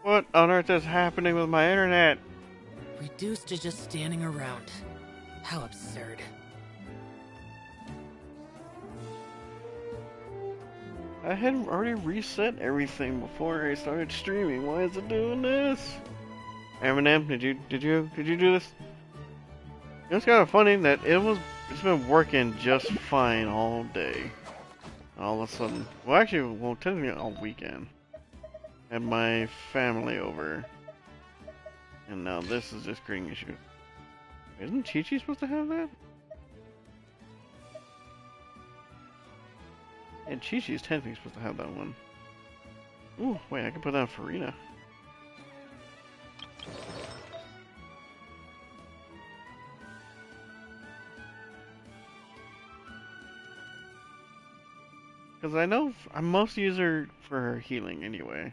What on earth is happening with my internet? Reduced to just standing around. How absurd. I had already reset everything before I started streaming. Why is it doing this? Eminem, did you do this? It's kind of funny that it's been working just fine all day. All of a sudden, well, actually, well, technically all weekend. Had my family over, and now this is just creating issues. Isn't Chi-Chi supposed to have that? And Chi-Chi's technically supposed to have that one. Ooh, wait, I can put that on Farina. Because I know I most use her for her healing anyway.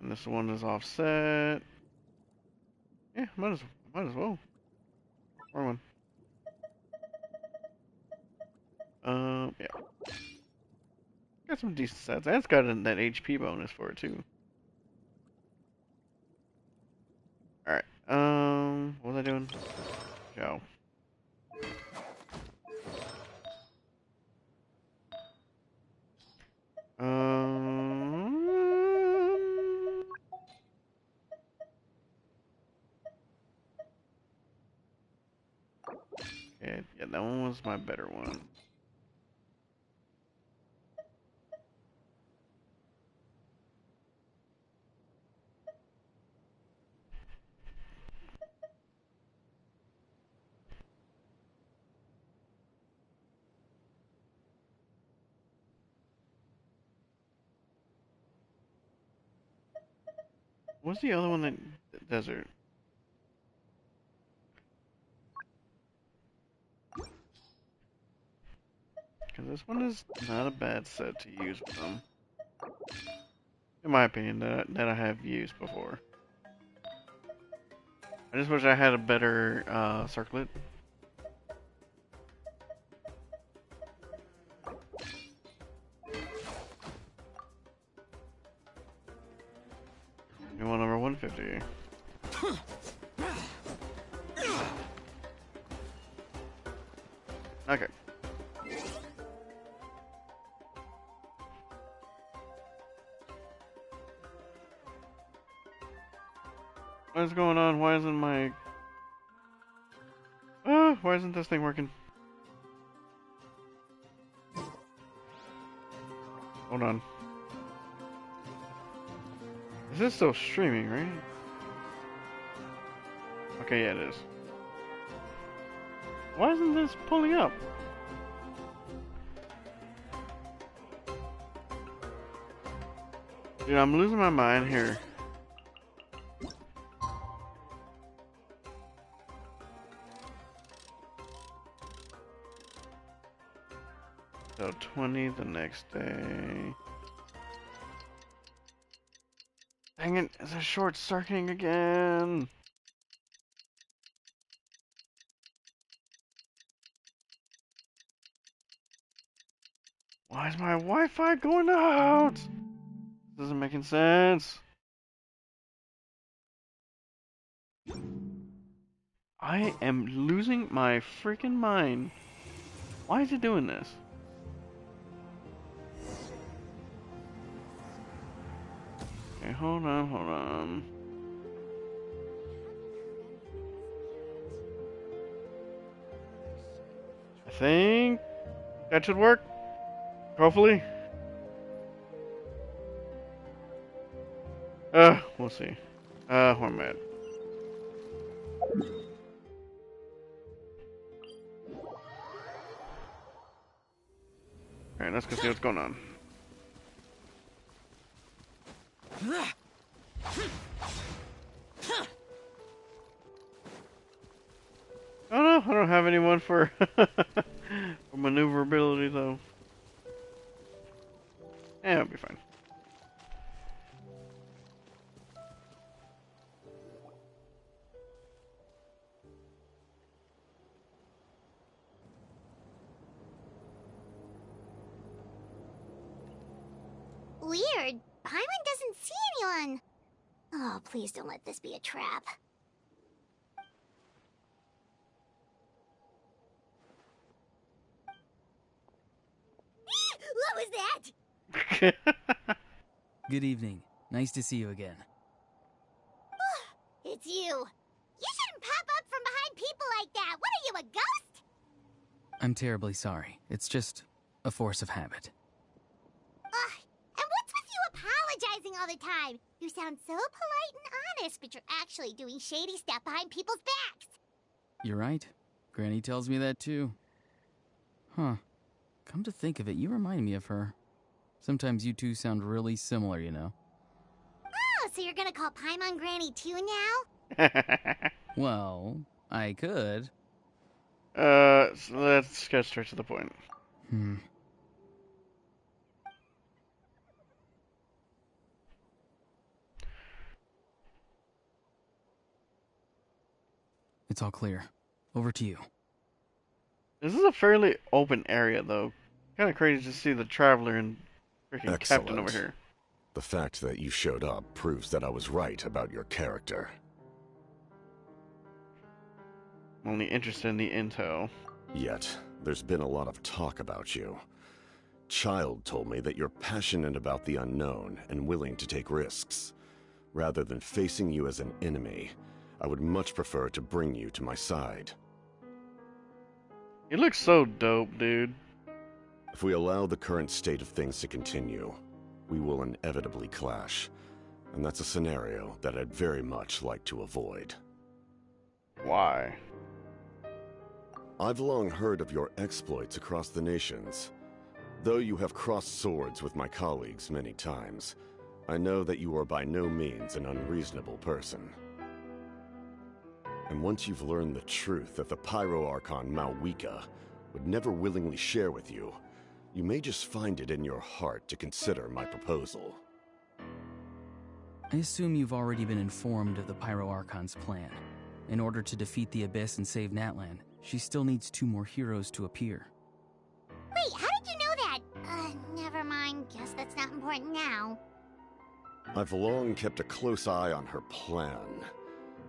And this one is offset. Yeah, might as well. Wrong one. Yeah. Got some decent stats. And it's got that HP bonus for it too. Alright. What was I doing? Go. Um. Yeah, that one was my better one. What's the other one that desert? Because this one is not a bad set to use with them. In my opinion, that I have used before. I just wish I had a better circlet. You want number 150. Okay. What's going on? Why isn't my... why isn't this thing working? Hold on. Is this still streaming, right? Okay, yeah, it is. Why isn't this pulling up? Dude, I'm losing my mind here. So 20 the next day. Dang it, it's a short circuiting again. Why is my Wi-Fi going out? This isn't making sense. I am losing my freaking mind. Why is it doing this? Okay, hold on, hold on. I think that should work. Hopefully. We'll see. Where am I at? Alright, let's go see what's going on. Oh no, I don't have anyone for, for maneuverability though. Yeah, it'll be fine. Weird. Paimon doesn't see anyone. Oh, please don't let this be a trap. What was that? Good evening. Nice to see you again. It's you. You shouldn't pop up from behind people like that. What are you, a ghost? I'm terribly sorry. It's just a force of habit. Ugh. And what's with you apologizing all the time? You sound so polite and honest, but you're actually doing shady stuff behind people's backs. You're right. Granny tells me that too. Huh. Come to think of it, you remind me of her. Sometimes you two sound really similar, you know. Oh, so you're gonna call Paimon Granny too now? Well, I could. So let's get straight to the point. It's all clear. Over to you. This is a fairly open area, though. Kind of crazy to see the Traveler and freaking Captain over here. The fact that you showed up proves that I was right about your character. I'm only interested in the intel. Yet, there's been a lot of talk about you. Child told me that you're passionate about the unknown and willing to take risks. Rather than facing you as an enemy, I would much prefer to bring you to my side. You look so dope, dude. If we allow the current state of things to continue, we will inevitably clash. And that's a scenario that I'd very much like to avoid. Why? I've long heard of your exploits across the nations. Though you have crossed swords with my colleagues many times, I know that you are by no means an unreasonable person. And once you've learned the truth that the Pyro Archon Malwika would never willingly share with you, you may just find it in your heart to consider my proposal. I assume you've already been informed of the Pyro Archon's plan. In order to defeat the Abyss and save Natlan, she still needs 2 more heroes to appear. Wait, how did you know that? Never mind. Guess that's not important now. I've long kept a close eye on her plan.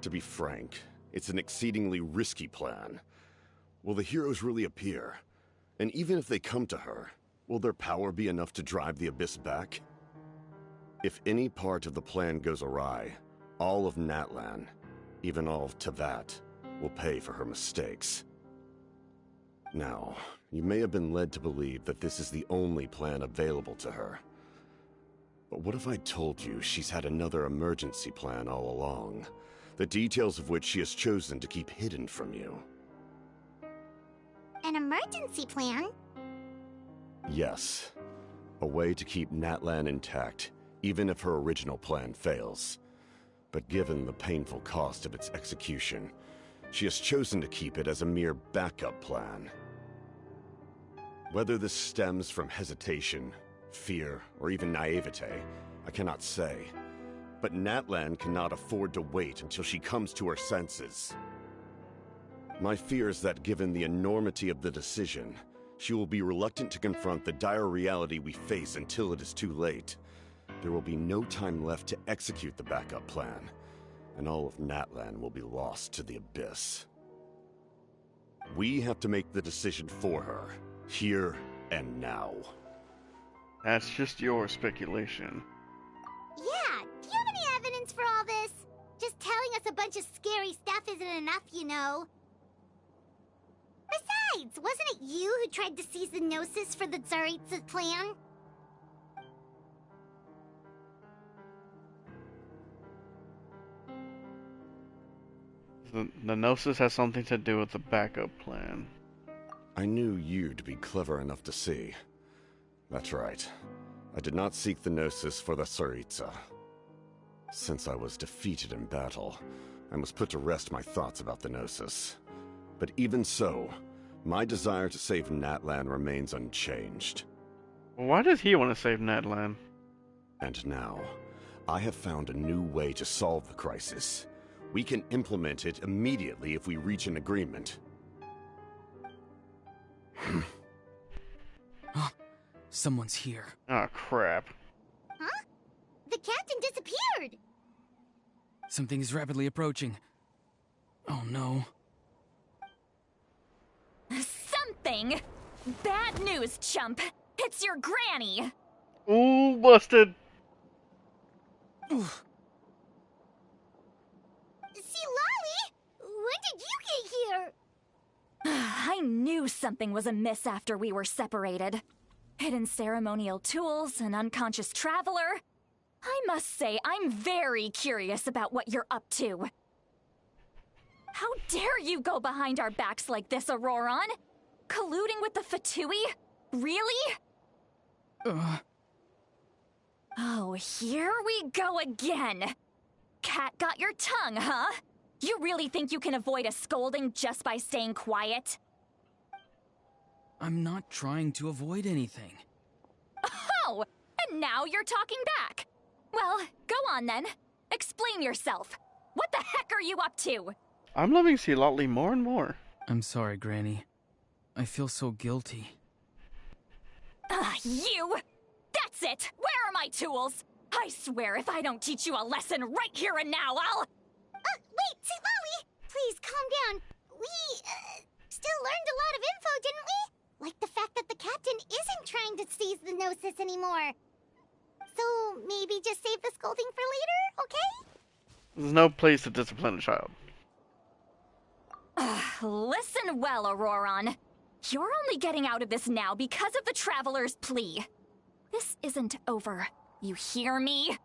To be frank, it's an exceedingly risky plan. Will the heroes really appear? And even if they come to her, will their power be enough to drive the Abyss back? If any part of the plan goes awry, all of Natlan, even all of Teyvat, will pay for her mistakes. Now, you may have been led to believe that this is the only plan available to her. But what if I told you she's had another emergency plan all along, the details of which she has chosen to keep hidden from you? An emergency plan? Yes. A way to keep Natlan intact, even if her original plan fails. But given the painful cost of its execution, she has chosen to keep it as a mere backup plan. Whether this stems from hesitation, fear, or even naivete, I cannot say. But Natlan cannot afford to wait until she comes to her senses. My fear is that given the enormity of the decision, she will be reluctant to confront the dire reality we face until it is too late. There will be no time left to execute the backup plan, and all of Natlan will be lost to the Abyss. We have to make the decision for her, here and now. That's just your speculation. Yeah, do you have any evidence for all this? Just telling us a bunch of scary stuff isn't enough, you know. Besides, wasn't it you who tried to seize the Gnosis for the Tsaritsa's plan? The Gnosis has something to do with the backup plan. I knew you to be clever enough to see. That's right. I did not seek the Gnosis for the Tsaritsa. Since I was defeated in battle, I must put to rest my thoughts about the Gnosis. But even so, my desire to save Natlan remains unchanged. Why does he want to save Natlan? And now, I have found a new way to solve the crisis. We can implement it immediately if we reach an agreement. Someone's here. Oh, crap. Huh? The captain disappeared! Something is rapidly approaching. Oh no. Something? Bad news, chump. It's your granny. Ooh, busted. See, Lolly, when did you get here? I knew something was amiss after we were separated. Hidden ceremonial tools, an unconscious traveler. I must say, I'm very curious about what you're up to. How dare you go behind our backs like this, Auroron? Colluding with the Fatui? Really? Oh, here we go again. Cat got your tongue, huh? You really think you can avoid a scolding just by staying quiet? I'm not trying to avoid anything. Oh, and now you're talking back. Well, go on then. Explain yourself. What the heck are you up to? I'm loving Celotley more and more. I'm sorry, Granny. I feel so guilty. You! That's it! Where are my tools? I swear if I don't teach you a lesson right here and now, I'll... Wait, see, Lolly, please calm down. We, still learned a lot of info, didn't we? Like the fact that the captain isn't trying to seize the Gnosis anymore. So, maybe just save the scolding for later, okay? There's no place to discipline a child. Listen well, Auroron. You're only getting out of this now because of the Traveler's plea. This isn't over. You hear me?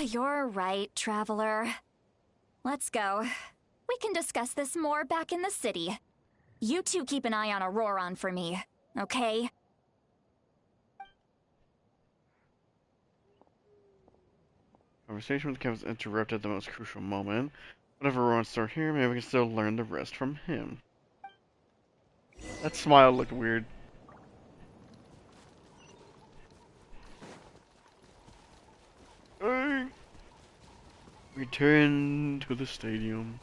You're right, Traveler. Let's go. We can discuss this more back in the city. You two keep an eye on Auroron for me, okay? Conversation with Kevin's interrupted at the most crucial moment. Whatever Auroron's still here, maybe we can still learn the rest from him. That smile looked weird. Return to the stadium.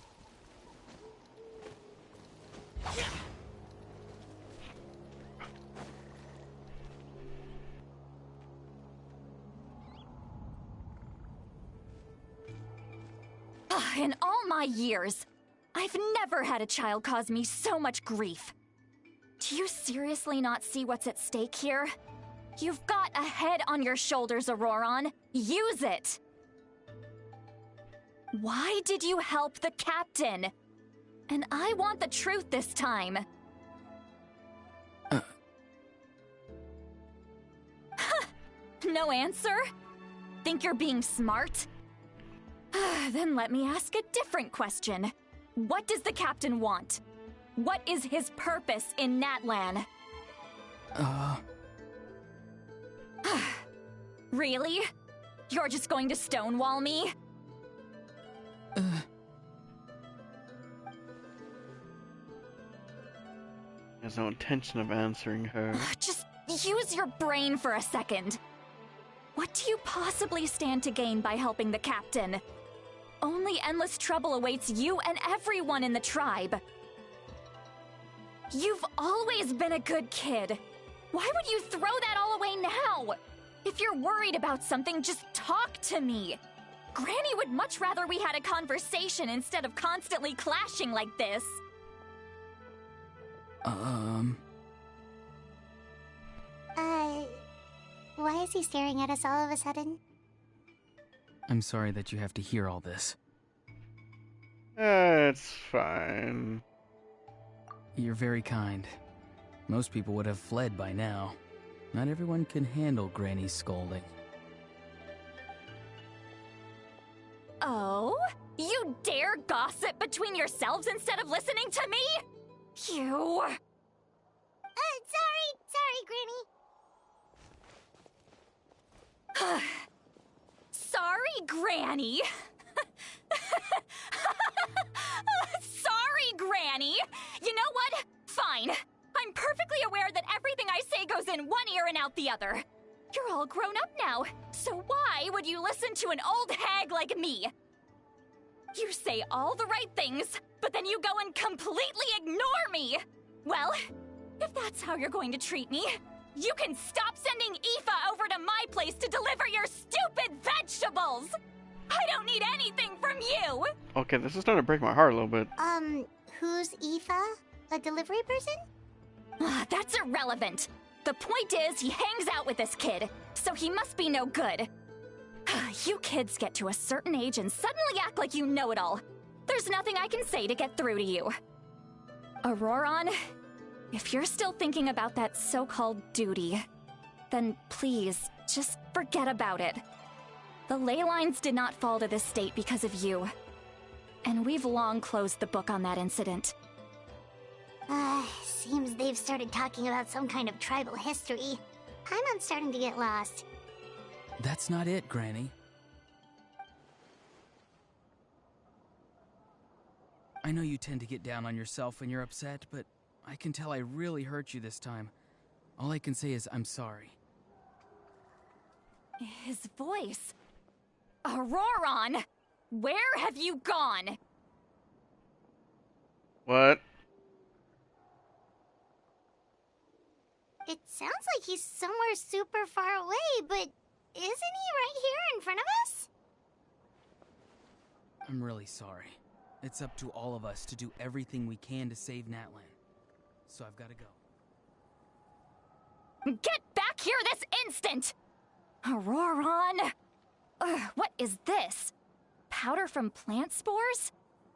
In all my years, I've never had a child cause me so much grief. Do you seriously not see what's at stake here? You've got a head on your shoulders, Auroron. Use it! Why did you help the captain? And I want the truth this time. No answer? Think you're being smart? Then let me ask a different question. What does the captain want? What is his purpose in Natlan? Really? You're just going to stonewall me? There's no intention of answering her. Just use your brain for a second. What do you possibly stand to gain by helping the captain? Only endless trouble awaits you and everyone in the tribe. You've always been a good kid. Why would you throw that all away now? If you're worried about something, just talk to me. Granny would much rather we had a conversation instead of constantly clashing like this. Why is he staring at us all of a sudden? I'm sorry that you have to hear all this. It's fine. You're very kind. Most people would have fled by now. Not everyone can handle Granny's scolding. Oh? You dare gossip between yourselves instead of listening to me? You... Sorry, Granny. Sorry, Granny. Sorry, Granny. You know what? Fine. I'm perfectly aware that everything I say goes in one ear and out the other. You're all grown up now, so why would you listen to an old hag like me? You say all the right things, but then you go and completely ignore me. Well, if that's how you're going to treat me, you can stop sending Aoife over to my place to deliver your stupid vegetables! I don't need anything from you! Okay, this is starting to break my heart a little bit. Who's Aoife? A delivery person? That's irrelevant. The point is, he hangs out with this kid, so he must be no good. You kids get to a certain age and suddenly act like you know it all. There's nothing I can say to get through to you. Auroron, if you're still thinking about that so-called duty, then please, just forget about it. The ley lines did not fall to this state because of you. And we've long closed the book on that incident. Seems they've started talking about some kind of tribal history. I'm starting to get lost. That's not it, Granny. I know you tend to get down on yourself when you're upset, but I can tell I really hurt you this time. All I can say is I'm sorry. His voice. Auroron! Where have you gone? What? It sounds like he's somewhere super far away, but isn't he right here in front of us? I'm really sorry. It's up to all of us to do everything we can to save Natlan. So I've got to go. Get back here this instant! Auroron! What is this? Powder from plant spores?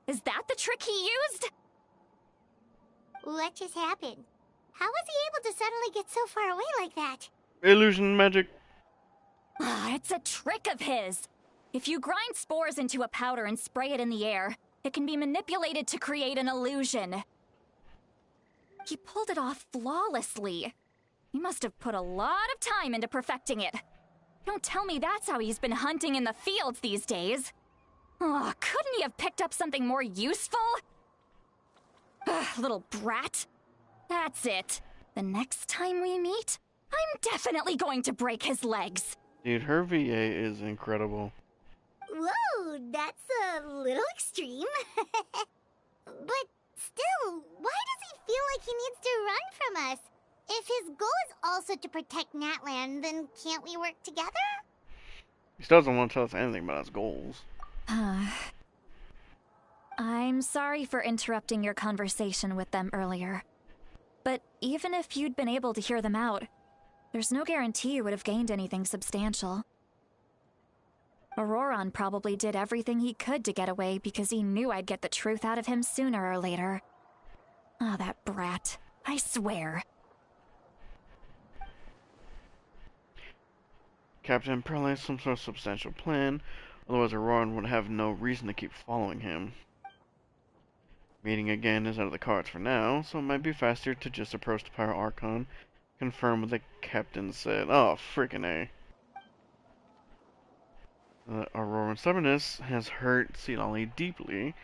Is that the trick he used? What just happened? How was he able to suddenly get so far away like that? Illusion magic. It's a trick of his. If you grind spores into a powder and spray it in the air, it can be manipulated to create an illusion. He pulled it off flawlessly. He must have put a lot of time into perfecting it. Don't tell me that's how he's been hunting in the fields these days. Couldn't he have picked up something more useful? Little brat. That's it. The next time we meet, I'm definitely going to break his legs. Dude, her VA is incredible. Whoa, that's a little extreme. But still, why does he feel like he needs to run from us? If his goal is also to protect Natlan, then can't we work together? He still doesn't want to tell us anything about his goals. I'm sorry for interrupting your conversation with them earlier. But even if you'd been able to hear them out, there's no guarantee you would have gained anything substantial. Auroron probably did everything he could to get away because he knew I'd get the truth out of him sooner or later. That brat. I swear. Captain probably has some sort of substantial plan, otherwise Auroran would have no reason to keep following him. Meeting again is out of the cards for now, so it might be faster to just approach the Pyro Archon, confirm what the captain said. Oh, freaking A. Auroran's stubbornness has hurt Silali deeply.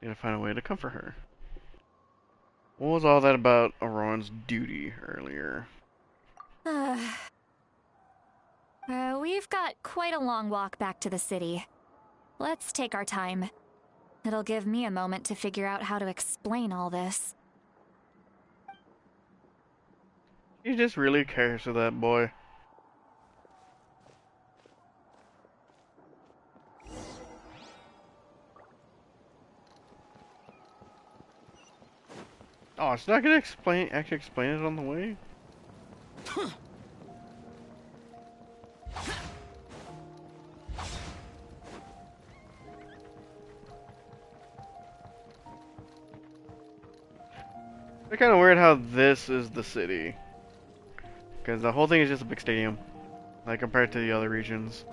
Need to find a way to comfort her. What was all that about Auroran's duty earlier? We've got quite a long walk back to the city. Let's take our time. It'll give me a moment to figure out how to explain all this. He just really cares for that boy. Oh, it's not gonna actually explain it on the way? It's kind of weird how this is the city. Because the whole thing is just a big stadium. Like compared to the other regions.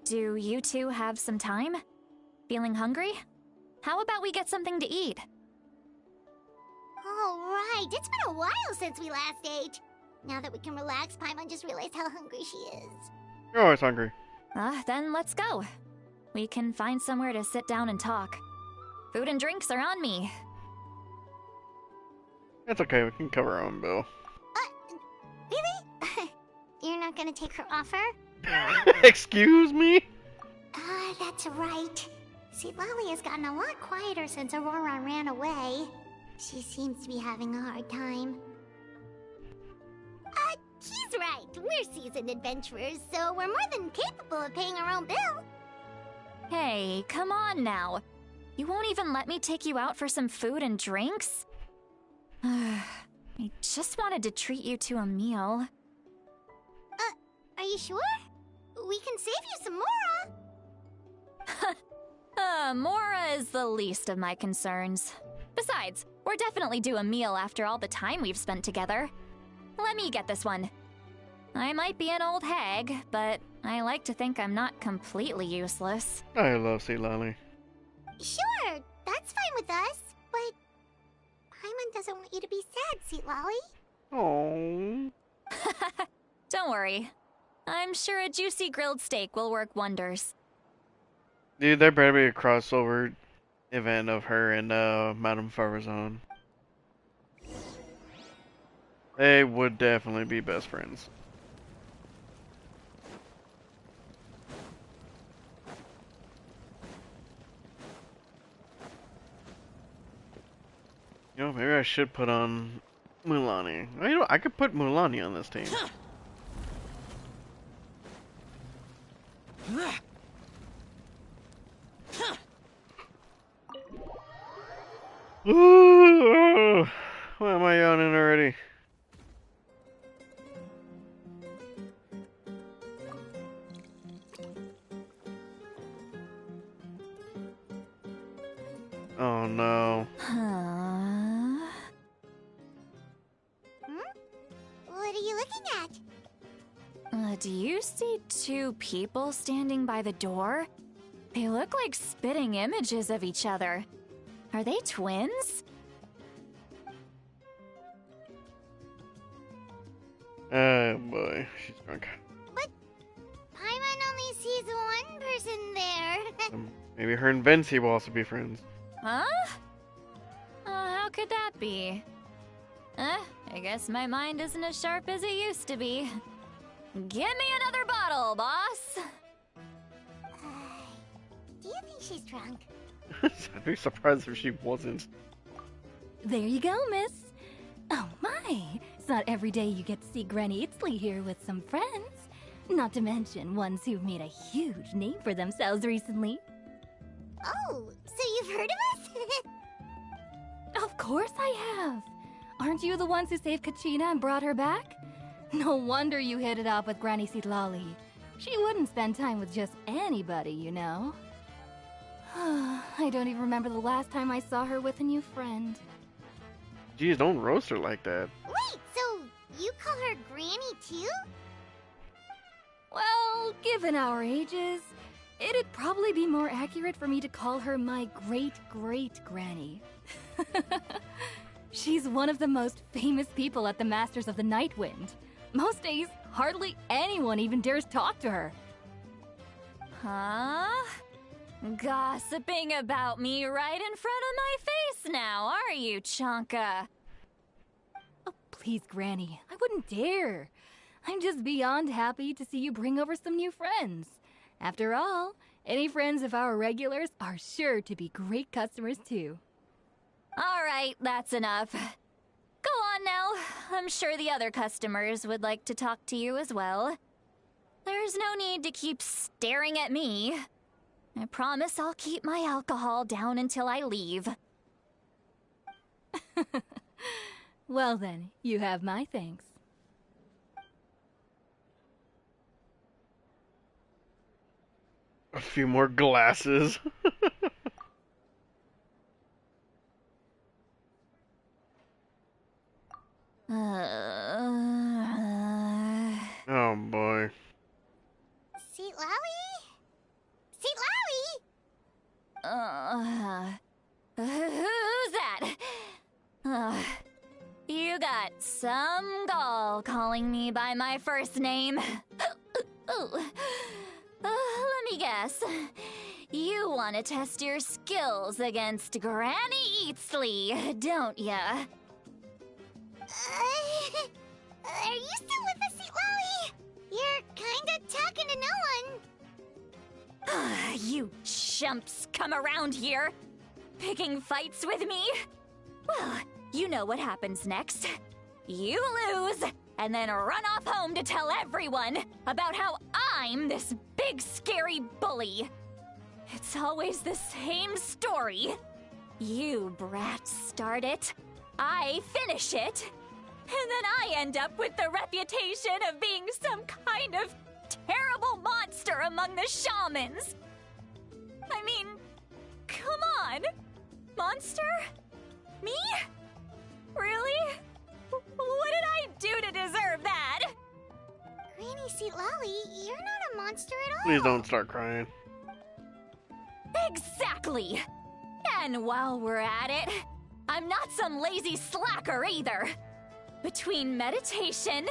Do you two have some time? Feeling hungry? How about we get something to eat? All right, it's been a while since we last ate. Now that we can relax, Paimon just realized how hungry she is. You're always hungry. Then let's go. We can find somewhere to sit down and talk. Food and drinks are on me. It's okay, we can cover our own bill. Really? You're not gonna take her offer? Excuse me? That's right. See, Lolly has gotten a lot quieter since Aurora ran away. She seems to be having a hard time. He's right. We're seasoned adventurers, so we're more than capable of paying our own bill. Hey, come on now. You won't even let me take you out for some food and drinks? I just wanted to treat you to a meal. Are you sure? We can save you some Mora. Mora is the least of my concerns. Besides, we're definitely due a meal after all the time we've spent together. Let me get this one. I might be an old hag, but I like to think I'm not completely useless. I love Citlali. Sure, that's fine with us, but Paimon doesn't want you to be sad, Citlali. Oh. Don't worry. I'm sure a juicy grilled steak will work wonders. Dude, there better be a crossover event of her and Madame Farazan. They would definitely be best friends. You know, maybe I should put on Mulani. You know, I could put Mulani on this team. Ooh, why am I yawning already? Oh no. What are you looking at? Do you see two people standing by the door? They look like spitting images of each other. Are they twins? Oh boy, she's drunk. But Paimon only sees one person there. Maybe her and Vinci will also be friends. Huh? How could that be? I guess my mind isn't as sharp as it used to be. Give me another bottle, boss! Do you think she's drunk? I'd be surprised if she wasn't. There you go, miss. Oh my, it's not every day you get to see Granny Itzley here with some friends. Not to mention ones who've made a huge name for themselves recently. Oh, so you've heard of us? Of course I have. Aren't you the ones who saved Kachina and brought her back? No wonder you hit it off with Granny Citlali. She wouldn't spend time with just anybody, you know. I don't even remember the last time I saw her with a new friend. Geez, don't roast her like that. Wait, so you call her Granny too? Well, given our ages, it'd probably be more accurate for me to call her my great-great-granny. She's one of the most famous people at the Masters of the Nightwind. Most days, hardly anyone even dares talk to her. Huh? Gossiping about me right in front of my face now, are you, Chonka? Oh, please, Granny, I wouldn't dare. I'm just beyond happy to see you bring over some new friends. After all, any friends of our regulars are sure to be great customers too. All right, that's enough. Go on now. I'm sure the other customers would like to talk to you as well. There's no need to keep staring at me. I promise I'll keep my alcohol down until I leave. Well then, you have my thanks. A few more glasses. Oh boy. Citlali? Citlali? Who's that? You got some gall calling me by my first name. Let me guess. You want to test your skills against Granny Eatsley, don't ya? Are you still with us, Citlali? You're kinda talking to no one. You chumps come around here, picking fights with me? Well, you know what happens next. You lose, and then run off home to tell everyone about how I'm this big scary bully. It's always the same story. You brats start it, I finish it, and then I end up with the reputation of being some kind of terrible monster among the shamans. I mean, come on. Monster? Me? Really? What did I do to deserve that? Granny Lolly, you're not a monster at all. Please don't start crying. Exactly! And while we're at it, I'm not some lazy slacker either. Between meditation,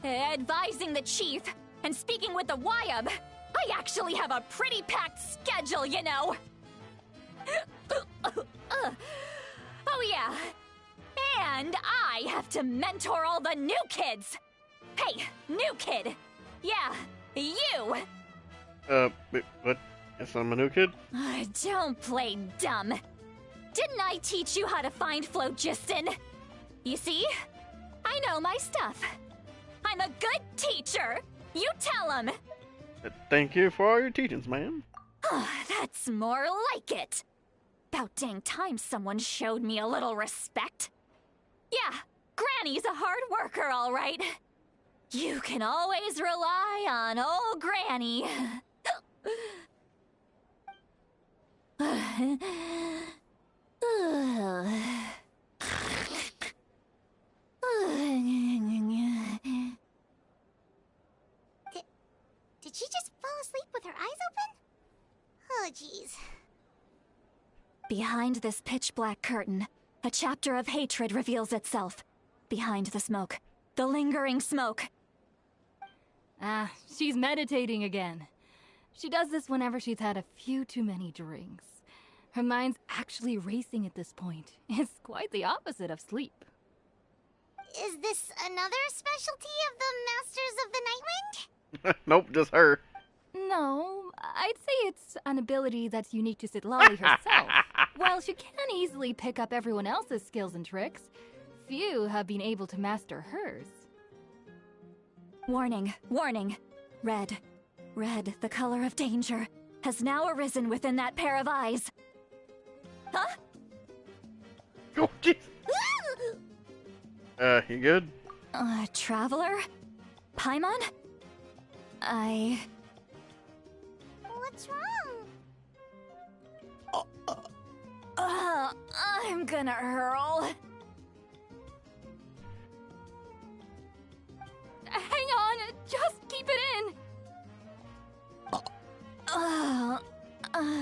advising the chief, and speaking with the Wyab, I actually have a pretty packed schedule, you know. Oh yeah. And I have to mentor all the new kids. Hey, new kid. Yeah, you. Wait, what? Yes, I'm a new kid? Don't play dumb. Didn't I teach you how to find phlogiston? You see? I know my stuff. I'm a good teacher. You tell him. Thank you for all your teachings, ma'am. That's more like it. About dang time someone showed me a little respect. Yeah, Granny's a hard worker, all right. You can always rely on old Granny. Did she just fall asleep with her eyes open? Oh, jeez. Behind this pitch-black curtain, a chapter of hatred reveals itself. Behind the smoke. The lingering smoke. Ah, she's meditating again. She does this whenever she's had a few too many drinks. Her mind's actually racing at this point. It's quite the opposite of sleep. Is this another specialty of the Masters of the Nightwind? Nope, just her. No, I'd say it's an ability that's unique to Citlali herself. While she can easily pick up everyone else's skills and tricks, few have been able to master hers. Warning, warning. Red. Red, the color of danger, has now arisen within that pair of eyes. Huh? Oh, jeez. You good? Traveler? Paimon? What's wrong? I'm gonna hurl. Hang on, just keep it in.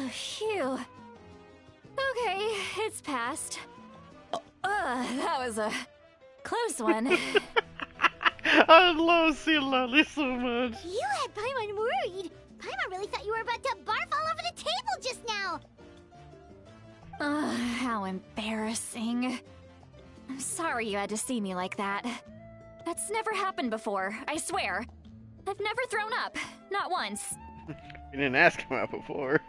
Phew. Okay, it's passed. That was a close one. I love Citlali so much. You had Paimon worried. Paimon really thought you were about to barf all over the table just now. How embarrassing. I'm sorry you had to see me like that. That's never happened before, I swear. I've never thrown up. Not once. You didn't ask him out before.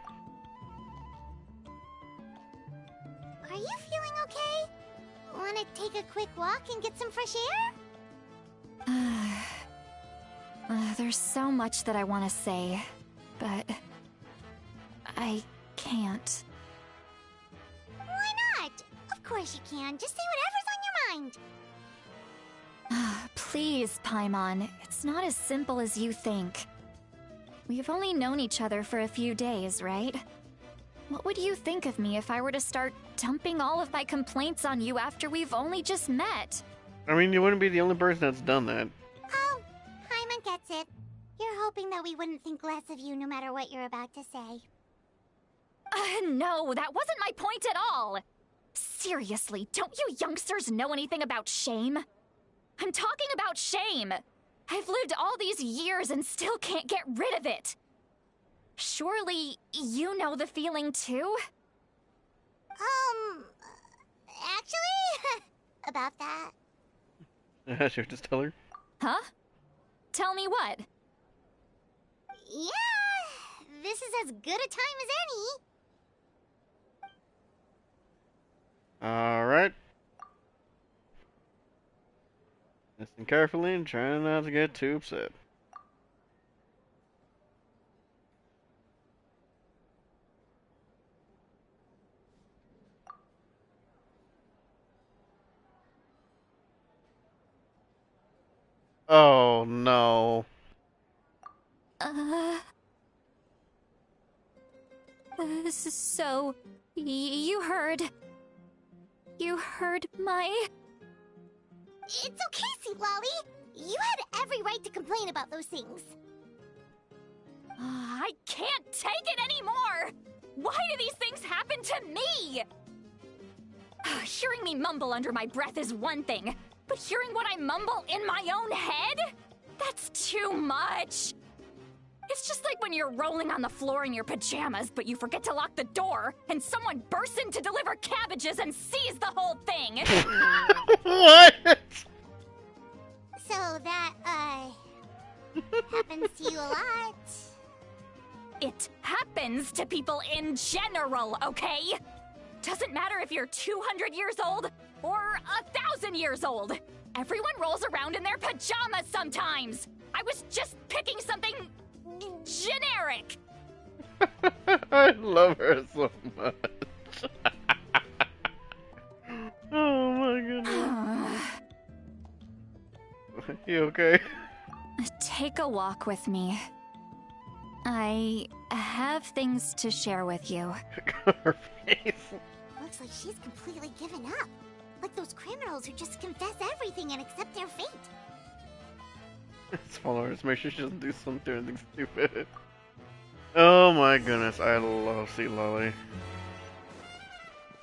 Are you feeling okay? Want to take a quick walk and get some fresh air? There's so much that I want to say, but I can't. Why not? Of course you can. Just say whatever's on your mind. Please, Paimon, it's not as simple as you think. We've only known each other for a few days, right? What would you think of me if I were to start dumping all of my complaints on you after we've only just met? I mean, you wouldn't be the only person that's done that. Oh, Paimon gets it. You're hoping that we wouldn't think less of you no matter what you're about to say. No, that wasn't my point at all! Seriously, don't you youngsters know anything about shame? I'm talking about shame! I've lived all these years and still can't get rid of it! Surely, you know the feeling too? Actually, about that. Should I just tell her? Huh? Tell me what? Yeah, this is as good a time as any. Alright. Listen carefully and try not to get too upset. Oh no. So, you heard... You heard my... It's okay, Sweet Lolly. You had every right to complain about those things. I can't take it anymore! Why do these things happen to me? Hearing me mumble under my breath is one thing, but hearing what I mumble in my own head? That's too much! It's just like when you're rolling on the floor in your pajamas, but you forget to lock the door, and someone bursts in to deliver cabbages and sees the whole thing! What? So that, happens to you a lot. It happens to people in general, okay? Doesn't matter if you're 200 years old or 1,000 years old. Everyone rolls around in their pajamas sometimes. I was just picking something generic. I love her so much. Oh my goodness. You okay? Take a walk with me. I have things to share with you. Her face. Looks like she's completely given up. Like those criminals who just confess everything and accept their fate. Follow her. Just make sure she doesn't do anything stupid. Oh my goodness, I love Sea Lolly.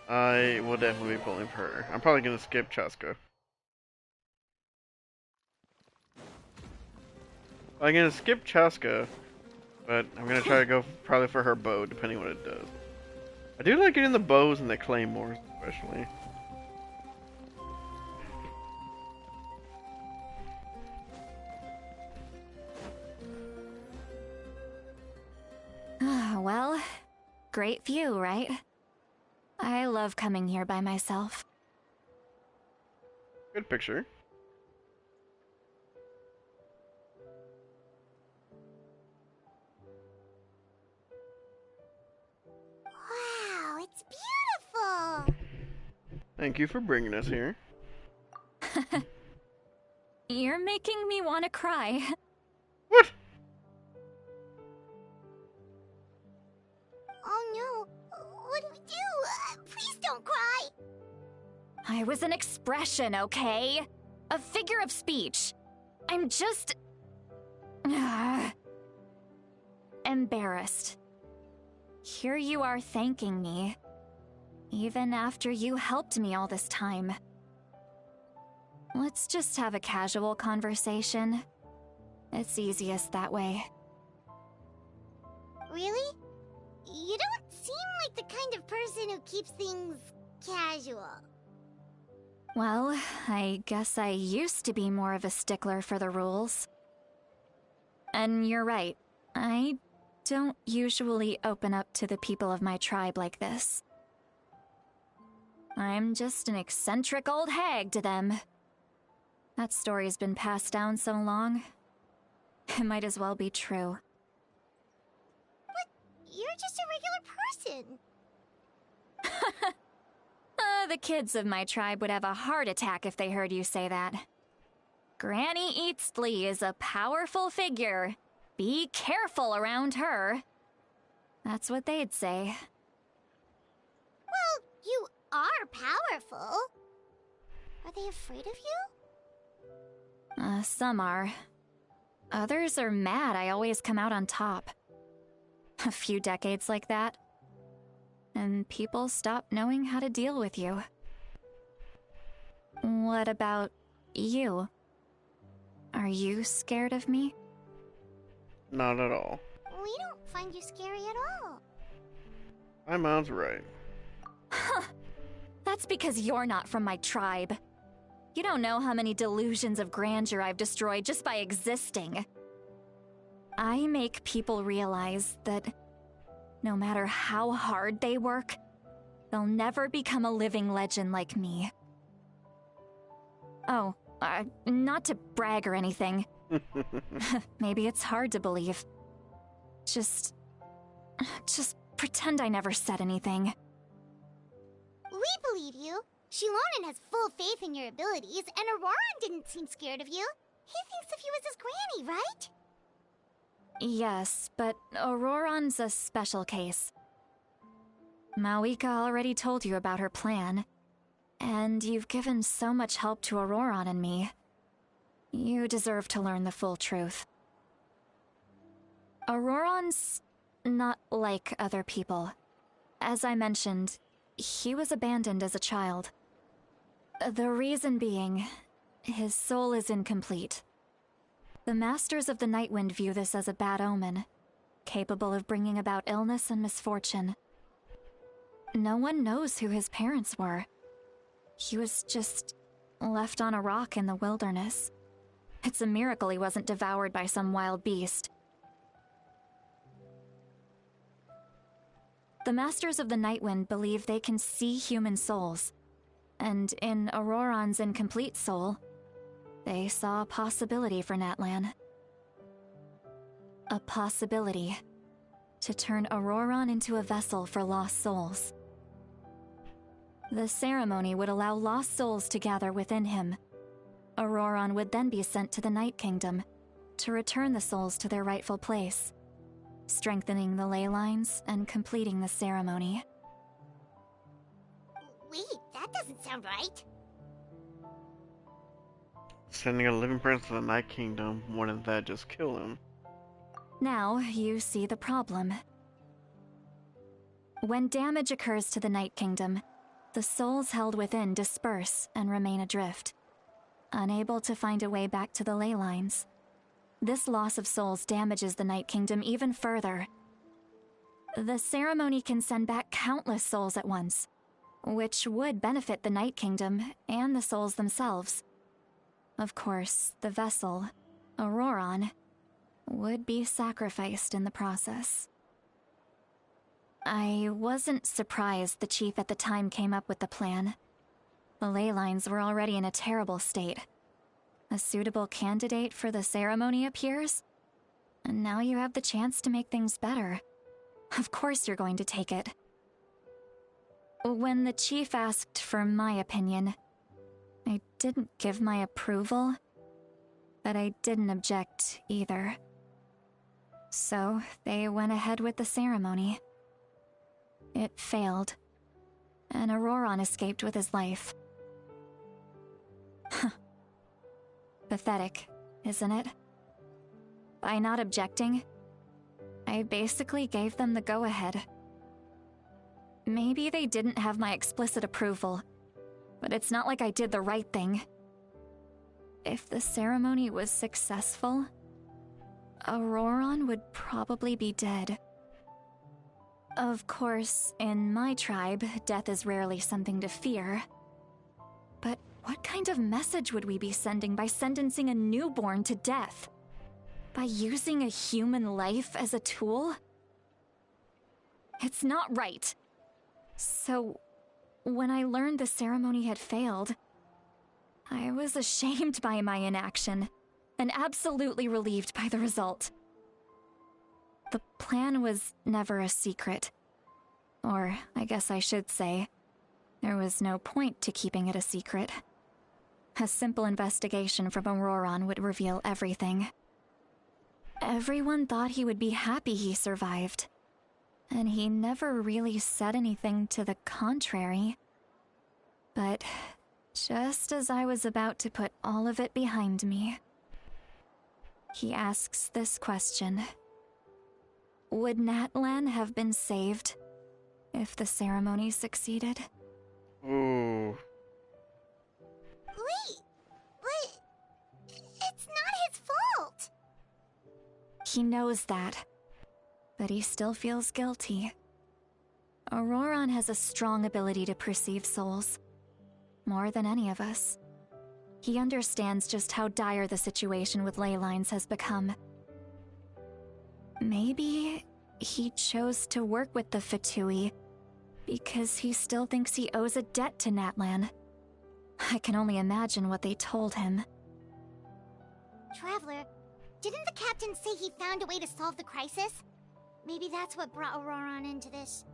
I will definitely be pulling for her. I'm probably gonna skip Chaska. I'm gonna skip Chaska, but I'm gonna try to go probably for her bow, depending on what it does. I do like getting the bows and the claymores, especially. Well, great view, right? I love coming here by myself. Good picture. Wow, it's beautiful. Thank you for bringing us here. You're making me want to cry. What? Oh no, what do we do? Please don't cry. I was an expression, okay? A figure of speech. I'm just... embarrassed. Here you are thanking me. Even after you helped me all this time. Let's just have a casual conversation. It's easiest that way. Really? You don't seem like the kind of person who keeps things casual. Well, I guess I used to be more of a stickler for the rules. And you're right. I don't usually open up to the people of my tribe like this. I'm just an eccentric old hag to them. That story's been passed down so long. It might as well be true. But you're just a regular person. The kids of my tribe would have a heart attack if they heard you say that. Granny Eatsley is a powerful figure. Be careful around her. That's what they'd say. Well, you are powerful. Are they afraid of you? Some are. Others are mad I always come out on top. A few decades like that, and people stop knowing how to deal with you. What about you? Are you scared of me? Not at all. We don't find you scary at all. My mom's right. Huh. That's because you're not from my tribe. You don't know how many delusions of grandeur I've destroyed just by existing. I make people realize that no matter how hard they work, they'll never become a living legend like me. Oh, Not to brag or anything. Maybe it's hard to believe. Just pretend I never said anything. We believe you. Shilonen has full faith in your abilities, and Auroron didn't seem scared of you. He thinks of you as his granny, right? Yes, but Auroron's a special case. Mawika already told you about her plan, and you've given so much help to Auroron and me. You deserve to learn the full truth. Auroron's not like other people. As I mentioned, he was abandoned as a child. The reason being, his soul is incomplete. The Masters of the Nightwind view this as a bad omen, capable of bringing about illness and misfortune. No one knows who his parents were. He was just left on a rock in the wilderness. It's a miracle he wasn't devoured by some wild beast. The Masters of the Nightwind believe they can see human souls, and in Auroron's incomplete soul, they saw a possibility for Natlan. A possibility to turn Auroron into a vessel for lost souls. The ceremony would allow lost souls to gather within him. Auroron would then be sent to the Night Kingdom to return the souls to their rightful place, strengthening the ley lines and completing the ceremony. Wait, that doesn't sound right. Sending a living person to the Night Kingdom, wouldn't that just kill him? Now you see the problem. When damage occurs to the Night Kingdom, the souls held within disperse and remain adrift, unable to find a way back to the ley lines. This loss of souls damages the Night Kingdom even further. The ceremony can send back countless souls at once, which would benefit the Night Kingdom and the souls themselves. Of course, the vessel, Auroron, would be sacrificed in the process. I wasn't surprised the chief at the time came up with the plan. The ley lines were already in a terrible state. A suitable candidate for the ceremony appears, and now you have the chance to make things better. Of course you're going to take it. When the chief asked for my opinion, I didn't give my approval, but I didn't object either. So they went ahead with the ceremony. It failed, and Auroron escaped with his life. Pathetic, isn't it? By not objecting, I basically gave them the go-ahead. Maybe they didn't have my explicit approval, but it's not like I did the right thing. If the ceremony was successful, Auroron would probably be dead. Of course, in my tribe, death is rarely something to fear. But what kind of message would we be sending by sentencing a newborn to death? By using a human life as a tool? It's not right. So, when I learned the ceremony had failed, I was ashamed by my inaction, and absolutely relieved by the result. The plan was never a secret. Or, I guess I should say, there was no point to keeping it a secret. A simple investigation from Auroron would reveal everything. Everyone thought he would be happy he survived, and he never really said anything to the contrary. But just as I was about to put all of it behind me, he asks this question. Would Natlan have been saved if the ceremony succeeded? Ooh. Wait, but it's not his fault. He knows that, but he still feels guilty. Auroron has a strong ability to perceive souls, more than any of us. He understands just how dire the situation with ley lines has become. Maybe he chose to work with the Fatui because he still thinks he owes a debt to Natlan. I can only imagine what they told him. Traveler, didn't the captain say he found a way to solve the crisis? Maybe that's what brought Auroron into this.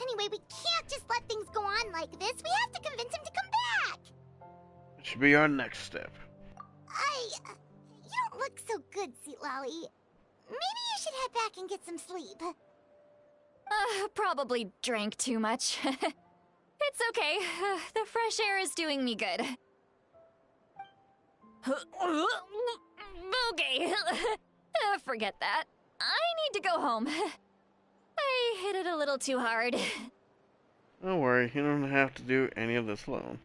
Anyway, we can't just let things go on like this. We have to convince him to come back! It should be our next step. You don't look so good, Seatlolly. Maybe you should head back and get some sleep. Probably drank too much. It's okay. The fresh air is doing me good. Okay. Forget that. I need to go home. I hit it a little too hard. Don't worry, you don't have to do any of this alone.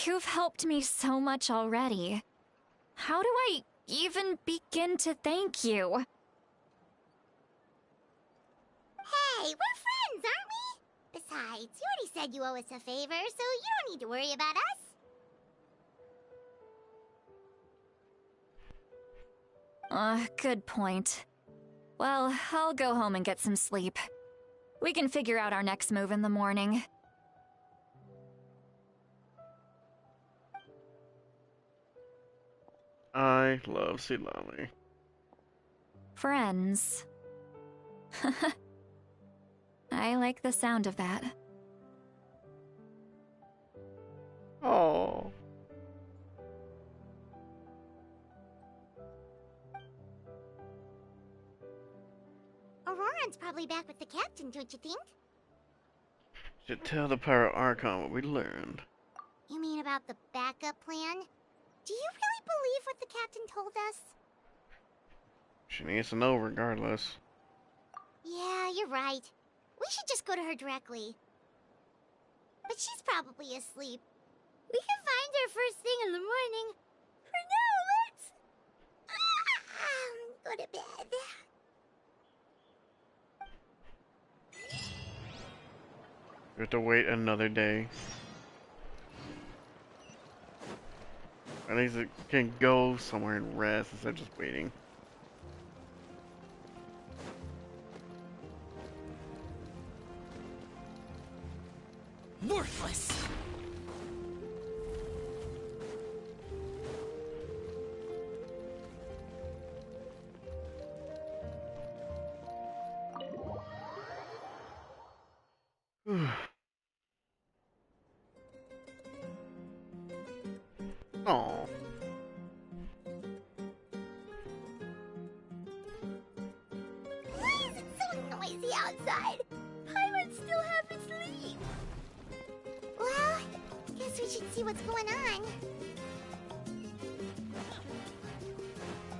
You've helped me so much already. How do I even begin to thank you? Hey, we're friends, aren't we? Besides, you already said you owe us a favor, so you don't need to worry about us. Good point. Well, I'll go home and get some sleep. We can figure out our next move in the morning. I love Seatlolly. Friends. I like the sound of that. Oh. Auroron's probably back with the captain, don't you think? Should tell the Pyro Archon what we learned. You mean about the backup plan? Do you really believe what the captain told us? She needs to know regardless. Yeah, you're right. We should just go to her directly. But she's probably asleep. We can find her first thing in the morning. For now, let's... go to bed. We have to wait another day. At least it can go somewhere and rest instead of just waiting. Worthless! Oh. Why is it so noisy outside? Pirates still haven't sleep. Well, guess we should see what's going on.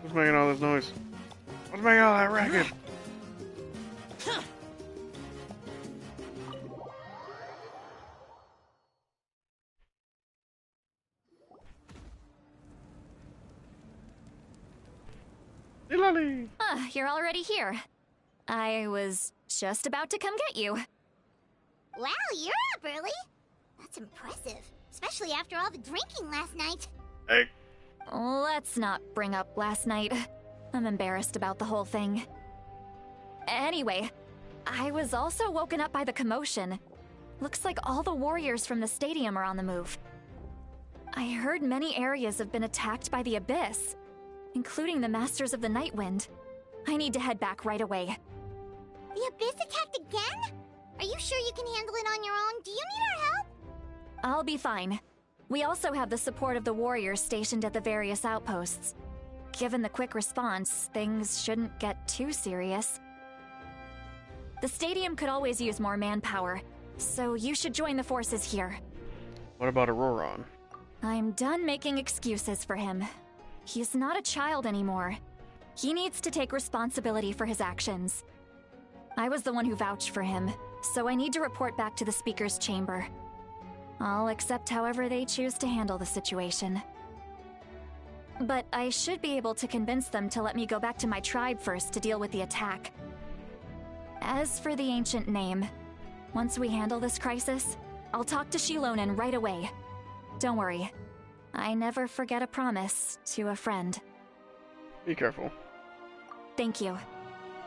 Who's making all this noise? What's making all that racket? Seatlolly! You're already here. I was just about to come get you. Wow, you're up early. That's impressive, especially after all the drinking last night. Hey! Let's not bring up last night. I'm embarrassed about the whole thing. Anyway, I was also woken up by the commotion. Looks like all the warriors from the stadium are on the move. I heard many areas have been attacked by the Abyss, including the Masters of the Nightwind. I need to head back right away. The Abyss attacked again? Are you sure you can handle it on your own? Do you need our help? I'll be fine. We also have the support of the warriors stationed at the various outposts. Given the quick response, things shouldn't get too serious. The stadium could always use more manpower, so you should join the forces here. What about Auroron? I'm done making excuses for him. He's not a child anymore. He needs to take responsibility for his actions. I was the one who vouched for him, so I need to report back to the Speaker's chamber. I'll accept however they choose to handle the situation. But I should be able to convince them to let me go back to my tribe first to deal with the attack. As for the ancient name, once we handle this crisis, I'll talk to Shilonen right away. Don't worry. I never forget a promise to a friend. Be careful. Thank you.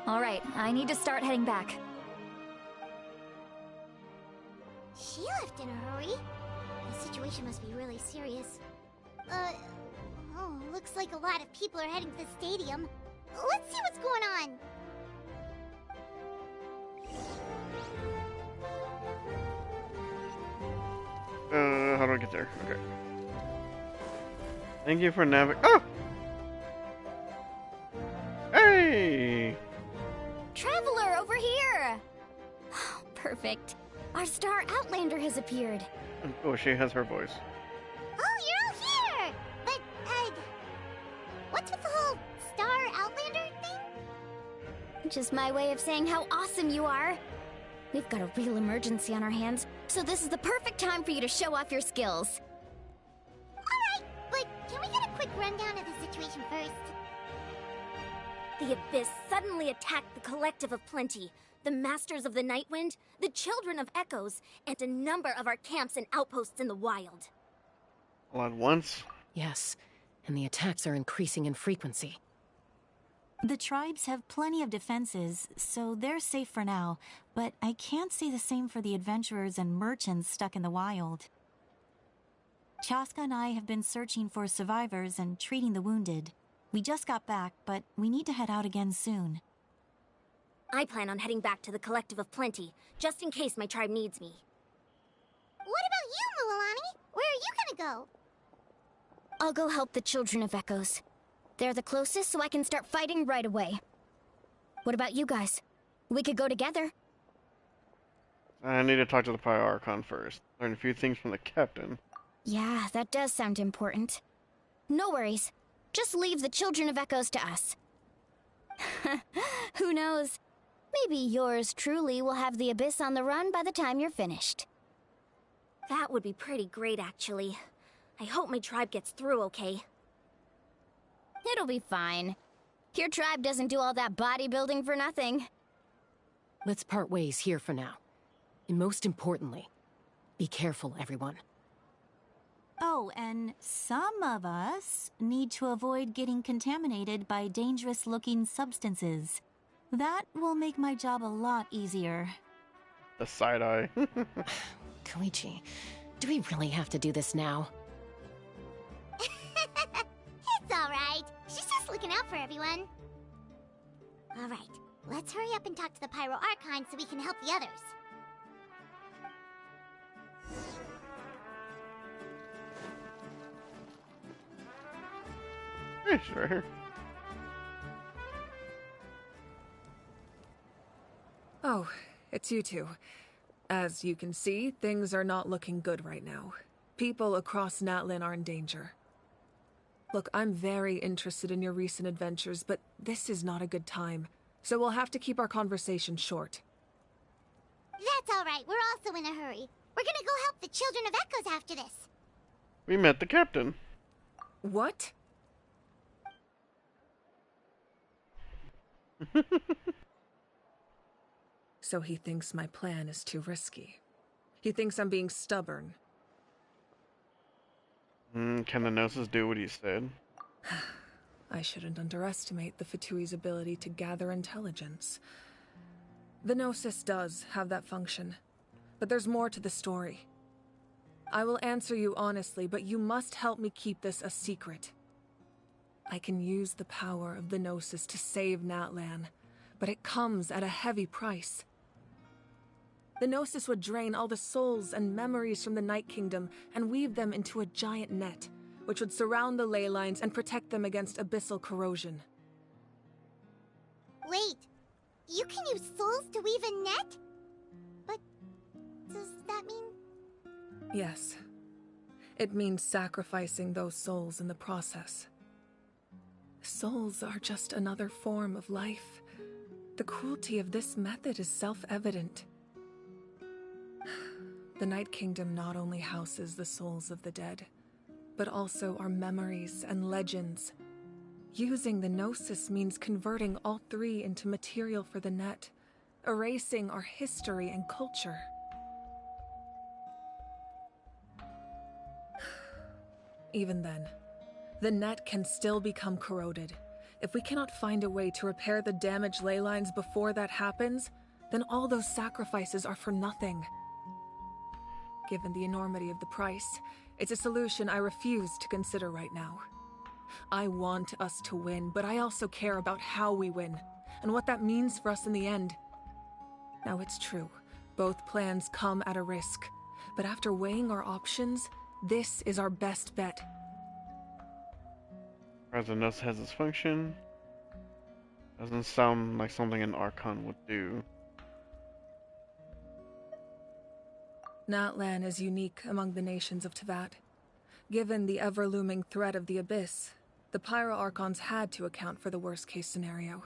Alright, I need to start heading back. She left in a hurry. The situation must be really serious. Oh, looks like a lot of people are heading to the stadium. Let's see what's going on. How do I get there? Okay. Thank you for Oh! Hey! Traveler, over here! Perfect. Our star Outlander has appeared. Oh, she has her voice. Oh, you're all here! But, what's with the whole Star Outlander thing? Just my way of saying how awesome you are. We've got a real emergency on our hands, so this is the perfect time for you to show off your skills. Alright, but can we get a quick rundown of the situation first? The Abyss suddenly attacked the Collective of Plenty, the Masters of the Nightwind, the Children of Echoes, and a number of our camps and outposts in the wild. All at once? Yes, and the attacks are increasing in frequency. The tribes have plenty of defenses, so they're safe for now, but I can't say the same for the adventurers and merchants stuck in the wild. Chaska and I have been searching for survivors and treating the wounded. We just got back, but we need to head out again soon. I plan on heading back to the Collective of Plenty, just in case my tribe needs me. What about you, Mualani? Where are you gonna go? I'll go help the Children of Echoes. They're the closest, so I can start fighting right away. What about you guys? We could go together. I need to talk to the Pyro Archon first. Learn a few things from the captain. Yeah, that does sound important. No worries. Just leave the Children of Echoes to us. Who knows? Maybe yours truly will have the Abyss on the run by the time you're finished. That would be pretty great, actually. I hope my tribe gets through okay. It'll be fine. Your tribe doesn't do all that bodybuilding for nothing. Let's part ways here for now. And most importantly, be careful, everyone. Oh, and some of us need to avoid getting contaminated by dangerous-looking substances. That will make my job a lot easier. The side-eye. Koichi, do we really have to do this now? It's alright. She's just looking out for everyone. Alright, let's hurry up and talk to the Pyro Archon so we can help the others. Hey, she's right here. Oh, it's you two. As you can see, things are not looking good right now. People across Natlan are in danger. Look, I'm very interested in your recent adventures, but this is not a good time. So we'll have to keep our conversation short. That's alright, we're also in a hurry. We're gonna go help the Children of Echoes after this. We met the captain. What? So he thinks my plan is too risky. He thinks I'm being stubborn. Can the Gnosis do what he said? I shouldn't underestimate the Fatui's ability to gather intelligence. The Gnosis does have that function, but there's more to the story. I will answer you honestly, but you must help me keep this a secret. I can use the power of the Gnosis to save Natlan, but it comes at a heavy price. The Gnosis would drain all the souls and memories from the Night Kingdom and weave them into a giant net, which would surround the ley lines and protect them against abyssal corrosion. Wait, you can use souls to weave a net? But does that mean... Yes. It means sacrificing those souls in the process. Souls are just another form of life. The cruelty of this method is self-evident. The Night Kingdom not only houses the souls of the dead, but also our memories and legends. Using the Gnosis means converting all three into material for the net, erasing our history and culture. Even then, the net can still become corroded. If we cannot find a way to repair the damaged ley lines before that happens, then all those sacrifices are for nothing. Given the enormity of the price, It's a solution I refuse to consider right now. I want us to win, but I also care about how we win, and what that means for us in the end. Now, it's true, both plans come at a risk, but after weighing our options, this is our best bet. Resonance has its function. Doesn't sound like something an Archon would do. Natlan is unique among the nations of Teyvat. Given the ever-looming threat of the Abyss, the Pyro-Archons had to account for the worst-case scenario.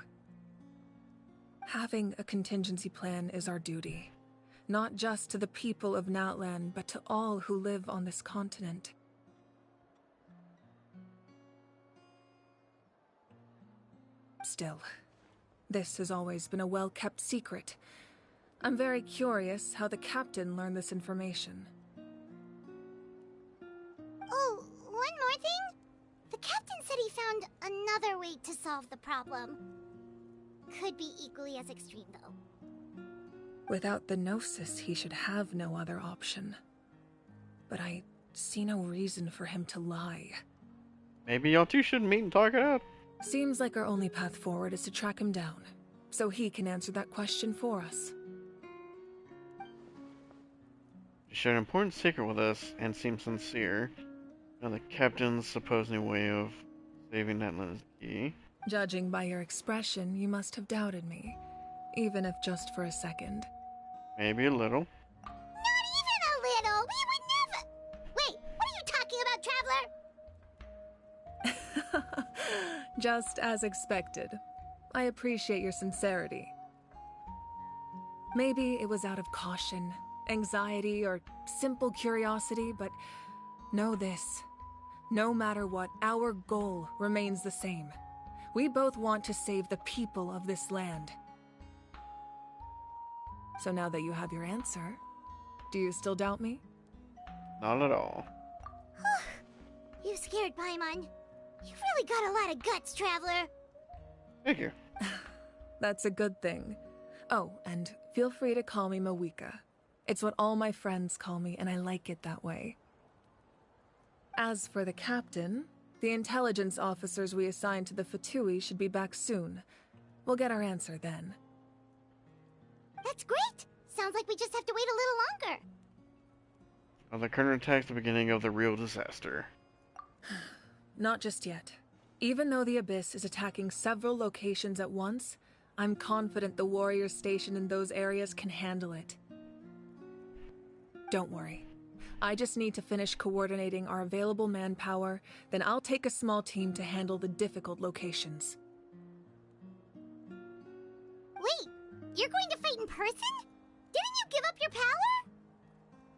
Having a contingency plan is our duty, not just to the people of Natlan, but to all who live on this continent. Still, this has always been a well-kept secret. I'm very curious how the captain learned this information. Oh, one more thing? The captain said he found another way to solve the problem. Could be equally as extreme, though. Without the Gnosis, he should have no other option. But I see no reason for him to lie. Maybe y'all two should meet and talk it out. Seems like our only path forward is to track him down, so he can answer that question for us. You shared an important secret with us and seemed sincere. Now the captain's supposed new way of saving Natlan is key. Judging by your expression, you must have doubted me, even if just for a second. Maybe a little. Not even a little! We would never— Wait, what are you talking about, Traveler? Just as expected. I appreciate your sincerity. Maybe it was out of caution, anxiety, or simple curiosity, but know this. No matter what, our goal remains the same. We both want to save the people of this land. So now that you have your answer, do you still doubt me? Not at all. You scared Paimon. You've really got a lot of guts, Traveler. Thank you. That's a good thing. Oh, and feel free to call me Mawika. It's what all my friends call me, and I like it that way. As for the captain, the intelligence officers we assigned to the Fatui should be back soon. We'll get our answer then. That's great! Sounds like we just have to wait a little longer. Well, the current attack's the beginning of the real disaster. Not just yet. Even though the Abyss is attacking several locations at once, I'm confident the warriors stationed in those areas can handle it. Don't worry. I just need to finish coordinating our available manpower, then I'll take a small team to handle the difficult locations. Wait, you're going to fight in person? Didn't you give up your power?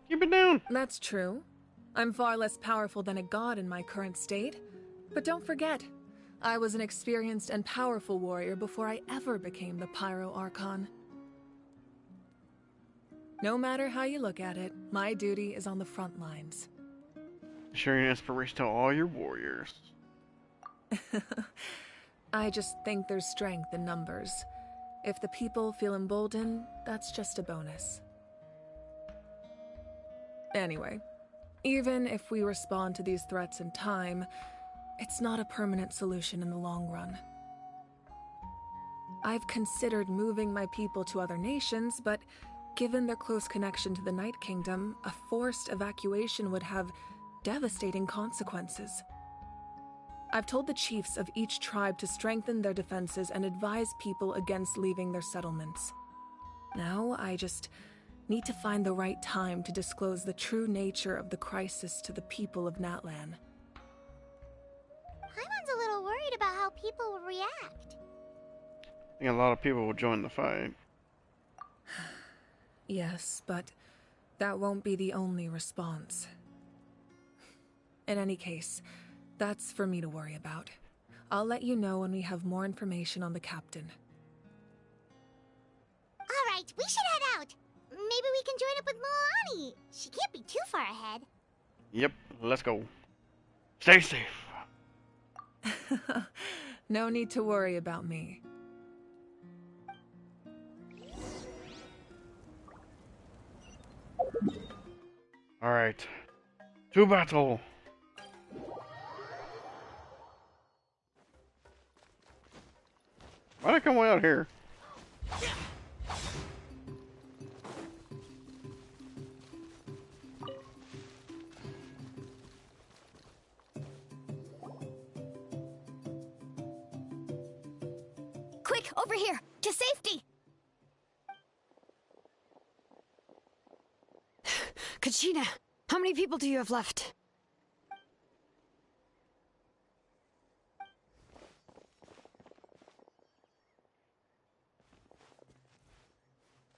Keep it down! That's true. I'm far less powerful than a god in my current state. But don't forget, I was an experienced and powerful warrior before I ever became the Pyro Archon. No matter how you look at it, my duty is on the front lines. Sharing inspiration to all your warriors. I just think there's strength in numbers. If the people feel emboldened, that's just a bonus. Anyway, even if we respond to these threats in time, it's not a permanent solution in the long run. I've considered moving my people to other nations, but given their close connection to the Night Kingdom, a forced evacuation would have devastating consequences. I've told the chiefs of each tribe to strengthen their defenses and advise people against leaving their settlements. Now, I just need to find the right time to disclose the true nature of the crisis to the people of Natlan. Paimon's a little worried about how people will react. I think a lot of people will join the fight. Yes, but that won't be the only response. In any case, that's for me to worry about. I'll let you know when we have more information on the captain. Alright, we should head out. Maybe we can join up with Moani. She can't be too far ahead. Yep, let's go. Stay safe. No need to worry about me. Alright. To battle! Why'd I come way out here? Quick, over here! To safety! Kachina, how many people do you have left?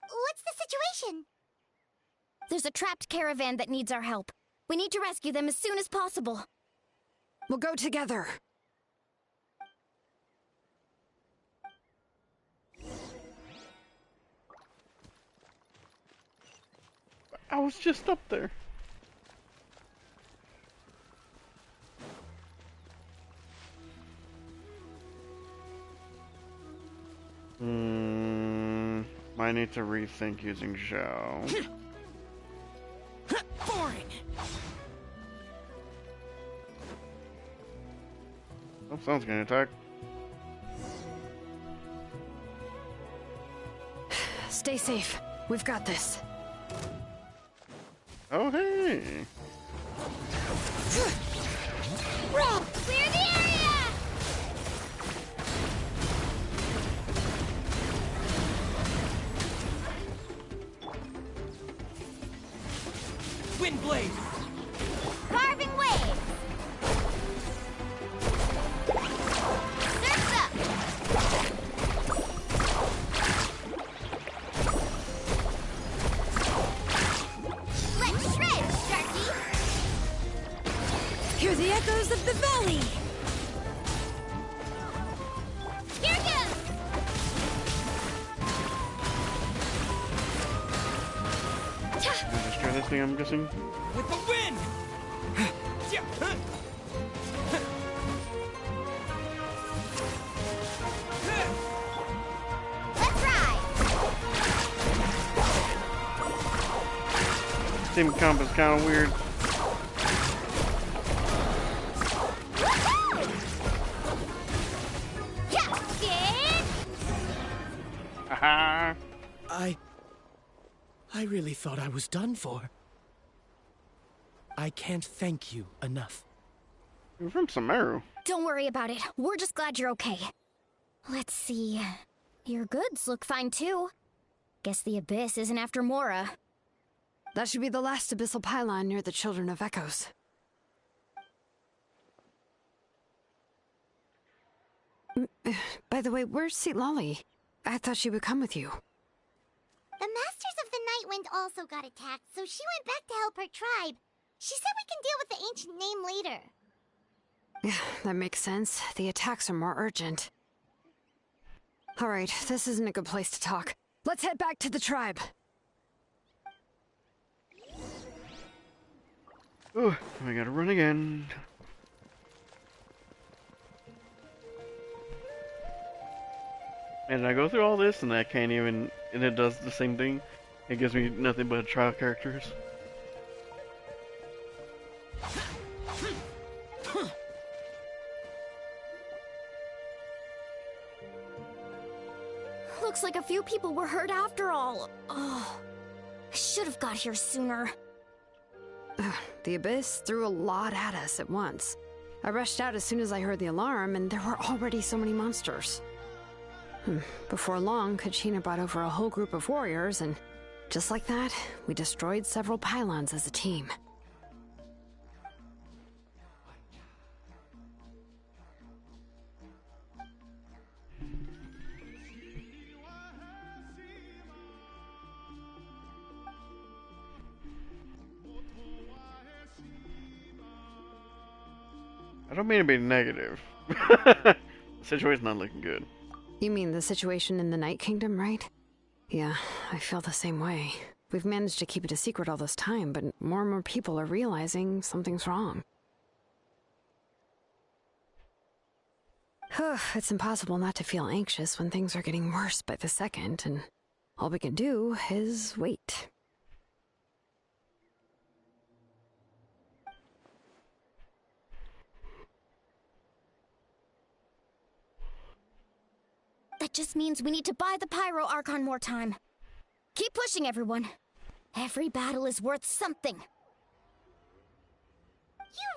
What's the situation? There's a trapped caravan that needs our help. We need to rescue them as soon as possible. We'll go together. I was just up there. Might need to rethink using Zhao. Boring. Oh, someone's gonna attack. Stay safe. We've got this. Oh, hey! Clear the area! Wind blade! Carving waves! Surf's up! Let's shred, Sharky! Hear the echoes of the valley! Here goes! Just try this thing, I'm guessing. With the wind! Let's ride! Team comp is kind of weird. Justin! Haha! I really thought I was done for. I can't thank you enough. You're from Samaru. Don't worry about it. We're just glad you're okay. Let's see. Your goods look fine too. Guess the Abyss isn't after Mora. That should be the last abyssal pylon near the Children of Echoes. By the way, where's Lolly? I thought she would come with you. The Masters of the Night Wind also got attacked, so she went back to help her tribe. She said we can deal with the ancient name later. Yeah, that makes sense. The attacks are more urgent. Alright, this isn't a good place to talk. Let's head back to the tribe. Ooh, we gotta run again. And I go through all this and I can't even, and it does the same thing. It gives me nothing but trial characters. Looks like a few people were hurt after all. Oh, I should have got here sooner. The Abyss threw a lot at us at once. I rushed out as soon as I heard the alarm, and there were already so many monsters. Before long, Kachina brought over a whole group of warriors, and just like that, we destroyed several pylons as a team. I don't mean to be negative. The situation's not looking good. You mean the situation in the Night Kingdom, right? Yeah, I feel the same way. We've managed to keep it a secret all this time, but more and more people are realizing something's wrong. It's impossible not to feel anxious when things are getting worse by the second, and all we can do is wait. That just means we need to buy the Pyro Archon more time. Keep pushing, everyone. Every battle is worth something. You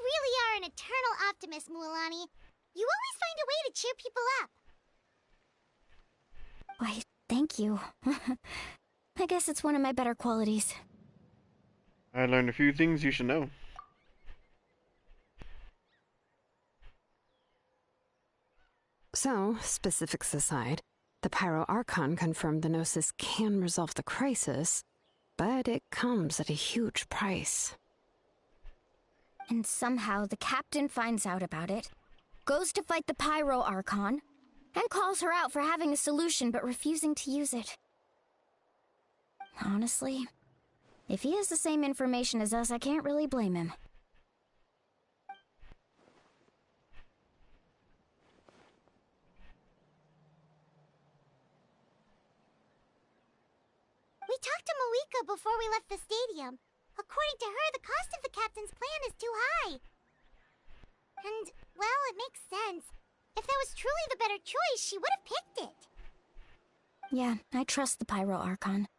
really are an eternal optimist, Mualani. You always find a way to cheer people up. Why, thank you. I guess it's one of my better qualities. I learned a few things you should know. So, specifics aside, the Pyro Archon confirmed the Gnosis can resolve the crisis, but it comes at a huge price. And somehow the captain finds out about it, goes to fight the Pyro Archon, and calls her out for having a solution but refusing to use it. Honestly, if he has the same information as us, I can't really blame him. We talked to Moika before we left the stadium. According to her, the cost of the captain's plan is too high. And, well, it makes sense. If that was truly the better choice, she would have picked it. Yeah, I trust the Pyro Archon.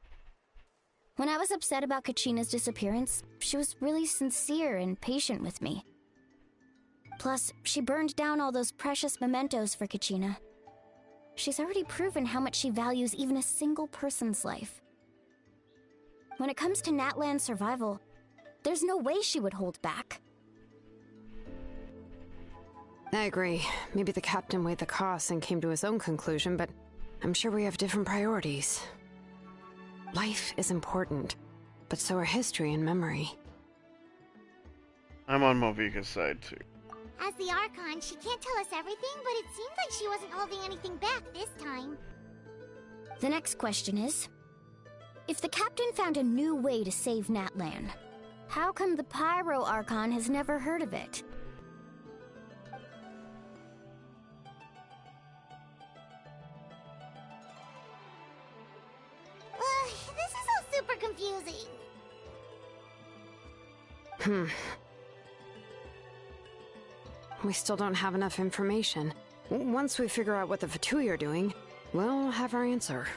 When I was upset about Kachina's disappearance, she was really sincere and patient with me. Plus, she burned down all those precious mementos for Kachina. She's already proven how much she values even a single person's life. When it comes to Natlan's survival, there's no way she would hold back. I agree. Maybe the captain weighed the costs and came to his own conclusion, but I'm sure we have different priorities. Life is important, but so are history and memory. I'm on Movika's side too. As the Archon, she can't tell us everything, but it seems like she wasn't holding anything back this time. The next question is, if the captain found a new way to save Natlan, how come the Pyro Archon has never heard of it? This is all super confusing. We still don't have enough information. Once we figure out what the Fatui are doing, we'll have our answer.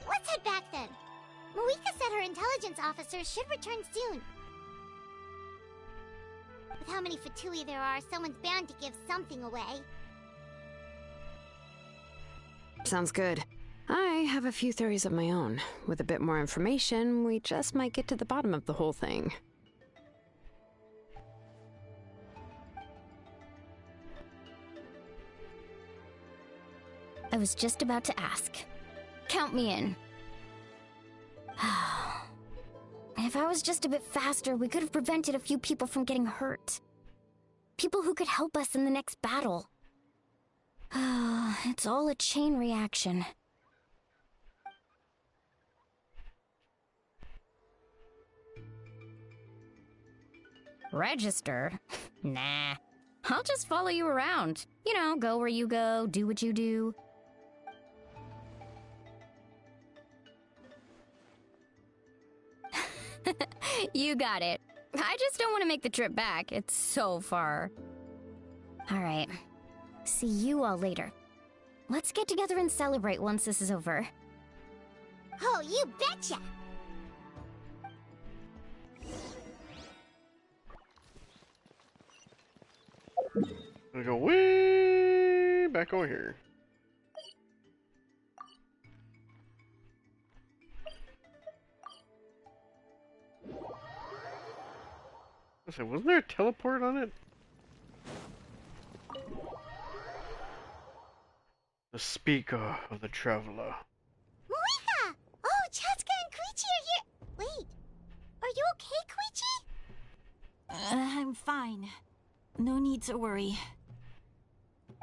Let's head back then. Moika said her intelligence officers should return soon. With how many Fatui there are, someone's bound to give something away. Sounds good. I have a few theories of my own. With a bit more information, we just might get to the bottom of the whole thing. I was just about to ask. Count me in. If I was just a bit faster, we could have prevented a few people from getting hurt. People who could help us in the next battle. It's all a chain reaction. Register? Nah. I'll just follow you around. You know, go where you go, do what you do. You got it. I just don't want to make the trip back. It's so far. Alright. See you all later. Let's get together and celebrate once this is over. Oh, you betcha! We go way back over here. Wasn't there a teleport on it? The speaker of the traveler. Moika! Oh, Chatska and Koichi are here! Wait, are you okay, Koichi? I'm fine. No need to worry.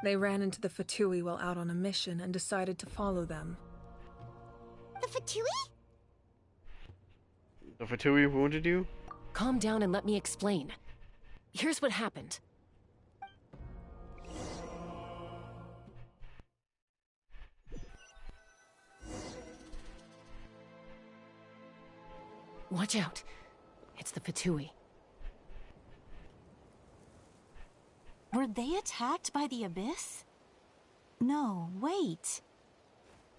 They ran into the Fatui while out on a mission and decided to follow them. The Fatui? The Fatui wounded you? Calm down and let me explain. Here's what happened. Watch out. It's the Fatui. Were they attacked by the Abyss? No, wait.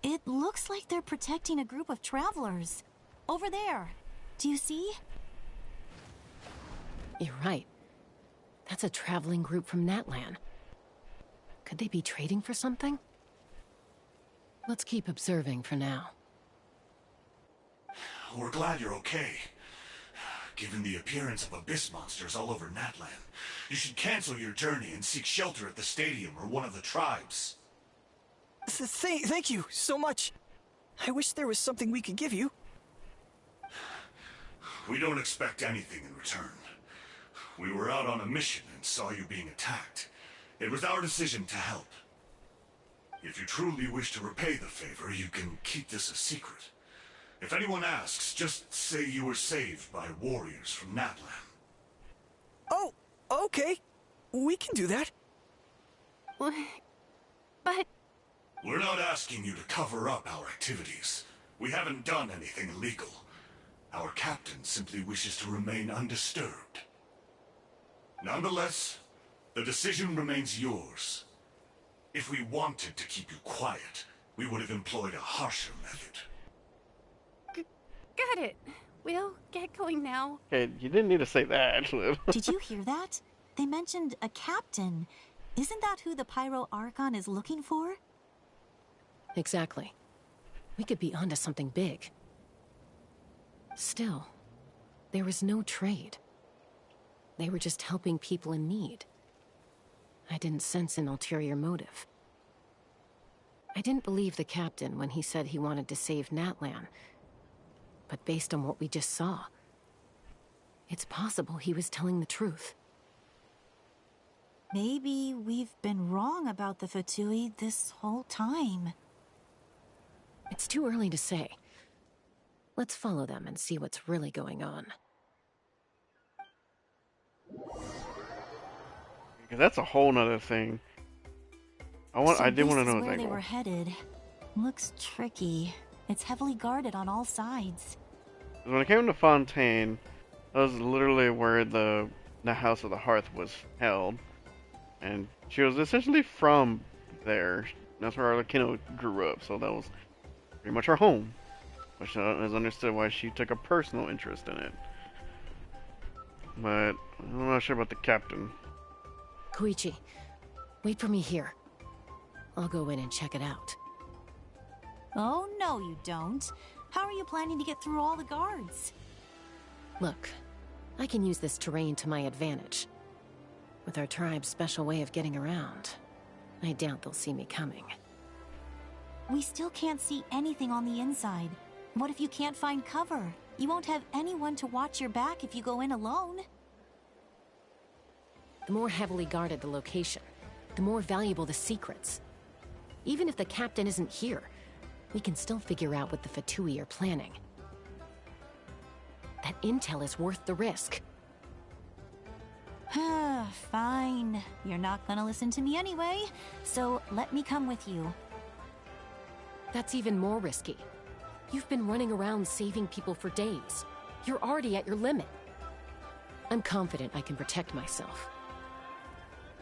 It looks like they're protecting a group of travelers. Over there. Do you see? You're right. That's a traveling group from Natlan. Could they be trading for something? Let's keep observing for now. We're glad you're okay. Given the appearance of abyss monsters all over Natlan, you should cancel your journey and seek shelter at the stadium or one of the tribes. Thank you so much. I wish there was something we could give you. We don't expect anything in return. We were out on a mission and saw you being attacked. It was our decision to help. If you truly wish to repay the favor, you can keep this a secret. If anyone asks, just say you were saved by warriors from Natlan. Oh, okay. We can do that. But... We're not asking you to cover up our activities. We haven't done anything illegal. Our captain simply wishes to remain undisturbed. Nonetheless, the decision remains yours. If we wanted to keep you quiet, we would have employed a harsher method. Got it. We'll get going now. Okay, you didn't need to say that. Did you hear that? They mentioned a captain. Isn't that who the Pyro Archon is looking for? Exactly. We could be onto something big. Still, there was no trade. They were just helping people in need. I didn't sense an ulterior motive. I didn't believe the captain when he said he wanted to save Natlan. But based on what we just saw, it's possible he was telling the truth. Maybe we've been wrong about the Fatui this whole time. It's too early to say. Let's follow them and see what's really going on. That's a whole nother thing. I did want to know where they were headed. Looks tricky. It's heavily guarded on all sides. When it came to Fontaine, that was literally where the House of the Hearth was held. And she was essentially from there. That's where Arlecchino grew up, so that was pretty much her home. Which is understood why she took a personal interest in it. But I'm not sure about the captain. Koichi, wait for me here. I'll go in and check it out. Oh, no you don't. How are you planning to get through all the guards? Look, I can use this terrain to my advantage. With our tribe's special way of getting around, I doubt they'll see me coming. We still can't see anything on the inside. What if you can't find cover? You won't have anyone to watch your back if you go in alone. The more heavily guarded the location, the more valuable the secrets. Even if the captain isn't here, we can still figure out what the Fatui are planning. That intel is worth the risk. Fine. You're not gonna listen to me anyway, so let me come with you. That's even more risky. You've been running around saving people for days. You're already at your limit. I'm confident I can protect myself.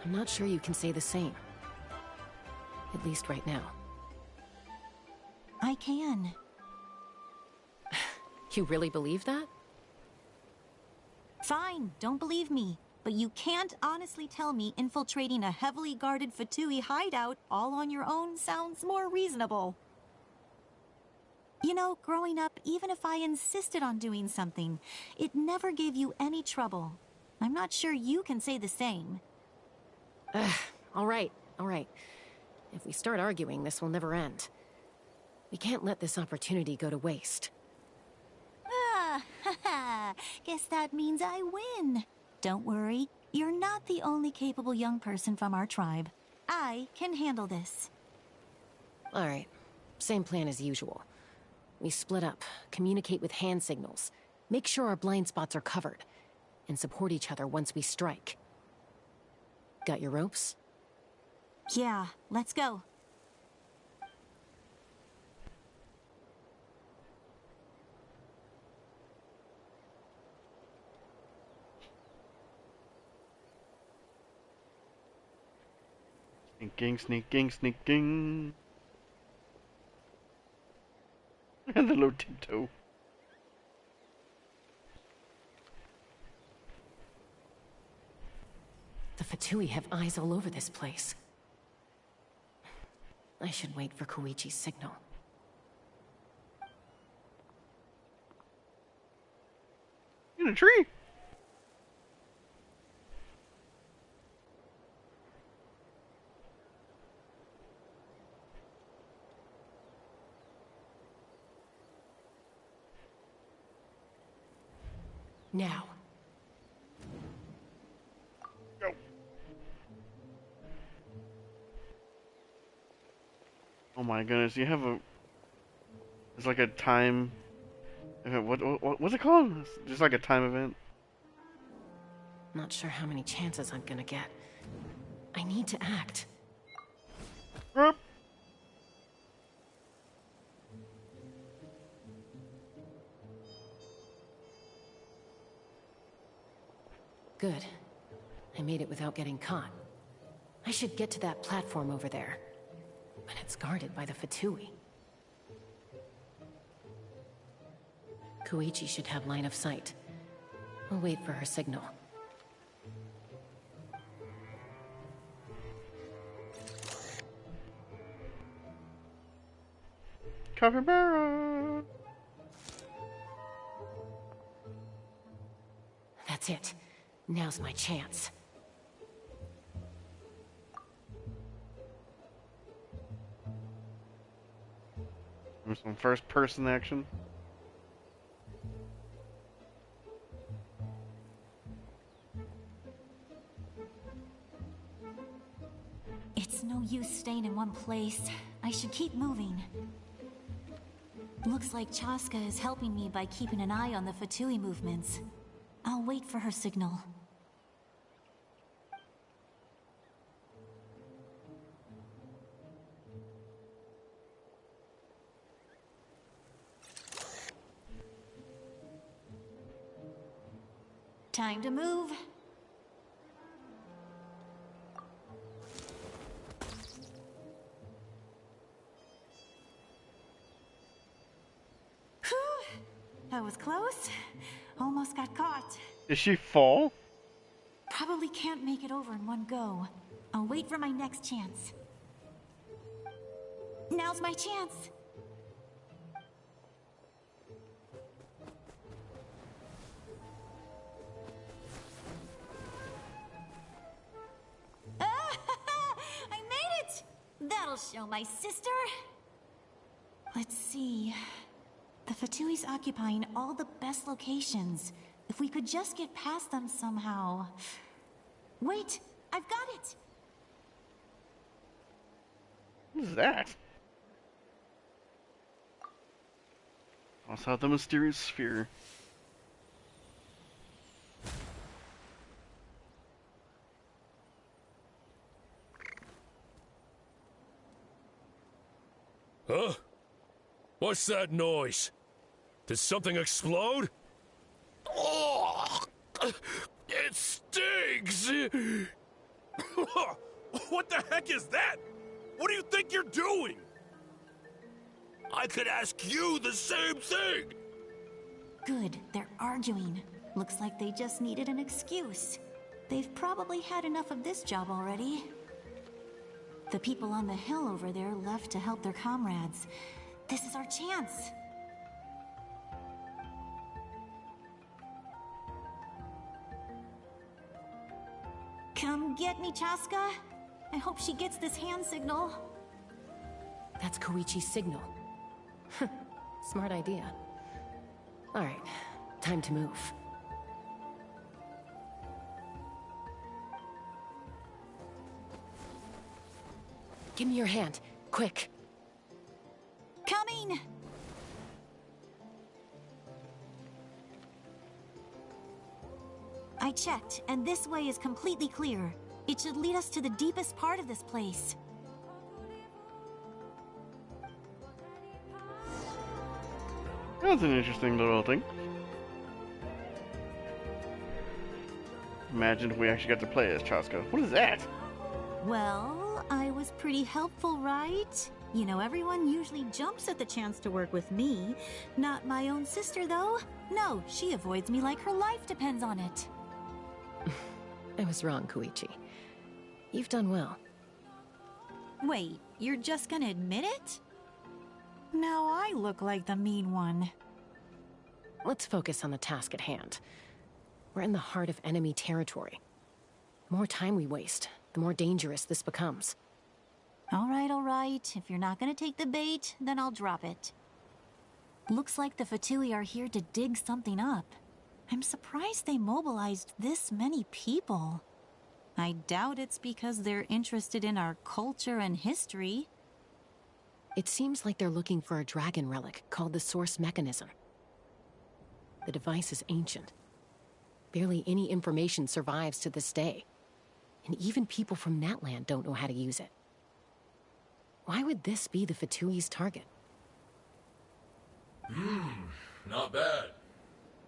I'm not sure you can say the same. At least right now. I can. You really believe that? Fine, don't believe me. But you can't honestly tell me infiltrating a heavily guarded Fatui hideout all on your own sounds more reasonable. You know, growing up, even if I insisted on doing something, it never gave you any trouble. I'm not sure you can say the same. All right. If we start arguing, this will never end. We can't let this opportunity go to waste. Guess that means I win. Don't worry, you're not the only capable young person from our tribe. I can handle this. All right, same plan as usual. We split up, communicate with hand signals, make sure our blind spots are covered, and support each other once we strike. Got your ropes? Yeah, let's go. Sneaking, sneaking, sneaking. And the low tiptoe. The Fatui have eyes all over this place. I should wait for Koichi's signal. In a tree. Now. Go. Oh my goodness, you have a... It's like a time... What's it called? It's just like a time event. Not sure how many chances I'm gonna get. I need to act. Yep. Good. I made it without getting caught. I should get to that platform over there. But it's guarded by the Fatui. Koichi should have line of sight. I'll wait for her signal. Capybara! That's it. Now's my chance. There's some first-person action. It's no use staying in one place. I should keep moving. Looks like Chaska is helping me by keeping an eye on the Fatui movements. I'll wait for her signal. Time to move. Whew. That was close. Almost got caught. Did she fall? Probably can't make it over in one go. I'll wait for my next chance. Now's my chance. I made it! That'll show my sister. Let's see. The Fatui's occupying all the best locations. If we could just get past them somehow. Wait, I've got it! What is that? Toss out the mysterious sphere. Huh? What's that noise? Did something explode? Oh, it stinks! What the heck is that? What do you think you're doing? I could ask you the same thing! Good, they're arguing. Looks like they just needed an excuse. They've probably had enough of this job already. The people on the hill over there left to help their comrades. This is our chance. Come get me, Chaska. I hope she gets this hand signal. That's Koichi's signal. Smart idea. Alright, time to move. Give me your hand, quick. Coming! I checked, and this way is completely clear. It should lead us to the deepest part of this place. That's an interesting little thing. Imagine if we actually got to play as Chaska. What is that? Well, I was was pretty helpful, right? You know, everyone usually jumps at the chance to work with me. Not my own sister, though. No, she avoids me like her life depends on it. I was wrong, Koichi. You've done well. Wait, you're just gonna admit it? Now I look like the mean one. Let's focus on the task at hand. We're in the heart of enemy territory. The more time we waste, the more dangerous this becomes. All right. If you're not gonna take the bait, then I'll drop it. Looks like the Fatui are here to dig something up. I'm surprised they mobilized this many people. I doubt it's because they're interested in our culture and history. It seems like they're looking for a dragon relic called the Source Mechanism. The device is ancient. Barely any information survives to this day. And even people from Natlan don't know how to use it. Why would this be the Fatui's target? Not bad.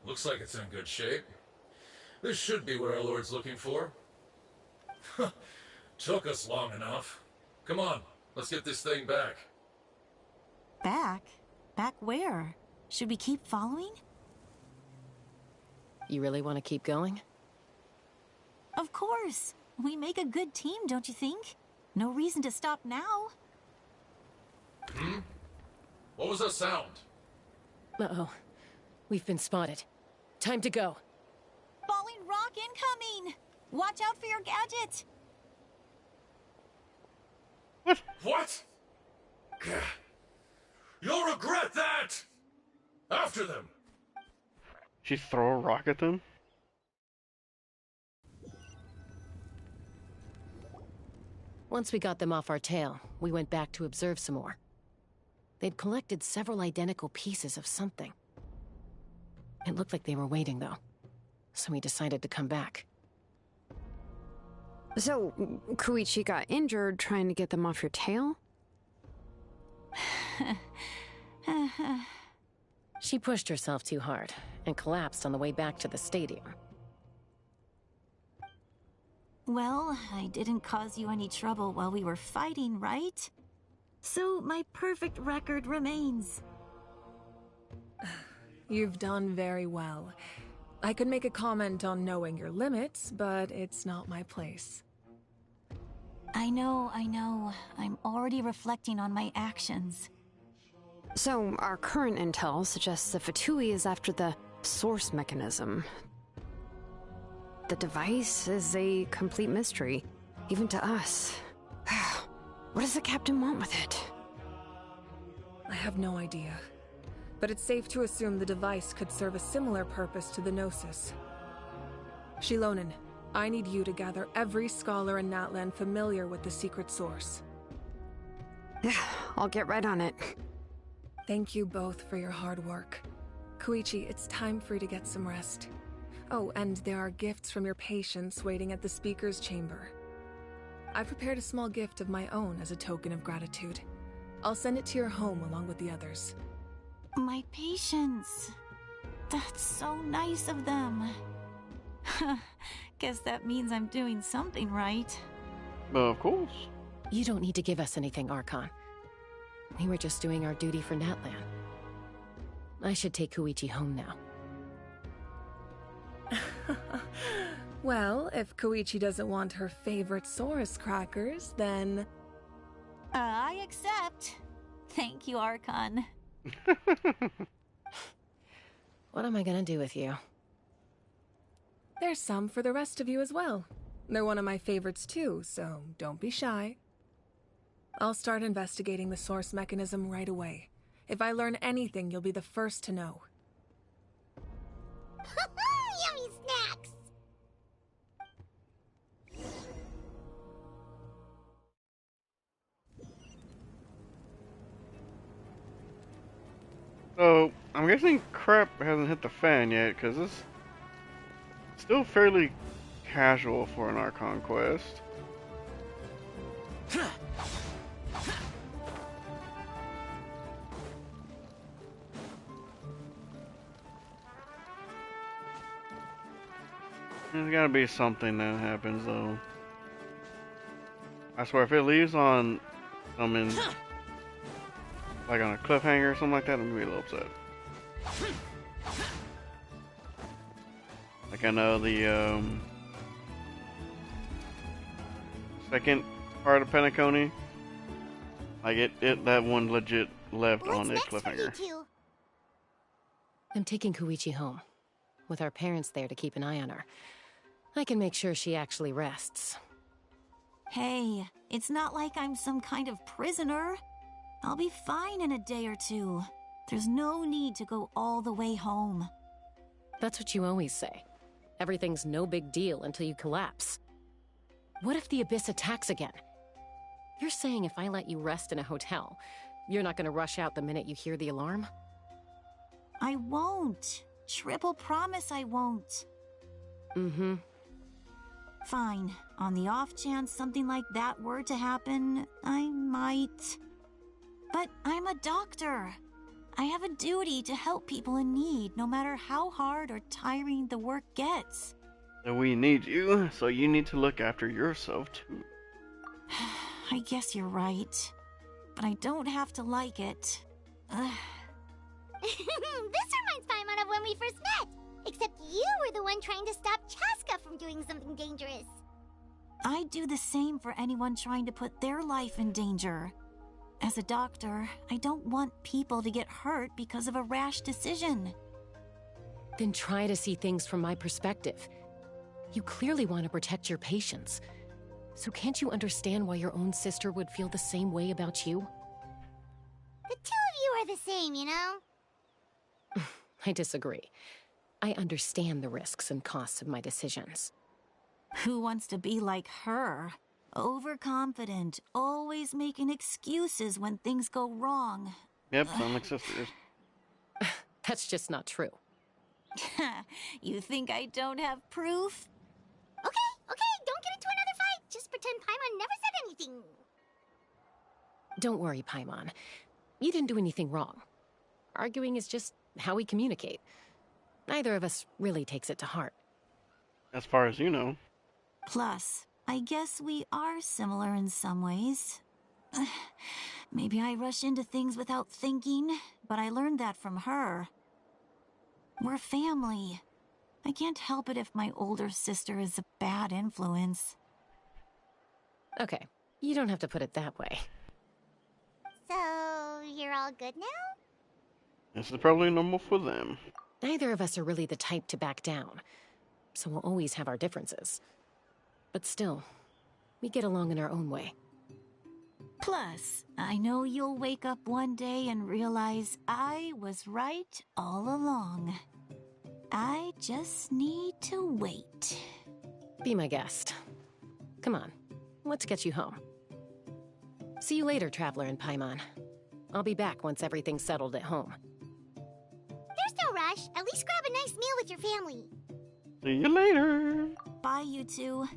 Looks like it's in good shape. This should be what our Lord's looking for. Took us long enough. Come on, let's get this thing back. Back? Back where? Should we keep following? You really want to keep going? Of course. We make a good team, don't you think? No reason to stop now. What was that sound? Uh-oh. We've been spotted. Time to go. Falling rock incoming! Watch out for your gadget! What? You'll regret that! After them! She throw a rock at them? Once we got them off our tail, we went back to observe some more. They'd collected several identical pieces of something. It looked like they were waiting, though. So we decided to come back. So, Koichi got injured trying to get them off your tail? She pushed herself too hard and collapsed on the way back to the stadium. Well, I didn't cause you any trouble while we were fighting, right? So my perfect record remains. You've done very well. I could make a comment on knowing your limits, but it's not my place. I know. I'm already reflecting on my actions. So, our current intel suggests the Fatui is after the Source Mechanism. The device is a complete mystery, even to us. What does the captain want with it? I have no idea. But it's safe to assume the device could serve a similar purpose to the Gnosis. Shilonen, I need you to gather every scholar in Natlan familiar with the secret source. I'll get right on it. Thank you both for your hard work. Koichi, it's time for you to get some rest. Oh, and there are gifts from your patients waiting at the speaker's chamber. I prepared a small gift of my own as a token of gratitude. I'll send it to your home along with the others. My patients. That's so nice of them. Guess that means I'm doing something right. Of course. You don't need to give us anything, Archon. We were just doing our duty for Natlan. I should take Koichi home now. Well, if Koichi doesn't want her favorite Saurus crackers, then... I accept. Thank you, Archon. What am I gonna do with you? There's some for the rest of you as well. They're one of my favorites too, so don't be shy. I'll start investigating the source mechanism right away. If I learn anything, you'll be the first to know. Yummy snacks! So, I'm guessing crap hasn't hit the fan yet, because it's still fairly casual for an Archon quest. There's gotta be something that happens, though. I swear, if it leaves on something like on a cliffhanger or something like that, I'm gonna be a little upset. Like I know the second part of Penacony, like it that one legit left on a cliffhanger. I'm taking Koichi home, with our parents there to keep an eye on her. I can make sure she actually rests. Hey, it's not like I'm some kind of prisoner. I'll be fine in a day or two. There's no need to go all the way home. That's what you always say. Everything's no big deal until you collapse. What if the Abyss attacks again? You're saying if I let you rest in a hotel, you're not gonna rush out the minute you hear the alarm? I won't. Triple promise I won't. Mm-hmm. Fine. On the off chance something like that were to happen, I might. But I'm a doctor. I have a duty to help people in need, no matter how hard or tiring the work gets. And we need you, so you need to look after yourself too. I guess you're right. But I don't have to like it. This reminds Paimon of when we first met. Except you were the one trying to stop Chaska from doing something dangerous. I'd do the same for anyone trying to put their life in danger. As a doctor, I don't want people to get hurt because of a rash decision. Then try to see things from my perspective. You clearly want to protect your patients. So can't you understand why your own sister would feel the same way about you? The two of you are the same, you know? I disagree. I understand the risks and costs of my decisions. Who wants to be like her? Overconfident, always making excuses when things go wrong. Yep, sound like sisters. That's just not true. You think I don't have proof? Okay, don't get into another fight. Just pretend Paimon never said anything. Don't worry, Paimon. You didn't do anything wrong. Arguing is just how we communicate. Neither of us really takes it to heart. As far as you know. Plus, I guess we are similar in some ways. Maybe I rush into things without thinking, but I learned that from her. We're family. I can't help it if my older sister is a bad influence. Okay, you don't have to put it that way. So, you're all good now? This is probably normal for them. Neither of us are really the type to back down, so we'll always have our differences. But still, we get along in our own way. Plus, I know you'll wake up one day and realize I was right all along. I just need to wait. Be my guest. Come on, let's get you home. See you later, Traveler and Paimon. I'll be back once everything's settled at home. There's no rush. At least grab a nice meal with your family. See you later. Bye, you two.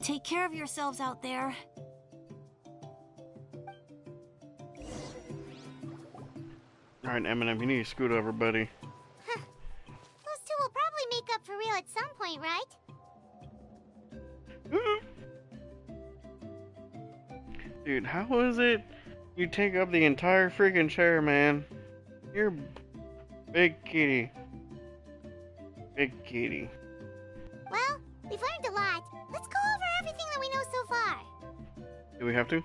Take care of yourselves out there. Alright, Eminem, you need to scoot over, buddy. Those two will probably make up for real at some point, right? Dude, how is it you take up the entire freaking chair, man? You're big kitty. Big kitty. Well, we've learned a lot. Let's go over everything that we know so far. Do we have to?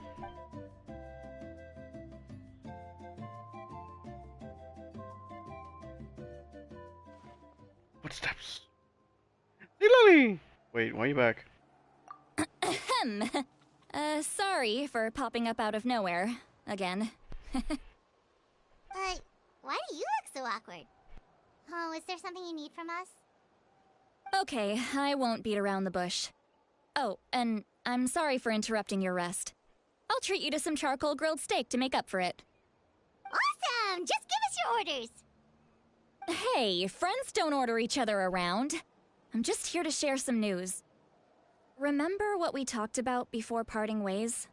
Footsteps. Hey, Lily! Wait, why are you back? Sorry for popping up out of nowhere. Again. Why do you look so awkward? Oh, is there something you need from us? Okay, I won't beat around the bush. Oh, and I'm sorry for interrupting your rest. I'll treat you to some charcoal grilled steak to make up for it. Awesome! Just give us your orders! Hey, friends don't order each other around. I'm just here to share some news. Remember what we talked about before parting ways?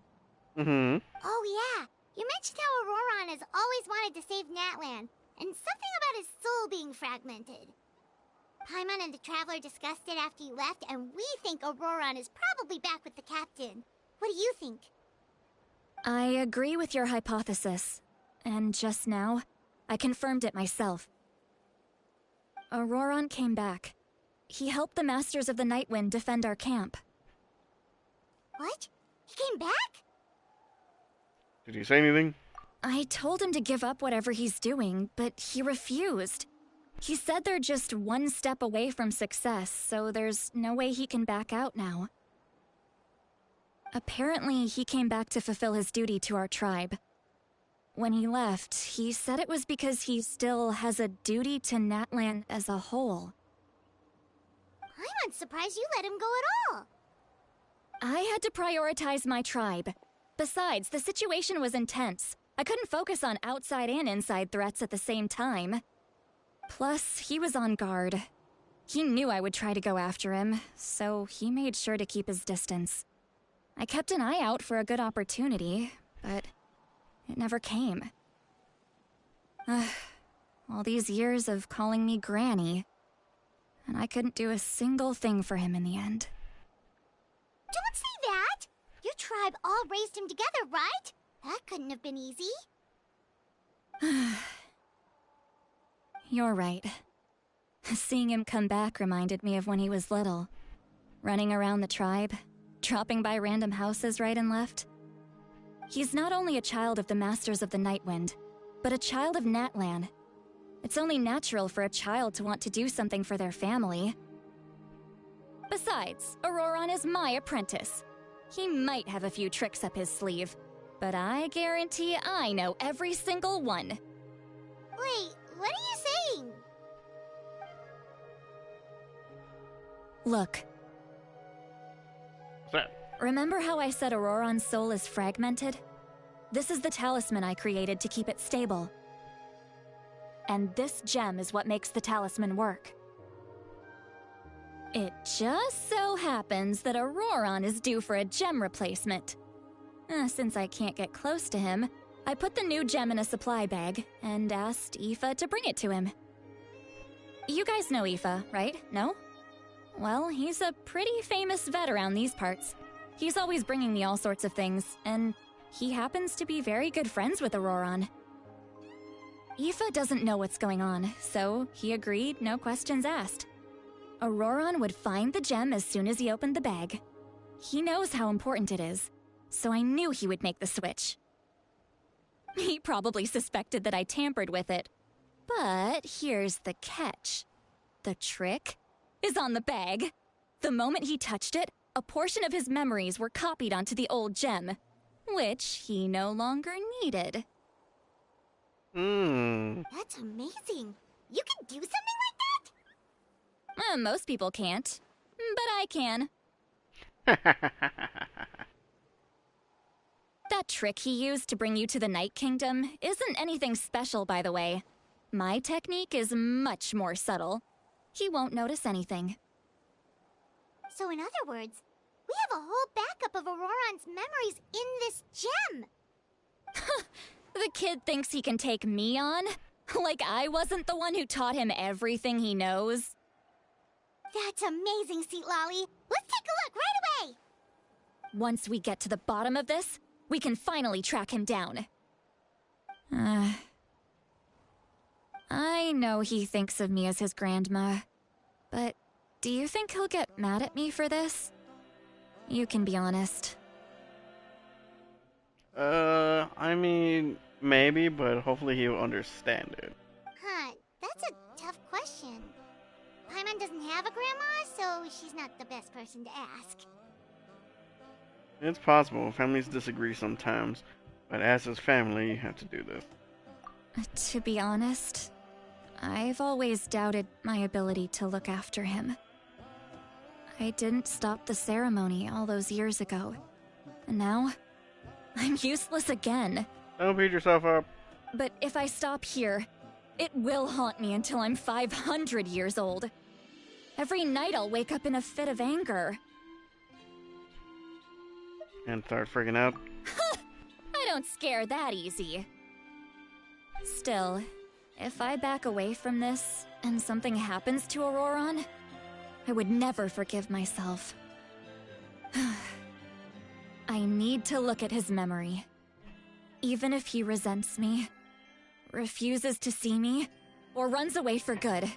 Mm-hmm. Oh yeah, you mentioned how Auroron has always wanted to save Natlan, and something about his soul being fragmented. Paimon and the Traveler discussed it after you left, and we think Auroron is probably back with the captain. What do you think? I agree with your hypothesis. And just now, I confirmed it myself. Auroron came back. He helped the Masters of the Nightwind defend our camp. What? He came back? Did he say anything? I told him to give up whatever he's doing, but he refused. He said they're just one step away from success, so there's no way he can back out now. Apparently, he came back to fulfill his duty to our tribe. When he left, he said it was because he still has a duty to Natlan as a whole. I'm not surprised you let him go at all. I had to prioritize my tribe. Besides, the situation was intense. I couldn't focus on outside and inside threats at the same time. Plus, he was on guard. He knew I would try to go after him, so he made sure to keep his distance. I kept an eye out for a good opportunity, but it never came. All these years of calling me Granny, and I couldn't do a single thing for him in the end. Don't say that! Your tribe all raised him together, right? That couldn't have been easy. You're right. Seeing him come back reminded me of when he was little. Running around the tribe, dropping by random houses right and left. He's not only a child of the Masters of the Nightwind, but a child of Natlan. It's only natural for a child to want to do something for their family. Besides, Auroron is my apprentice. He might have a few tricks up his sleeve, but I guarantee I know every single one. Wait, what are you saying? Look. What's that? Remember how I said Auroron's soul is fragmented? This is the talisman I created to keep it stable. And this gem is what makes the talisman work. It just so happens that Auroron is due for a gem replacement. Since I can't get close to him, I put the new gem in a supply bag and asked Aoife to bring it to him. You guys know Aoife, right? No? Well, he's a pretty famous vet around these parts. He's always bringing me all sorts of things, and he happens to be very good friends with Auroron. Aoife doesn't know what's going on, so he agreed, no questions asked. Auroron would find the gem as soon as he opened the bag. He knows how important it is, so I knew he would make the switch. He probably suspected that I tampered with it. But here's the catch. The trick is on the bag. The moment he touched it, a portion of his memories were copied onto the old gem, which he no longer needed. That's amazing. You can do something like that? Most people can't, but I can. That trick he used to bring you to the Night Kingdom isn't anything special, by the way. My technique is much more subtle. He won't notice anything. So in other words, we have a whole backup of Auroron's memories in this gem. The kid thinks he can take me on? Like I wasn't the one who taught him everything he knows? That's amazing, Seat Lolly. Let's take a look right away. Once we get to the bottom of this, we can finally track him down. I know he thinks of me as his grandma, but do you think he'll get mad at me for this? You can be honest. I mean, maybe, but hopefully he'll understand it. Huh, that's a tough question. Paimon doesn't have a grandma, so she's not the best person to ask. It's possible. Families disagree sometimes, but as his family, you have to do this. To be honest, I've always doubted my ability to look after him. I didn't stop the ceremony all those years ago, and now I'm useless again. Don't beat yourself up. But if I stop here, it will haunt me until I'm 500 years old. Every night I'll wake up in a fit of anger. And start freaking out. I don't scare that easy. Still, if I back away from this and something happens to Auroron, I would never forgive myself. I need to look at his memory. Even if he resents me, refuses to see me, or runs away for good.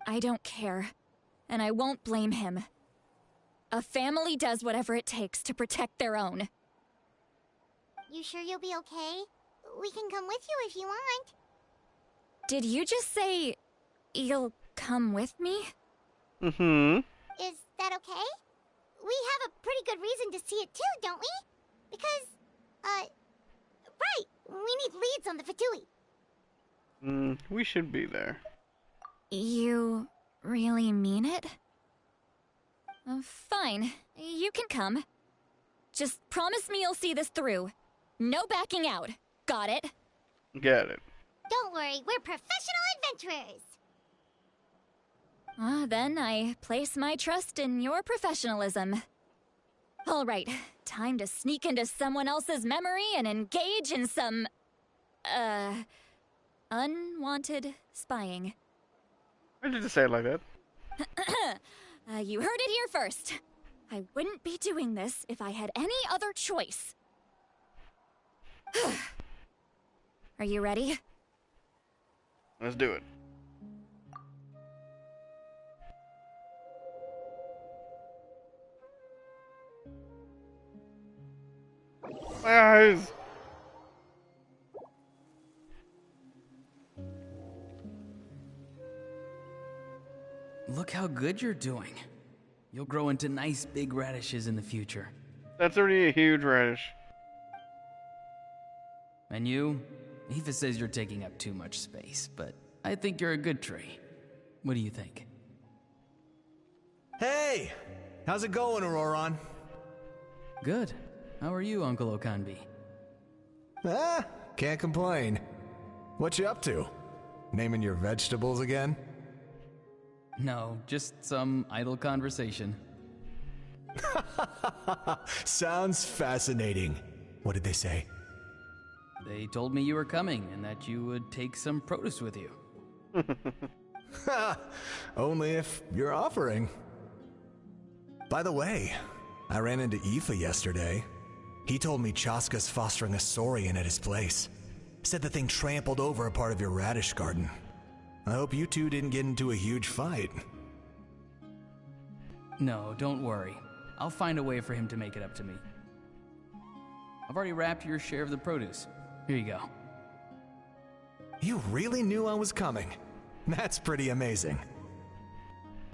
I don't care, and I won't blame him. A family does whatever it takes to protect their own. You sure you'll be okay? We can come with you if you want. Did you just say you'll come with me? Mm-hmm. Is that okay? We have a pretty good reason to see it too, don't we? Because, right, we need leads on the Fatui. We should be there. You really mean it? Fine, you can come. Just promise me you'll see this through. No backing out. Got it? Got it. Don't worry, we're professional adventurers. Then I place my trust in your professionalism. All right, time to sneak into someone else's memory and engage in some, unwanted spying. Why did you say it like that? You heard it here first. I wouldn't be doing this if I had any other choice. Are you ready? Let's do it. My eyes! Look how good you're doing. You'll grow into nice big radishes in the future. That's already a huge radish. And you? Aoife says you're taking up too much space, but I think you're a good tree. What do you think? Hey! How's it going, Auroron? Good. How are you, Uncle Okanbi? Can't complain. What you up to? Naming your vegetables again? No, just some idle conversation. Sounds fascinating. What did they say? They told me you were coming and that you would take some produce with you. Only if you're offering. By the way, I ran into Aoife yesterday. He told me Chaska's fostering a saurian at his place. Said the thing trampled over a part of your radish garden. I hope you two didn't get into a huge fight. No, don't worry. I'll find a way for him to make it up to me. I've already wrapped your share of the produce. Here you go. You really knew I was coming. That's pretty amazing.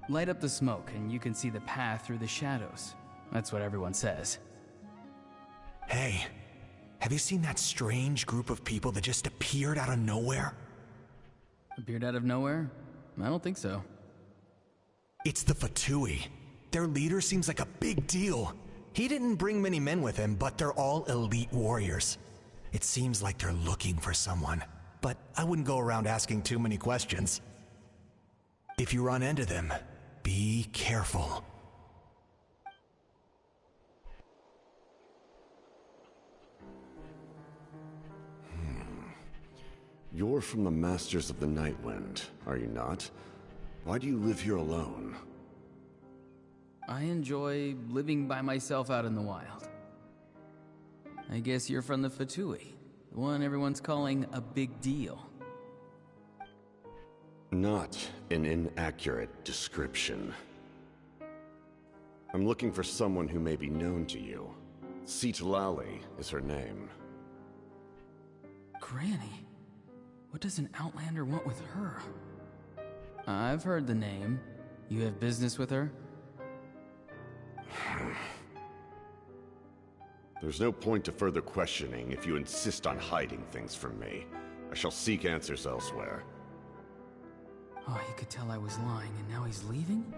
Light up the smoke and you can see the path through the shadows. That's what everyone says. Hey, have you seen that strange group of people that just appeared out of nowhere? Appeared out of nowhere? I don't think so. It's the Fatui. Their leader seems like a big deal. He didn't bring many men with him, but they're all elite warriors. It seems like they're looking for someone, but I wouldn't go around asking too many questions. If you run into them, be careful. You're from the Masters of the Nightwind, are you not? Why do you live here alone? I enjoy living by myself out in the wild. I guess you're from the Fatui, the one everyone's calling a big deal. Not an inaccurate description. I'm looking for someone who may be known to you. Citlali is her name. Granny? What does an Outlander want with her? I've heard the name. You have business with her? There's no point to further questioning if you insist on hiding things from me. I shall seek answers elsewhere. Oh, he could tell I was lying and now he's leaving?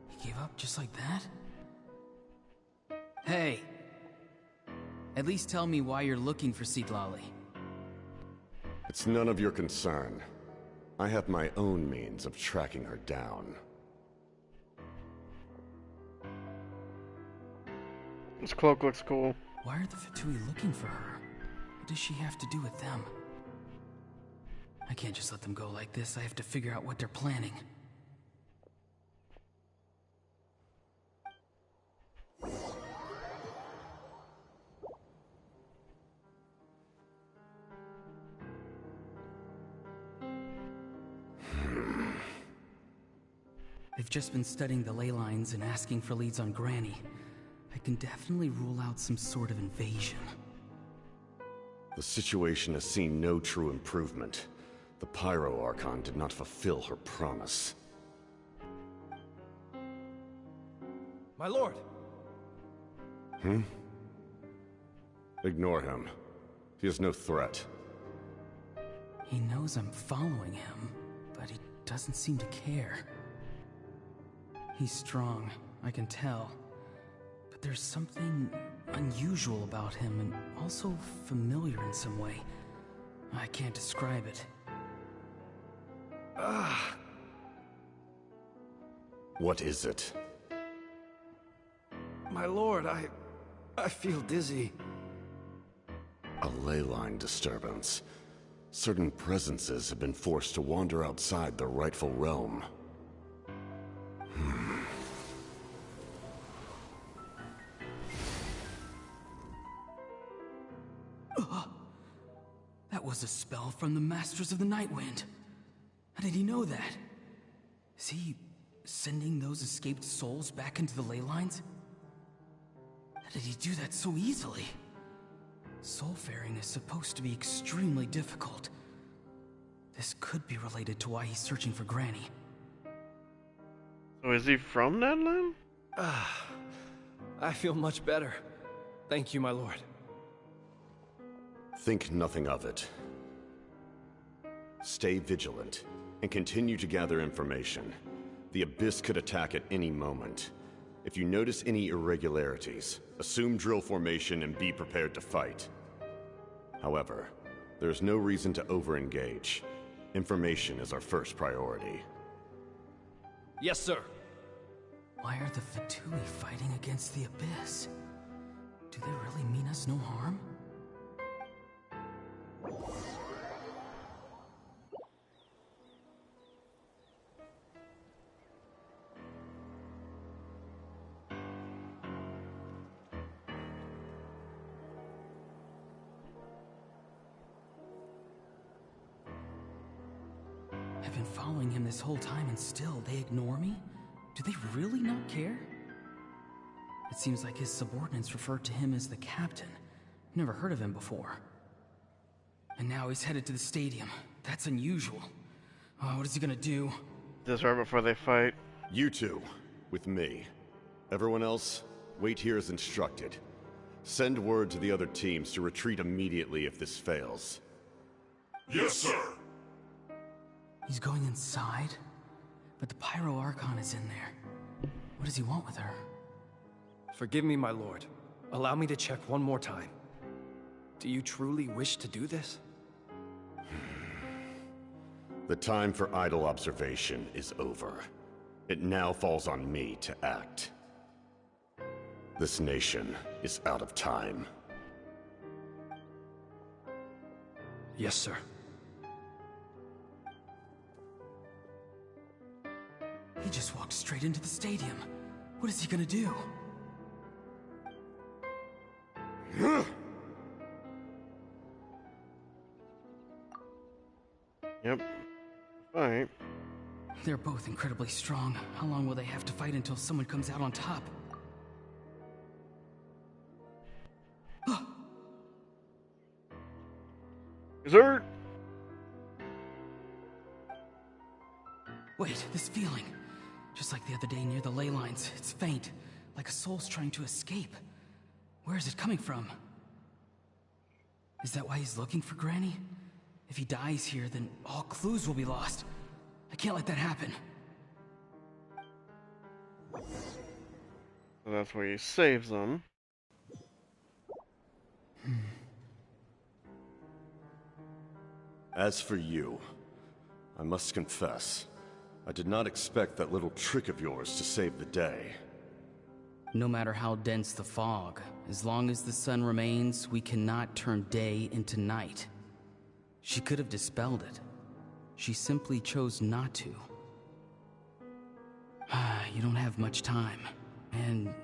He gave up just like that? Hey! At least tell me why you're looking for Citlali. It's none of your concern. I have my own means of tracking her down. This cloak looks cool. Why are the Fatui looking for her? What does she have to do with them? I can't just let them go like this. I have to figure out what they're planning. I've just been studying the ley lines and asking for leads on Granny. I can definitely rule out some sort of invasion. The situation has seen no true improvement. The Pyro Archon did not fulfill her promise. My lord! Ignore him. He is no threat. He knows I'm following him, but he doesn't seem to care. He's strong, I can tell. But there's something unusual about him and also familiar in some way. I can't describe it. What is it? My lord, I feel dizzy. A ley line disturbance. Certain presences have been forced to wander outside their rightful realm. That was a spell from the Masters of the Nightwind. How did he know that? Is he sending those escaped souls back into the ley lines? How did he do that so easily? Soulfaring is supposed to be extremely difficult. This could be related to why he's searching for Granny. So is he from Natlan? I feel much better. Thank you, my lord. Think nothing of it. Stay vigilant, and continue to gather information. The Abyss could attack at any moment. If you notice any irregularities, assume drill formation and be prepared to fight. However, there's no reason to over-engage. Information is our first priority. Yes, sir. Why are the Fatui fighting against the Abyss? Do they really mean us no harm? I've been following him this whole time and still they ignore me? Do they really not care? It seems like his subordinates referred to him as the captain. Never heard of him before. And now he's headed to the stadium. That's unusual. What is he gonna do? Just right before they fight. You two, with me. Everyone else, wait here as instructed. Send word to the other teams to retreat immediately if this fails. Yes, sir! He's going inside? But the Pyro Archon is in there. What does he want with her? Forgive me, my lord. Allow me to check one more time. Do you truly wish to do this? The time for idle observation is over. It now falls on me to act. This nation is out of time. Yes, sir. He just walked straight into the stadium. What is he gonna do? Yep. Alright. They're both incredibly strong. How long will they have to fight until someone comes out on top? Dessert! Wait, this feeling. Just like the other day near the ley lines. It's faint. Like a soul's trying to escape. Where is it coming from? Is that why he's looking for Granny? If he dies here, then all clues will be lost. I can't let that happen. So that's where he saves them. As for you, I must confess, I did not expect that little trick of yours to save the day. No matter how dense the fog, as long as the sun remains, we cannot turn day into night. She could have dispelled it. She simply chose not to. You don't have much time, and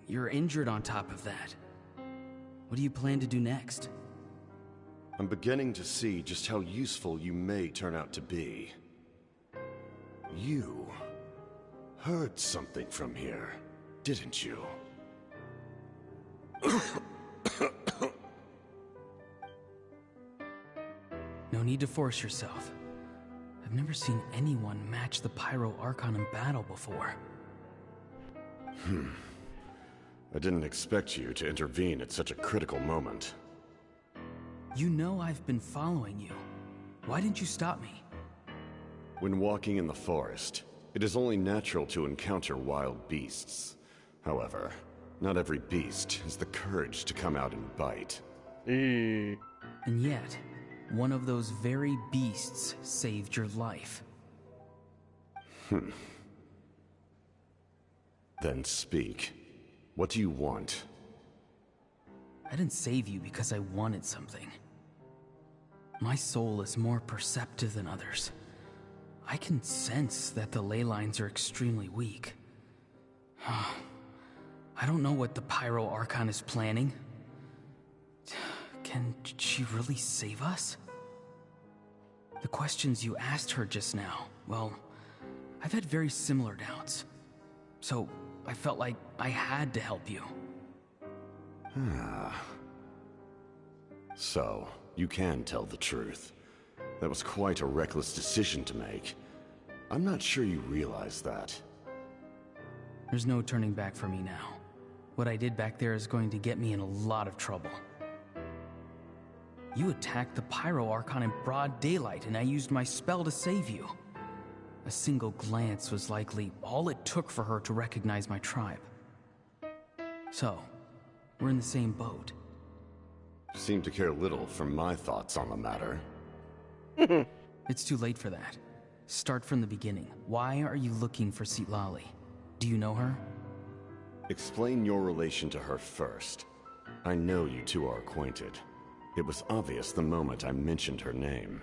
you're injured on top of that. What do you plan to do next? I'm beginning to see just how useful you may turn out to be. You heard something from here, didn't you? No need to force yourself. I've never seen anyone match the Pyro Archon in battle before. I didn't expect you to intervene at such a critical moment. You know I've been following you. Why didn't you stop me? When walking in the forest, it is only natural to encounter wild beasts. However, not every beast has the courage to come out and bite. And yet, one of those very beasts saved your life. Then speak. What do you want? I didn't save you because I wanted something. My soul is more perceptive than others. I can sense that the ley lines are extremely weak. I don't know what the Pyro Archon is planning. Can she really save us? The questions you asked her just now, well, I've had very similar doubts. So I felt like I had to help you. So, you can tell the truth. That was quite a reckless decision to make. I'm not sure you realize that. There's no turning back for me now. What I did back there is going to get me in a lot of trouble. You attacked the Pyro Archon in broad daylight, and I used my spell to save you. A single glance was likely all it took for her to recognize my tribe. So, we're in the same boat. Seem to care little for my thoughts on the matter. It's too late for that. Start from the beginning. Why are you looking for Citlali? Do you know her? Explain your relation to her first. I know you two are acquainted. It was obvious the moment I mentioned her name.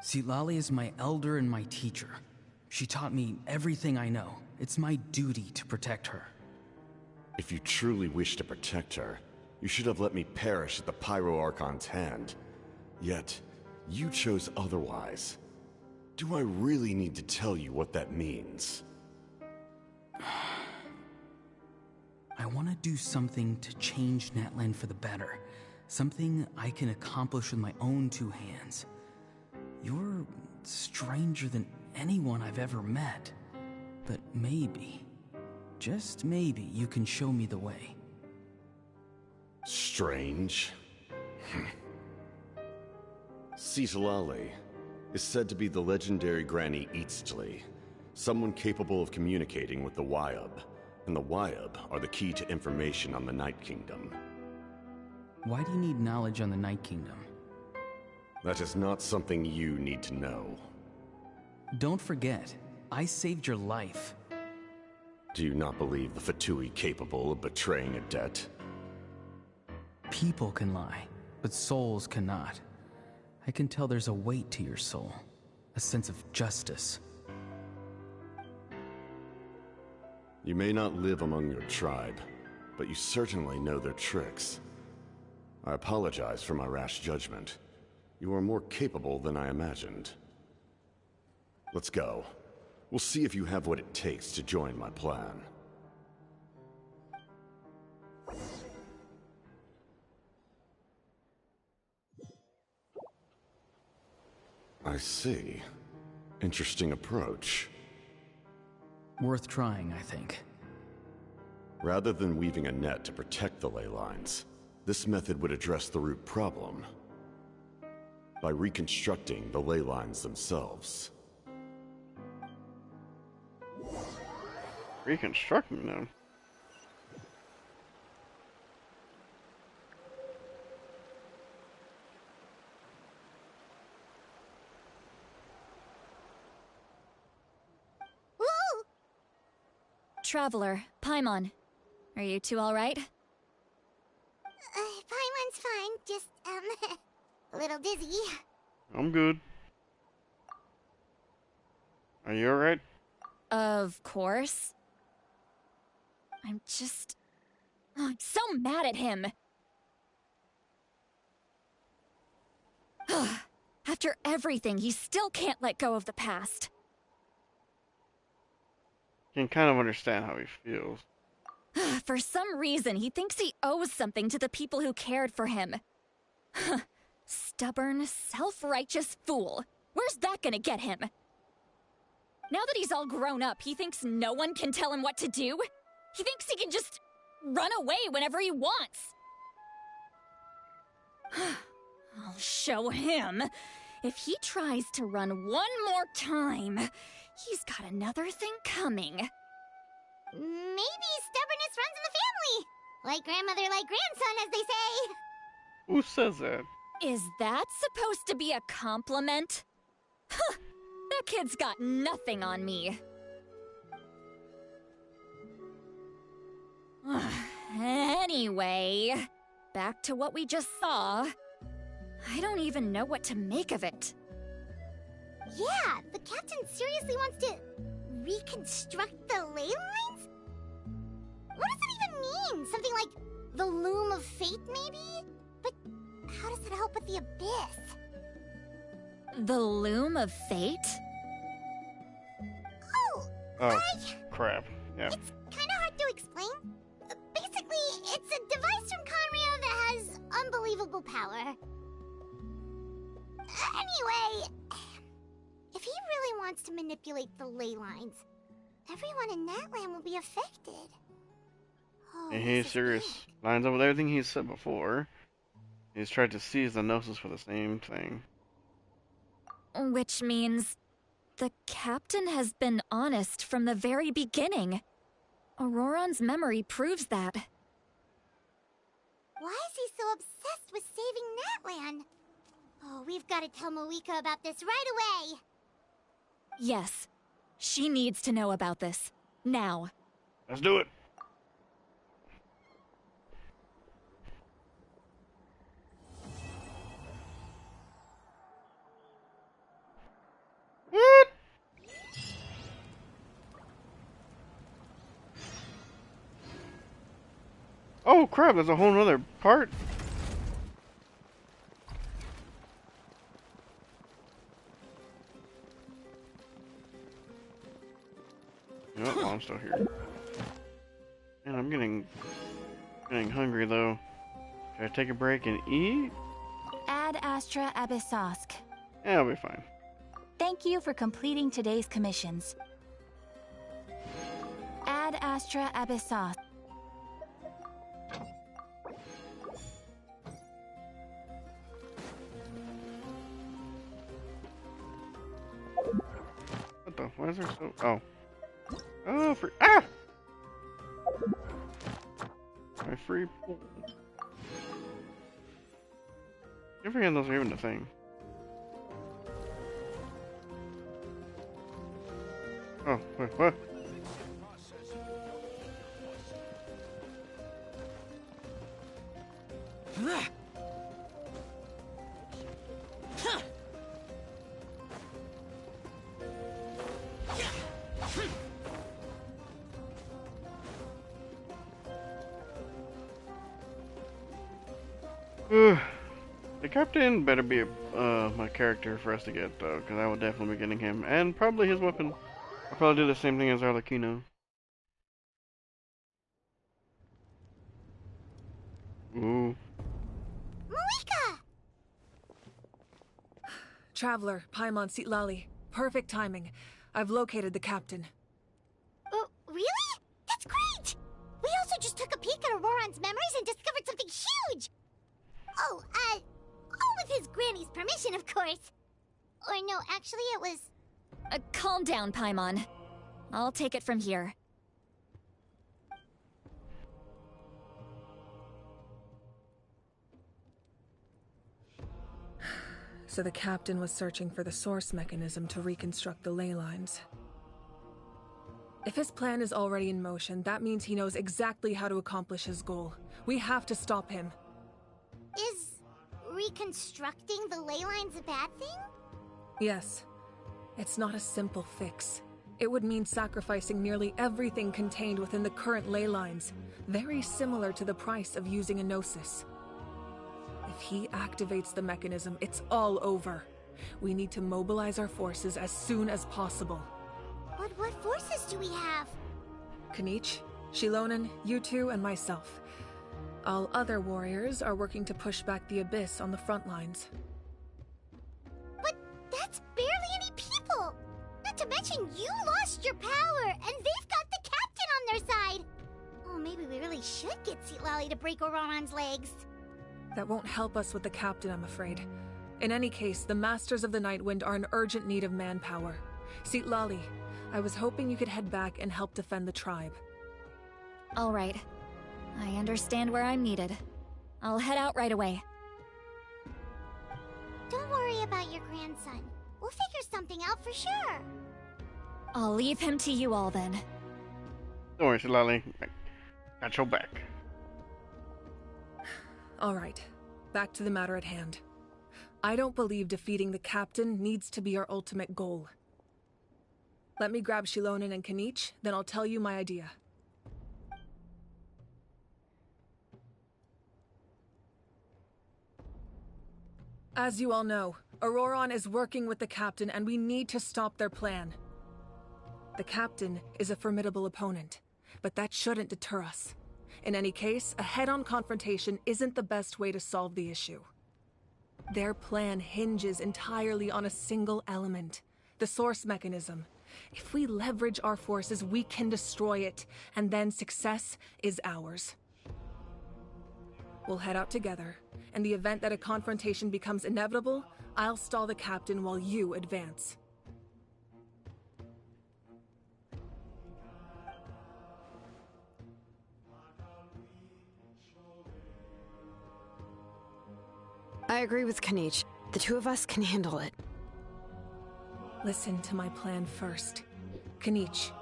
Citlali is my elder and my teacher. She taught me everything I know. It's my duty to protect her. If you truly wish to protect her, you should have let me perish at the Pyro Archon's hand. Yet, you chose otherwise. Do I really need to tell you what that means? I want to do something to change Natlan for the better. Something I can accomplish with my own two hands. You're stranger than anyone I've ever met. But maybe, just maybe, you can show me the way. Strange? Citlali is said to be the legendary Granny Eastly, someone capable of communicating with the Wyub, and the Wyub are the key to information on the Night Kingdom. Why do you need knowledge on the Night Kingdom? That is not something you need to know. Don't forget, I saved your life. Do you not believe the Fatui capable of betraying a debt? People can lie, but souls cannot. I can tell there's a weight to your soul, a sense of justice. You may not live among your tribe, but you certainly know their tricks. I apologize for my rash judgment. You are more capable than I imagined. Let's go. We'll see if you have what it takes to join my plan. I see. Interesting approach. Worth trying, I think. Rather than weaving a net to protect the ley lines, this method would address the root problem by reconstructing the ley lines themselves. Reconstructing them? Traveler, Paimon. Are you two alright? Paimon's fine, just, a little dizzy. I'm good. Are you alright? Of course. I'm just... Oh, I'm so mad at him! After everything, he still can't let go of the past. can kind of understand how he feels. For some reason, he thinks he owes something to the people who cared for him. Stubborn, self-righteous fool. Where's that gonna get him? Now that he's all grown up, he thinks no one can tell him what to do? He thinks he can just run away whenever he wants. I'll show him. If he tries to run one more time, he's got another thing coming. Maybe stubbornness runs in the family. Like grandmother, like grandson, as they say. Who says that? Is that supposed to be a compliment? Huh, that kid's got nothing on me. Anyway, back to what we just saw. I don't even know what to make of it. Yeah, the captain seriously wants to reconstruct the ley lines? What does it even mean? Something like the loom of fate, maybe? But how does that help with the abyss? The loom of fate? Oh, crap. Yeah. It's kind of hard to explain. Basically, it's a device from Conrio that has unbelievable power. Anyway, if he really wants to manipulate the ley lines, everyone in Natlan will be affected. Oh, And he's serious. Lines up with everything he's said before. He's tried to seize the Gnosis for the same thing. Which means the captain has been honest from the very beginning. Auroron's memory proves that. Why is he so obsessed with saving Natlan? Oh, we've got to tell Moeka about this right away. Yes, she needs to know about this. Now. Let's do it. What? Oh crap, there's a whole nother part. You know what? Well, I'm still here. And I'm getting hungry though. Should I take a break and eat? Ad Astra Abyssosk. Yeah, I'll be fine. Thank you for completing today's commissions. Ad Astra Abyssosk. What the? Why is there so? Oh. Oh, free. Ah! My free pool. I forget those are even a thing. Oh, wait, what? The captain better be my character for us to get though, because I will definitely be getting him, and probably his weapon. I'll probably do the same thing as Arlecchino. Ooh. Moeka! Traveler, Paimon Sitlali. Perfect timing. I've located the captain. Really? That's great! We also just took a peek at Auroron's memories and discovered something huge! Oh, all with his granny's permission, of course. Or no, actually it was... Calm down, Paimon. I'll take it from here. So the captain was searching for the source mechanism to reconstruct the ley lines. If his plan is already in motion, that means he knows exactly how to accomplish his goal. We have to stop him. Is reconstructing the ley lines a bad thing? Yes. It's not a simple fix. It would mean sacrificing nearly everything contained within the current ley lines, very similar to the price of using a Gnosis. If he activates the mechanism, it's all over. We need to mobilize our forces as soon as possible. But what forces do we have? Kanich, Shilonen, you two, and myself. All other warriors are working to push back the Abyss on the front lines. But that's barely any people! Not to mention you lost your power, and they've got the captain on their side! Oh, maybe we really should get Citlali to break Auroran's legs. That won't help us with the captain, I'm afraid. In any case, the Masters of the Nightwind are in urgent need of manpower. Citlali, I was hoping you could head back and help defend the tribe. All right. I understand where I'm needed. I'll head out right away. Don't worry about your grandson. We'll figure something out for sure. I'll leave him to you all then. Don't worry, Citlali. Got your back. All right. Back to the matter at hand. I don't believe defeating the captain needs to be our ultimate goal. Let me grab Shilonen and Kanich, then I'll tell you my idea. As you all know, Auroran is working with the captain and we need to stop their plan. The captain is a formidable opponent, but that shouldn't deter us. In any case, a head-on confrontation isn't the best way to solve the issue. Their plan hinges entirely on a single element, the source mechanism. If we leverage our forces, we can destroy it, and then success is ours. We'll head out together. In the event that a confrontation becomes inevitable, I'll stall the captain while you advance. I agree with Kanich. The two of us can handle it. Listen to my plan first. Kanich,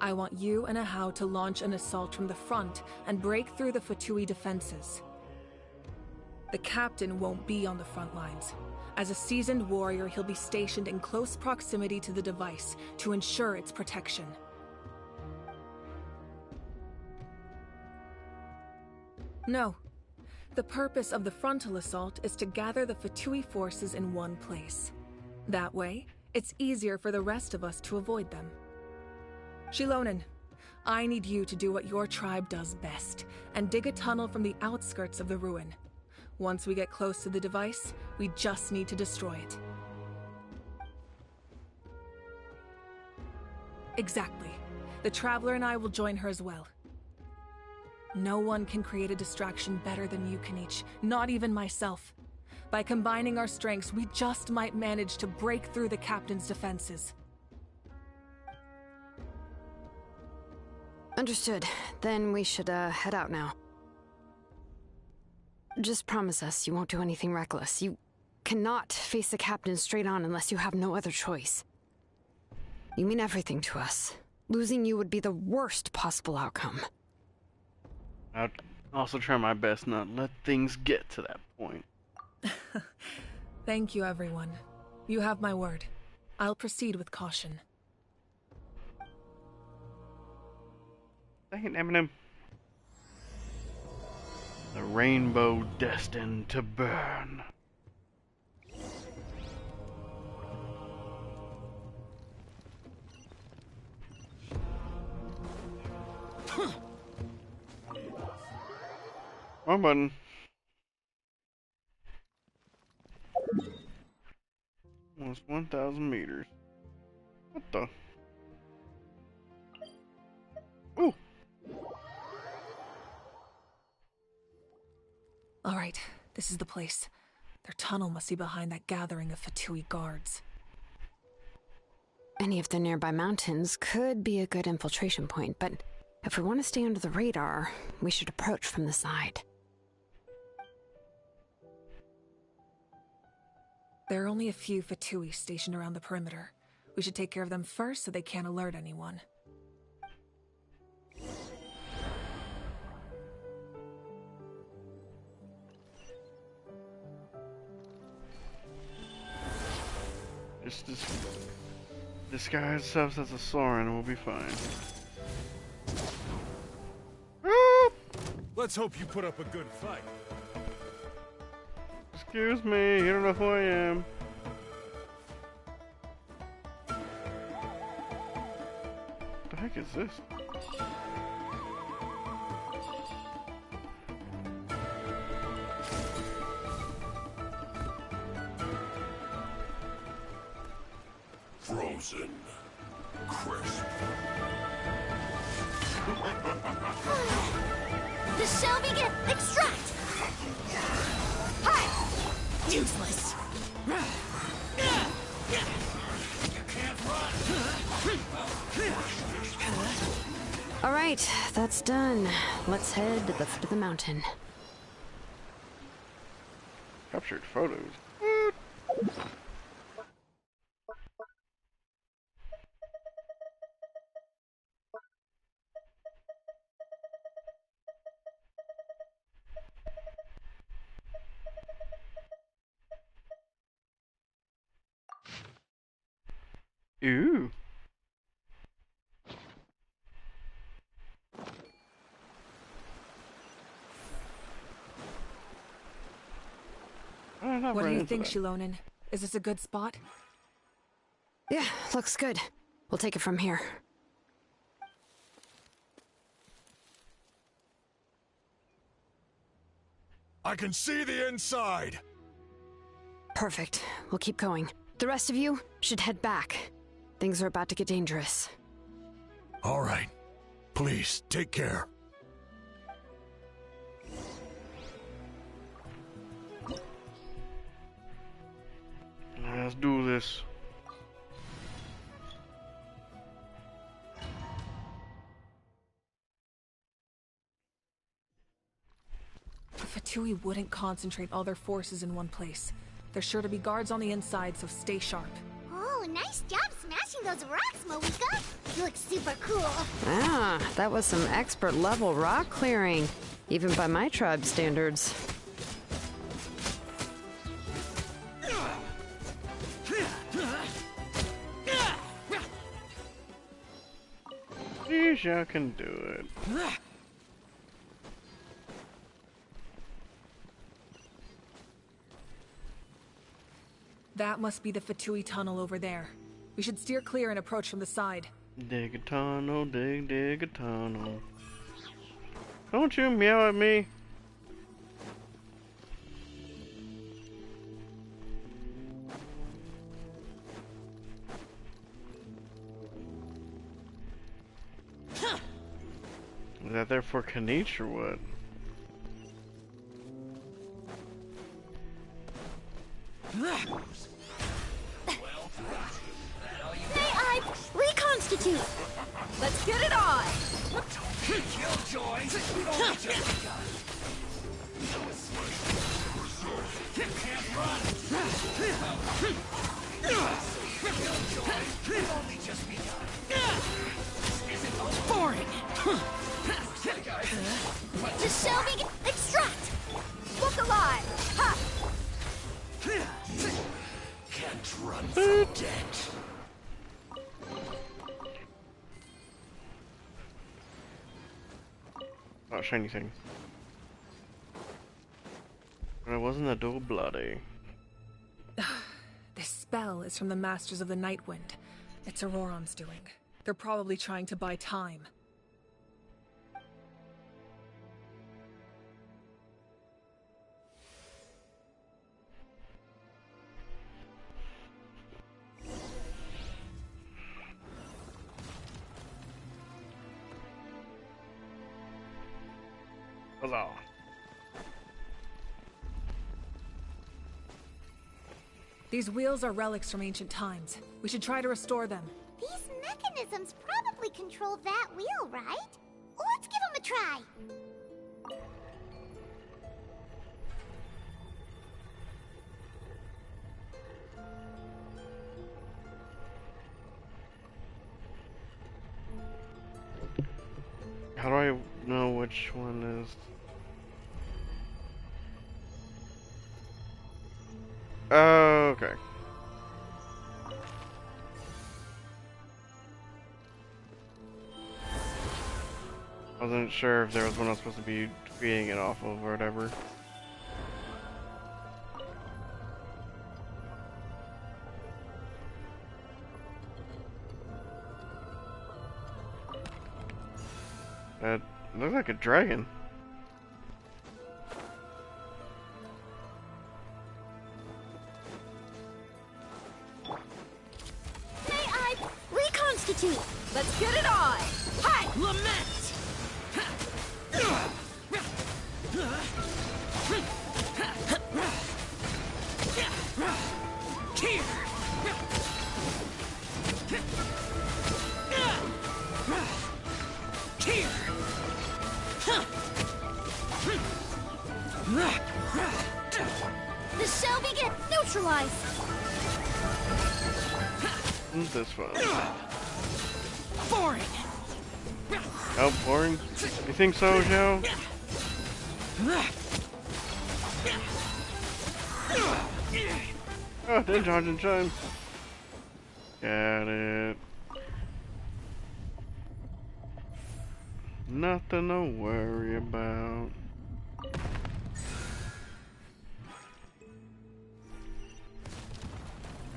I want you and Ahau to launch an assault from the front and break through the Fatui defenses. The captain won't be on the front lines. As a seasoned warrior, he'll be stationed in close proximity to the device to ensure its protection. No. The purpose of the frontal assault is to gather the Fatui forces in one place. That way, it's easier for the rest of us to avoid them. Shilonen, I need you to do what your tribe does best, and dig a tunnel from the outskirts of the ruin. Once we get close to the device, we just need to destroy it. Exactly. The Traveler and I will join her as well. No one can create a distraction better than you, Kanich, not even myself. By combining our strengths, we just might manage to break through the captain's defenses. Understood. Then we should, head out now. Just promise us you won't do anything reckless. You cannot face the captain straight on unless you have no other choice. You mean everything to us. Losing you would be the worst possible outcome. I'd also try my best not let things get to that point. Thank you, everyone. You have my word. I'll proceed with caution. Dang it, Eminem. The rainbow destined to burn. Wrong button. Almost 1,000 meters. What the? Ooh. All right, this is the place. Their tunnel must be behind that gathering of Fatui guards. Any of the nearby mountains could be a good infiltration point, but if we want to stay under the radar, we should approach from the side. There are only a few Fatui stationed around the perimeter. We should take care of them first so they can't alert anyone. Just disguise ourselves as a Soren and we'll be fine. Let's hope you put up a good fight. Excuse me, you don't know who I am. The heck is this? Frozen. Crisp. The shelving extract! Hi! Useless! All right, that's done. Let's head to the foot of the mountain. Captured photos. Ooh. What do you think, Shilonen? Is this a good spot? Yeah, looks good. We'll take it from here. I can see the inside! Perfect. We'll keep going. The rest of you should head back. Things are about to get dangerous. All right. Please, take care. Let's do this. The Fatui wouldn't concentrate all their forces in one place. There's sure to be guards on the inside, so stay sharp. Oh, nice job smashing those rocks, Moika. You look super cool. Ah, that was some expert level rock clearing, even by my tribe standards. Yeesh, I can do it. That must be the Fatui tunnel over there. We should steer clear and approach from the side. Dig a tunnel, dig a tunnel. Don't you meow at me. Is that there for Kanich or what? Hey, I reconstitute. Let's get it on! Killjoy! We've only just begun. Can't run! Killjoy! We've only just begun. Isn't boring! The shelving extract. Look alive. Ha! Can't run from debt. Oh, shiny thing. But it wasn't a dual bloody. This spell is from the Masters of the Nightwind. It's Auroron's doing. They're probably trying to buy time. Huzzah. These wheels are relics from ancient times. We should try to restore them. These mechanisms probably control that wheel, right? Let's give them a try. How do I know which one is? Oh, okay. I wasn't sure if there was one I was supposed to be feeding it off of or whatever. That looks like a dragon. May I reconstitute? Let's get it on! Hi! Lament! The shell begin neutralized. This one. Boring! Oh, boring? You think so, Joe? Oh, didn't charge in time. Got it. Nothing to worry about.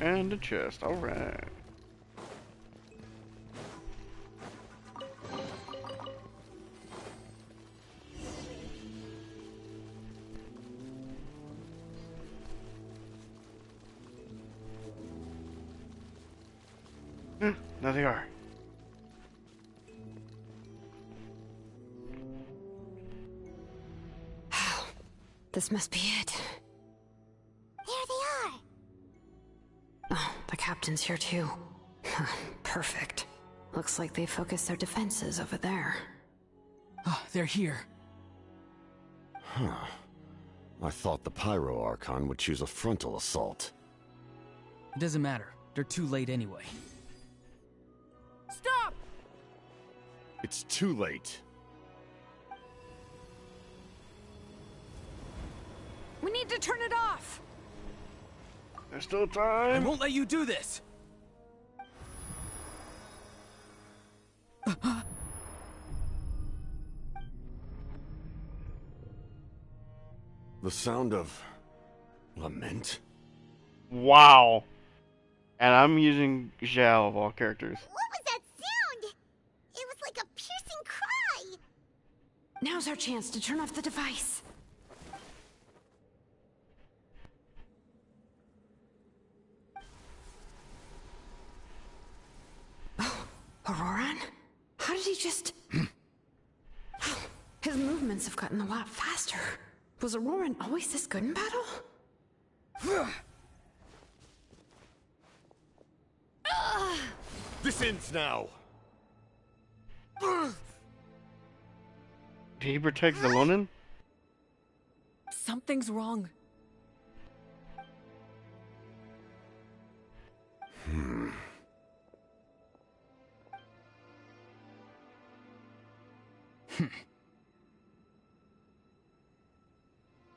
And a chest, alright. There they are. This must be it. There they are. Oh, the captain's here too. Perfect. Looks like they focused their defenses over there. Oh, they're here. Huh. I thought the Pyro Archon would choose a frontal assault. It doesn't matter. They're too late anyway. Stop! It's too late. We need to turn it off! There's still I time. won't let you do this! The sound of lament? Wow. And I'm using Zhao of all characters. What was that sound? It was like a piercing cry. Now's our chance to turn off the device. Oh, Auroran? How did he just... His movements have gotten a lot faster. Was Auroran always this good in battle? This ends now. Did he protect the Lonin? Something's wrong.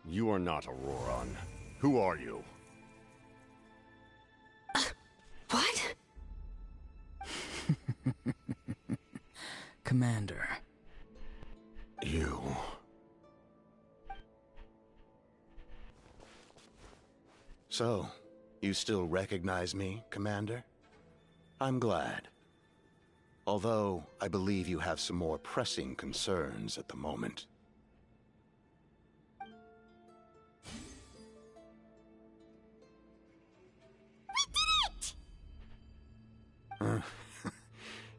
You are not Auroran. Who are you? What? Commander. You. So, you still recognize me, Commander? I'm glad. Although, I believe you have some more pressing concerns at the moment.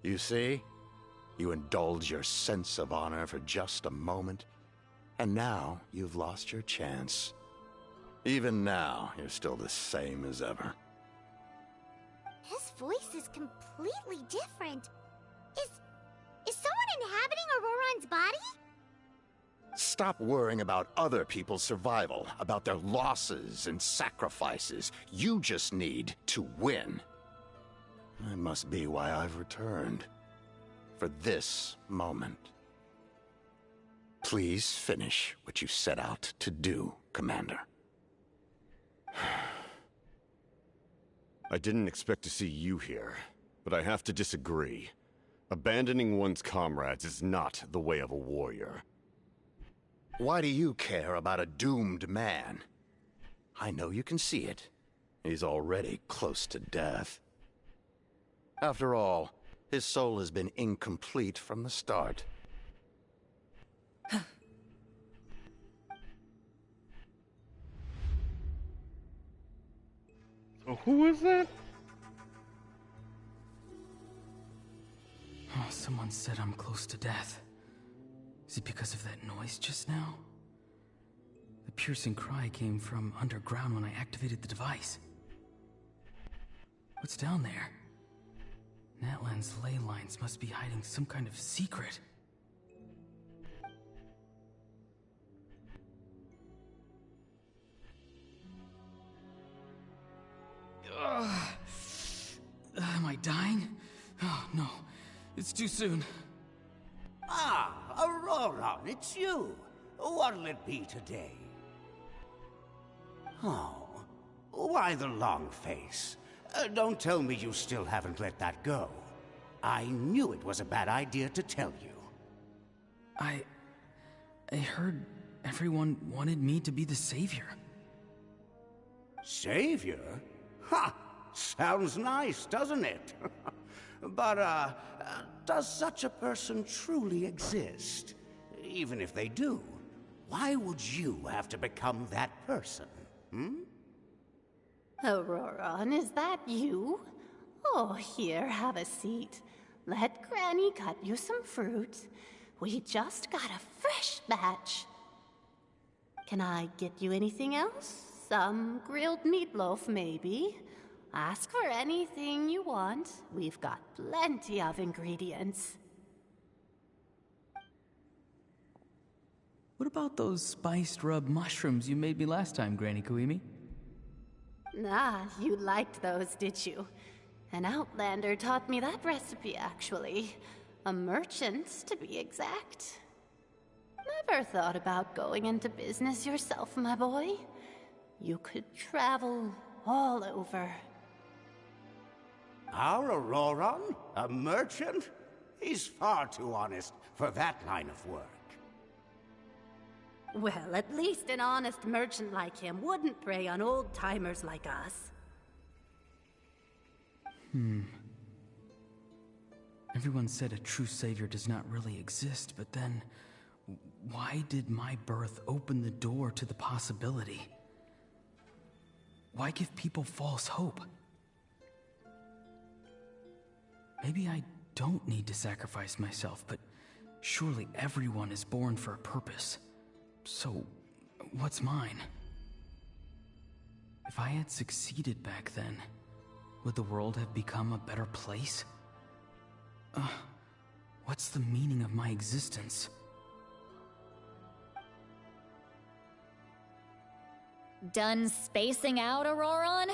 You see? You indulge your sense of honor for just a moment, and now you've lost your chance. Even now, you're still the same as ever. His voice is completely different. Is someone inhabiting Auroran's body? Stop worrying about other people's survival, about their losses and sacrifices. You just need to win. That must be why I've returned. For this moment. Please finish what you set out to do, Commander. I didn't expect to see you here, but I have to disagree. Abandoning one's comrades is not the way of a warrior. Why do you care about a doomed man? I know you can see it. He's already close to death. After all, his soul has been incomplete from the start. So who is that? Oh, someone said I'm close to death. Is it because of that noise just now? The piercing cry came from underground when I activated the device. What's down there? Natlan's ley lines must be hiding some kind of secret. Am I dying? Oh, no. It's too soon. Ah, Aurora, it's you. What'll it be today? Oh, why the long face? Don't tell me you still haven't let that go. I knew it was a bad idea to tell you. I heard everyone wanted me to be the savior. Savior? Ha! Sounds nice, doesn't it? But, does such a person truly exist? Even if they do, why would you have to become that person, hmm? Auroron, is that you? Oh, here, have a seat. Let Granny cut you some fruit. We just got a fresh batch. Can I get you anything else? Some grilled meatloaf, maybe? Ask for anything you want. We've got plenty of ingredients. What about those spiced rub mushrooms you made me last time, Granny Koimi? Ah, you liked those, did you? An outlander taught me that recipe, actually. A merchant, to be exact. Never thought about going into business yourself, my boy? You could travel all over. Our Auroron? A merchant? He's far too honest for that line of work. Well, at least an honest merchant like him wouldn't prey on old-timers like us. Everyone said a true savior does not really exist, but then why did my birth open the door to the possibility? Why give people false hope? Maybe I don't need to sacrifice myself, but surely everyone is born for a purpose. So, what's mine? If I had succeeded back then, would the world have become a better place? What's the meaning of my existence? Done spacing out, Auroron?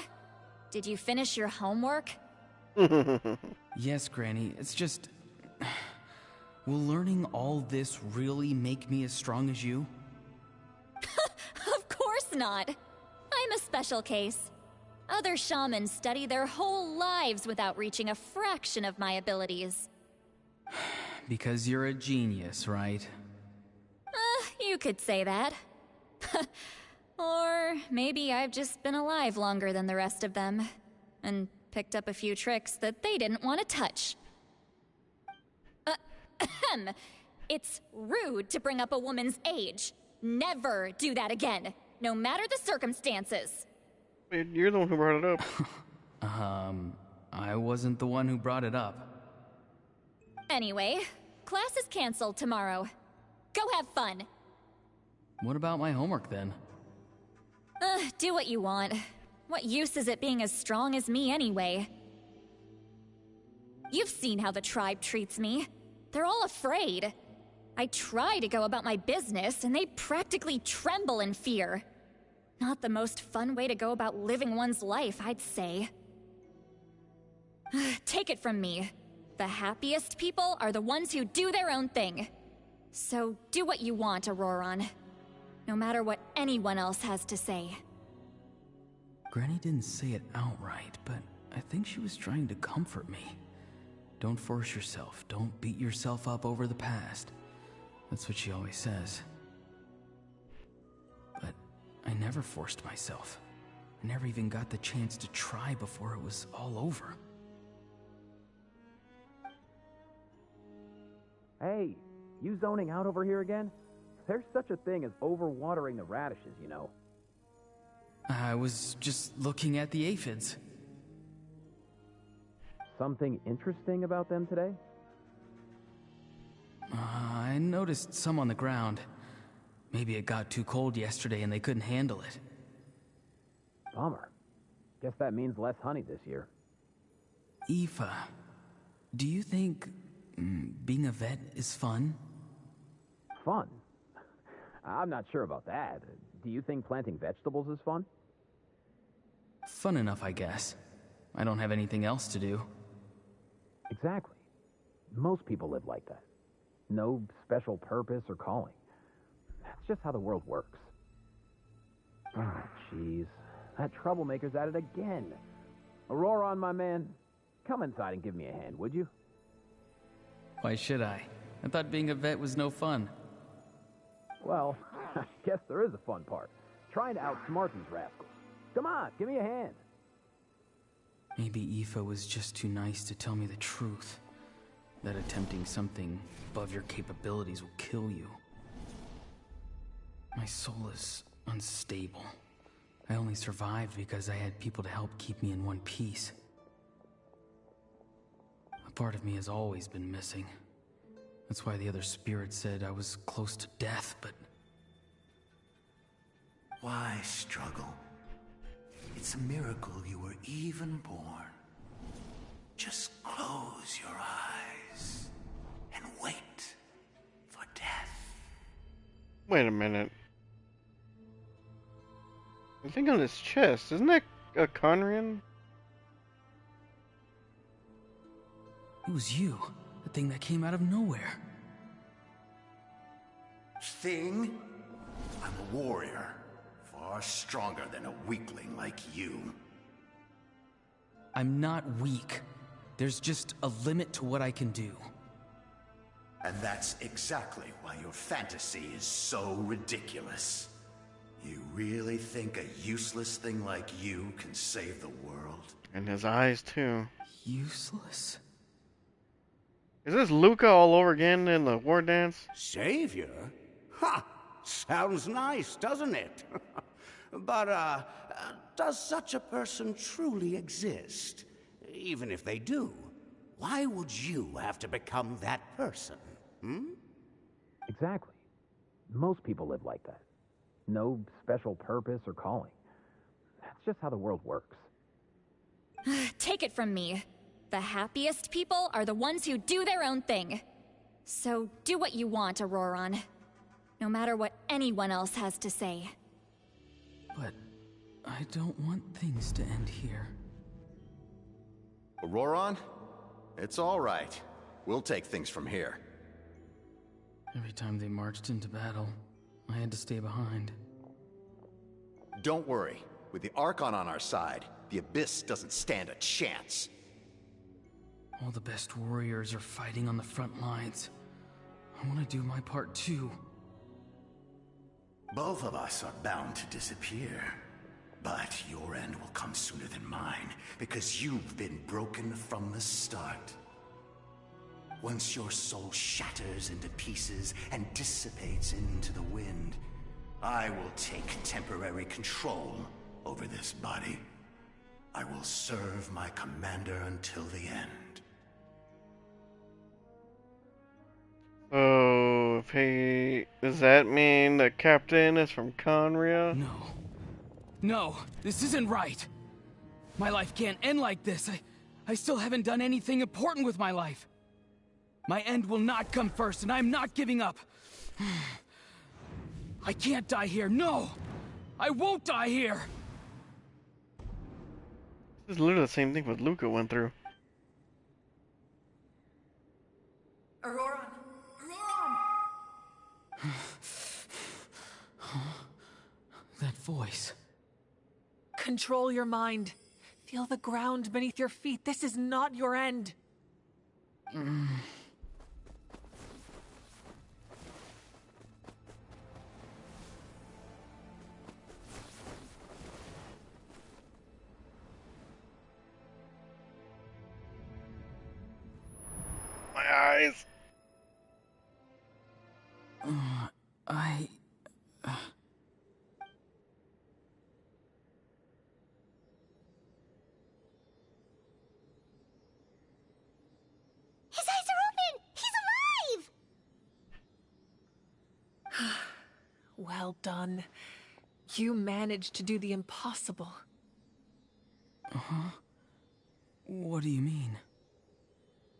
Did you finish your homework? Yes, Granny, it's just... Will learning all this really make me as strong as you? Of course not. I'm a special case. Other shamans study their whole lives without reaching a fraction of my abilities. Because you're a genius, right? You could say that. Or maybe I've just been alive longer than the rest of them, and picked up a few tricks that they didn't want to touch. It's rude to bring up a woman's age. Never do that again, no matter the circumstances. Wait, you're the one who brought it up. I wasn't the one who brought it up. Anyway, class is canceled tomorrow. Go have fun. What about my homework then? Do what you want. What use is it being as strong as me anyway? You've seen how the tribe treats me. They're all afraid. I try to go about my business, and they practically tremble in fear. Not the most fun way to go about living one's life, I'd say. Take it from me. The happiest people are the ones who do their own thing. So do what you want, Auroron. No matter what anyone else has to say. Granny didn't say it outright, but I think she was trying to comfort me. Don't force yourself. Don't beat yourself up over the past. That's what she always says. But I never forced myself. I never even got the chance to try before it was all over. Hey, you zoning out over here again? There's such a thing as overwatering the radishes, you know. I was just looking at the aphids. Something interesting about them today? I noticed some on the ground. Maybe it got too cold yesterday and they couldn't handle it. Bummer. Guess that means less honey this year. Aoife, do you think being a vet is fun? Fun? I'm not sure about that. Do you think planting vegetables is fun? Fun enough, I guess. I don't have anything else to do. Exactly. Most people live like that. No special purpose or calling. That's just how the world works. Oh, jeez. That troublemaker's at it again. Auroron, my man, come inside and give me a hand, would you? Why should I? I thought being a vet was no fun. Well, I guess there is a fun part. Trying to outsmart these rascals. Come on, give me a hand. Maybe Aoife was just too nice to tell me the truth. That attempting something above your capabilities will kill you. My soul is unstable. I only survived because I had people to help keep me in one piece. A part of me has always been missing. That's why the other spirits said I was close to death, but... Why struggle? It's a miracle you were even born. Just close your eyes and wait for death. Wait a minute. I think on his chest, isn't that a Conrian? It was you, the thing that came out of nowhere. Thing? I'm a warrior. Far stronger than a weakling like you. I'm not weak. There's just a limit to what I can do. And that's exactly why your fantasy is so ridiculous. You really think a useless thing like you can save the world? And his eyes, too. Useless? Is this Luca all over again in the war dance? Savior? Ha! Sounds nice, doesn't it? But, does such a person truly exist? Even if they do, why would you have to become that person? Exactly. Most people live like that. No special purpose or calling. That's just how the world works. Take it from me. The happiest people are the ones who do their own thing. So do what you want, Auroron. No matter what anyone else has to say. But I don't want things to end here. Auroron? It's all right. We'll take things from here. Every time they marched into battle, I had to stay behind. Don't worry. With the Archon on our side, the Abyss doesn't stand a chance. All the best warriors are fighting on the front lines. I want to do my part too. Both of us are bound to disappear. But your end will come sooner than mine, because you've been broken from the start. Once your soul shatters into pieces and dissipates into the wind, I will take temporary control over this body. I will serve my commander until the end. Oh, does that mean the captain is from Conria? No, this isn't right. My life can't end like this. I still haven't done anything important with my life. My end will not come first, and I'm not giving up. I can't die here. No! I won't die here! This is literally the same thing what Luca went through. Auroron! That voice. Control your mind. Feel the ground beneath your feet. This is not your end. My eyes. I Well done. You managed to do the impossible. Uh-huh. What do you mean?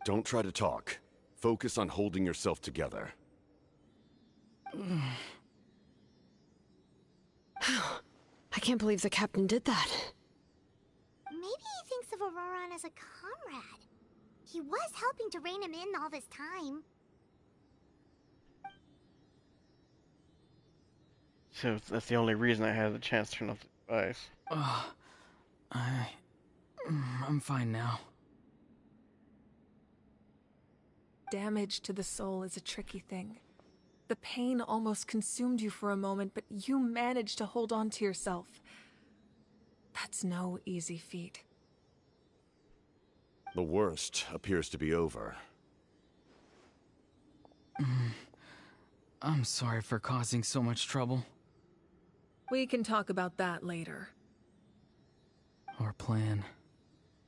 Don't try to talk. Focus on holding yourself together. I can't believe the captain did that. Maybe he thinks of Auroran as a comrade. He was helping to rein him in all this time. So that's the only reason I had the chance to turn off the device. I'm fine now. Damage to the soul is a tricky thing. The pain almost consumed you for a moment, but you managed to hold on to yourself. That's no easy feat. The worst appears to be over. I'm sorry for causing so much trouble. We can talk about that later. Our plan,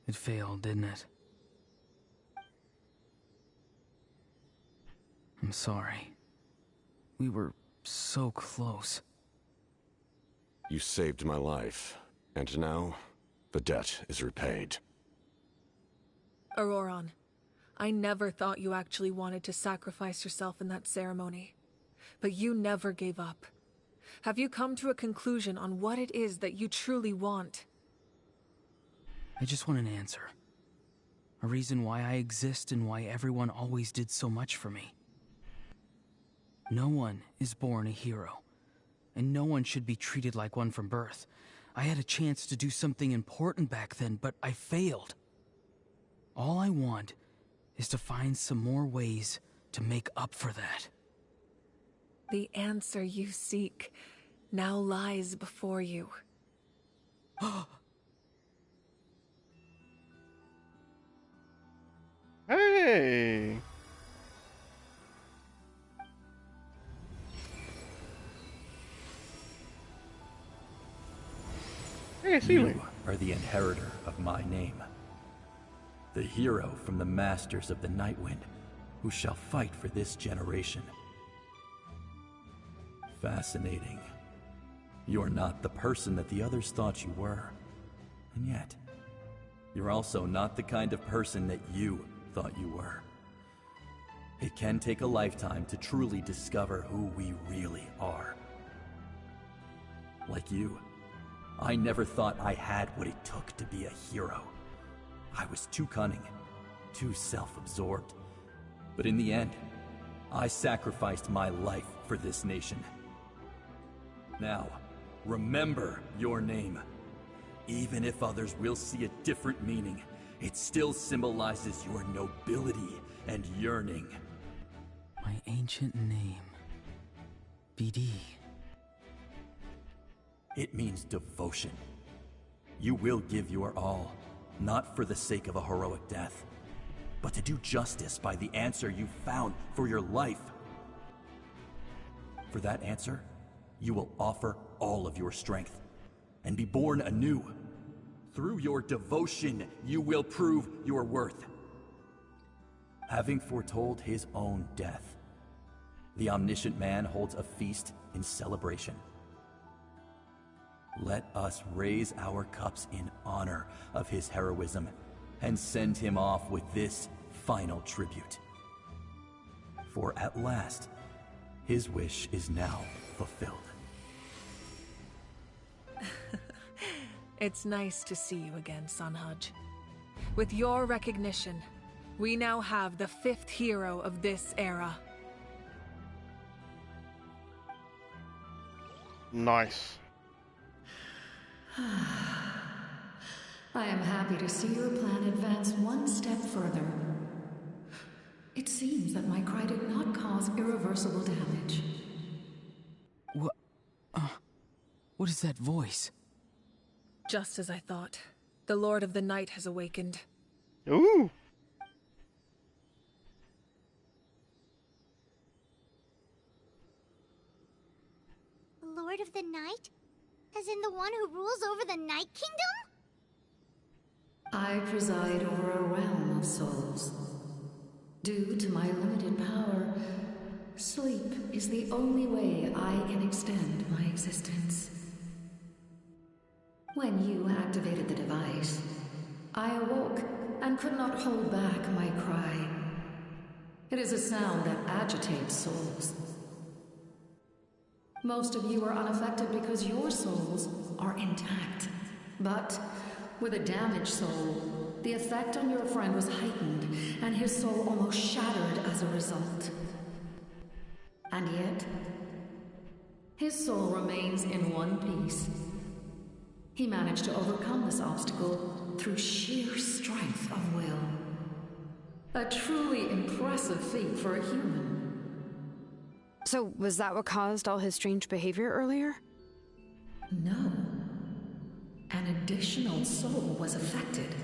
it failed, didn't it? I'm sorry. We were so close. You saved my life, and now the debt is repaid. Auroran, I never thought you actually wanted to sacrifice yourself in that ceremony. But you never gave up. Have you come to a conclusion on what it is that you truly want? I just want an answer. A reason why I exist and why everyone always did so much for me. No one is born a hero, and no one should be treated like one from birth. I had a chance to do something important back then, but I failed. All I want is to find some more ways to make up for that. The answer you seek now lies before you. Hey! Hey, you are the inheritor of my name. The hero from the Masters of the Nightwind, who shall fight for this generation. Fascinating. You're not the person that the others thought you were. And yet, you're also not the kind of person that you thought you were. It can take a lifetime to truly discover who we really are. Like you, I never thought I had what it took to be a hero. I was too cunning, too self-absorbed. But in the end, I sacrificed my life for this nation. Now, remember your name. Even if others will see a different meaning, it still symbolizes your nobility and yearning. My ancient name. BD. It means devotion. You will give your all, not for the sake of a heroic death, but to do justice by the answer you found for your life. For that answer, you will offer all of your strength and be born anew. Through your devotion, you will prove your worth. Having foretold his own death, the omniscient man holds a feast in celebration. Let us raise our cups in honor of his heroism and send him off with this final tribute. For at last, his wish is now fulfilled. It's nice to see you again, Sunhudge. With your recognition, we now have the 5th hero of this era. Nice. I am happy to see your plan advance one step further. It seems that my cry did not cause irreversible damage. What is that voice? Just as I thought. The Lord of the Night has awakened. Ooh! Lord of the Night? As in the one who rules over the Night Kingdom? I preside over a realm of souls. Due to my limited power, Sleep is the only way I can extend my existence. When you activated the device, I awoke and could not hold back my cry. It is a sound that agitates souls. Most of you are unaffected because your souls are intact. But with a damaged soul, the effect on your friend was heightened, and his soul almost shattered as a result. And yet, his soul remains in one piece. He managed to overcome this obstacle through sheer strength of will. A truly impressive feat for a human. So, was that what caused all his strange behavior earlier? No. An additional soul was affected.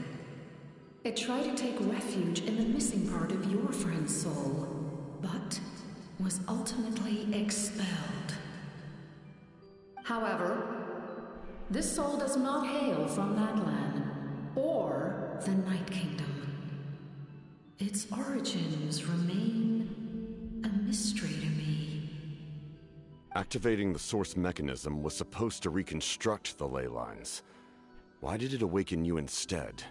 It tried to take refuge in the missing part of your friend's soul, but was ultimately expelled. However, this soul does not hail from Natlan or the Night Kingdom. Its origins remain a mystery to me. Activating the source mechanism was supposed to reconstruct the ley lines. Why did it awaken you instead?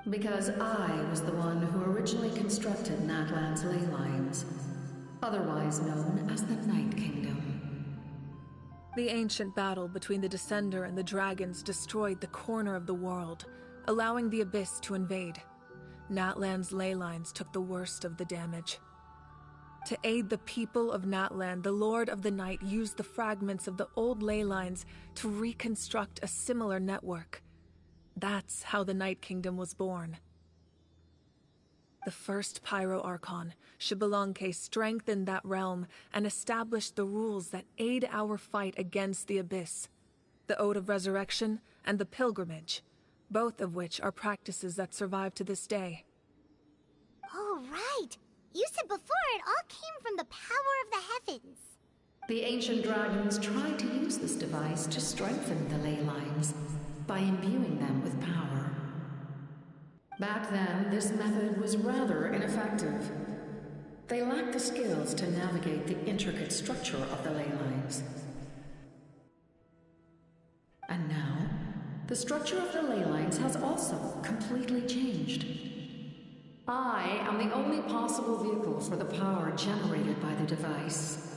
Because I was the one who originally constructed Natlan's ley lines, otherwise known as the Night Kingdom. The ancient battle between the Descender and the dragons destroyed the corner of the world, allowing the Abyss to invade. Natlan's ley lines took the worst of the damage. To aid the people of Natlan, the Lord of the Night used the fragments of the old ley lines to reconstruct a similar network. That's how the Night Kingdom was born. The first Pyro Archon, Xbalanque, strengthened that realm and established the rules that aid our fight against the Abyss. The Ode of Resurrection and the Pilgrimage, both of which are practices that survive to this day. Oh, right! You said before it all came from the power of the heavens. The ancient dragons tried to use this device to strengthen the ley lines by imbuing them with power. Back then, this method was rather ineffective. They lacked the skills to navigate the intricate structure of the ley lines. And now, the structure of the ley lines has also completely changed. I am the only possible vehicle for the power generated by the device.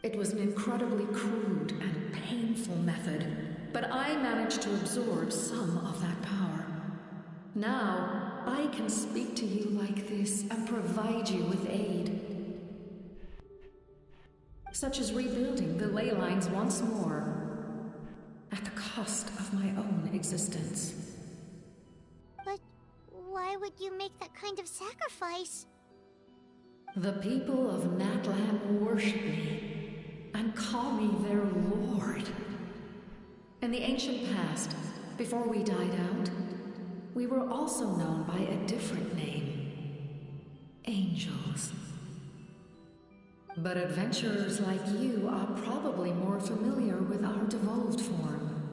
It was an incredibly crude and painful method, but I managed to absorb some of that power. Now, I can speak to you like this and provide you with aid. Such as rebuilding the ley lines once more, at the cost of my own existence. But why would you make that kind of sacrifice? The people of Natlan worship me and call me their lord. In the ancient past, before we died out, we were also known by a different name. Angels. But adventurers like you are probably more familiar with our devolved form.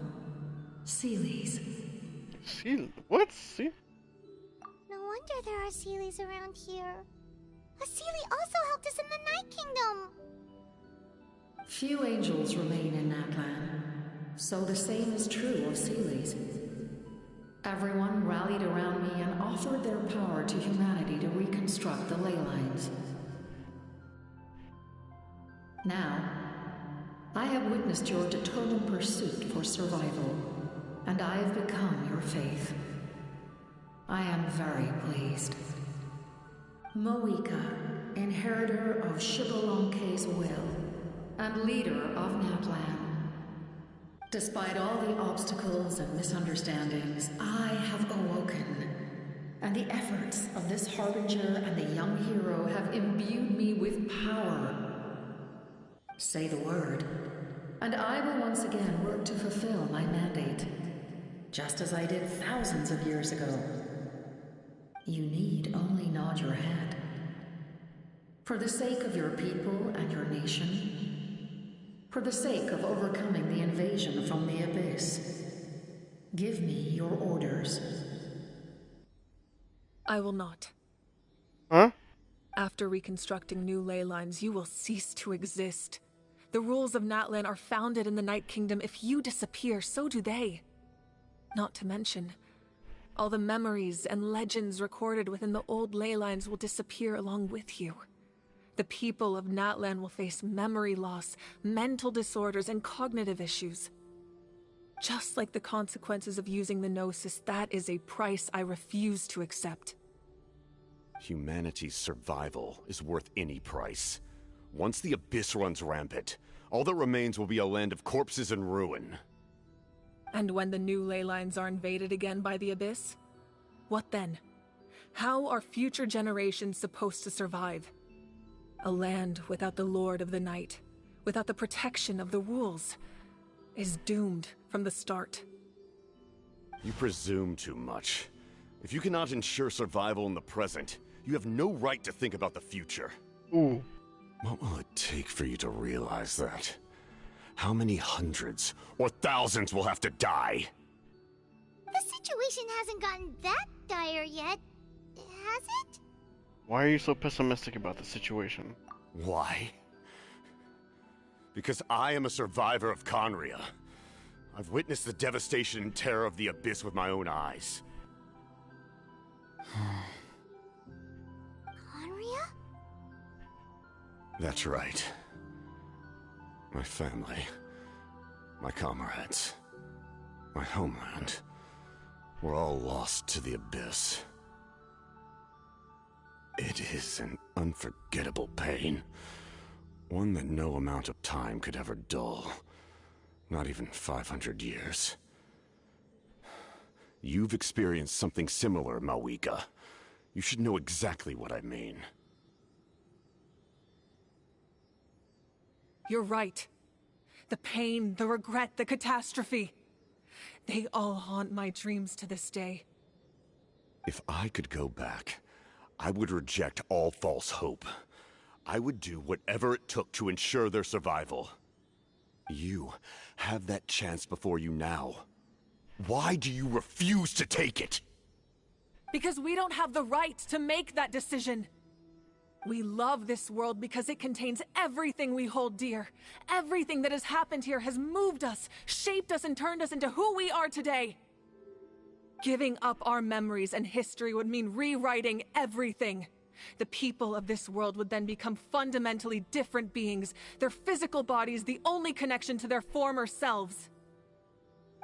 Seelies. What? See? No wonder there are Seelies around here. A Seelie also helped us in the Night Kingdom. Few angels remain in Natlan, so the same is true of Seelies. Everyone rallied around me and offered their power to humanity to reconstruct the ley lines. Now, I have witnessed your determined pursuit for survival, and I have become your faith. I am very pleased. Moika, inheritor of Xbalanque's will, and leader of Natlan. Despite all the obstacles and misunderstandings, I have awoken, and the efforts of this harbinger and the young hero have imbued me with power. Say the word, and I will once again work to fulfill my mandate, just as I did thousands of years ago. You need only nod your head. For the sake of your people and your nation, for the sake of overcoming the invasion from the Abyss, give me your orders. I will not. Huh? After reconstructing new ley lines, you will cease to exist. The rules of Natlan are founded in the Night Kingdom. If you disappear, so do they. Not to mention, all the memories and legends recorded within the old ley lines will disappear along with you. The people of Natlan will face memory loss, mental disorders, and cognitive issues. Just like the consequences of using the Gnosis, that is a price I refuse to accept. Humanity's survival is worth any price. Once the Abyss runs rampant, all that remains will be a land of corpses and ruin. And when the new ley lines are invaded again by the Abyss? What then? How are future generations supposed to survive? A land without the Lord of the Night, without the protection of the rules, is doomed from the start. You presume too much. If you cannot ensure survival in the present, you have no right to think about the future. Ooh. What will it take for you to realize that? How many hundreds or thousands will have to die? The situation hasn't gotten that dire yet, has it? Why are you so pessimistic about the situation? Why? Because I am a survivor of Conria. I've witnessed the devastation and terror of the Abyss with my own eyes. Conria? That's right. My family, my comrades, my homeland, were all lost to the Abyss. It is an unforgettable pain. One that no amount of time could ever dull. Not even 500 years. You've experienced something similar, Mawika. You should know exactly what I mean. You're right. The pain, the regret, the catastrophe. They all haunt my dreams to this day. If I could go back, I would reject all false hope. I would do whatever it took to ensure their survival. You have that chance before you now. Why do you refuse to take it? Because we don't have the right to make that decision. We love this world because it contains everything we hold dear. Everything that has happened here has moved us, shaped us, and turned us into who we are today. Giving up our memories and history would mean rewriting everything. The people of this world would then become fundamentally different beings, their physical bodies the only connection to their former selves.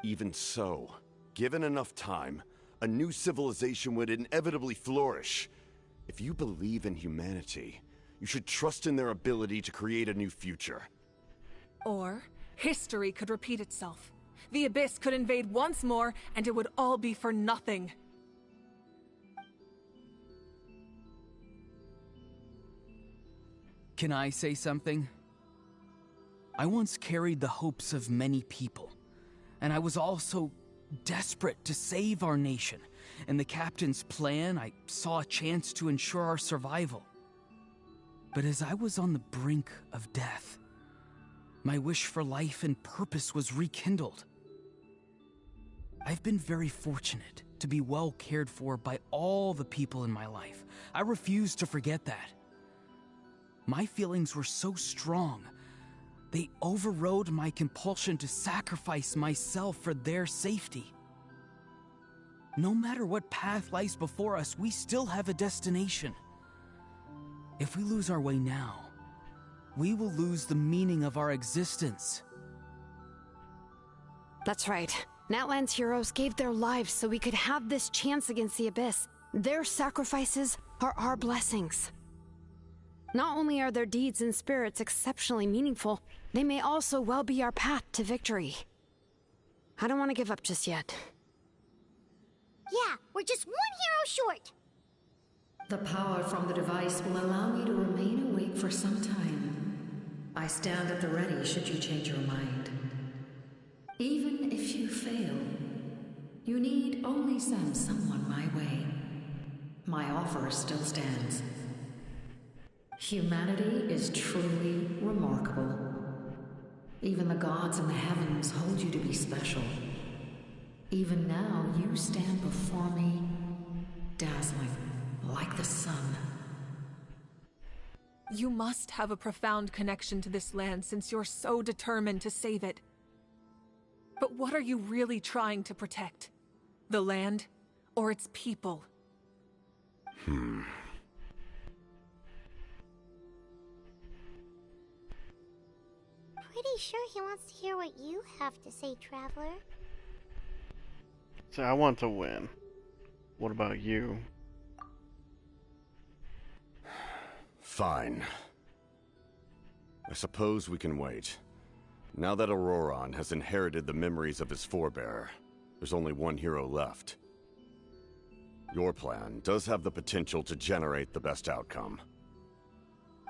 Even so, given enough time, a new civilization would inevitably flourish. If you believe in humanity, you should trust in their ability to create a new future. Or, history could repeat itself. The Abyss could invade once more, and it would all be for nothing. Can I say something? I once carried the hopes of many people, and I was also desperate to save our nation. In the captain's plan, I saw a chance to ensure our survival. But as I was on the brink of death, my wish for life and purpose was rekindled. I've been very fortunate to be well cared for by all the people in my life. I refuse to forget that. My feelings were so strong, they overrode my compulsion to sacrifice myself for their safety. No matter what path lies before us, we still have a destination. If we lose our way now, we will lose the meaning of our existence. That's right. Natlan's heroes gave their lives so we could have this chance against the Abyss. Their sacrifices are our blessings. Not only are their deeds and spirits exceptionally meaningful, they may also well be our path to victory. I don't want to give up just yet. Yeah, we're just one hero short. The power from the device will allow me to remain awake for some time. I stand at the ready should you change your mind. Even if you fail, you need only send someone my way. My offer still stands. Humanity is truly remarkable. Even the gods in the heavens hold you to be special. Even now, you stand before me, dazzling like the sun. You must have a profound connection to this land since you're so determined to save it. But what are you really trying to protect? The land or its people? Pretty sure he wants to hear what you have to say, Traveler. So I want to win. What about you? Fine. I suppose we can wait. Now that Auroron has inherited the memories of his forebear, there's only one hero left. Your plan does have the potential to generate the best outcome.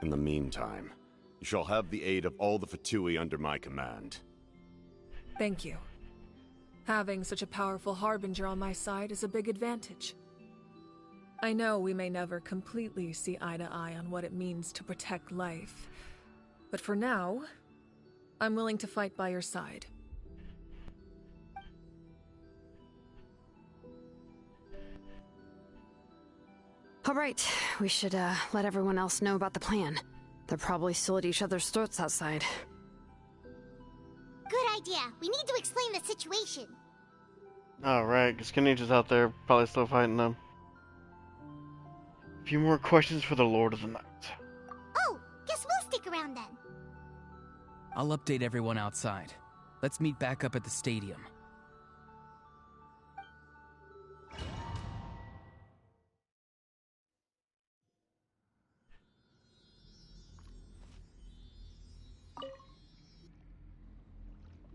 In the meantime, you shall have the aid of all the Fatui under my command. Thank you. Having such a powerful harbinger on my side is a big advantage. I know we may never completely see eye to eye on what it means to protect life, but for now, I'm willing to fight by your side. All right, we should let everyone else know about the plan. They're probably still at each other's throats outside. Good idea. We need to explain the situation. Alright, because Kenichi's out there, probably still fighting them. A few more questions for the Lord of the Night. Oh, guess we'll stick around then. I'll update everyone outside. Let's meet back up at the stadium.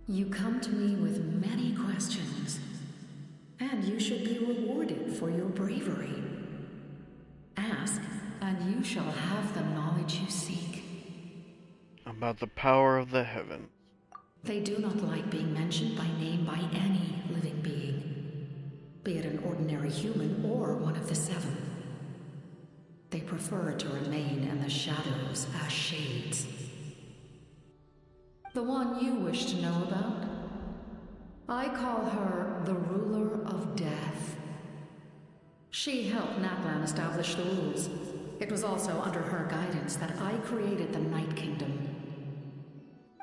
You come to me with many questions, and you should be rewarded for your bravery. Ask, and you shall have the knowledge you seek. About the power of the heavens. They do not like being mentioned by name by any living being, be it an ordinary human or one of the seven. They prefer to remain in the shadows as shades. The one you wish to know about? I call her the Ruler of Death. She helped Natlan establish the rules. It was also under her guidance that I created the Night Kingdom.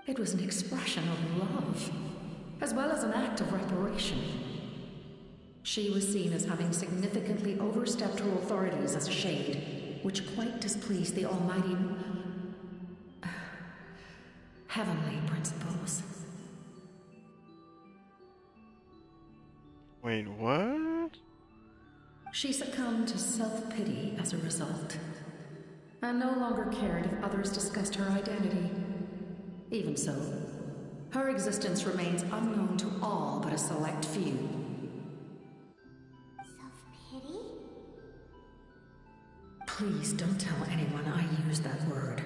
It was an expression of love, as well as an act of reparation. She was seen as having significantly overstepped her authorities as a shade, which quite displeased the almighty heavenly principles. Wait, what? She succumbed to self-pity as a result, and no longer cared if others discussed her identity. Even so, her existence remains unknown to all but a select few. Self-pity? Please don't tell anyone I use that word.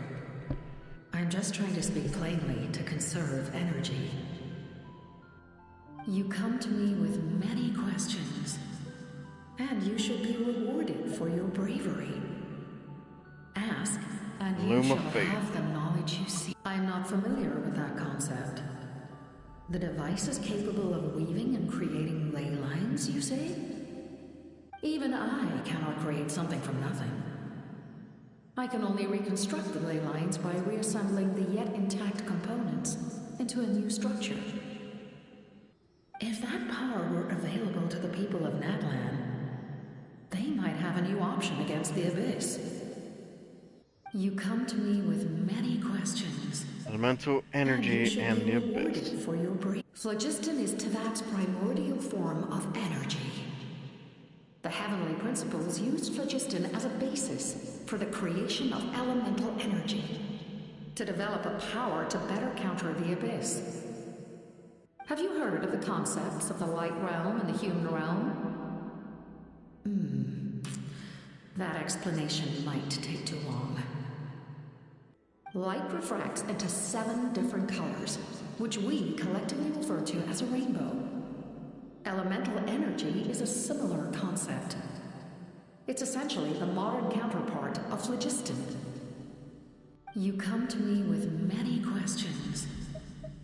I'm just trying to speak plainly to conserve energy. You come to me with many questions, and you should be rewarded for your bravery. Ask, and you shall have the knowledge you seek. I'm not familiar with that concept. The device is capable of weaving and creating ley lines, you say? Even I cannot create something from nothing. I can only reconstruct the ley lines by reassembling the yet intact components into a new structure. If that power were available to the people of Natlan, they might have a new option against the Abyss. You come to me with many questions. Elemental energy and the Abyss. For your phlogiston is Teyvat's primordial form of energy. The heavenly principles used phlogiston as a basis for the creation of elemental energy, to develop a power to better counter the Abyss. Have you heard of the concepts of the light realm and the human realm? That explanation might take too long. Light refracts into 7 different colors, which we collectively refer to as a rainbow. Elemental energy is a similar concept. It's essentially the modern counterpart of phlogiston. You come to me with many questions.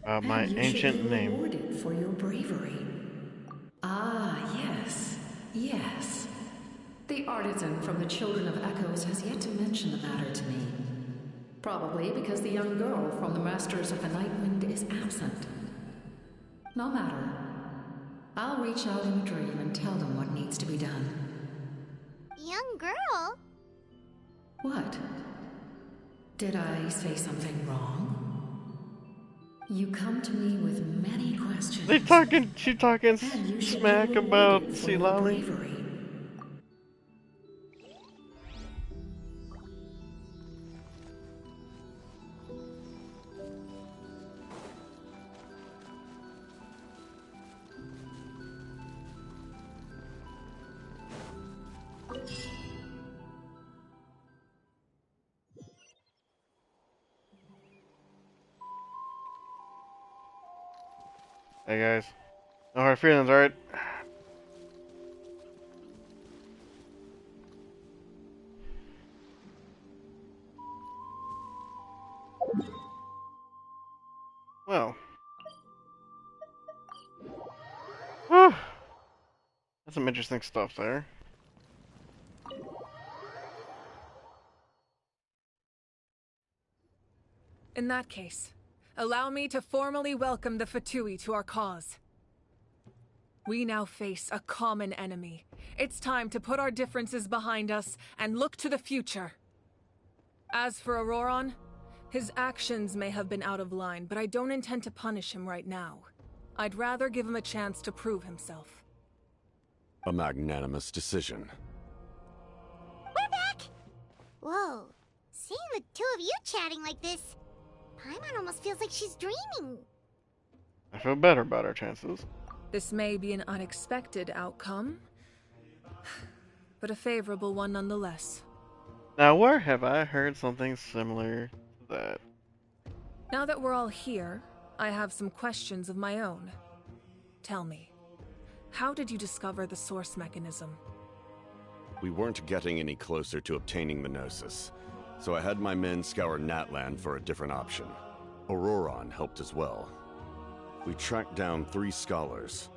My ancient name. Rewarded for your bravery. Ah, yes, yes. The artisan from the Children of Echoes has yet to mention the matter to me. Probably because the young girl from the Masters of the Nightwind is absent. No matter. I'll reach out in a dream and tell them what needs to be done. Young girl? What? Did I say something wrong? You come to me with many questions. She talking smack about Silali. Hey guys, no hard feelings, alright? Well. Whew. That's some interesting stuff there. In that case, allow me to formally welcome the Fatui to our cause. We now face a common enemy. It's time to put our differences behind us and look to the future. As for Auroron, his actions may have been out of line, but I don't intend to punish him right now. I'd rather give him a chance to prove himself. A magnanimous decision. We're back! Whoa, seeing the two of you chatting like this, Paimon almost feels like she's dreaming. I feel better about our chances. This may be an unexpected outcome, but a favorable one nonetheless. Now, where have I heard something similar to that? Now that we're all here, I have some questions of my own. Tell me, how did you discover the source mechanism? We weren't getting any closer to obtaining the Gnosis, so I had my men scour Natlan for a different option. Auroron helped as well. We tracked down 3 scholars,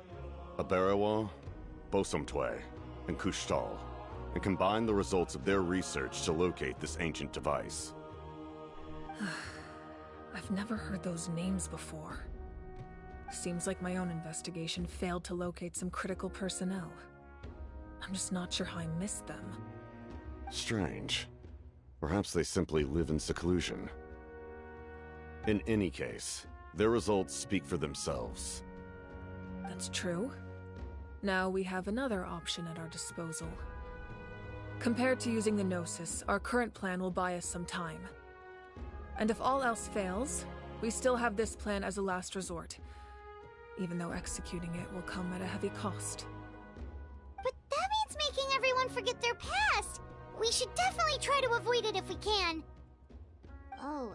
Aberawa, Bosomtwe, and Kushtal, and combined the results of their research to locate this ancient device. I've never heard those names before. Seems like my own investigation failed to locate some critical personnel. I'm just not sure how I missed them. Strange. Perhaps they simply live in seclusion. In any case, their results speak for themselves. That's true. Now we have another option at our disposal. Compared to using the Gnosis, our current plan will buy us some time. And if all else fails, we still have this plan as a last resort, even though executing it will come at a heavy cost. But that means making everyone forget their past! We should definitely try to avoid it if we can. Oh,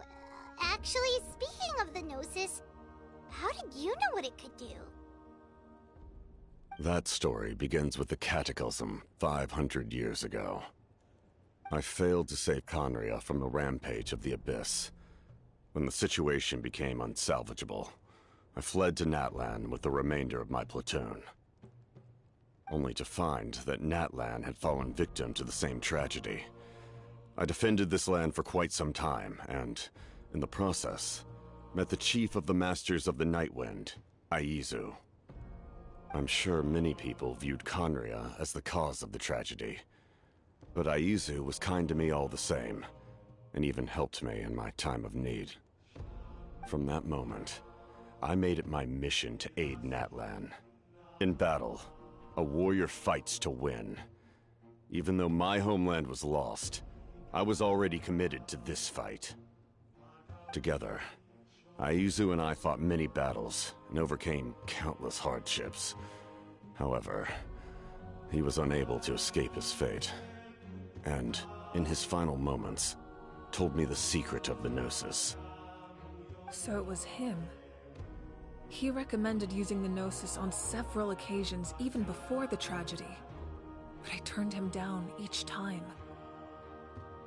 actually, speaking of the Gnosis, how did you know what it could do? That story begins with the Cataclysm 500 years ago. I failed to save Conria from the rampage of the Abyss. When the situation became unsalvageable, I fled to Natlan with the remainder of my platoon. Only to find that Natlan had fallen victim to the same tragedy. I defended this land for quite some time, and, in the process, met the chief of the Masters of the Nightwind, Aizu. I'm sure many people viewed Conria as the cause of the tragedy, but Aizu was kind to me all the same, and even helped me in my time of need. From that moment, I made it my mission to aid Natlan. In battle, a warrior fights to win. Even though my homeland was lost, I was already committed to this fight. Together, Aizu and I fought many battles and overcame countless hardships. However, he was unable to escape his fate, and, in his final moments, told me the secret of the Gnosis. So it was him. He recommended using the Gnosis on several occasions, even before the tragedy. But I turned him down each time.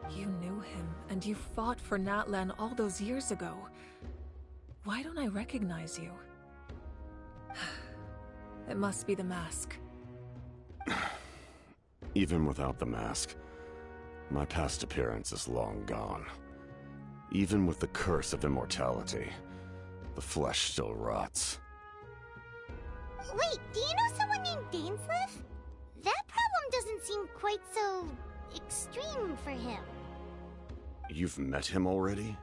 You knew him, and you fought for Natlan all those years ago. Why don't I recognize you? It must be the mask. Even without the mask, my past appearance is long gone. Even with the curse of immortality, the flesh still rots. Wait, do you know someone named Dainsleif? That problem doesn't seem quite so extreme for him. You've met him already?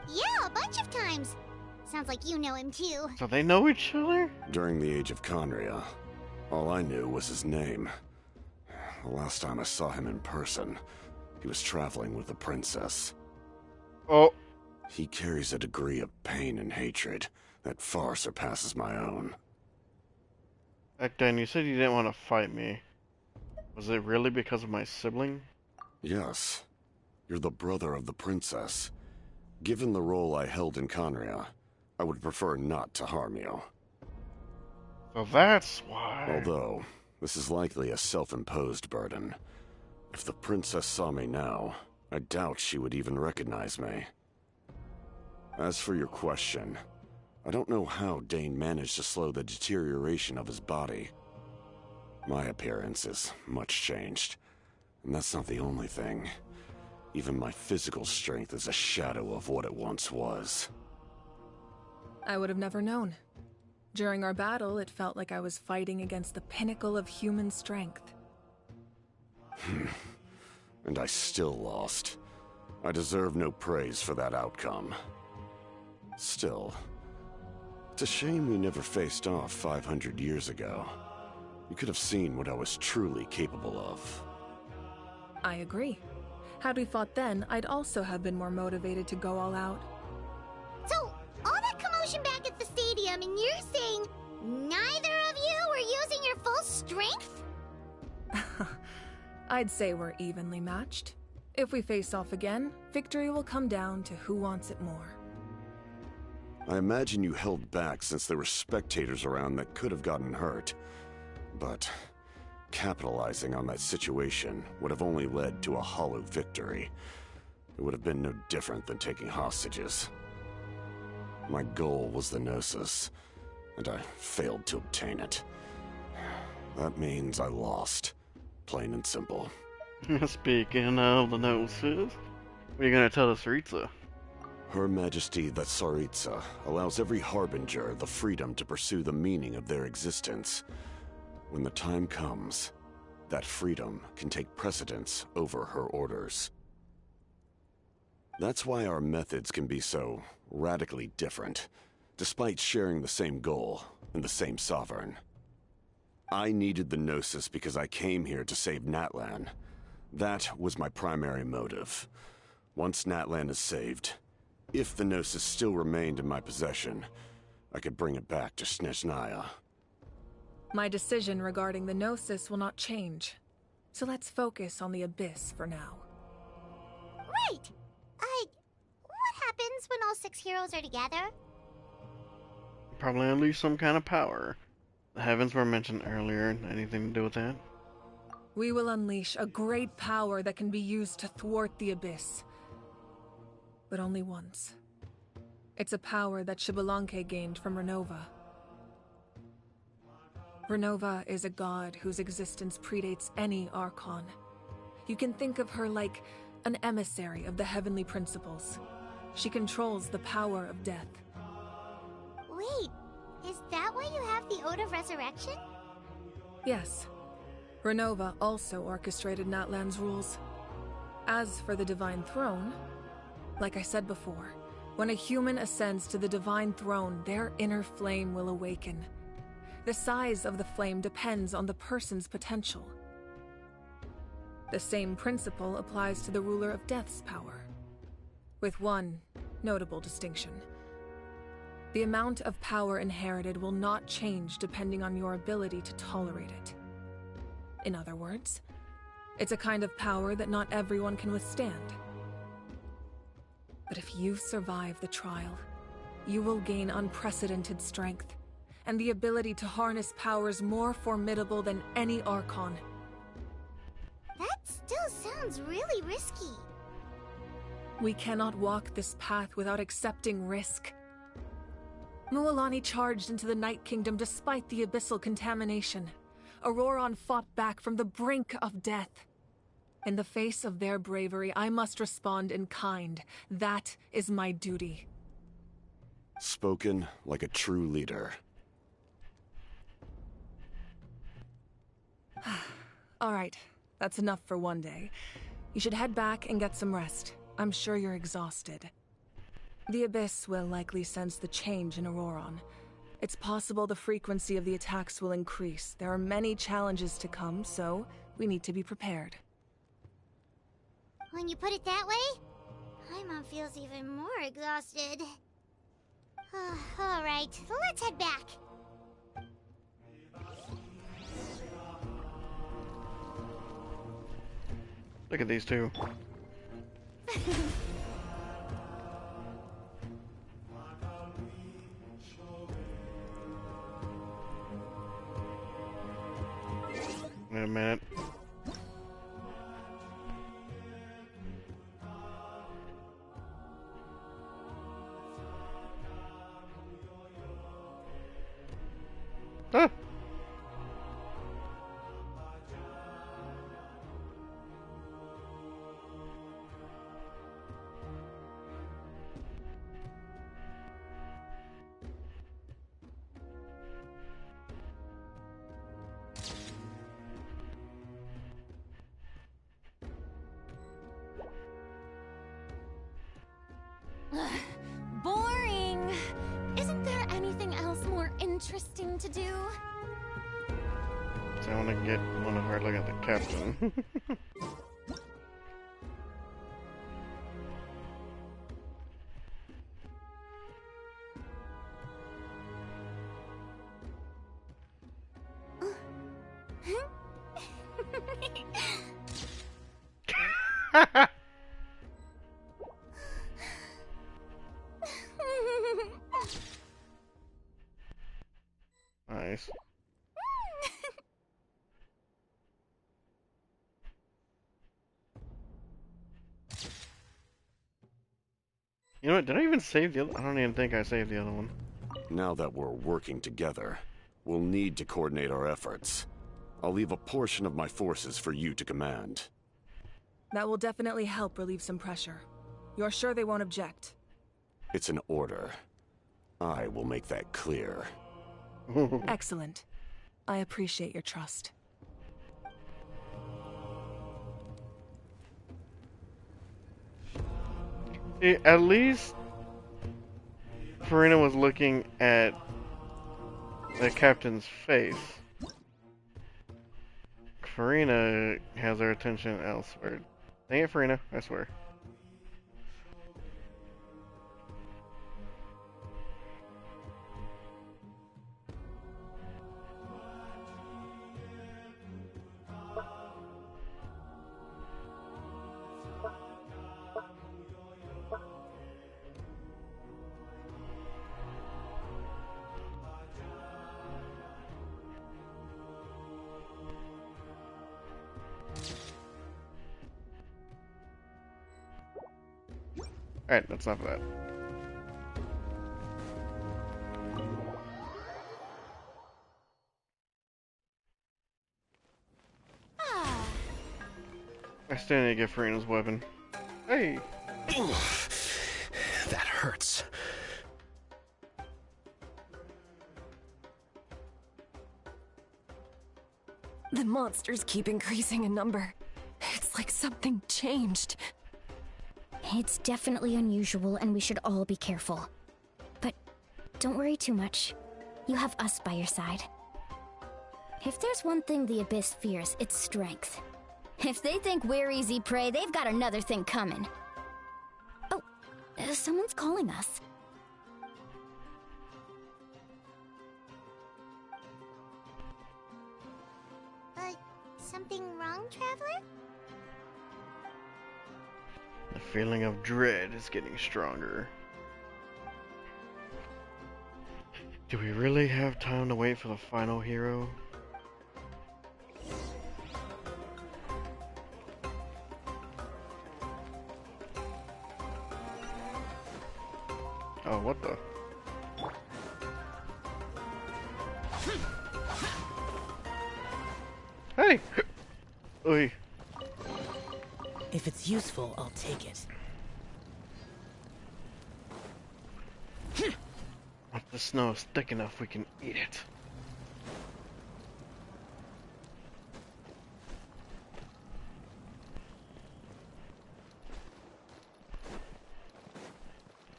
Yeah, a bunch of times. Sounds like you know him too. So they know each other? During the Age of Conria, all I knew was his name. The last time I saw him in person, he was traveling with the princess. Oh. He carries a degree of pain and hatred that far surpasses my own. Back then, you said you didn't want to fight me. Was it really because of my sibling? Yes. You're the brother of the princess. Given the role I held in Conria, I would prefer not to harm you. So that's why. Although, this is likely a self-imposed burden. If the princess saw me now, I doubt she would even recognize me. As for your question, I don't know how Dane managed to slow the deterioration of his body. My appearance is much changed, and that's not the only thing. Even my physical strength is a shadow of what it once was. I would have never known. During our battle, it felt like I was fighting against the pinnacle of human strength. And I still lost. I deserve no praise for that outcome. Still, it's a shame we never faced off 500 years ago. You could have seen what I was truly capable of. I agree. Had we fought then, I'd also have been more motivated to go all out. So, all that commotion back at the stadium, and you're saying neither of you were using your full strength? I'd say we're evenly matched. If we face off again, victory will come down to who wants it more. I imagine you held back since there were spectators around that could have gotten hurt. But capitalizing on that situation would have only led to a hollow victory. It would have been no different than taking hostages. My goal was the Gnosis, and I failed to obtain it. That means I lost. Plain and simple. Speaking of the Gnosis, what are you gonna tell the Tsaritsa? Her Majesty the Tsaritsa allows every Harbinger the freedom to pursue the meaning of their existence. When the time comes, that freedom can take precedence over her orders. That's why our methods can be so radically different, despite sharing the same goal and the same sovereign. I needed the Gnosis because I came here to save Natlan. That was my primary motive. Once Natlan is saved, if the Gnosis still remained in my possession, I could bring it back to Snezhnaya. My decision regarding the Gnosis will not change. So let's focus on the Abyss for now. Right! What happens when all 6 heroes are together? Probably unleash some kind of power. The heavens were mentioned earlier. Anything to do with that? We will unleash a great power that can be used to thwart the Abyss. But only once. It's a power that Xbalanque gained from Renova. Renova is a god whose existence predates any Archon. You can think of her like an emissary of the heavenly principles. She controls the power of death. Wait, is that why you have the Ode of Resurrection? Yes. Renova also orchestrated Natlan's rules. As for the Divine Throne, like I said before, when a human ascends to the Divine Throne, their inner flame will awaken. The size of the flame depends on the person's potential. The same principle applies to the ruler of Death's power, with one notable distinction. The amount of power inherited will not change depending on your ability to tolerate it. In other words, it's a kind of power that not everyone can withstand. But if you survive the trial, you will gain unprecedented strength, and the ability to harness powers more formidable than any Archon. That still sounds really risky. We cannot walk this path without accepting risk. Mualani charged into the Night Kingdom despite the abyssal contamination. Auroron fought back from the brink of death. In the face of their bravery, I must respond in kind. That is my duty. Spoken like a true leader. All right, that's enough for one day. You should head back and get some rest. I'm sure you're exhausted. The Abyss will likely sense the change in Auroron. It's possible the frequency of the attacks will increase. There are many challenges to come, so we need to be prepared. When you put it that way, Paimon feels even more exhausted. All right, let's head back. Look at these two. Wait a minute. Ah. Boring. Isn't there anything else more interesting to do? So I want to get one of her look at the captain. Nice. You know what? Did I even save the other? I don't even think I saved the other one. Now that we're working together, we'll need to coordinate our efforts. I'll leave a portion of my forces for you to command. That will definitely help relieve some pressure. You're sure they won't object? It's an order. I will make that clear. Excellent. I appreciate your trust. See, at least Farina was looking at the captain's face. Farina has her attention elsewhere. Dang it, Farina, I swear. Alright, that's enough of that. I still need to get Farina's weapon. Hey! That hurts. The monsters keep increasing in number. It's like something changed. It's definitely unusual, and we should all be careful. But don't worry too much. You have us by your side. If there's one thing the Abyss fears, it's strength. If they think we're easy prey, they've got another thing coming. Oh, someone's calling us. Something wrong, Traveler? The feeling of dread is getting stronger. Do we really have time to wait for the final hero? Oh, what the? Hey! Oi. If it's useful, I'll take it. Once the snow is thick enough, we can eat it.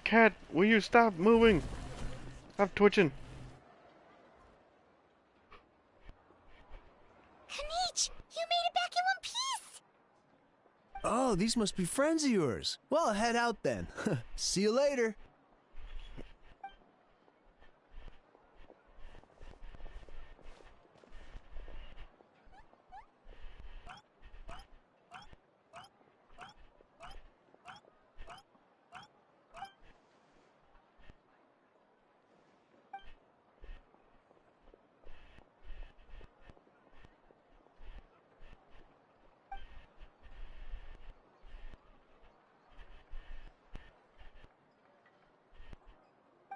Cat, will you stop moving? Stop twitching. Kanich, you made it back in one piece! Oh, these must be friends of yours. Well, I'll head out then. See you later.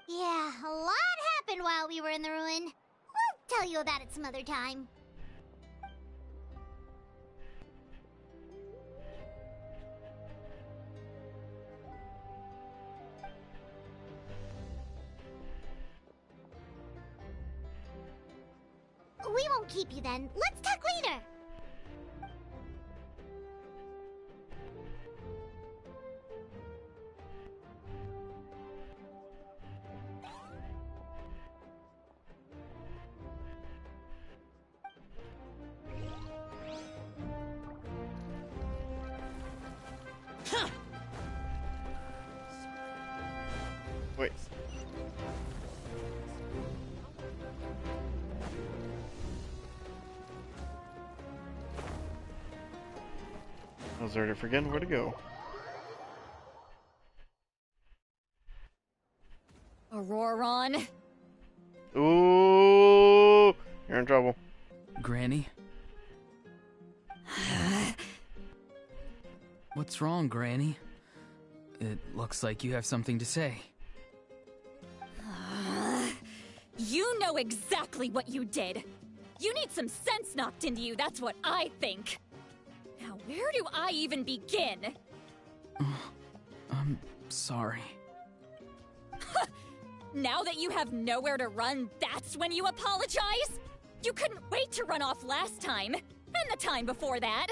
Yeah, a lot happened while we were in the ruin. We'll tell you about it some other time. We won't keep you then. Let's talk later. Wait. I was already forgetting where to go. Auroron. Ooh, you're in trouble. Granny? What's wrong, Granny? It looks like you have something to say. You know exactly what you did. You need some sense knocked into you, that's what I think. Now, where do I even begin? I'm sorry. Now that you have nowhere to run, that's when you apologize? You couldn't wait to run off last time, and the time before that.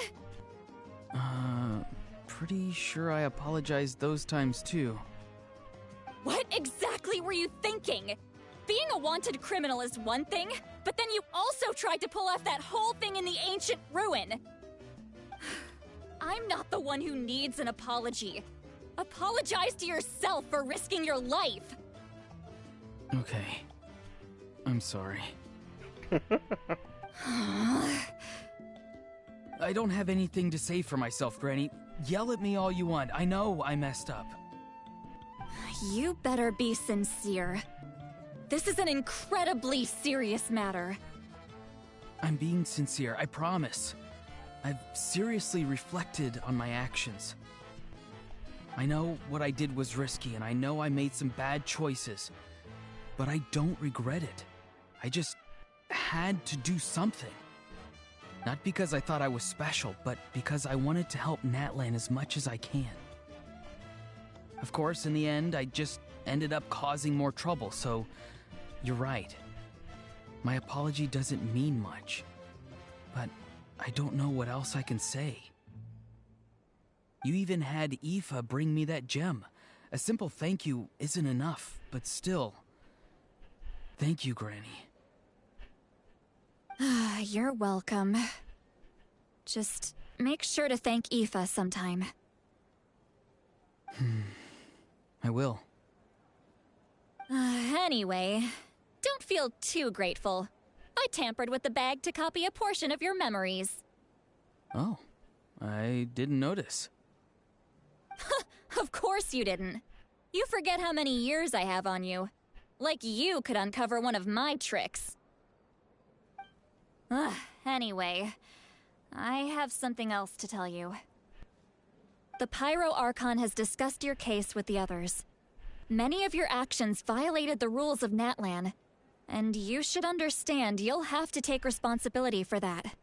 Pretty sure I apologized those times too. What exactly were you thinking? Being a wanted criminal is one thing, but then you also tried to pull off that whole thing in the ancient ruin. I'm not the one who needs an apology. Apologize to yourself for risking your life. Okay. I'm sorry. I don't have anything to say for myself, Granny. Yell at me all you want. I know I messed up. You better be sincere. This is an incredibly serious matter. I'm being sincere, I promise. I've seriously reflected on my actions. I know what I did was risky, and I know I made some bad choices. But I don't regret it. I just had to do something. Not because I thought I was special, but because I wanted to help Natlan as much as I can. Of course, in the end, I just ended up causing more trouble, so you're right. My apology doesn't mean much, but I don't know what else I can say. You even had Aoife bring me that gem. A simple thank you isn't enough, but still. Thank you, Granny. You're welcome. Just make sure to thank Aoife sometime. I will. Anyway, don't feel too grateful. I tampered with the bag to copy a portion of your memories. Oh, I didn't notice. Of course you didn't. You forget how many years I have on you. Like you could uncover one of my tricks. Anyway, I have something else to tell you. The Pyro Archon has discussed your case with the others. Many of your actions violated the rules of Natlan, and you should understand you'll have to take responsibility for that.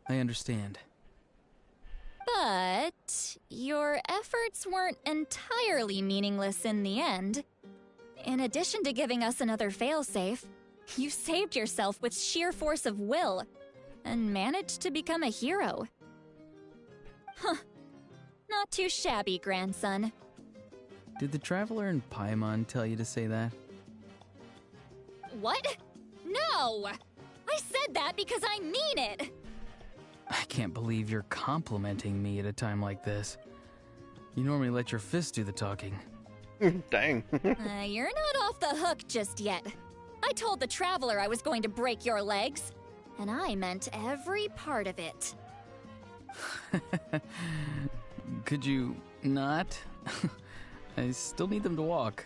I understand. But your efforts weren't entirely meaningless in the end. In addition to giving us another failsafe, you saved yourself with sheer force of will and managed to become a hero. Huh. Not too shabby, grandson. Did the Traveler in Paimon tell you to say that? What? No! I said that because I mean it! I can't believe you're complimenting me at a time like this. You normally let your fists do the talking. Dang. You're not off the hook just yet. I told the Traveler I was going to break your legs, and I meant every part of it. Could you not? I still need them to walk.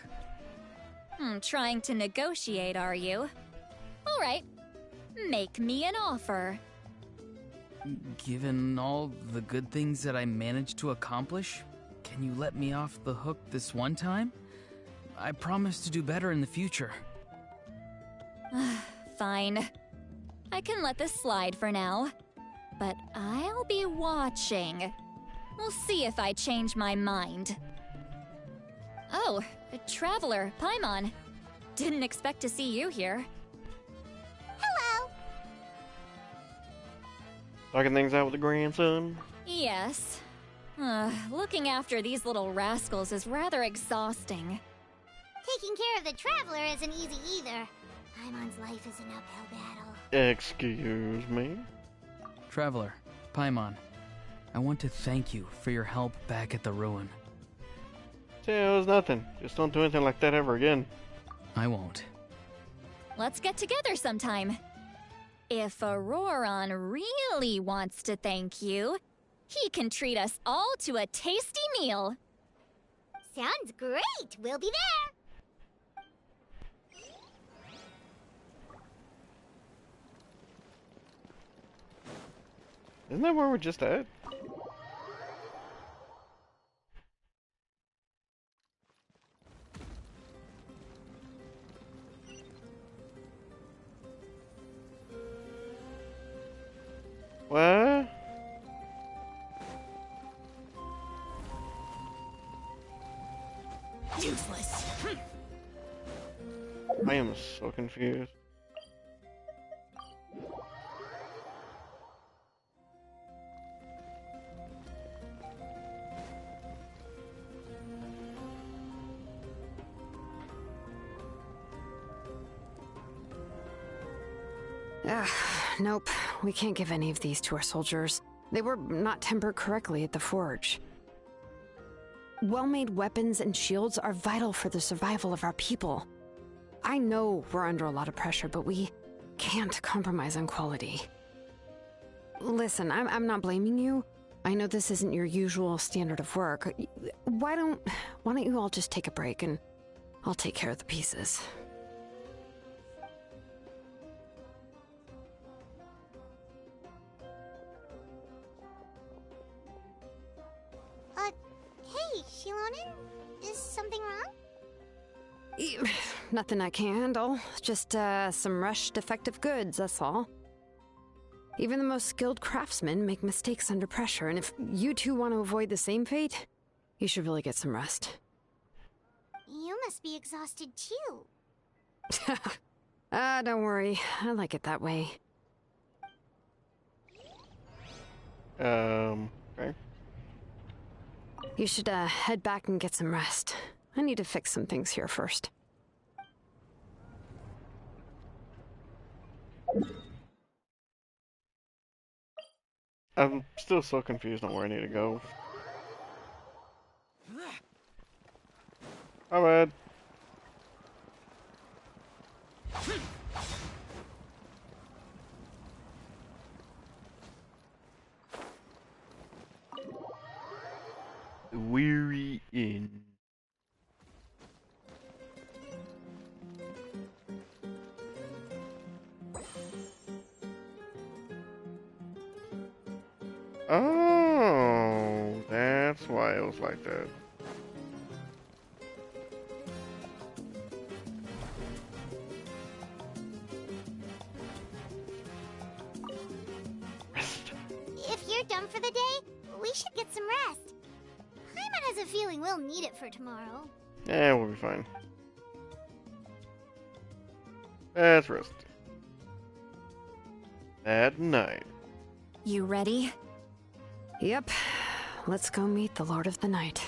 Trying to negotiate, are you? All right. Make me an offer. Given all the good things that I managed to accomplish, can you let me off the hook this one time? I promise to do better in the future. Fine. I can let this slide for now. But I'll be watching. We'll see if I change my mind. Oh, Traveler, Paimon. Didn't expect to see you here. Hello! Talking things out with the grandson? Yes. Looking after these little rascals is rather exhausting. Taking care of the Traveler isn't easy either. Paimon's life is an uphill battle. Excuse me? Traveler, Paimon, I want to thank you for your help back at the ruin. Yeah, it was nothing. Just don't do anything like that ever again. I won't. Let's get together sometime. If Auroron really wants to thank you, he can treat us all to a tasty meal. Sounds great! We'll be there! Isn't that where we're just at? What? Useless. I am so confused. Nope. We can't give any of these to our soldiers. They were not tempered correctly at the forge. Well-made weapons and shields are vital for the survival of our people. I know we're under a lot of pressure, but we can't compromise on quality. Listen, I'm not blaming you. I know this isn't your usual standard of work. Why don't you all just take a break and I'll take care of the pieces. Hey, Shilonen? Is something wrong? Nothing I can handle. Just, some rushed defective goods, that's all. Even the most skilled craftsmen make mistakes under pressure, and if you two want to avoid the same fate, you should really get some rest. You must be exhausted too. Don't worry. I like it that way. Okay. You should, head back and get some rest. I need to fix some things here first. I'm still so confused on where I need to go. My bad. Weary Inn. Oh, that's why it was like that. If you're done for the day, we should get some rest. has a feeling we'll need it for tomorrow. Yeah, we'll be fine. Let's rest. At night. You ready? Yep. Let's go meet the Lord of the Night.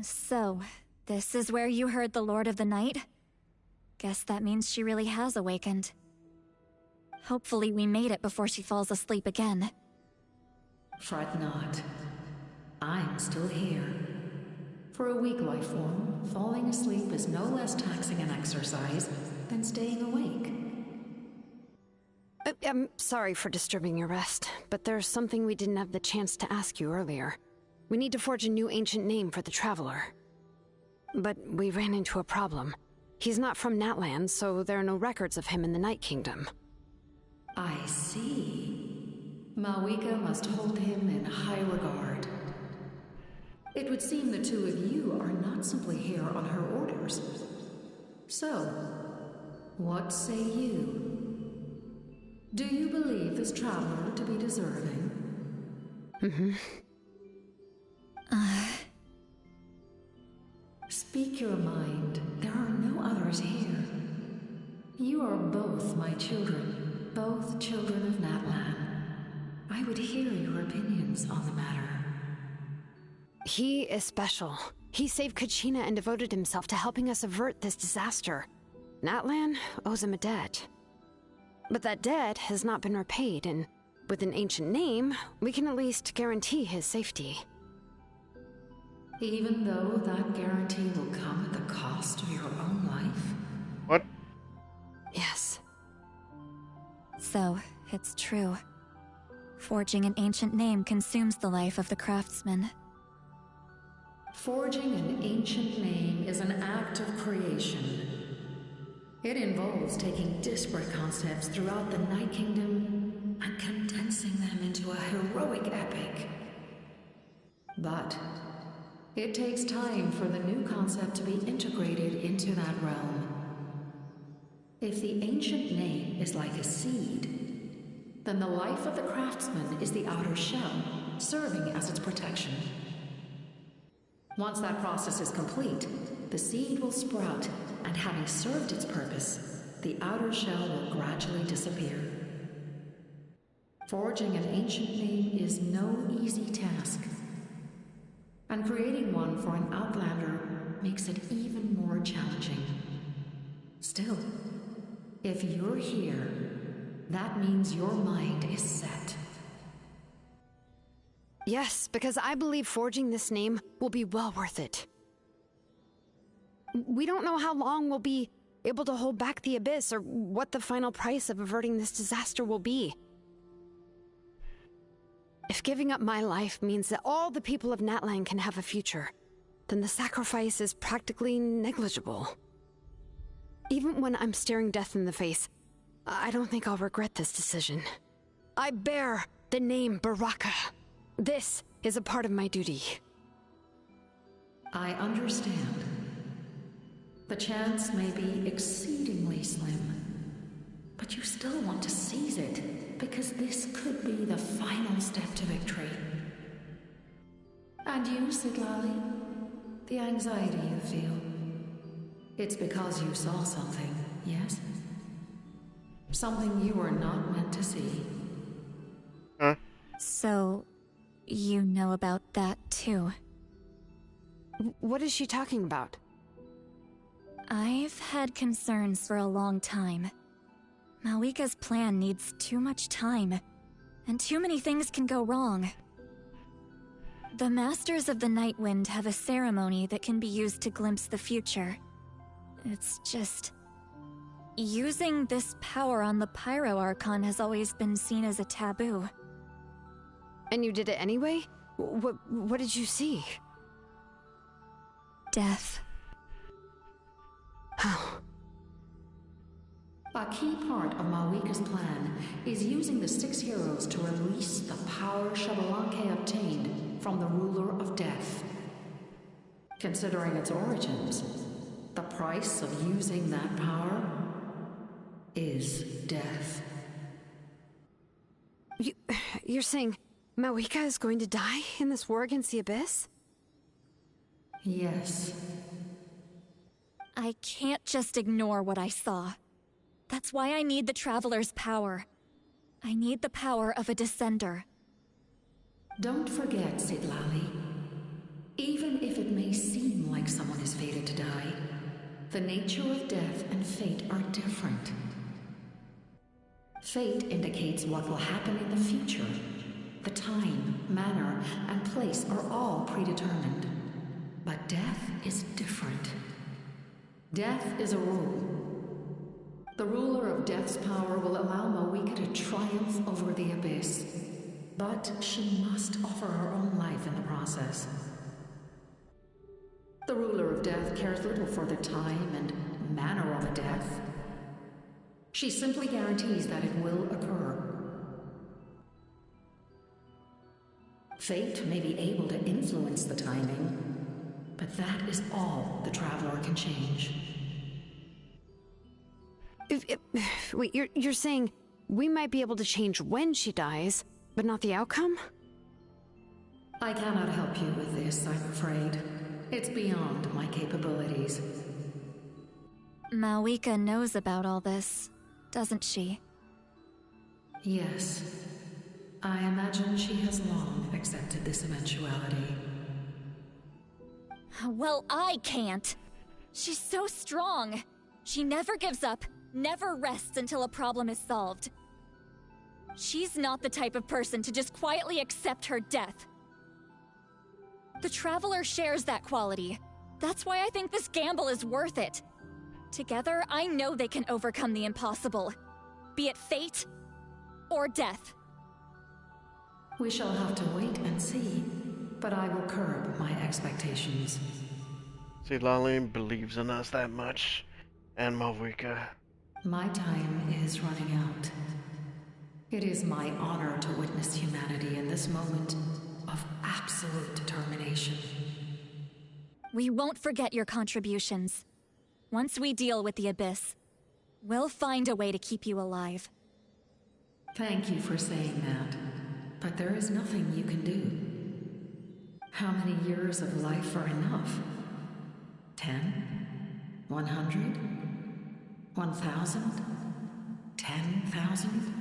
So, this is where you heard the Lord of the Night? Guess that means she really has awakened. Hopefully we made it before she falls asleep again. Fret not. I'm still here. For a weak life form, falling asleep is no less taxing an exercise than staying awake. I'm sorry for disturbing your rest, but there's something we didn't have the chance to ask you earlier. We need to forge a new ancient name for the Traveler. But we ran into a problem. He's not from Natlan, so there are no records of him in the Night Kingdom. I see. Malwika must hold him in high regard. It would seem the two of you are not simply here on her orders. So, what say you? Do you believe this traveler to be deserving? Mm-hmm. Speak your mind. There are no others here. You are both my children, both children of Natlan. I would hear your opinions on the matter. He is special. He saved Kachina and devoted himself to helping us avert this disaster. Natlan owes him a debt. But that debt has not been repaid, and with an ancient name, we can at least guarantee his safety. Even though that guarantee will come at the cost of your own life? What? Yes. So, it's true. Forging an ancient name consumes the life of the craftsman. Forging an ancient name is an act of creation. It involves taking disparate concepts throughout the Night Kingdom and condensing them into a heroic epic. But it takes time for the new concept to be integrated into that realm. If the ancient name is like a seed, then the life of the craftsman is the outer shell, serving as its protection. Once that process is complete, the seed will sprout, and having served its purpose, the outer shell will gradually disappear. Forging an ancient name is no easy task, and creating one for an outlander makes it even more challenging. Still, if you're here, that means your mind is set. Yes, because I believe forging this name will be well worth it. We don't know how long we'll be able to hold back the abyss or what the final price of averting this disaster will be. If giving up my life means that all the people of Natlan can have a future, then the sacrifice is practically negligible. Even when I'm staring death in the face, I don't think I'll regret this decision. I bear the name Baraka. This is a part of my duty. I understand. The chance may be exceedingly slim, but you still want to seize it, because this could be the final step to victory. And you, Siglali? The anxiety you feel. It's because you saw something, yes? Something you were not meant to see. Huh? So, you know about that too. What is she talking about? I've had concerns for a long time. Malwika's plan needs too much time, and too many things can go wrong. The Masters of the Night Wind have a ceremony that can be used to glimpse the future. It's just... using this power on the Pyro Archon has always been seen as a taboo. And you did it anyway? What did you see? Death. How? A key part of Malwika's plan is using the 6 heroes to release the power Xbalanque obtained from the ruler of death. Considering its origins, the price of using that power is death. You're saying Mawika is going to die in this war against the Abyss? Yes. I can't just ignore what I saw. That's why I need the Traveler's power. I need the power of a Descender. Don't forget, Sidlali. Even if it may seem like someone is fated to die, the nature of death and fate are different. Fate indicates what will happen in the future. The time, manner, and place are all predetermined. But death is different. Death is a rule. The ruler of Death's power will allow Mawika to triumph over the Abyss. But she must offer her own life in the process. The ruler of Death cares little for the time and manner of a death. She simply guarantees that it will occur. Fate may be able to influence the timing, but that is all the Traveler can change. Wait, you're saying we might be able to change when she dies, but not the outcome? I cannot help you with this, I'm afraid. It's beyond my capabilities. Mawika knows about all this, doesn't she? Yes. I imagine she has long accepted this eventuality. Well, I can't. She's so strong. She never gives up, never rests until a problem is solved. She's not the type of person to just quietly accept her death. The Traveler shares that quality. That's why I think this gamble is worth it. Together, I know they can overcome the impossible. Be it fate or death. We shall have to wait and see, but I will curb my expectations. See, Laline believes in us that much, and Mawika. My time is running out. It is my honor to witness humanity in this moment of absolute determination. We won't forget your contributions. Once we deal with the Abyss, we'll find a way to keep you alive. Thank you for saying that, but there is nothing you can do. How many years of life are enough? 10? 100? 1,000? 10,000?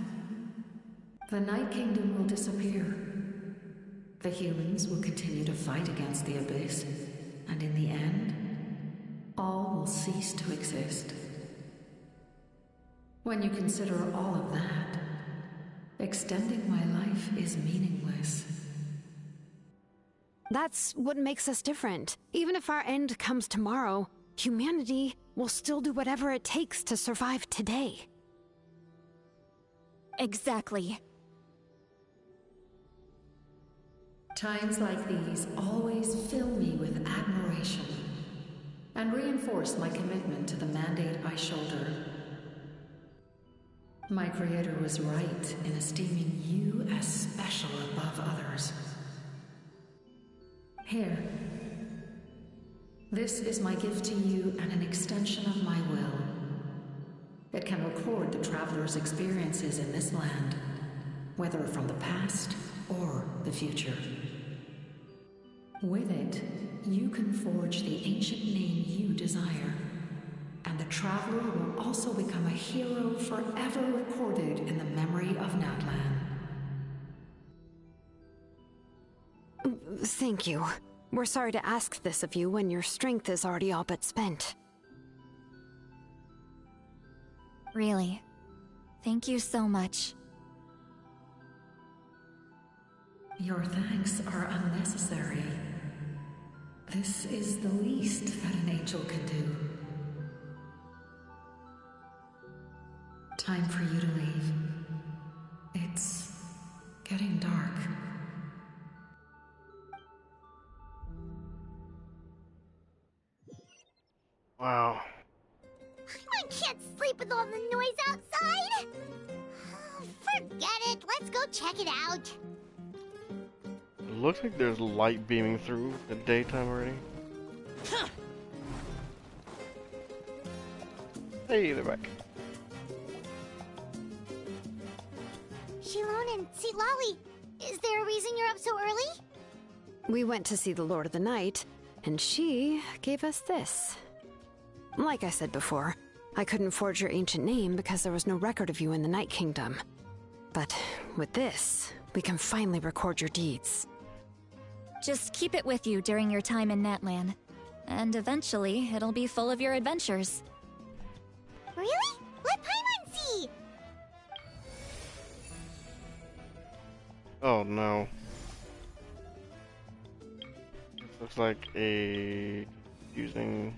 The Night Kingdom will disappear. The humans will continue to fight against the Abyss, and in the end, all will cease to exist. When you consider all of that, extending my life is meaningless. That's what makes us different. Even if our end comes tomorrow, humanity will still do whatever it takes to survive today. Exactly. Times like these always fill me with admiration and reinforce my commitment to the mandate I shoulder. My Creator was right in esteeming you as special above others. Here. This is my gift to you and an extension of my will. It can record the Traveler's experiences in this land, whether from the past or the future. With it, you can forge the ancient name you desire, and the Traveler will also become a hero forever recorded in the memory of Natlan. Thank you. We're sorry to ask this of you when your strength is already all but spent. Really. Thank you so much. Your thanks are unnecessary. This is the least that an angel can do. Time for you to leave. It's getting dark. Wow. I can't sleep with all the noise outside. Forget it. Let's go check it out. It looks like there's light beaming through the daytime already. Huh. Hey, they're back. Shilon and Lolly, is there a reason you're up so early? We went to see the Lord of the Night, and she gave us this. Like I said before, I couldn't forge your ancient name because there was no record of you in the Night Kingdom. But with this, we can finally record your deeds. Just keep it with you during your time in Natlan. And eventually, it'll be full of your adventures. Really? Let Paimon see! Oh no. This looks like a confusing.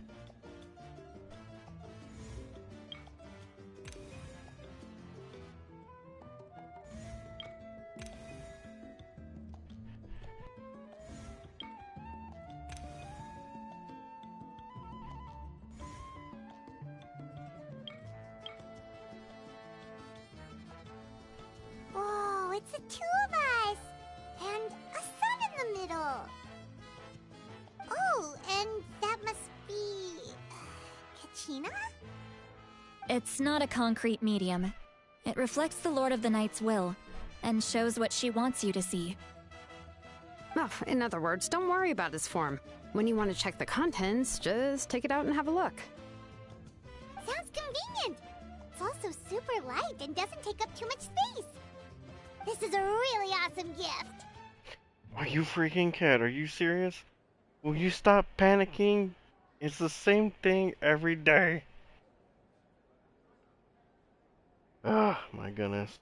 Whoa, it's the two of us! And a sun in the middle! Oh, and that must be... Kachina? It's not a concrete medium. It reflects the Lord of the Night's will, and shows what she wants you to see. Oh, in other words, don't worry about his form. When you want to check the contents, just take it out and have a look. Sounds convenient! It's also super light and doesn't take up too much space. This is a really awesome gift. Are you freaking kidding? Are you serious? Will you stop panicking? It's the same thing every day. Oh my goodness.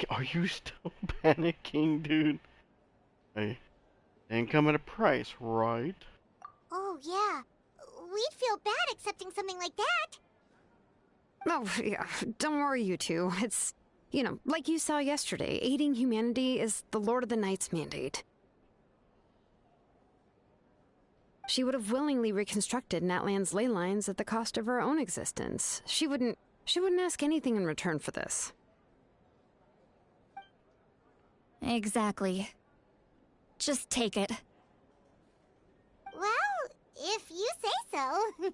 Are you still panicking, dude? Hey, didn't come at a price, right? Oh, yeah. We'd feel bad accepting something like that. Oh, yeah, don't worry, you two. It's, you know, like you saw yesterday, aiding humanity is the Lord of the Night's mandate. She would have willingly reconstructed Natlan's ley lines at the cost of her own existence. She wouldn't ask anything in return for this. Exactly. Just take it. Well, if you say so.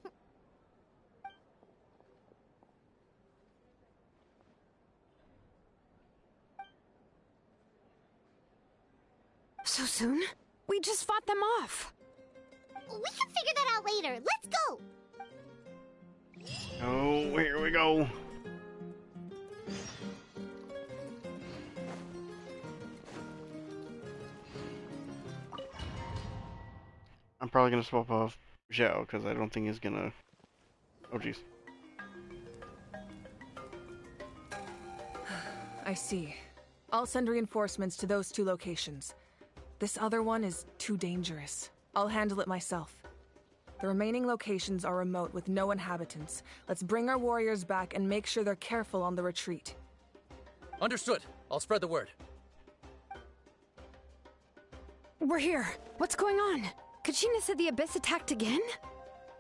So soon? We just fought them off. We can figure that out later. Let's go. Oh, here we go. I'm probably gonna swap off Zhao because I don't think he's gonna. Oh jeez. I see. I'll send reinforcements to those two locations. This other one is too dangerous. I'll handle it myself. The remaining locations are remote with no inhabitants. Let's bring our warriors back and make sure they're careful on the retreat. Understood. I'll spread the word. We're here. What's going on? Kachina said the Abyss attacked again?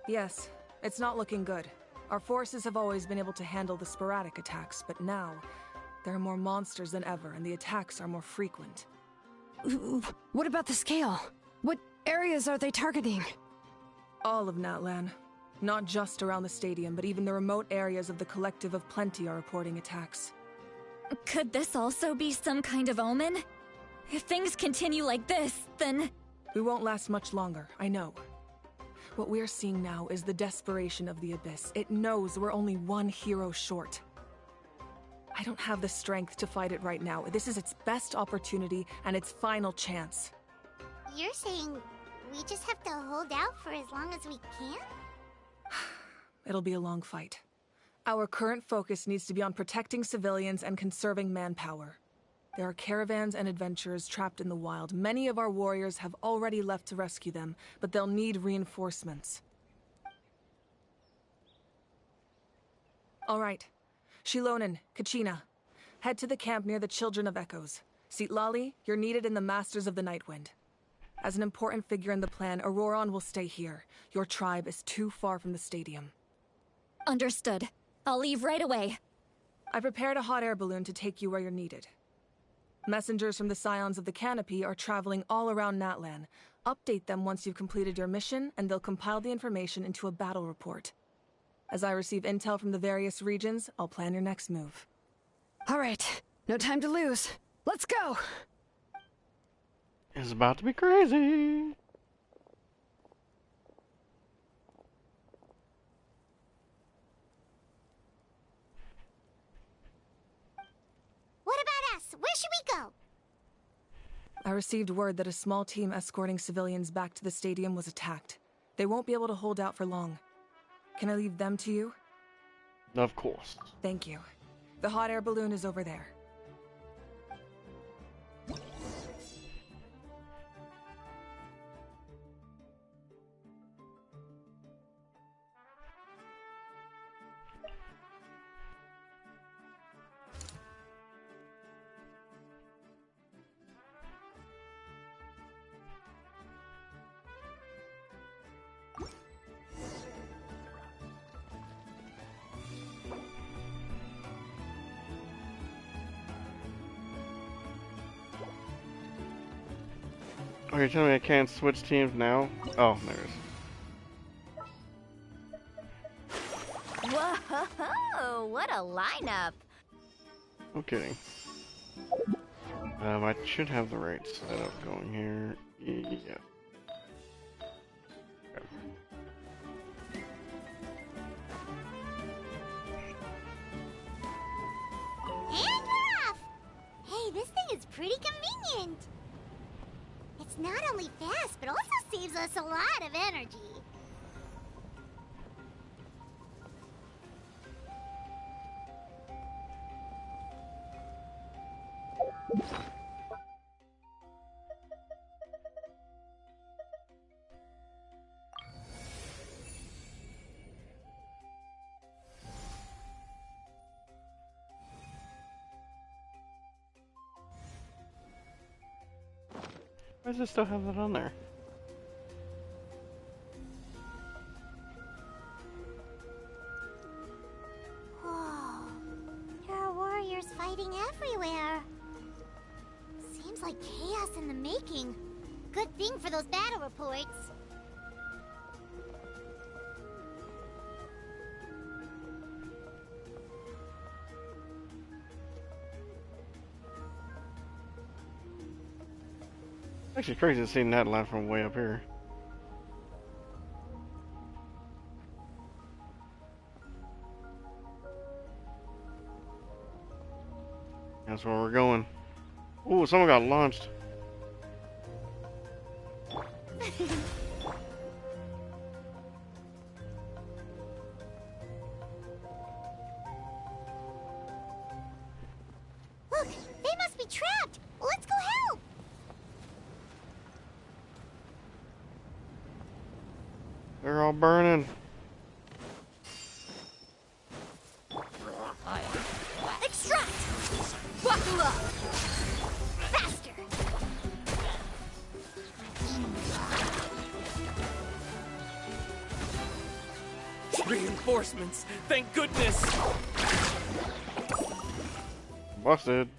Yes, it's not looking good. Our forces have always been able to handle the sporadic attacks, but now there are more monsters than ever, and the attacks are more frequent. What about the scale? What areas are they targeting? All of Natlan. Not just around the stadium, but even the remote areas of the Collective of Plenty are reporting attacks. Could this also be some kind of omen? If things continue like this, then... We won't last much longer, I know. What we're seeing now is the desperation of the Abyss. It knows we're only one hero short. I don't have the strength to fight it right now. This is its best opportunity and its final chance. You're saying we just have to hold out for as long as we can? It'll be a long fight. Our current focus needs to be on protecting civilians and conserving manpower. There are caravans and adventurers trapped in the wild. Many of our warriors have already left to rescue them, but they'll need reinforcements. All right. Shilonen, Kachina, head to the camp near the Children of Echoes. Lolly, you're needed in the Masters of the Nightwind. As an important figure in the plan, Auroron will stay here. Your tribe is too far from the stadium. Understood. I'll leave right away. I prepared a hot air balloon to take you where you're needed. Messengers from the Scions of the Canopy are traveling all around Natlan. Update them once you've completed your mission, and they'll compile the information into a battle report. As I receive intel from the various regions, I'll plan your next move. All right, no time to lose. Let's go! It's about to be crazy. What about us? Where should we go? I received word that a small team escorting civilians back to the stadium was attacked. They won't be able to hold out for long. Can I leave them to you? Of course. Thank you. The hot air balloon is over there. Oh, you're telling me I can't switch teams now? Oh, there it is. Whoa, what a lineup. No kidding. I should have the right setup going here. Yeah. Okay. And we're off! Hey, this thing is pretty convenient. It's not only fast, but also saves us a lot of energy. Why does it still have that on there? Whoa. There are warriors fighting everywhere. Seems like chaos in the making. Good thing for those battle reports. Actually crazy to see Natlan from way up here. That's where we're going. Ooh, someone got launched. Look, they must be trapped. Let's go help. They're all burning. Extract! Buckle up! Faster! Reinforcements! Thank goodness! Busted.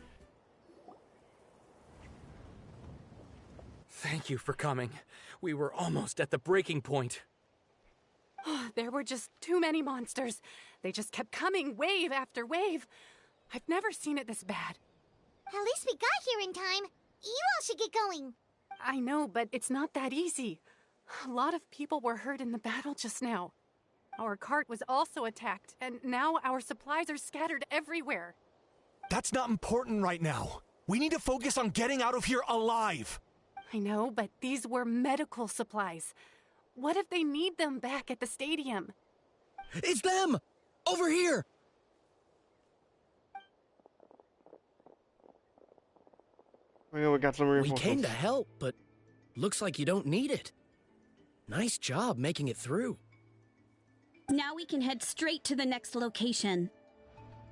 Thank you for coming. We were almost at the breaking point. There were just too many monsters. They just kept coming, wave after wave. I've never seen it this bad. At least we got here in time. You all should get going. I know, but it's not that easy. A lot of people were hurt in the battle just now. Our cart was also attacked, and now our supplies are scattered everywhere. That's not important right now. We need to focus on getting out of here alive. I know, but these were medical supplies. What if they need them back at the stadium? It's them! Over here! We got some We reinforcements. came to help, but looks like you don't need it. Nice job making it through. Now we can head straight to the next location.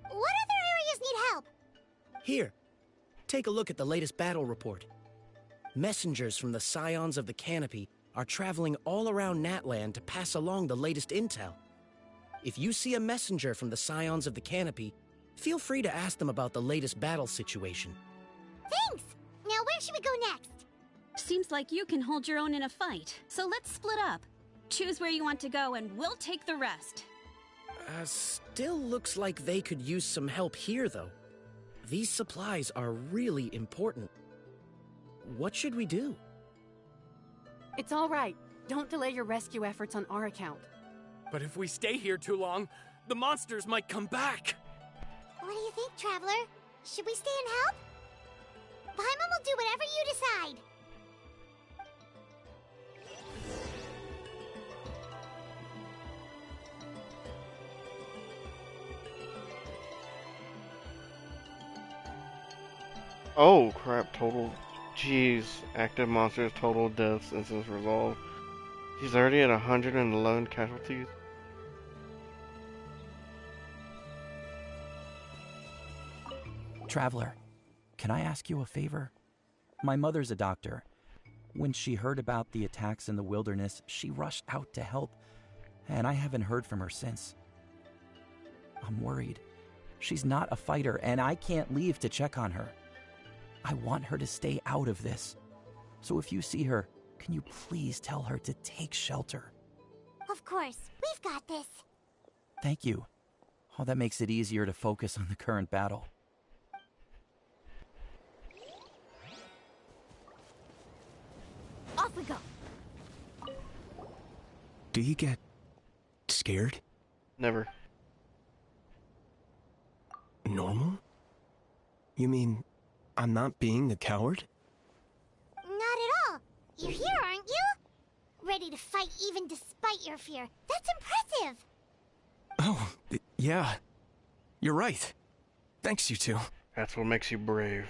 What other areas need help? Here, take a look at the latest battle report. Messengers from the Scions of the Canopy are traveling all around Natlan to pass along the latest intel. If you see a messenger from the Scions of the Canopy, feel free to ask them about the latest battle situation. Thanks! Now where should we go next? Seems like you can hold your own in a fight, so let's split up. Choose where you want to go and we'll take the rest. Still looks like they could use some help here, though. These supplies are really important. What should we do? It's all right. Don't delay your rescue efforts on our account. But if we stay here too long, the monsters might come back. What do you think, Traveler? Should we stay and help? Paimon will do whatever you decide. Oh crap, total. Jeez. Active monsters, total deaths, instance resolved. He's already at 111 casualties. Traveler, can I ask you a favor? My mother's a doctor. When she heard about the attacks in the wilderness, she rushed out to help, and I haven't heard from her since. I'm worried. She's not a fighter, and I can't leave to check on her. I want her to stay out of this. So if you see her, can you please tell her to take shelter? Of course, we've got this. Thank you. Oh, that makes it easier to focus on the current battle. Off we go. Do you get scared? Never. Normal? You mean I'm not being a coward? Not at all. You're here, aren't you? Ready to fight even despite your fear. That's impressive. Oh, yeah. You're right. Thanks, you two. That's what makes you brave.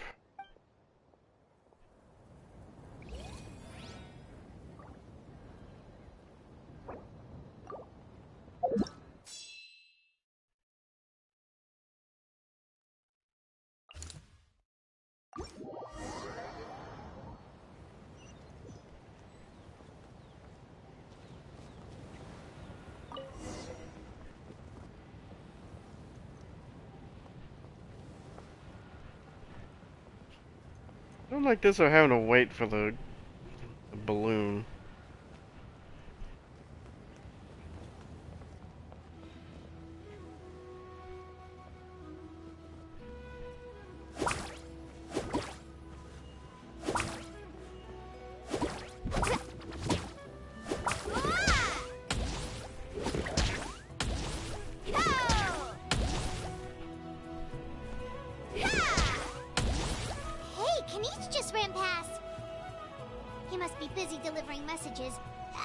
I don't like this or having to wait for the balloon.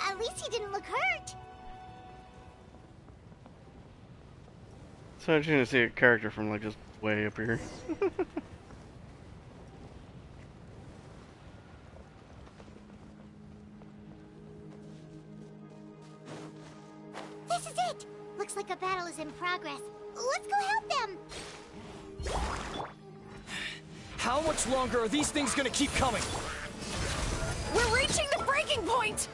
At least he didn't look hurt. So interesting to see a character from like just way up here. This is it. Looks like a battle is in progress. Let's go help them. How much longer are these things gonna keep coming? We're reaching the breaking point!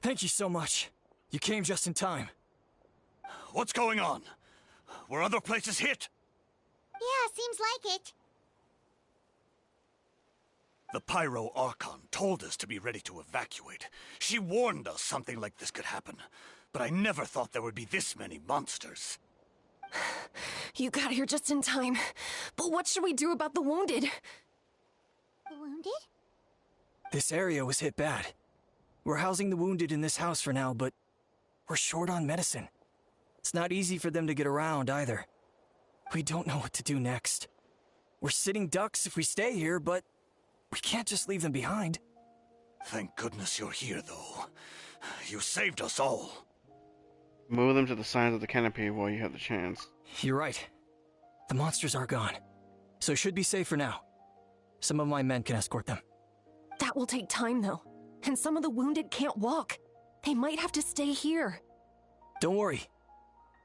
Thank you so much. You came just in time. What's going on? Were other places hit? Yeah, seems like it. The Pyro Archon told us to be ready to evacuate. She warned us something like this could happen. But I never thought there would be this many monsters. You got here just in time. But what should we do about the wounded? The wounded? This area was hit bad. We're housing the wounded in this house for now, but we're short on medicine. It's not easy for them to get around either. We don't know what to do next. We're sitting ducks if we stay here, but we can't just leave them behind. Thank goodness you're here, though. You saved us all. Move them to the sides of the canopy while you have the chance. You're right. The monsters are gone, so it should be safe for now. Some of my men can escort them. That will take time, though. And some of the wounded can't walk. They might have to stay here. Don't worry.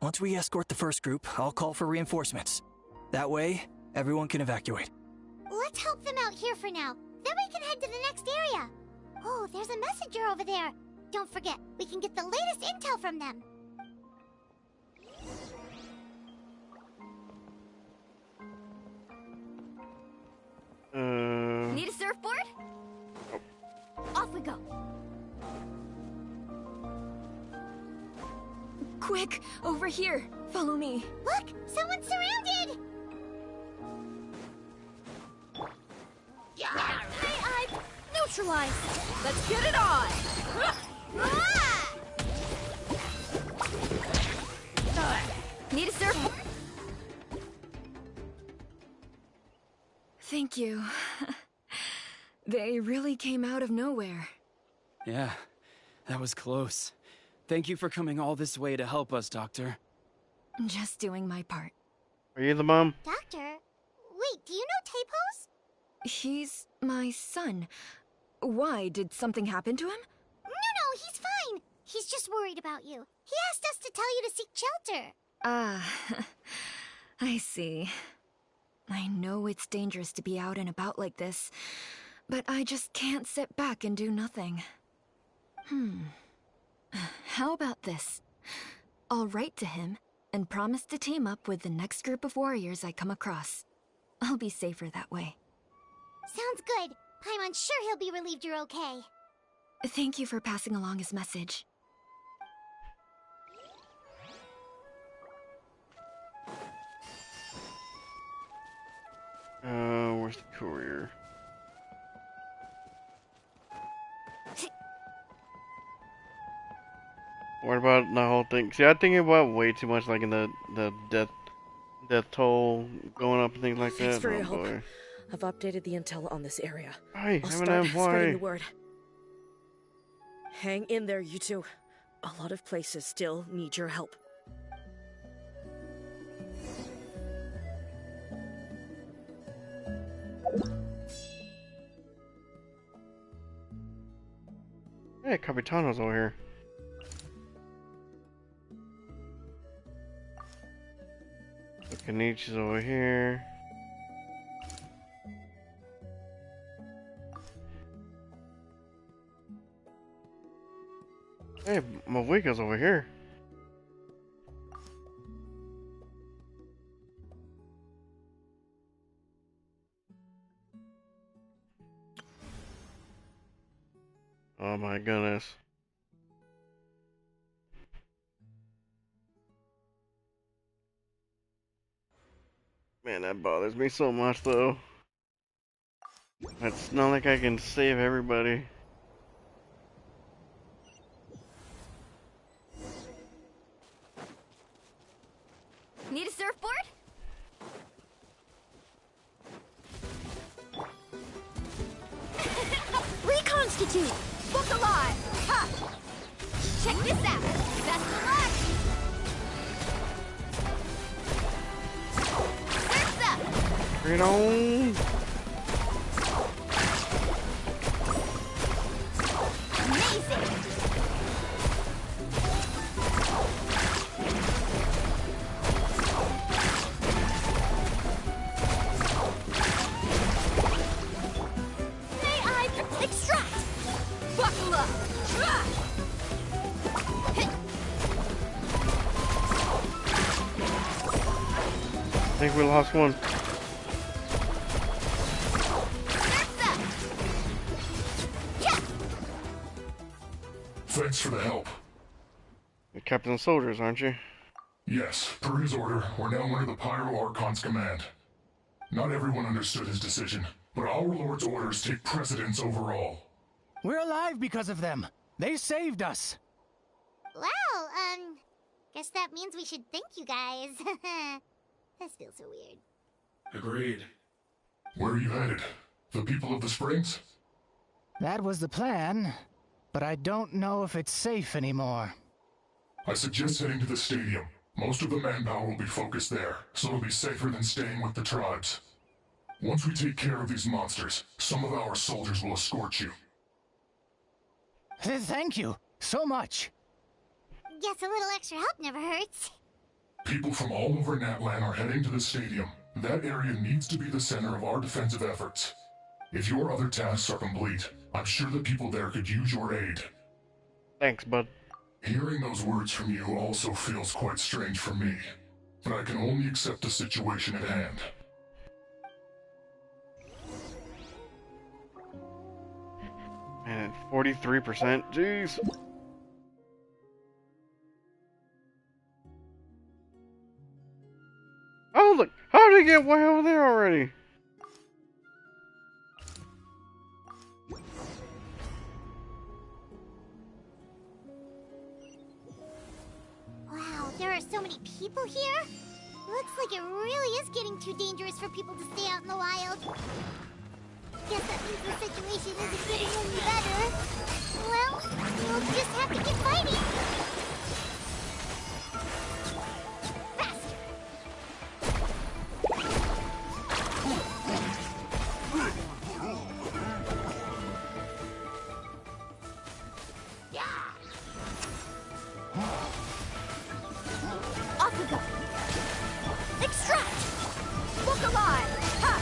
Once we escort the first group, I'll call for reinforcements. That way, everyone can evacuate. Let's help them out here for now. Then we can head to the next area. Oh, there's a messenger over there. Don't forget, we can get the latest intel from them. Quick, over here. Follow me. Look, someone's surrounded! Hey, I've neutralized. Let's get it on. Need a surfboard? Thank you. They really came out of nowhere. Yeah, that was close. Thank you for coming all this way to help us, Doctor. Just doing my part. Are you the mom? Doctor? Wait, do you know Tapos? He's my son. Why? Did something happen to him? No, he's fine. He's just worried about you. He asked us to tell you to seek shelter. Ah, I see. I know it's dangerous to be out and about like this, but I just can't sit back and do nothing. How about this? I'll write to him and promise to team up with the next group of warriors I come across. I'll be safer that way. Sounds good. I'm unsure he'll be relieved you're okay. Thank you for passing along his message. Where's the courier? What about the whole thing? See, I think about way too much, like in the death toll going up and things like Thanks that. for your Oh, help. boy. I've updated the intel on this area. Hey, I'll Eminem, start why? spreading the word. Hang in there, you two. A lot of places still need your help. Hey, Capitano's over here. Kenichi's over here. Hey, Mavika's over here. Oh my goodness. Man, that bothers me so much though. It's not like I can save everybody. Need a surfboard? Reconstitute! Book a lot! Ha! Check this out! Best of luck! Surf's up! Bring it on! Amazing! May I extract? Buckle up! I think we lost one. Thanks for the help. You're Captain Soldiers, aren't you? Yes, per his order, we're now under the Pyro Archon's command. Not everyone understood his decision, but our Lord's orders take precedence over all. We're alive because of them. They saved us. Well, guess that means we should thank you guys. This feels so weird. Agreed. Where are you headed? The people of the Springs? That was the plan, but I don't know if it's safe anymore. I suggest heading to the stadium. Most of the manpower will be focused there, so it'll be safer than staying with the tribes. Once we take care of these monsters, some of our soldiers will escort you. Thank you so much. Guess a little extra help never hurts. People from all over Natlan are heading to the stadium. That area needs to be the center of our defensive efforts. If your other tasks are complete, I'm sure the people there could use your aid. Thanks, bud. Hearing those words from you also feels quite strange for me, but I can only accept the situation at hand. Man, 43%. Jeez. we get way over there already? Wow, there are so many people here. Looks like it really is getting too dangerous for people to stay out in the wild. Guess that means the situation isn't getting any better. Well, we'll just have to keep fighting. Faster! Off we go! Extract! Look alive! Ha!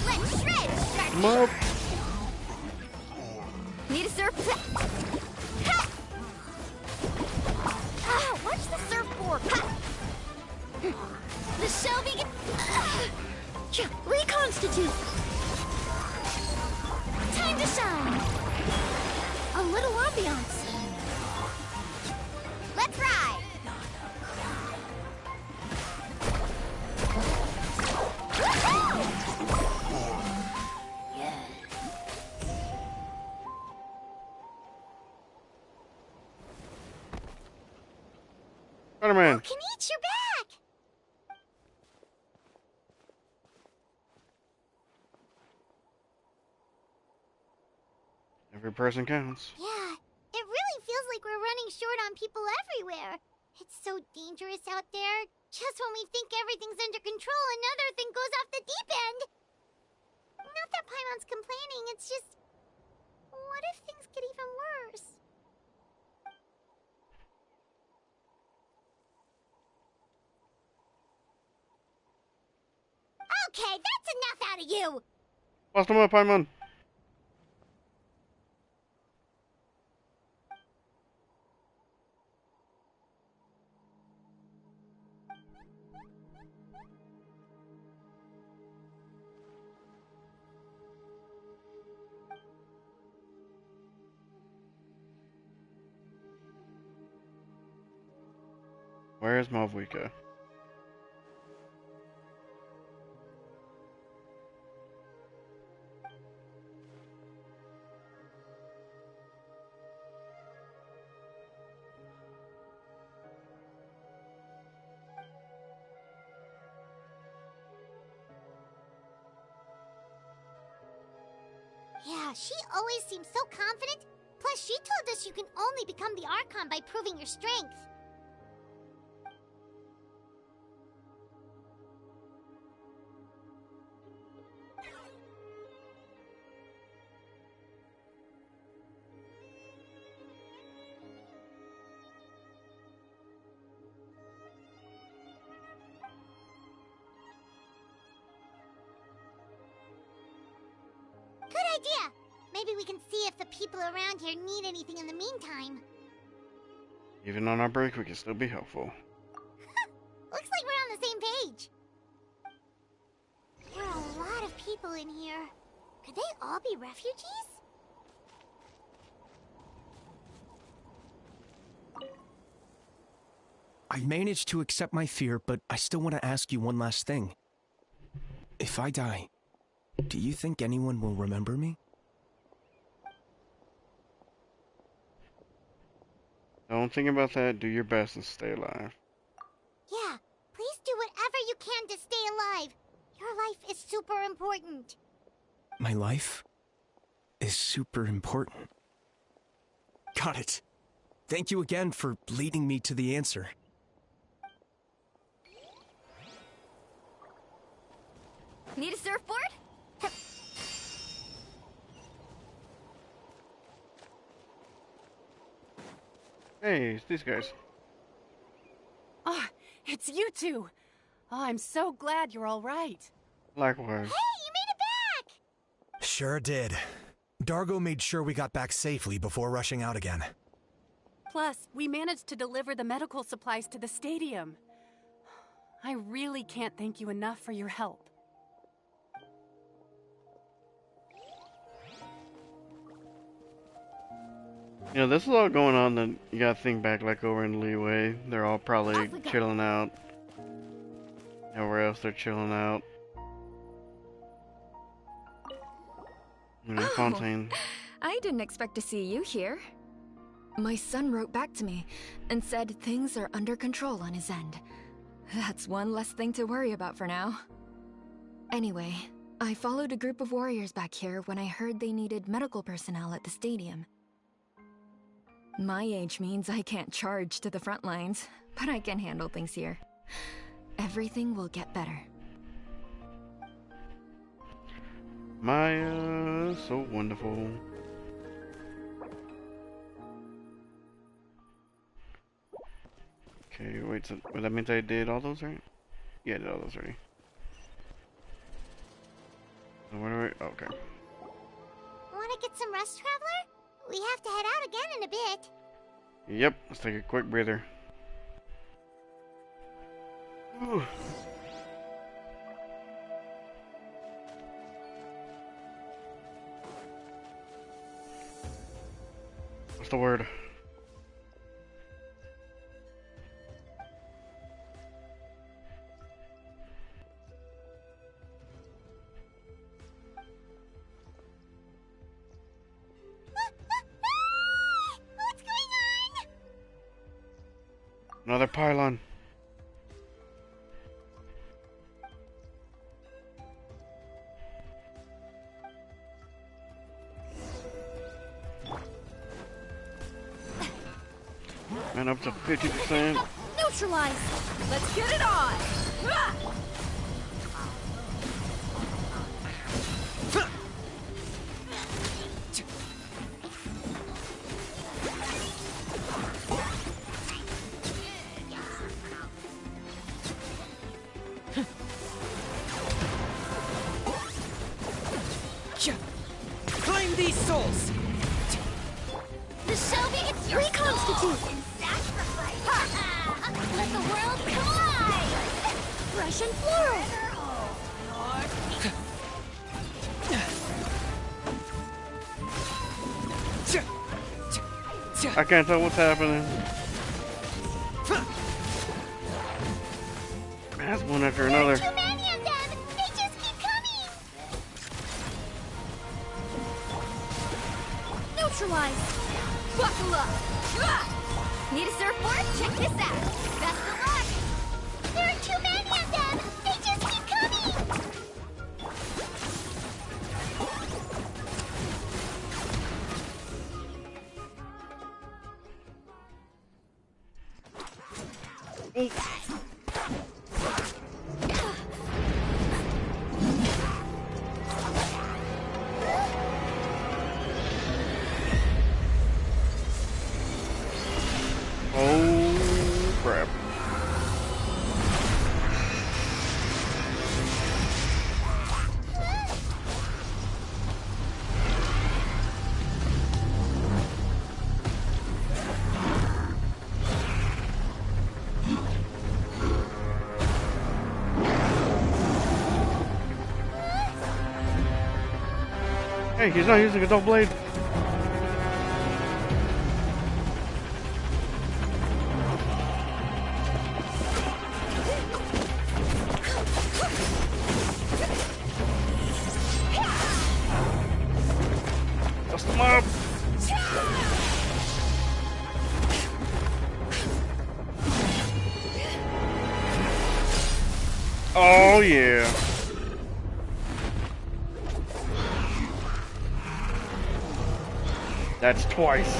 Let's shred! Nope. Need a surf? Ha! Ah, watch the surfboard! Ha! The shell begin. Reconstitute! Time to shine! A little ambiance. Let's ride! Spider-Man. Kenichi, you're back! Every person counts. Yeah, it really feels like we're running short on people everywhere. It's so dangerous out there. Just when we think everything's under control, another thing goes off the deep end. Not that Paimon's complaining, it's just... What if things get even worse? Okay, that's enough out of you! Bust him up, Paimon. Where is Malvika? Yeah, she always seems so confident. Plus, she told us you can only become the Archon by proving your strength. Good idea! Maybe we can see if the people around here need anything in the meantime. Even on our break, we can still be helpful. Looks like we're on the same page. There are a lot of people in here. Could they all be refugees? I managed to accept my fear, but I still want to ask you one last thing. If I die, do you think anyone will remember me? Don't think about that. Do your best and stay alive. Yeah, please do whatever you can to stay alive. Your life is super important. My life is super important. Got it. Thank you again for leading me to the answer. Need a surfboard? Hey, it's these guys. Ah, it's you two. Oh, I'm so glad you're all right. Likewise. Hey, you made it back! Sure did. Dargo made sure we got back safely before rushing out again. Plus, we managed to deliver the medical supplies to the stadium. I really can't thank you enough for your help. You know, this is all going on, then you gotta think back, like, over in Leeway. They're all probably chilling out. Everywhere else they're chilling out. You know, Fontaine. I didn't expect to see you here. My son wrote back to me and said things are under control on his end. That's one less thing to worry about for now. Anyway, I followed a group of warriors back here when I heard they needed medical personnel at the stadium. My age means I can't charge to the front lines, but I can handle things here. Everything will get better. Maya, so wonderful. Okay, wait, so that means I did all those, right? Yeah, I did all those already. So where do I, okay. Wanna get some rest, Traveler? We have to head out again in a bit. Yep, let's take a quick breather. Ooh. What's the word? What's going on? Another pylon. And up to 50%. Neutralize! Let's get it on! Claim these souls! The show begins. Reconstitute! Let the world collide! Fresh and floral! I can't tell what's happening. That's one after another. Too many of them! They just keep coming! Neutralize! Buckle up! Need a surfboard? Check this out! Best of luck! There are too many of them! They just keep coming! Oh, crap. Hey, he's not using a double blade. Dust him up. Oh yeah. That's twice.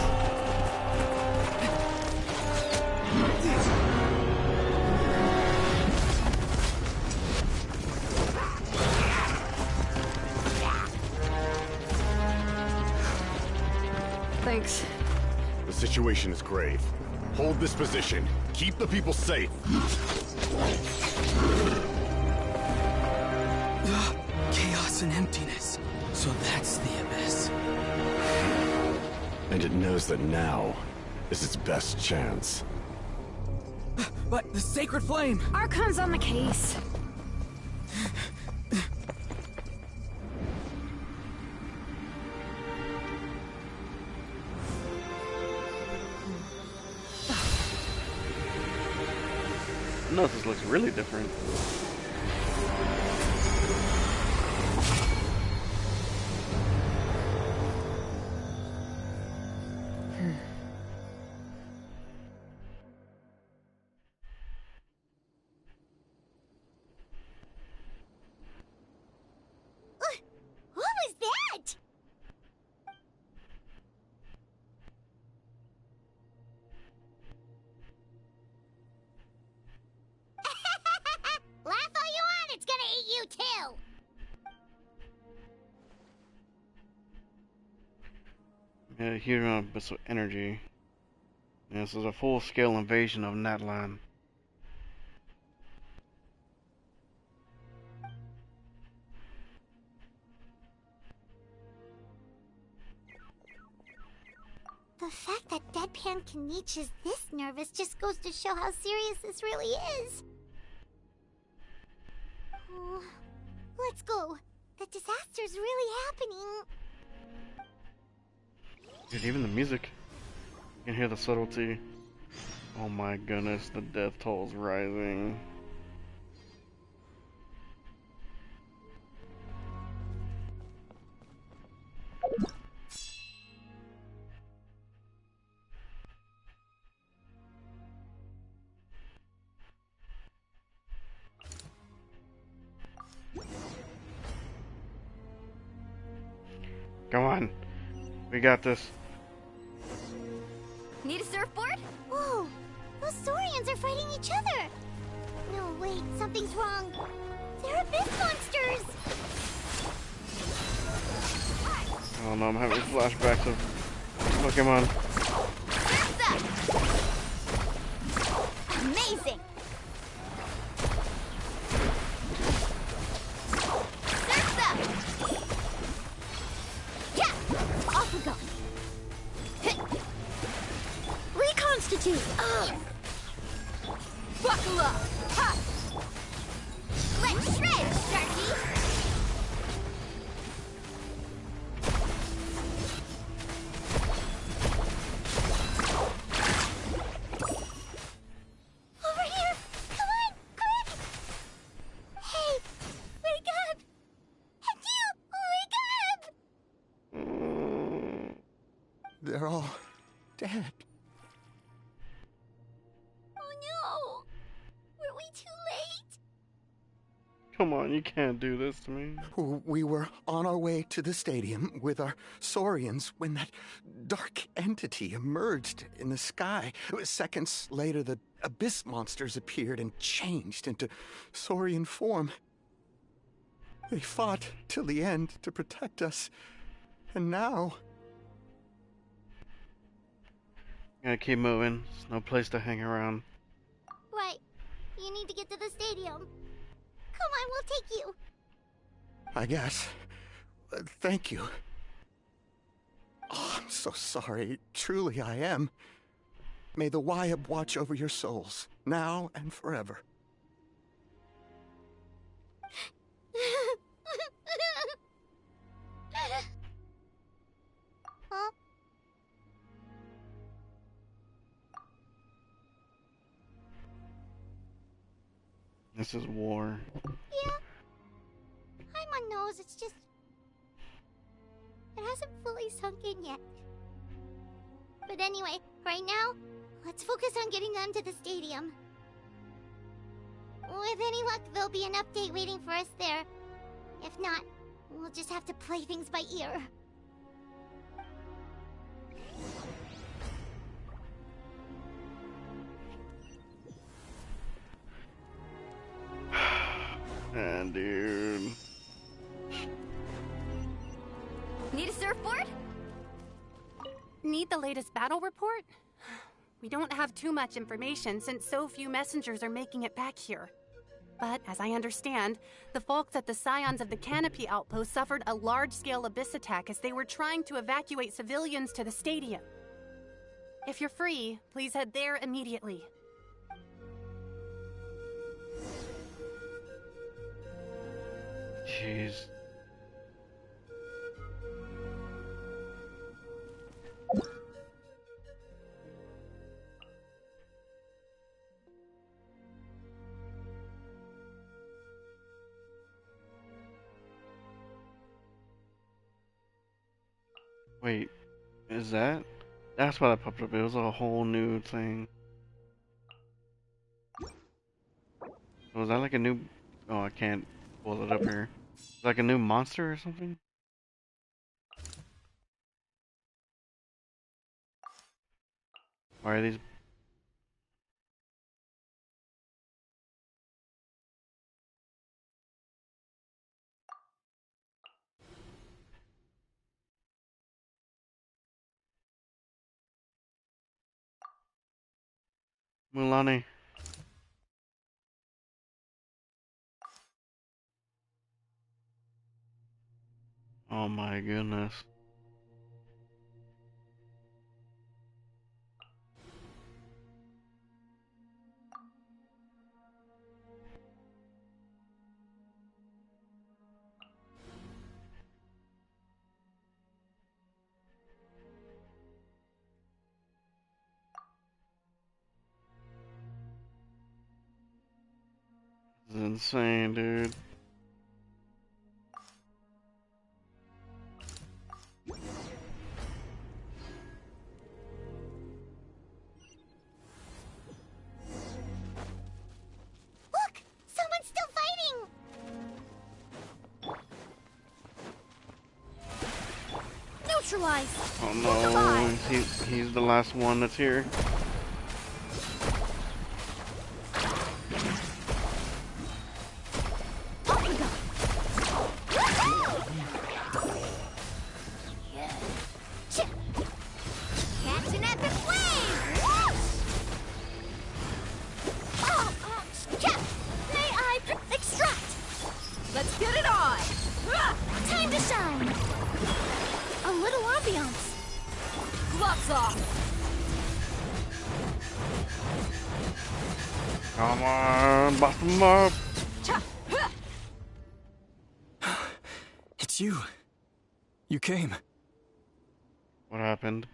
Thanks. The situation is grave. Hold this position. Keep the people safe. Chaos and emptiness. So that's the abyss. And it knows that now is its best chance. But the sacred flame! Archon's on the case. No, this looks really different. What was that? Laugh all you want, it's gonna eat you too! Yeah, huge amount of energy. Yeah, this is a full-scale invasion of Natlan. The fact that Deadpan Kaniche is this nervous just goes to show how serious this really is. Oh, let's go. The disaster's really happening. Dude, even the music. You can hear the subtlety. Oh my goodness, the death toll's rising. Come on. We got this. Need a surfboard? Whoa! Those Saurians are fighting each other! No, wait, something's wrong. They're abyss monsters! I don't know, I'm having flashbacks of Pokemon. Amazing! Off we go! Reconstitute! Buckle up! Ha! Let's shred, Sharky! Over here! Come on, quick! Hey, wake up! And you, wake up! They're all dead. Oh no! Were we too late? Come on, you can't do this to me. We were on our way to the stadium with our Saurians when that dark entity emerged in the sky. Seconds later, the abyss monsters appeared and changed into Saurian form. They fought till the end to protect us. And now... Gotta keep moving. There's no place to hang around. Right. You need to get to the stadium. Come on, we'll take you. I guess. Thank you. Oh, I'm so sorry. Truly, I am. May the Wyab watch over your souls, now and forever. Huh? This is war. Yeah. I'm on nose, it's just... It hasn't fully sunk in yet. But anyway, right now, let's focus on getting them to the stadium. With any luck, there'll be an update waiting for us there. If not, we'll just have to play things by ear. Man, dude. Need a surfboard? Need the latest battle report? We don't have too much information since so few messengers are making it back here. But, as I understand, the folks at the Scions of the Canopy outpost suffered a large-scale abyss attack as they were trying to evacuate civilians to the stadium. If you're free, please head there immediately. Jeez. Is that? That's why that popped up. It was a whole new thing. Was that like a new... Oh, I can't pull it up here. Like a new monster or something? Why are these... Mulani. Oh my goodness. This is insane, dude. Look! Someone's still fighting! Neutralize! Oh no, he's the last one that's here. Let's get it on! Time to shine! A little ambiance. Gloves off! Come on, bust him up! It's you. You came. What happened?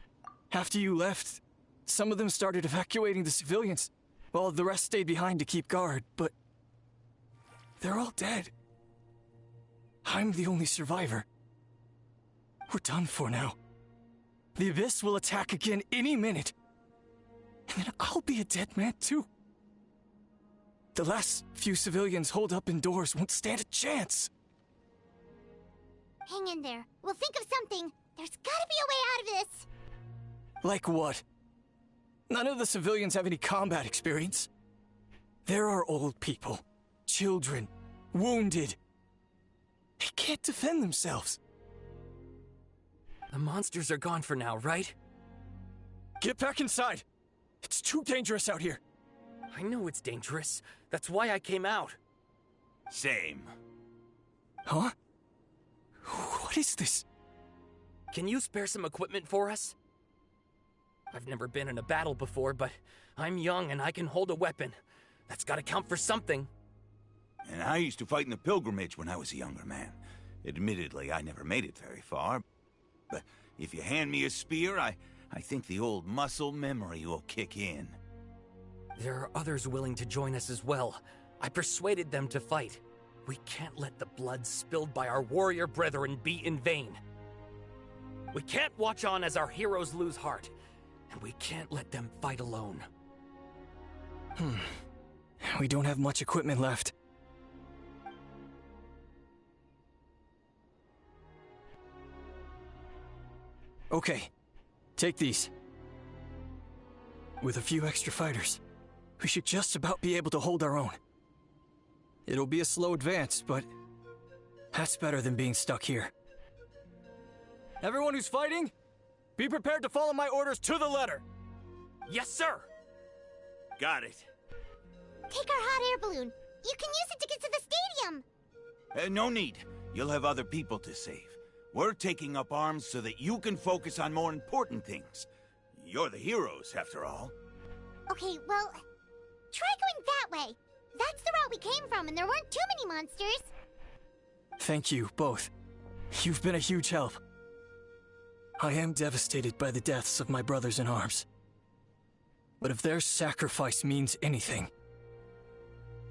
After you left, some of them started evacuating the civilians, while the rest stayed behind to keep guard, but they're all dead. I'm the only survivor. We're done for now. The Abyss will attack again any minute. And then I'll be a dead man too. The last few civilians holed up indoors won't stand a chance. Hang in there. We'll think of something. There's gotta be a way out of this. Like what? None of the civilians have any combat experience. There are old people, children, wounded. They can't defend themselves. The monsters are gone for now, right? Get back inside. It's too dangerous out here. I know it's dangerous. That's why I came out. Same. Huh? What is this? Can you spare some equipment for us? I've never been in a battle before, but I'm young and I can hold a weapon. That's gotta count for something. And I used to fight in the pilgrimage when I was a younger man. Admittedly, I never made it very far. But if you hand me a spear, I think the old muscle memory will kick in. There are others willing to join us as well. I persuaded them to fight. We can't let the blood spilled by our warrior brethren be in vain. We can't watch on as our heroes lose heart. And we can't let them fight alone. We don't have much equipment left. Okay, take these. With a few extra fighters, we should just about be able to hold our own. It'll be a slow advance, but that's better than being stuck here. Everyone who's fighting, be prepared to follow my orders to the letter. Yes, sir. Got it. Take our hot air balloon. You can use it to get to the stadium. No need. You'll have other people to save. We're taking up arms so that you can focus on more important things. You're the heroes, after all. Okay, well, try going that way. That's the route we came from, and there weren't too many monsters. Thank you, both. You've been a huge help. I am devastated by the deaths of my brothers in arms. But if their sacrifice means anything,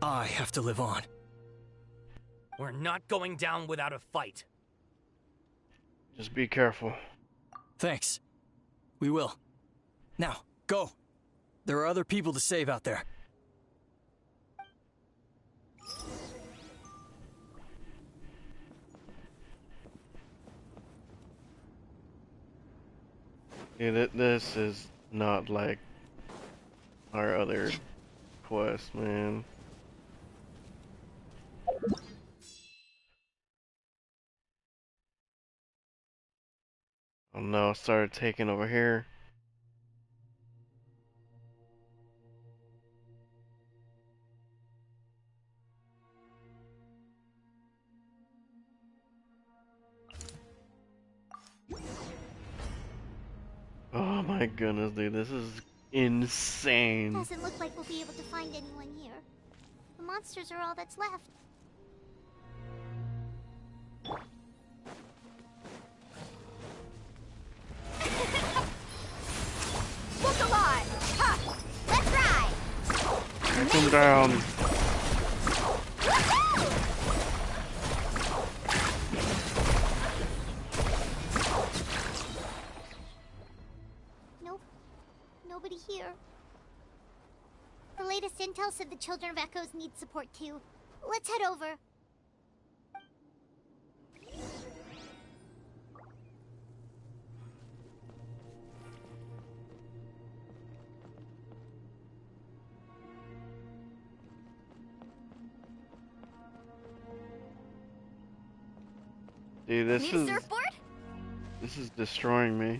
I have to live on. We're not going down without a fight. Just be careful. Thanks. We will. Now, go. There are other people to save out there. Yeah, this is not like our other quest, man. Oh no, it started taking over here. Oh my goodness, dude, this is insane. Doesn't look like we'll be able to find anyone here. The monsters are all that's left. Look alive! Ha! Let's ride! Take him down. Nope. Nobody here. The latest intel said the Children of Echoes need support too. Let's head over. Dude, Need a surfboard? This is destroying me.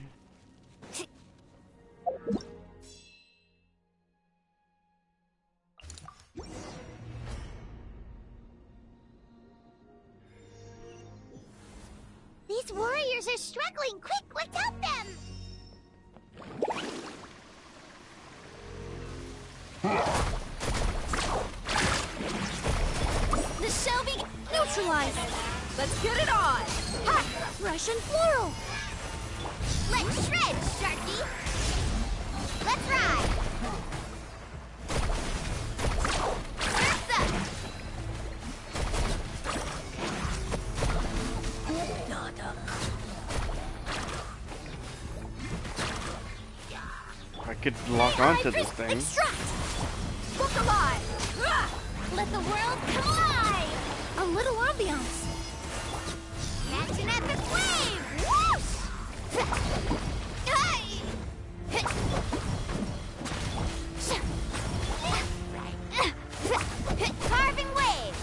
These warriors are struggling. Quick, let's help them! The shell be neutralized. Let's get it on. Ha! Russian floral. Let's shred, Sharky! Let's ride! Surf's up! I could lock onto this thing. Extract! Look alive! Ah! Let the world collide! A little ambiance. Catch an epic wave! Whoosh! Hey! Carving wave!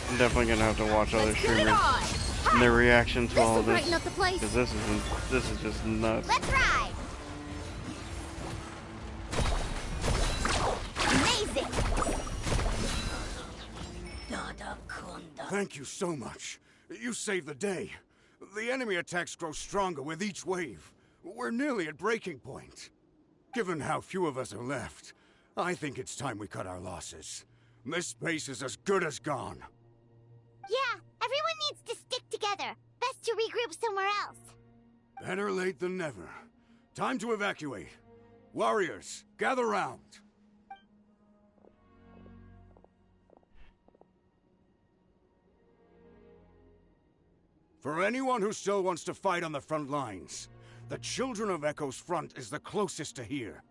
I'm definitely gonna have to watch other streamers and their reaction to all of this, brighten up the place. because this is just nuts. Let's ride! Amazing! Thank you so much. You saved the day. The enemy attacks grow stronger with each wave. We're nearly at breaking point. Given how few of us are left, I think it's time we cut our losses. This base is as good as gone. Yeah, everyone needs to stick together. Best to regroup somewhere else. Better late than never. Time to evacuate. Warriors, gather round. For anyone who still wants to fight on the front lines, the Children of Echo's front is the closest to here.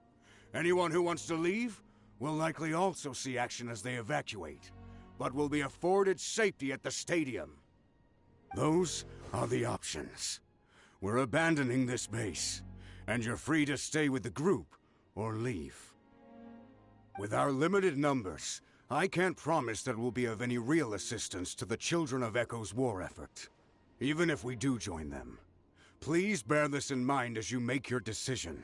Anyone who wants to leave will likely also see action as they evacuate, but will be afforded safety at the stadium. Those are the options. We're abandoning this base, and you're free to stay with the group or leave. With our limited numbers, I can't promise that we'll be of any real assistance to the Children of Echo's war effort. Even if we do join them, please bear this in mind as you make your decision.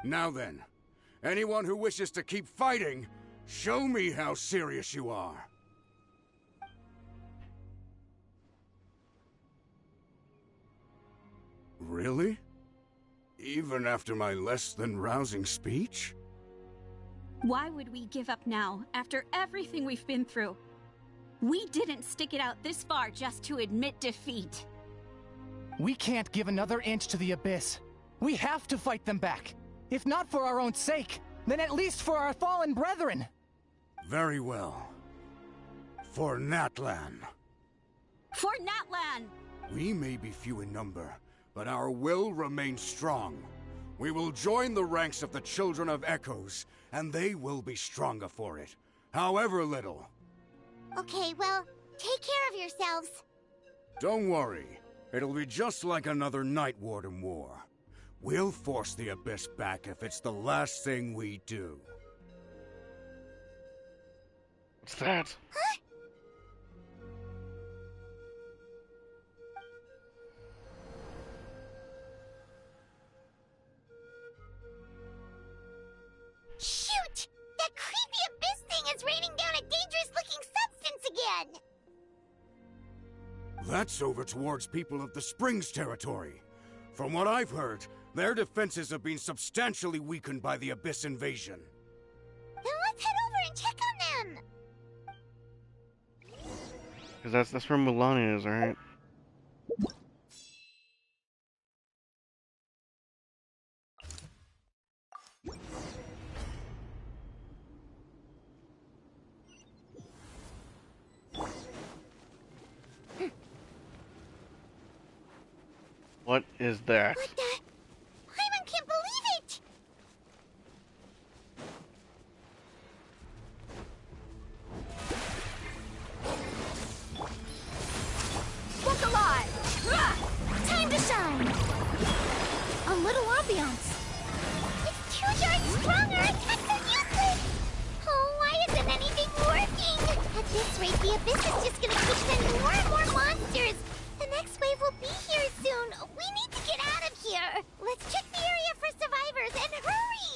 Now then, anyone who wishes to keep fighting, show me how serious you are. Really? Even after my less than rousing speech? Why would we give up now, after everything we've been through? We didn't stick it out this far just to admit defeat. We can't give another inch to the Abyss. We have to fight them back. If not for our own sake, then at least for our fallen brethren. Very well. For Natlan. For Natlan! We may be few in number, but our will remains strong. We will join the ranks of the Children of Echoes, and they will be stronger for it, however little. Okay, well, take care of yourselves. Don't worry. It'll be just like another Night Warden war. We'll force the Abyss back if it's the last thing we do. What's that? Huh? Shoot! That creepy Abyss thing is raining down a dangerous-looking substance again! That's over towards people of the Springs territory. From what I've heard, their defenses have been substantially weakened by the Abyss invasion. Then let's head over and check on them! Cause that's where Mulan is, right? What is that? What the? Paimon can't believe it! Look alive! Time to shine! A little ambiance. It's too darn strong, our attacks are useless! Oh, why isn't anything working? At this rate, the Abyss is just gonna keep sending more and more monsters! The next wave will be here soon! We need to get out of here! Let's check the area for survivors, and hurry!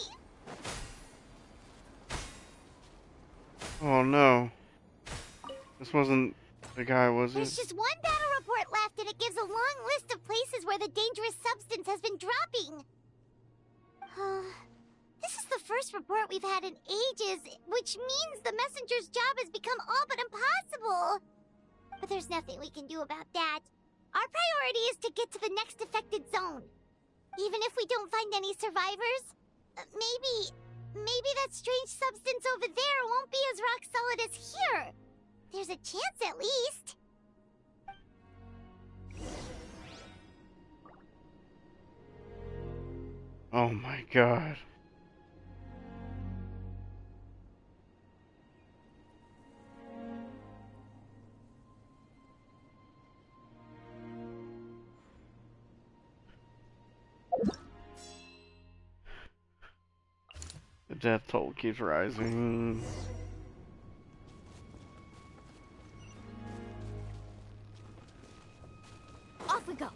Oh no. This wasn't the guy, was it? There's just one battle report left, and it gives a long list of places where the dangerous substance has been dropping. This is the first report we've had in ages, which means the messenger's job has become all but impossible. But there's nothing we can do about that. Our priority is to get to the next affected zone. Even if we don't find any survivors, maybe that strange substance over there won't be as rock solid as here. There's a chance at least. Oh my god. The death toll keeps rising. Off we go. How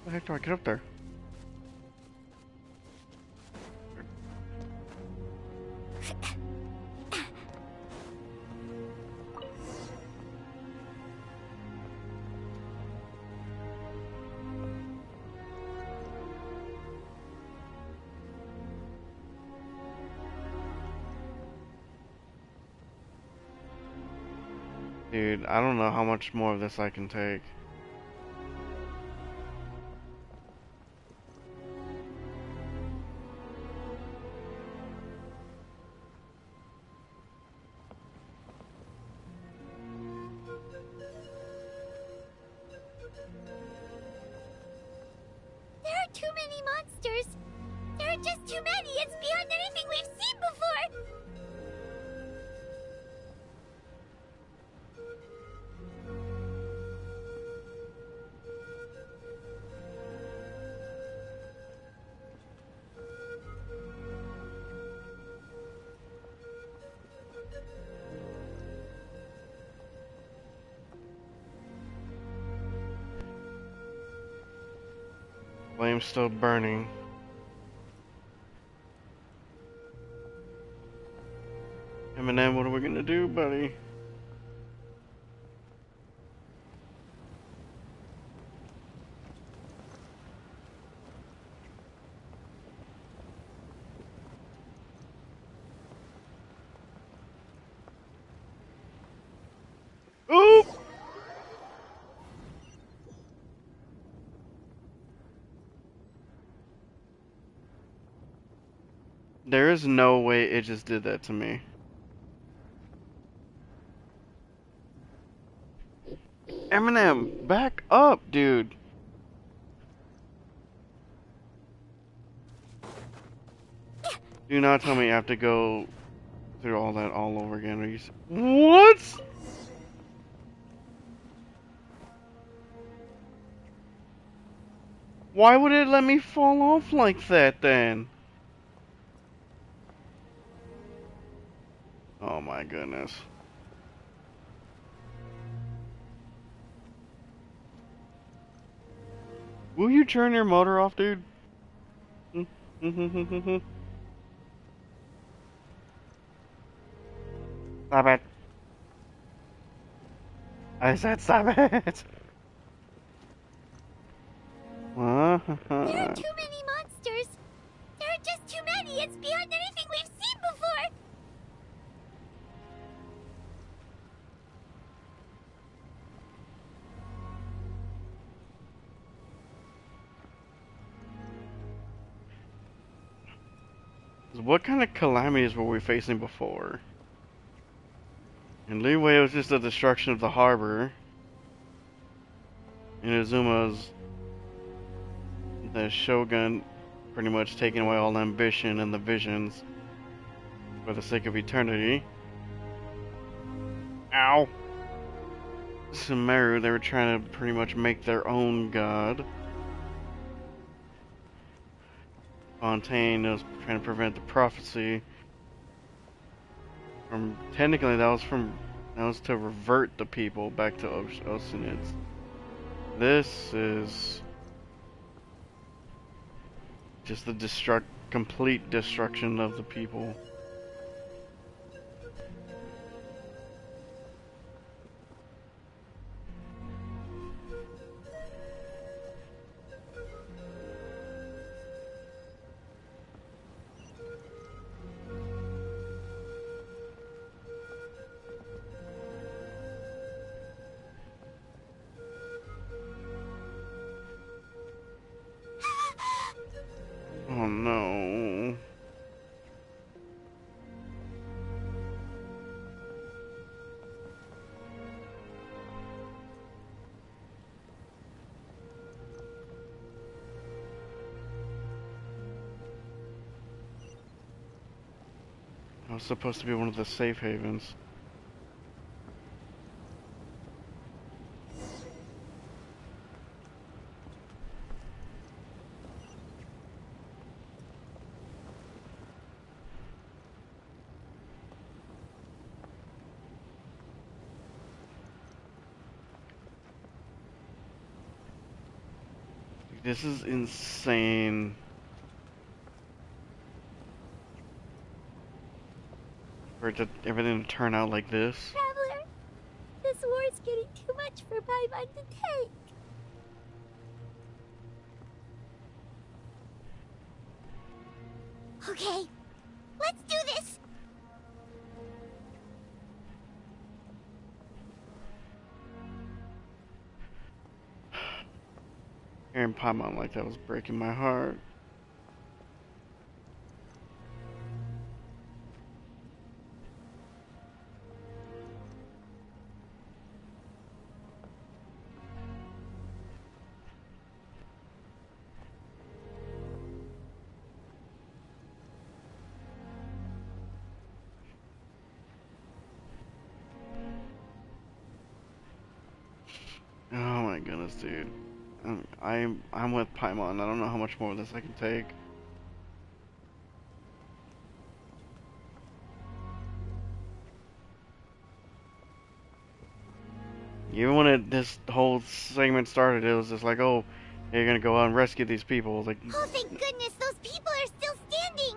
the heck do I get up there? Dude, I don't know how much more of this I can take. There are too many monsters. There are just too many. It's beyond anything we've seen before. Flame's still burning. Eminem, what are we gonna do, buddy? Oop! There is no way it just did that to me. Eminem, back up, dude. Do not tell me I have to go through all that all over again. Are you what? Why would it let me fall off like that then? Oh my goodness. Will you turn your motor off, dude? Stop it. I said stop it. There are too many monsters. There are just too many. It's beyond anything we've seen before. What kind of calamities were we facing before? In Leeway, it was just the destruction of the harbor. In Izuma's, the Shogun pretty much taking away all ambition and the visions for the sake of eternity. Ow! Sumeru, they were trying to pretty much make their own god. Fontaine was trying to prevent the prophecy from, technically that was to revert the people back to Oceanids. This is just the complete destruction of the people. Oh no. That was supposed to be one of the safe havens. This is insane. For everything to turn out like this. Traveler, this war's getting too much for Paimon to take. Okay, let's do this. Hearing Paimon like that was breaking my heart. Oh my goodness, dude. I'm with Paimon. I don't know how much more of this I can take. Even when this whole segment started, it was just like, oh, you're gonna go out and rescue these people. Like, Oh, thank goodness, those people are still standing.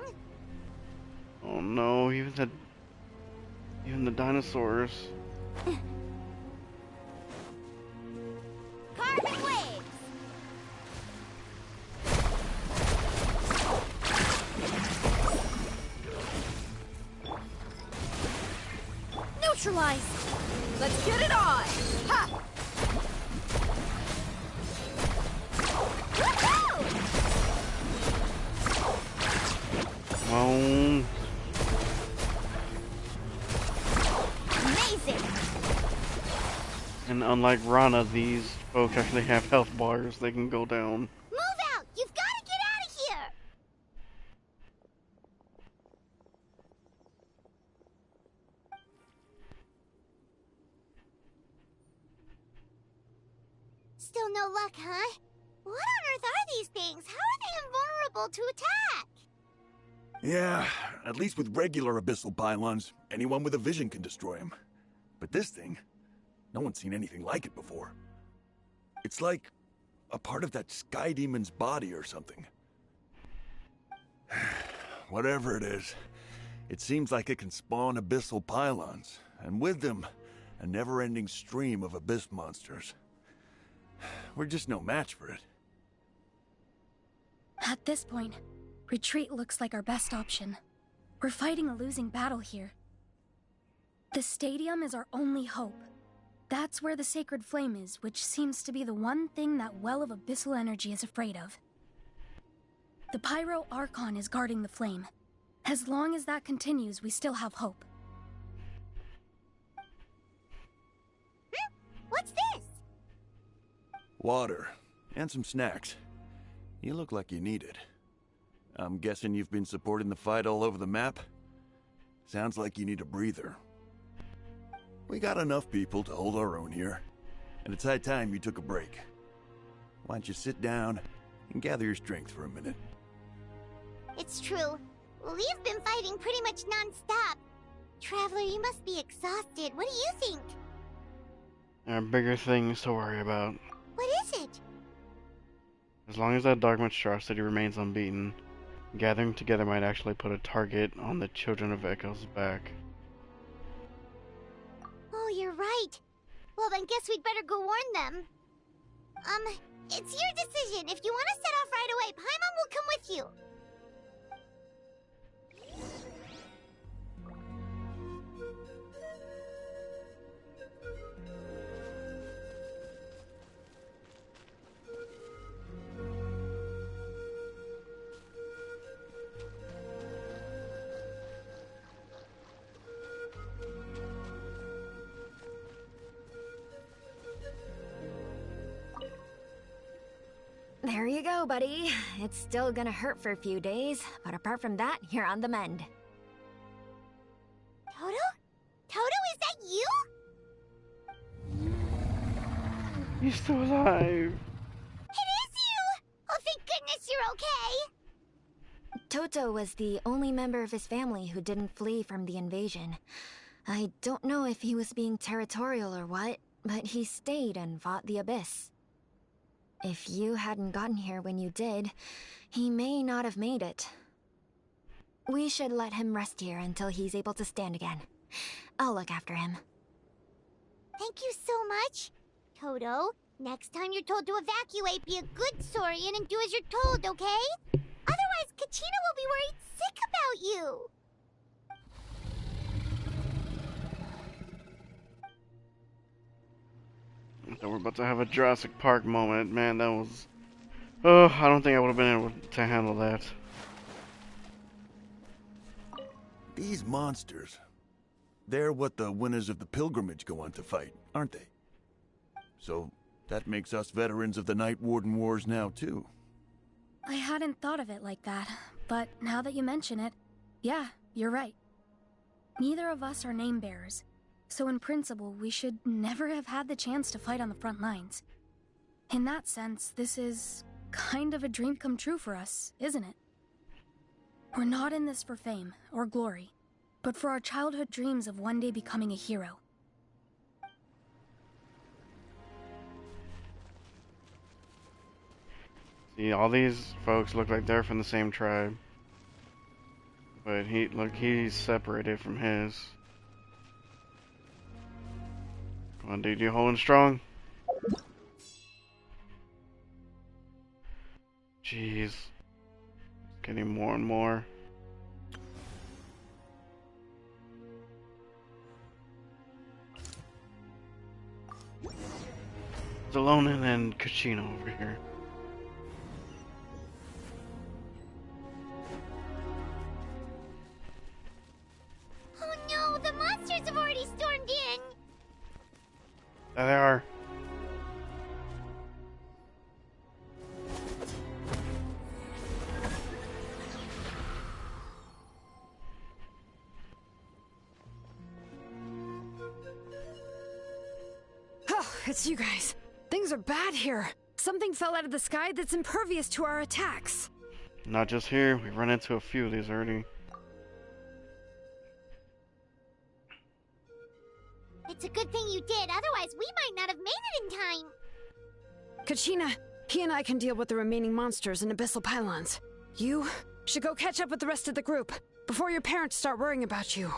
oh no, even the dinosaurs. Carbon waves. Neutralized! Let's get it on! Ha! Oh And unlike Rana, these folks actually have health bars they can go down. Move out! You've got to get out of here! Still no luck, huh? What on earth are these things? How are they invulnerable to attack? Yeah, at least with regular abyssal pylons, anyone with a vision can destroy them. But this thing, no one's seen anything like it before. It's like a part of that sky demon's body or something. Whatever it is, it seems like it can spawn abyssal pylons, and with them, a never-ending stream of abyss monsters. We're just no match for it. At this point, retreat looks like our best option. We're fighting a losing battle here. The stadium is our only hope. That's where the sacred flame is, which seems to be the one thing that well of abyssal energy is afraid of. The Pyro Archon is guarding the flame. As long as that continues, we still have hope. What's this? Water, and some snacks. You look like you need it. I'm guessing you've been supporting the fight all over the map? Sounds like you need a breather. We got enough people to hold our own here, and it's high time you took a break. Why don't you sit down and gather your strength for a minute? It's true. We've been fighting pretty much non-stop. Traveler, you must be exhausted. What do you think? There are bigger things to worry about. What is it? As long as that dark monstrosity remains unbeaten, gathering together might actually put a target on the Children of Echo's back. Oh, you're right. Well, then guess we'd better go warn them. It's your decision. If you want to set off right away, Paimon will come with you. There you go, buddy. It's still gonna hurt for a few days, but apart from that, you're on the mend. Toto? Toto, is that you? He's still alive. It is you! Oh, thank goodness you're okay! Toto was the only member of his family who didn't flee from the invasion. I don't know if he was being territorial or what, but he stayed and fought the Abyss. If you hadn't gotten here when you did, he may not have made it. We should let him rest here until he's able to stand again. I'll look after him. Thank you so much. Toto, next time you're told to evacuate, be a good Saurian and do as you're told, okay? Otherwise, Kachina will be worried sick about you. So we're about to have a Jurassic Park moment. Man, that was... Oh, I don't think I would have been able to handle that. These monsters, they're what the winners of the pilgrimage go on to fight, aren't they? So that makes us veterans of the Night Warden Wars now, too. I hadn't thought of it like that, but now that you mention it, yeah, you're right. Neither of us are name bearers. So in principle, we should never have had the chance to fight on the front lines. In that sense, this is kind of a dream come true for us, isn't it? We're not in this for fame or glory, but for our childhood dreams of one day becoming a hero. See, all these folks look like they're from the same tribe. But he's separated from his. Come on, dude, you holding strong? Jeez. Getting more and more. Zalonin and Kachina over here. Oh no, the monsters have already stormed in! There they are. Oh, it's you guys. Things are bad here. Something fell out of the sky that's impervious to our attacks. Not just here. We've run into a few of these already. It's a good thing you did, otherwise we might not have made it in time. Kachina, he and I can deal with the remaining monsters and abyssal pylons. You should go catch up with the rest of the group before your parents start worrying about you.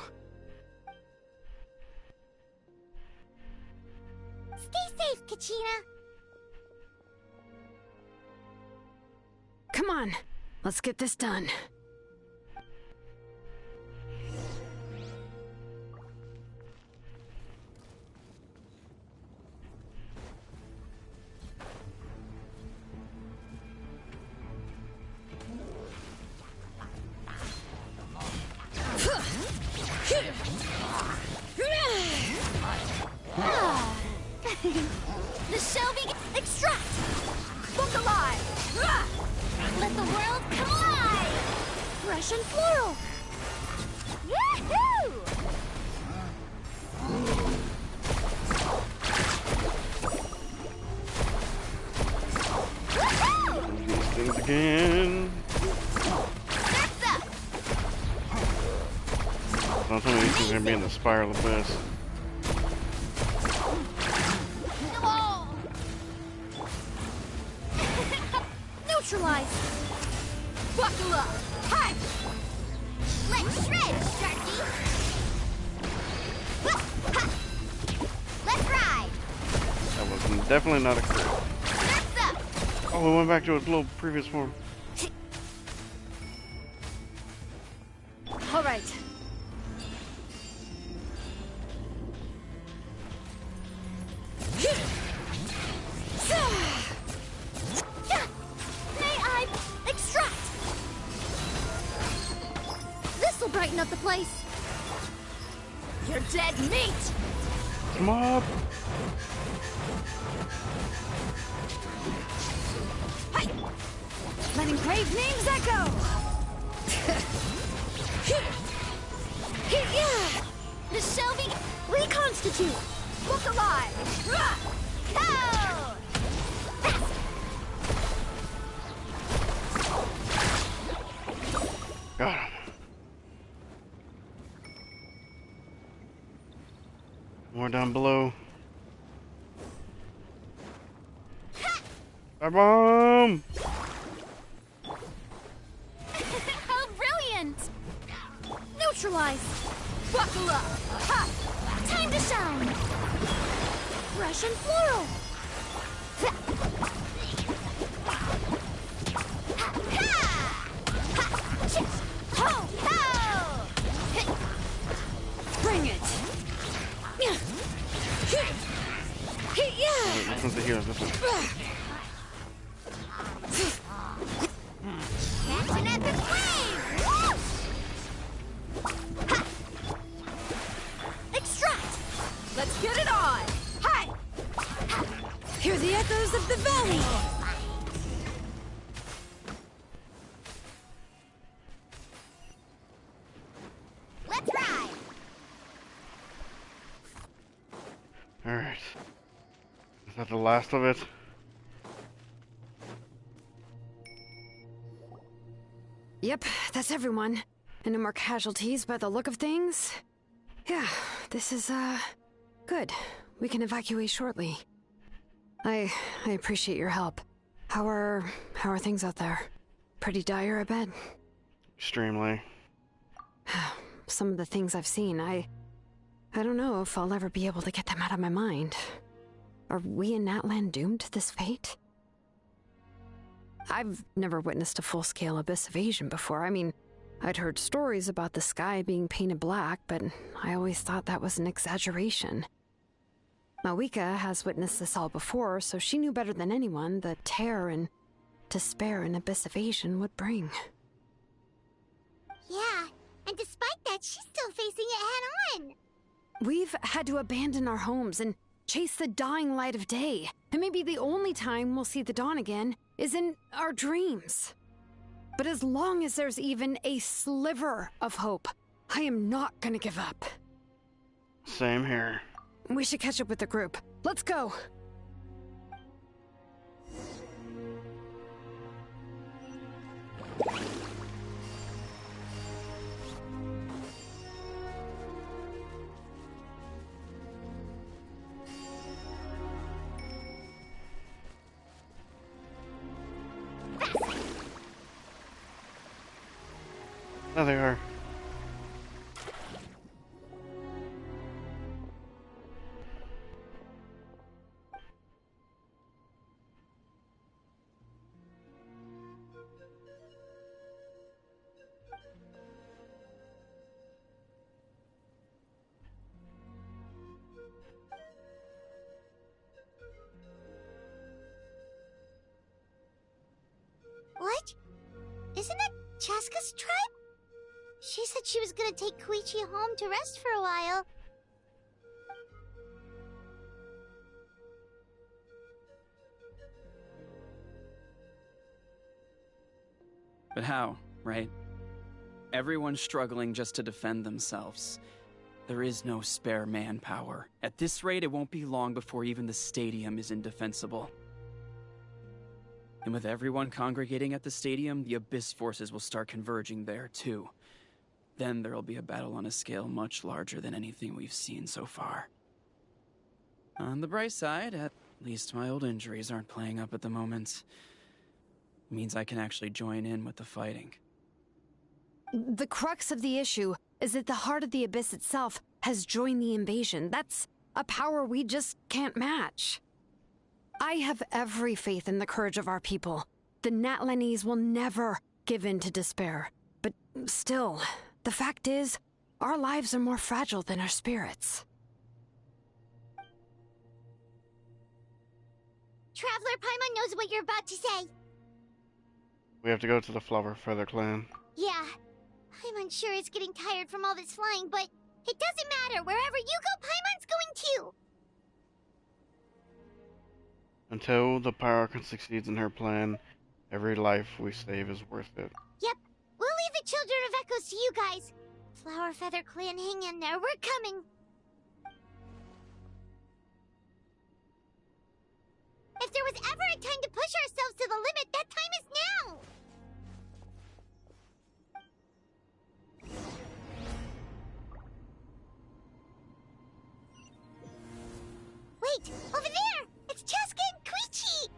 Stay safe, Kachina. Come on, let's get this done. The shelving extract! Book alive! Let the world come alive! Fresh and floral! Yahoo! Woohoo! These things again. Don't tell me these things are gonna be in the spiral abyss. Neutralize! Buckle up! Hi! Let's shred, Sharky! Let's ride! That was definitely not a crit. Oh, we went back to its little previous form. All right. May I extract? This'll brighten up the place. You're dead meat. Come up. Hi. Letting brave names echo. The shelving reconstitute. Look alive. Go! Got him. More down below. A bomb! How brilliant! Neutralize! Buckle up! Ha! Time to shine! Fresh and floral! Ho! Ho! Bring it! Wait, this one's the healer, this one. Catch an epic wave! Woo! Ha! Extract! Let's get it on! Hi! Hear the echoes of the valley! Let's ride! Alright. Is that the last of it? Yep, that's everyone. And no more casualties by the look of things. Yeah, this is, good. We can evacuate shortly. I appreciate your help. How are things out there? Pretty dire, I bet. Extremely. Some of the things I've seen, I don't know if I'll ever be able to get them out of my mind. Are we in Natlan doomed to this fate? I've never witnessed a full-scale abyss invasion before. I mean, I'd heard stories about the sky being painted black, but I always thought that was an exaggeration. Mawika has witnessed this all before, so she knew better than anyone the terror and despair an abyss invasion would bring. Yeah, and despite that, she's still facing it head-on. We've had to abandon our homes and chase the dying light of day. And maybe the only time we'll see the dawn again is in our dreams. But as long as there's even a sliver of hope, I am not gonna give up. Same here. We should catch up with the group. Let's go! There they are. What? Isn't that Chaska's tribe? She said she was gonna take Koichi home to rest for a while. But how, right? Everyone's struggling just to defend themselves. There is no spare manpower. At this rate, it won't be long before even the stadium is indefensible. And with everyone congregating at the stadium, the Abyss forces will start converging there, too. Then there'll be a battle on a scale much larger than anything we've seen so far. On the bright side, at least my old injuries aren't playing up at the moment. Means I can actually join in with the fighting. The crux of the issue is that the heart of the Abyss itself has joined the invasion. That's a power we just can't match. I have every faith in the courage of our people. The Natlanese will never give in to despair. But still, the fact is, our lives are more fragile than our spirits. Traveler Paimon knows what you're about to say. We have to go to the Flower Feather clan. Yeah, Paimon's sure is getting tired from all this flying, but it doesn't matter. Wherever you go, Paimon's going too. Until the Archon succeeds in her plan, every life we save is worth it. Yep, we'll leave the Children of Echoes to you guys. Flower Feather clan, hang in there. We're coming. If there was ever a time to push ourselves to the limit, that time is now! Wait! Over there! It's Chaska and Koichi!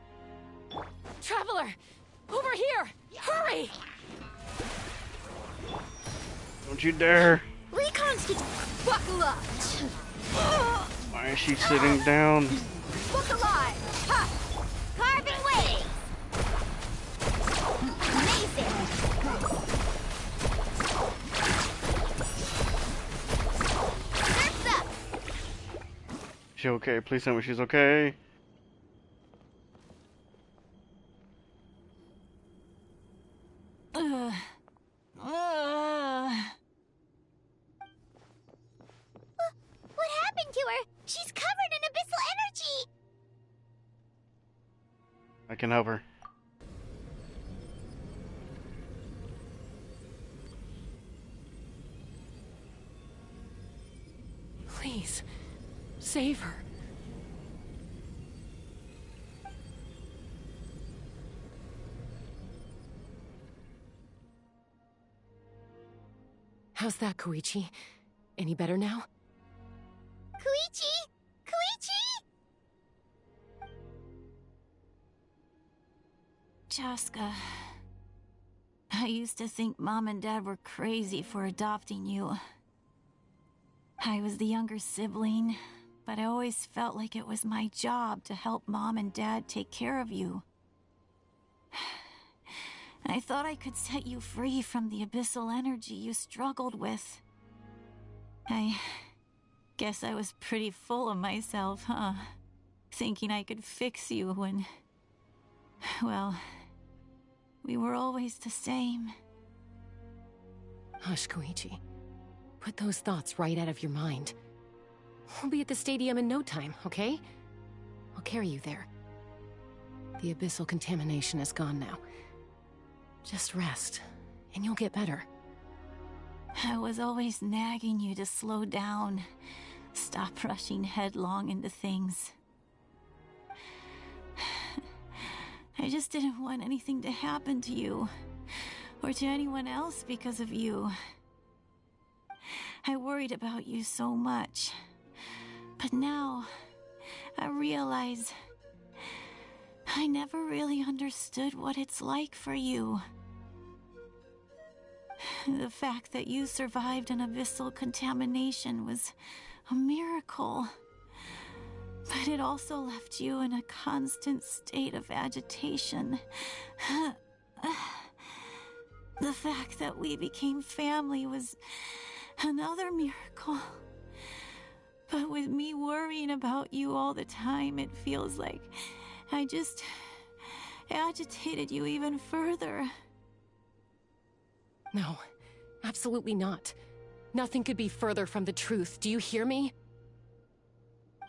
Traveler! Over here! Hurry! Don't you dare! Buckle up! Why is she sitting down? Look alive! Ha! Carving waves! Amazing! Surf's up! She okay? Please tell me she's okay. What happened to her? She's covered in abyssal energy! I can help her. Please, save her. How's that, Koichi? Any better now? Koichi! Koichi! Chaska, I used to think Mom and Dad were crazy for adopting you. I was the younger sibling, but I always felt like it was my job to help Mom and Dad take care of you. I thought I could set you free from the abyssal energy you struggled with. I guess I was pretty full of myself, huh? Thinking I could fix you when... well, we were always the same. Hush, Koichi. Put those thoughts right out of your mind. We'll be at the stadium in no time, okay? I'll carry you there. The abyssal contamination is gone now. Just rest, and you'll get better. I was always nagging you to slow down. Stop rushing headlong into things. I just didn't want anything to happen to you, or to anyone else because of you. I worried about you so much. But now, I realize I never really understood what it's like for you. The fact that you survived an abyssal contamination was a miracle. But it also left you in a constant state of agitation. The fact that we became family was another miracle. But with me worrying about you all the time, it feels like I just agitated you even further. No, absolutely not. Nothing could be further from the truth. Do you hear me?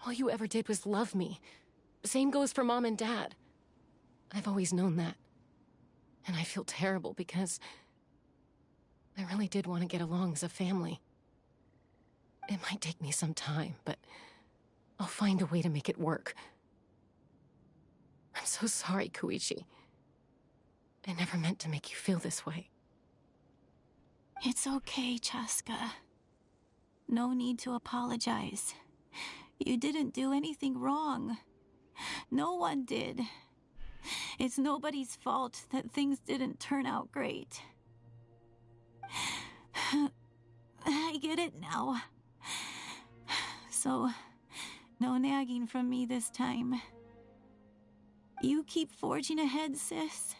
All you ever did was love me. Same goes for Mom and Dad. I've always known that. And I feel terrible because I really did want to get along as a family. It might take me some time, but I'll find a way to make it work. I'm so sorry, Koichi. I never meant to make you feel this way. It's okay, Chaska. No need to apologize. You didn't do anything wrong. No one did. It's nobody's fault that things didn't turn out great. I get it now. So, no nagging from me this time. You keep forging ahead, sis.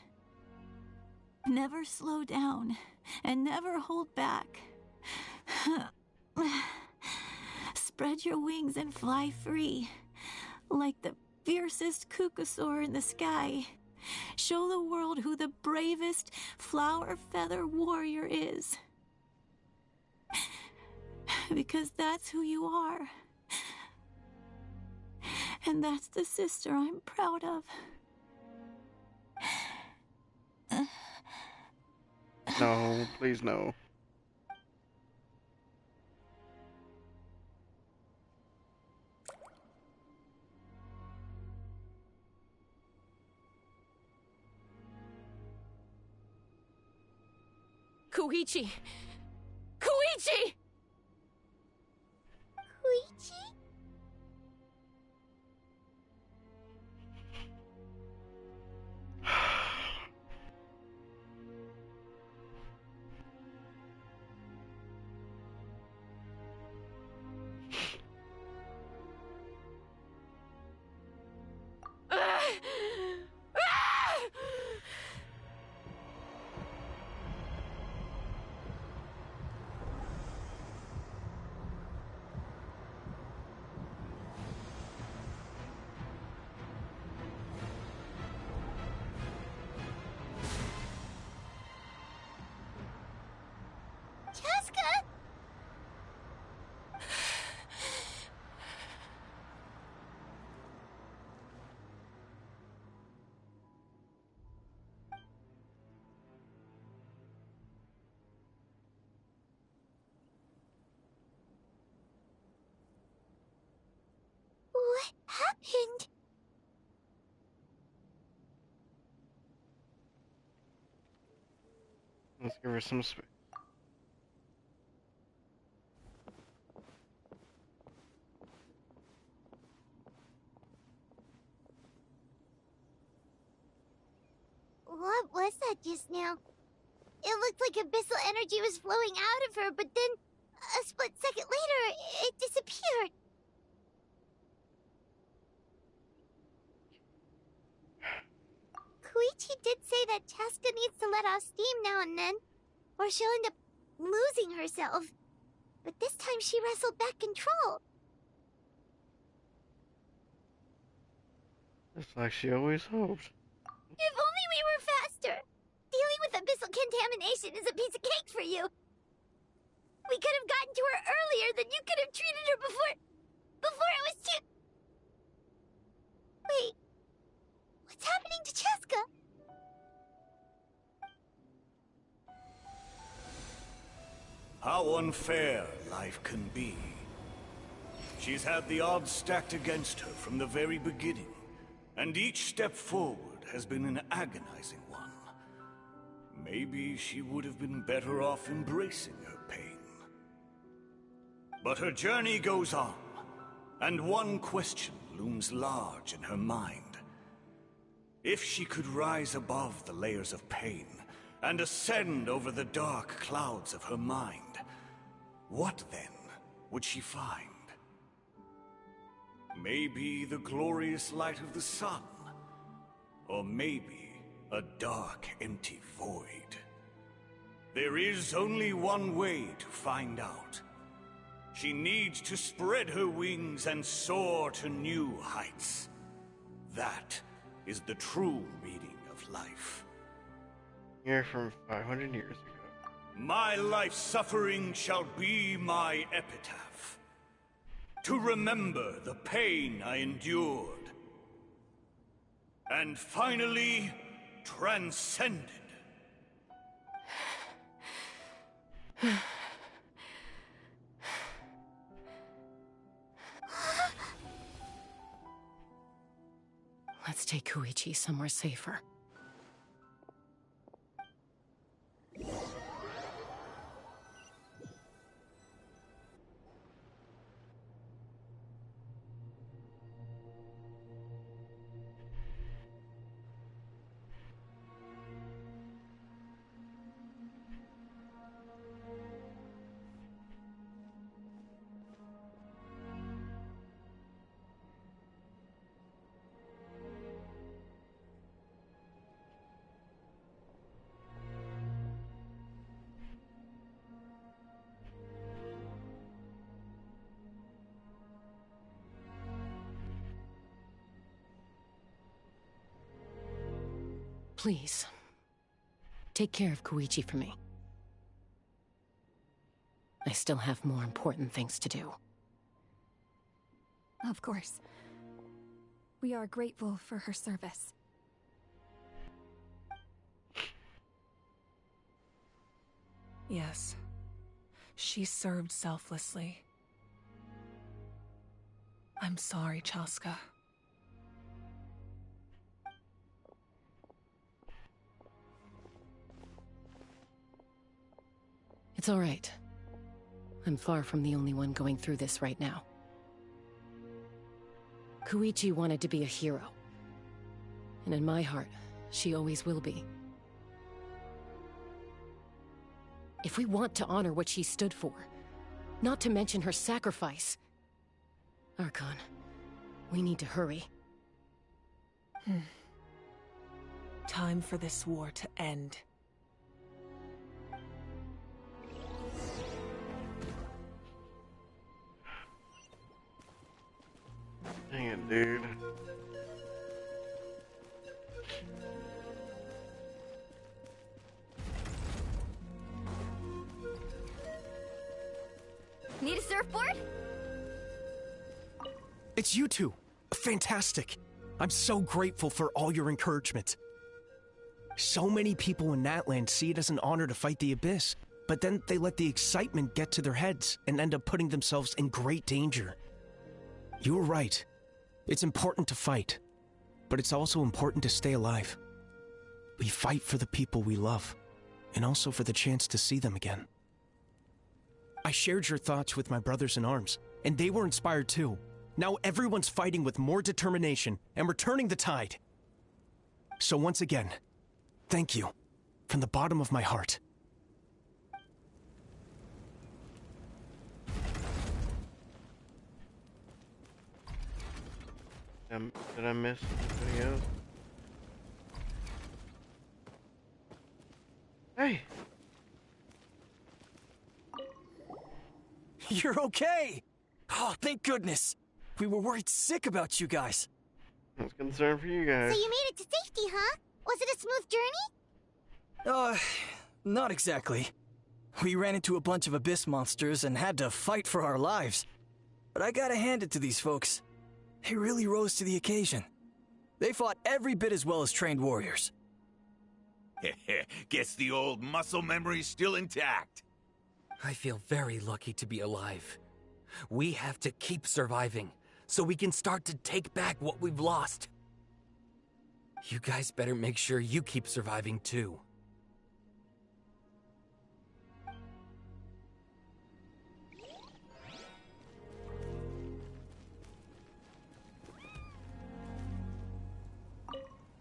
Never slow down, and never hold back. Spread your wings and fly free, like the fiercest kukusaur in the sky. Show the world who the bravest flower feather warrior is. Because that's who you are. And that's the sister I'm proud of. No, please no. Koichi! Koichi! Koichi? Chaska! What happened? Let's give her some space. What was that just now? It looked like abyssal energy was flowing out of her, but then a split second later, it disappeared. Koichi did say that Chaska needs to let off steam now and then, or she'll end up losing herself. But this time she wrestled back control. Just like she always hoped. If only we were faster! Dealing with abyssal contamination is a piece of cake for you. We could have gotten to her earlier, then you could have treated her before... how unfair life can be. She's had the odds stacked against her from the very beginning, and each step forward has been an agonizing one. Maybe she would have been better off embracing her pain. But her journey goes on, and one question looms large in her mind. If she could rise above the layers of pain and ascend over the dark clouds of her mind, what then would she find? Maybe the glorious light of the sun, or maybe a dark, empty void. There is only one way to find out. She needs to spread her wings and soar to new heights. That is the true meaning of life. Here from 500 years ago. My life's suffering shall be my epitaph. To remember the pain I endured. And finally, transcended. Let's take Koichi somewhere safer. Please, take care of Koichi for me. I still have more important things to do. Of course. We are grateful for her service. Yes. She served selflessly. I'm sorry, Chaska. It's all right. I'm far from the only one going through this right now. Koichi wanted to be a hero. And in my heart, she always will be. If we want to honor what she stood for, not to mention her sacrifice, Archon, we need to hurry. Time for this war to end. Dang it, dude. Need a surfboard? It's you two. Fantastic. I'm so grateful for all your encouragement. So many people in Natlan see it as an honor to fight the Abyss, but then they let the excitement get to their heads and end up putting themselves in great danger. You were right. It's important to fight, but it's also important to stay alive. We fight for the people we love, and also for the chance to see them again. I shared your thoughts with my brothers in arms, and they were inspired too. Now everyone's fighting with more determination, and we're turning the tide. So once again, thank you, from the bottom of my heart. Did I miss anybody else? Hey! You're okay! Oh, thank goodness! We were worried sick about you guys. I was concerned for you guys. So you made it to safety, huh? Was it a smooth journey? Not exactly. We ran into a bunch of abyss monsters and had to fight for our lives. But I gotta hand it to these folks. They really rose to the occasion. They fought every bit as well as trained warriors. Guess the old muscle memory's still intact. I feel very lucky to be alive. We have to keep surviving, so we can start to take back what we've lost. You guys better make sure you keep surviving too.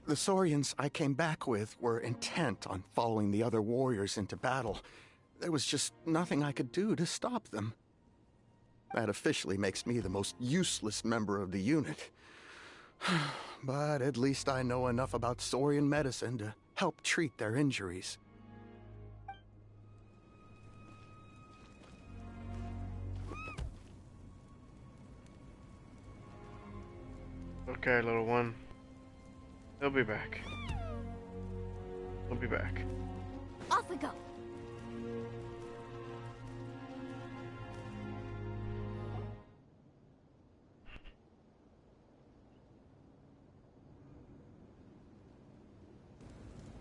The Saurians I came back with were intent on following the other warriors into battle. There was just nothing I could do to stop them. That officially makes me the most useless member of the unit. But at least I know enough about Saurian medicine to help treat their injuries. Okay, little one. He'll be back. He'll be back. Off we go.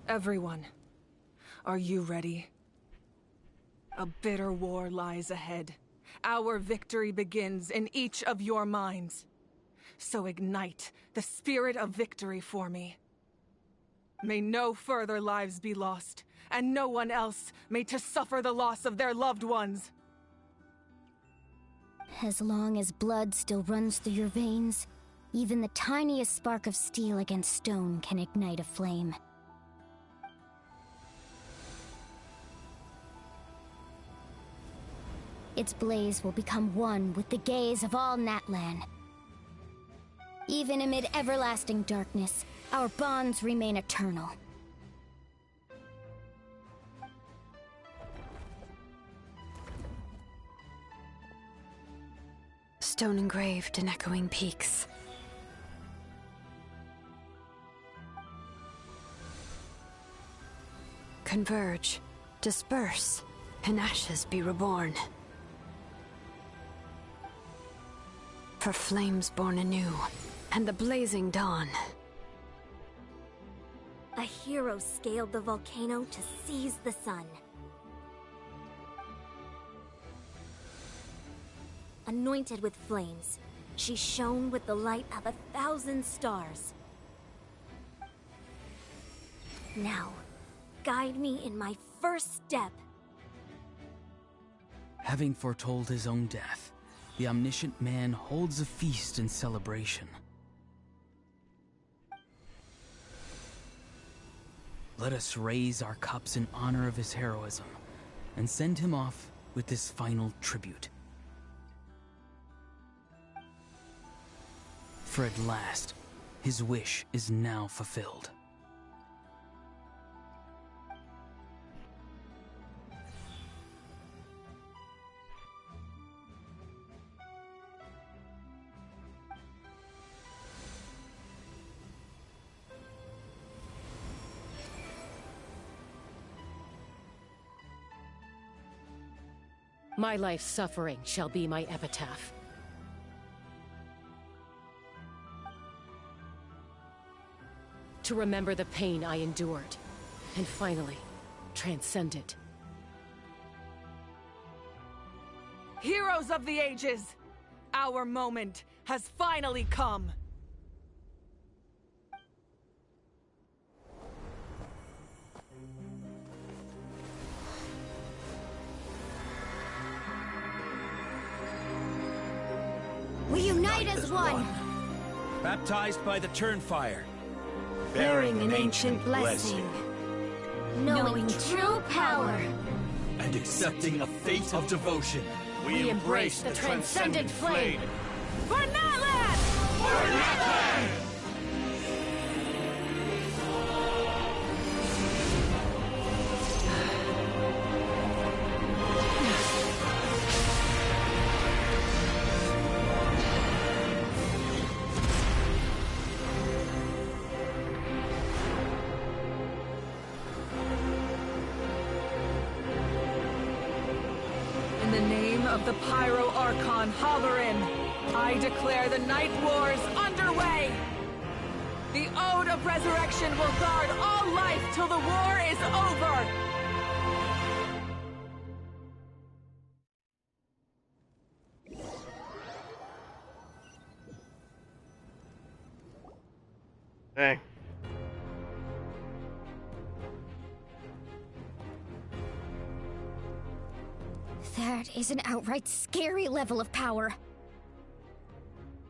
Everyone, are you ready? A bitter war lies ahead. Our victory begins in each of your minds. So ignite the spirit of victory for me. May no further lives be lost, and no one else may to suffer the loss of their loved ones. As long as blood still runs through your veins, even the tiniest spark of steel against stone can ignite a flame. Its blaze will become one with the gaze of all Natlan. Even amid everlasting darkness, our bonds remain eternal. Stone engraved in echoing peaks. Converge, disperse, and ashes be reborn. For flames born anew, and the blazing dawn. A hero scaled the volcano to seize the sun. Anointed with flames, she shone with the light of 1,000 stars. Now, guide me in my first step. Having foretold his own death, the omniscient man holds a feast in celebration. Let us raise our cups in honor of his heroism, and send him off with this final tribute. For at last, his wish is now fulfilled. My life's suffering shall be my epitaph. To remember the pain I endured, and finally, transcend it. Heroes of the ages, our moment has finally come. We unite as one! Baptized by the Turnfire. Bearing an ancient blessing. Knowing true power. And accepting a fate of devotion. We embrace the transcendent flame. For Natlan! For Natlan! In the name of the Pyro Archon Halloran, I declare the Night Wars underway! The Ode of Resurrection will guard all life till the war is over! Dang. That is an outright scary level of power.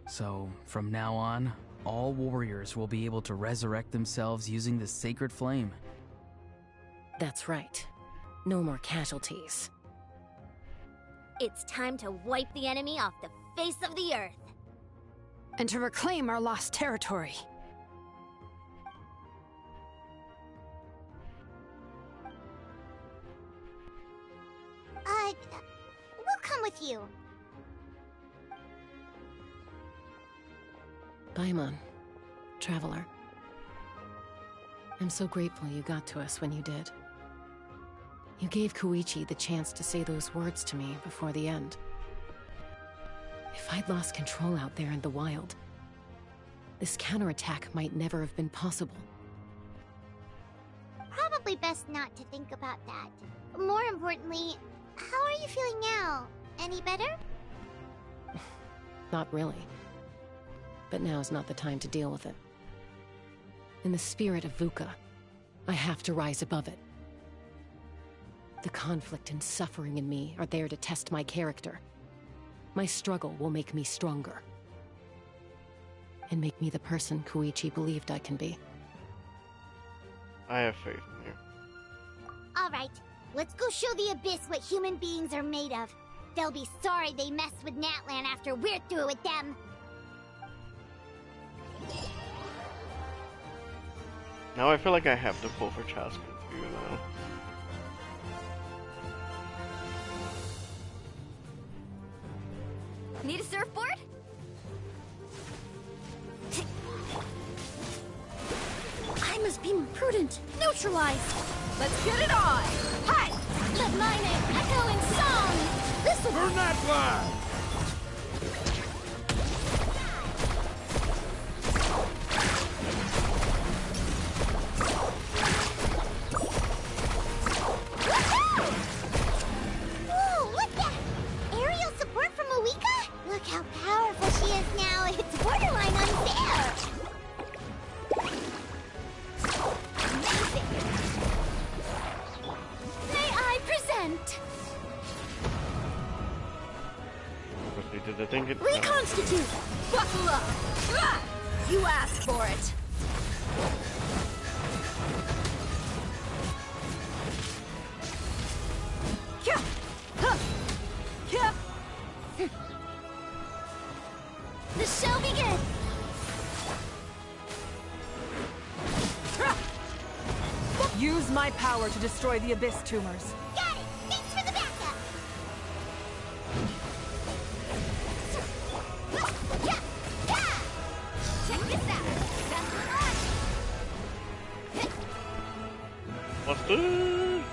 So, from now on, all warriors will be able to resurrect themselves using the sacred flame. That's right. No more casualties. It's time to wipe the enemy off the face of the earth. And to reclaim our lost territory. We'll come with you. Paimon, traveler. I'm so grateful you got to us when you did. You gave Koichi the chance to say those words to me before the end. If I'd lost control out there in the wild, this counterattack might never have been possible. Probably best not to think about that. More importantly, how are you feeling now? Any better? Not really. But now is not the time to deal with it. In the spirit of VUCA, I have to rise above it. The conflict and suffering in me are there to test my character. My struggle will make me stronger. And make me the person Koichi believed I can be. I have faith in you. Alright, let's go show the Abyss what human beings are made of. They'll be sorry they messed with Natlan after we're through with them. Now I feel like I have to pull for Chaska too, though. Need a surfboard? I must be prudent. Neutralized. Let's get it on. Hi. Let my name echo in song. This will burn that flag. Whoa, look that! Aerial support from Awika? Look how powerful she is now. It's borderline unfair. Amazing. May I present? Did I think it? Reconstitute! Buckle up! Ah! You asked for it! Kya! Huh! Kya! The show begins! Use my power to destroy the Abyss tumors. Got it! Thanks for the backup! Check this out! What's this?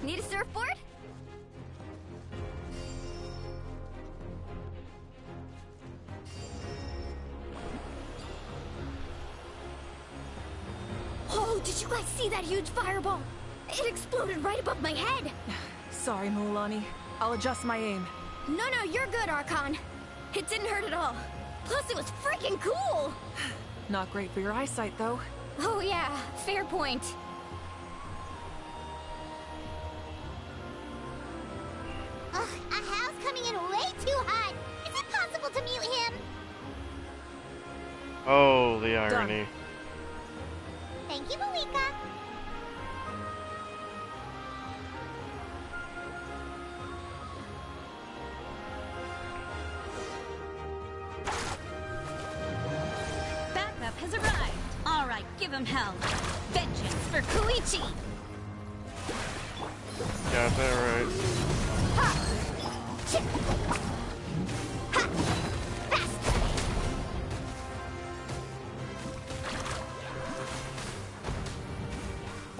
Need a surfboard? Oh, did you guys see that huge fireball? It exploded right above my head! Sorry, Mulan. I'll adjust my aim. No, you're good, Archon. It didn't hurt at all. Plus, it was freaking cool! Not great for your eyesight, though. Oh yeah, fair point. Ugh, a house coming in way too hot! Is it possible to mute him? Oh, the irony. Thank you, Malika. Backup has arrived. All right, give him hell. Vengeance for Koichi. Got that right.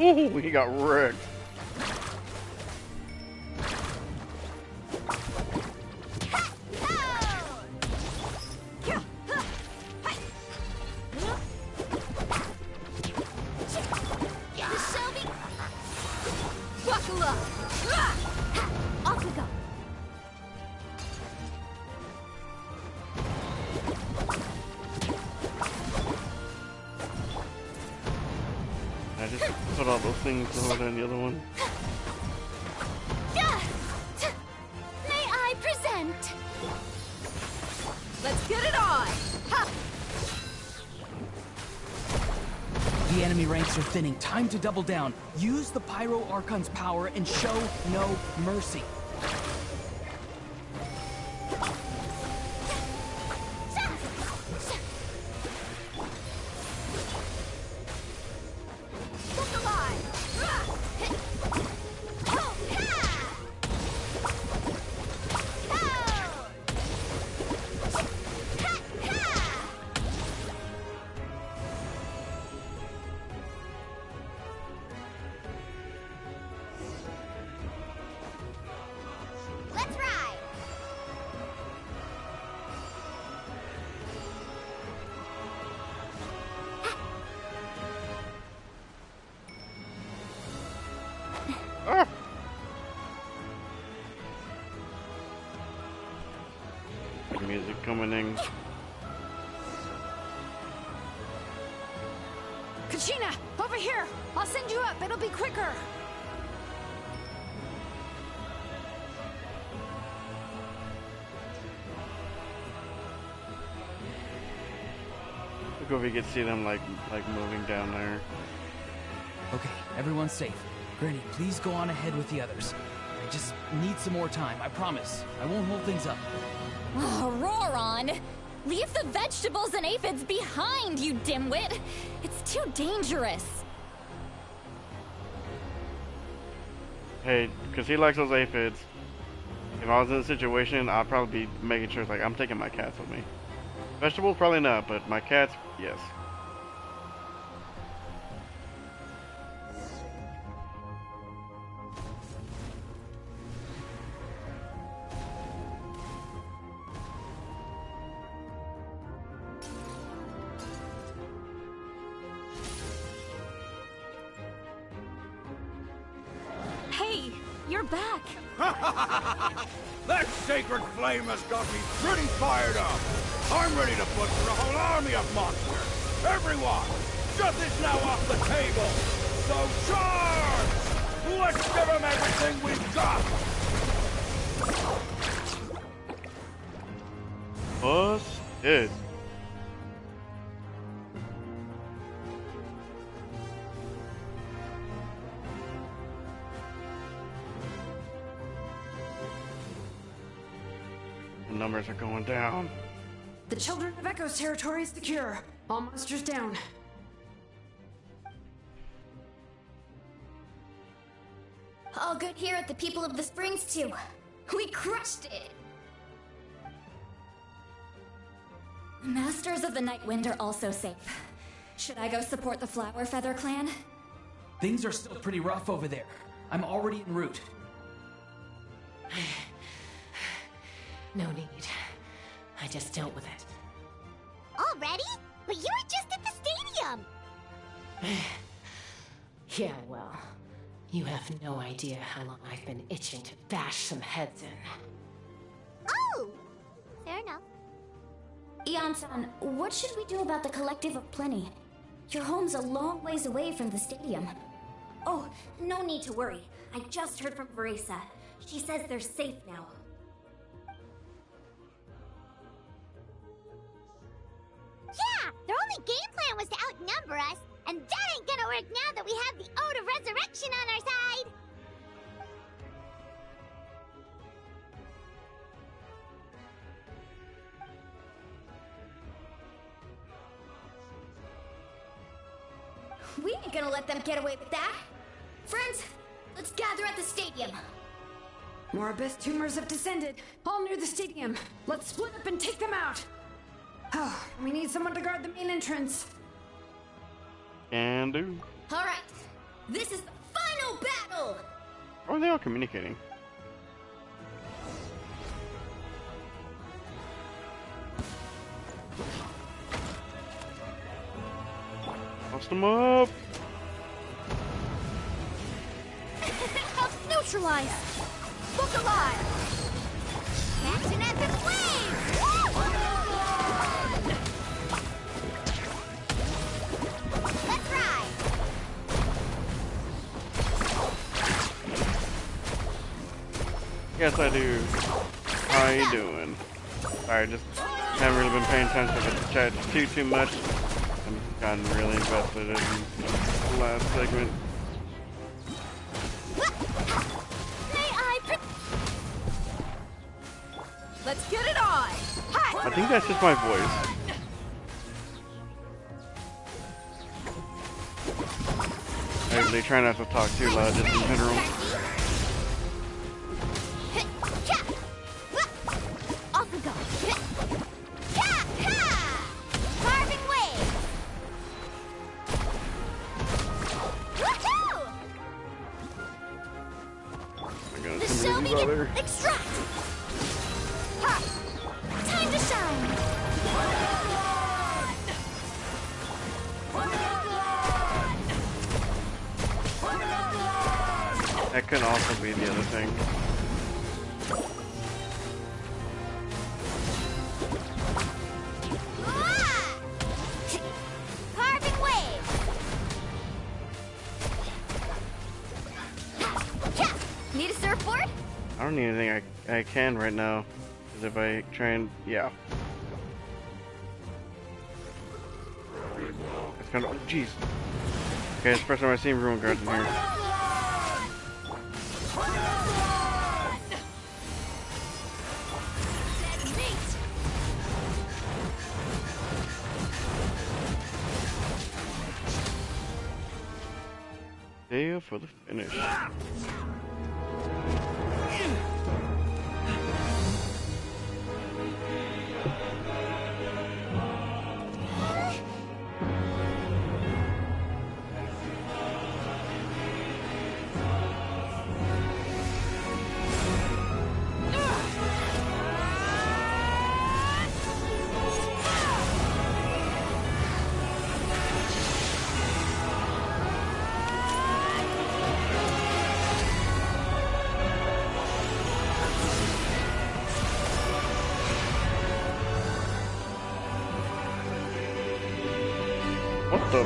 Ooh, he got wrecked. Buckle up! Off we go! thing slower than the other one. May I present? Let's get it on! Ha! The enemy ranks are thinning. Time to double down. Use the Pyro Archon's power and show no mercy. Let's ride! Ah! Music coming in. Kachina, over here! I'll send you up, it'll be quicker! Look if we could see them like moving down there. Okay, everyone's safe. Granny, please go on ahead with the others. I just need some more time, I promise. I won't hold things up. Oh, Roron! Leave the vegetables and aphids behind, you dimwit! It's too dangerous. Hey, because he likes those aphids. If I was in a situation, I'd probably be making sure, like, I'm taking my cats with me. Vegetables, probably not, but my cats, yes. Hey, you're back! That sacred flame has got me pretty fired up. I'm ready to butcher a whole army of monsters. Everyone, shut this now off the table. So charge! Let's give them everything we've got. Busted. The numbers are going down. The Children of Echo's territory is secure. All monsters down. All good here at the People of the Springs, too. We crushed it! Masters of the Night Wind are also safe. Should I go support the Flower Feather clan? Things are still pretty rough over there. I'm already en route. No need. I just dealt with it. Already? But you were just at the stadium! Yeah, well, you have no idea how long I've been itching to bash some heads in. Oh! Fair enough. Ian-san, what should we do about the Collective of Plenty? Your home's a long ways away from the stadium. Oh, no need to worry. I just heard from Veresa. She says they're safe now. Yeah! Their only game plan was to outnumber us, and that ain't gonna work now that we have the Ode of Resurrection on our side! We ain't gonna let them get away with that. Friends, let's gather at the stadium. More abyss tumors have descended, all near the stadium. Let's split up and take them out. Oh, we need someone to guard the main entrance. Can do. All right, this is the final battle. Or are they all communicating? Bust them up! Help neutralize! Look alive! Action at the flames! Let's ride! Yes, I do. How you doing? Sorry, just haven't really been paying attention to the chat too much. I've gotten really invested in the last segment. Let's get it on! I think that's just my voice. They try not to talk too loud, just in general. Off we go. Carving wave. Woohoo! I got The some show reasons out there. begins. Extract. Ha! Time to shine. That could also be the other thing. Carving wave. Need a surfboard? I don't need anything I can right now. Because if I try and... yeah. It's kind of... oh, jeez. Okay, it's the first time I've seen Ruin Guards in here. There for the finish. What the?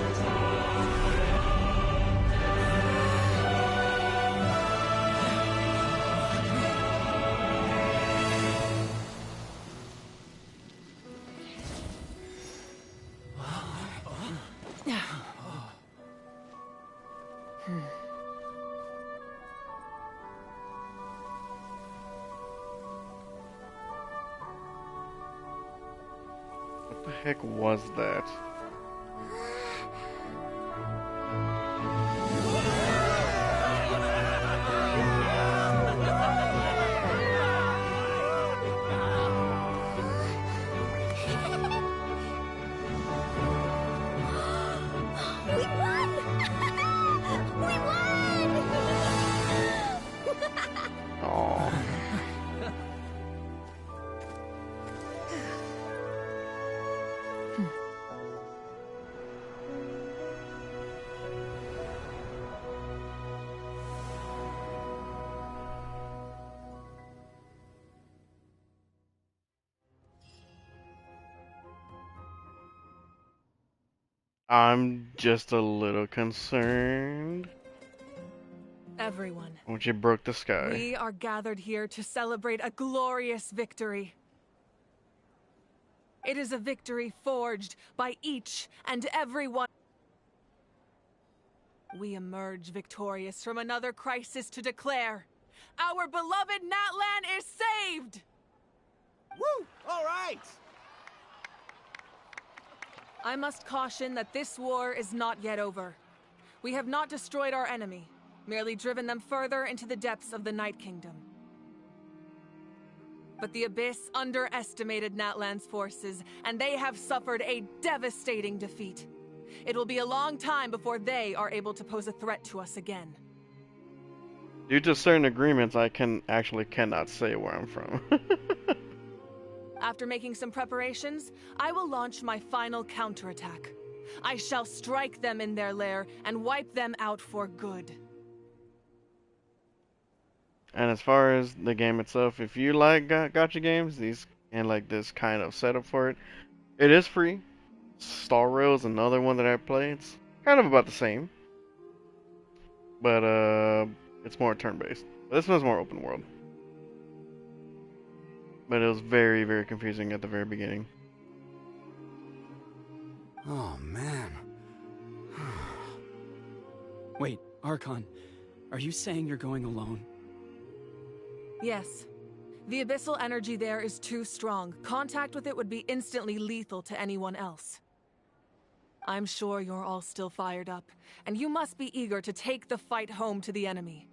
What the heck was that? We won! We won! Aww. I'm just a little concerned. Everyone, When you broke the sky. we are gathered here to celebrate a glorious victory. It is a victory forged by each and every one. We emerge victorious from another crisis to declare our beloved Natlan is saved! Woo! All right! I must caution that this war is not yet over. We have not destroyed our enemy, merely driven them further into the depths of the Night Kingdom. But the Abyss underestimated Natlan's forces, and they have suffered a devastating defeat. It will be a long time before they are able to pose a threat to us again. Due to certain agreements, I cannot say where I'm from. After making some preparations, I will launch my final counterattack. I shall strike them in their lair and wipe them out for good. And as far as the game itself, if you like gacha games, these and like this kind of setup for it, it is free. Star Rail is another one that I play. It's kind of about the same, but it's more turn-based. This one's more open world. But it was very, very confusing at the very beginning. Oh, man. Wait, Archon, are you saying you're going alone? Yes. The abyssal energy there is too strong. Contact with it would be instantly lethal to anyone else. I'm sure you're all still fired up, and you must be eager to take the fight home to the enemy.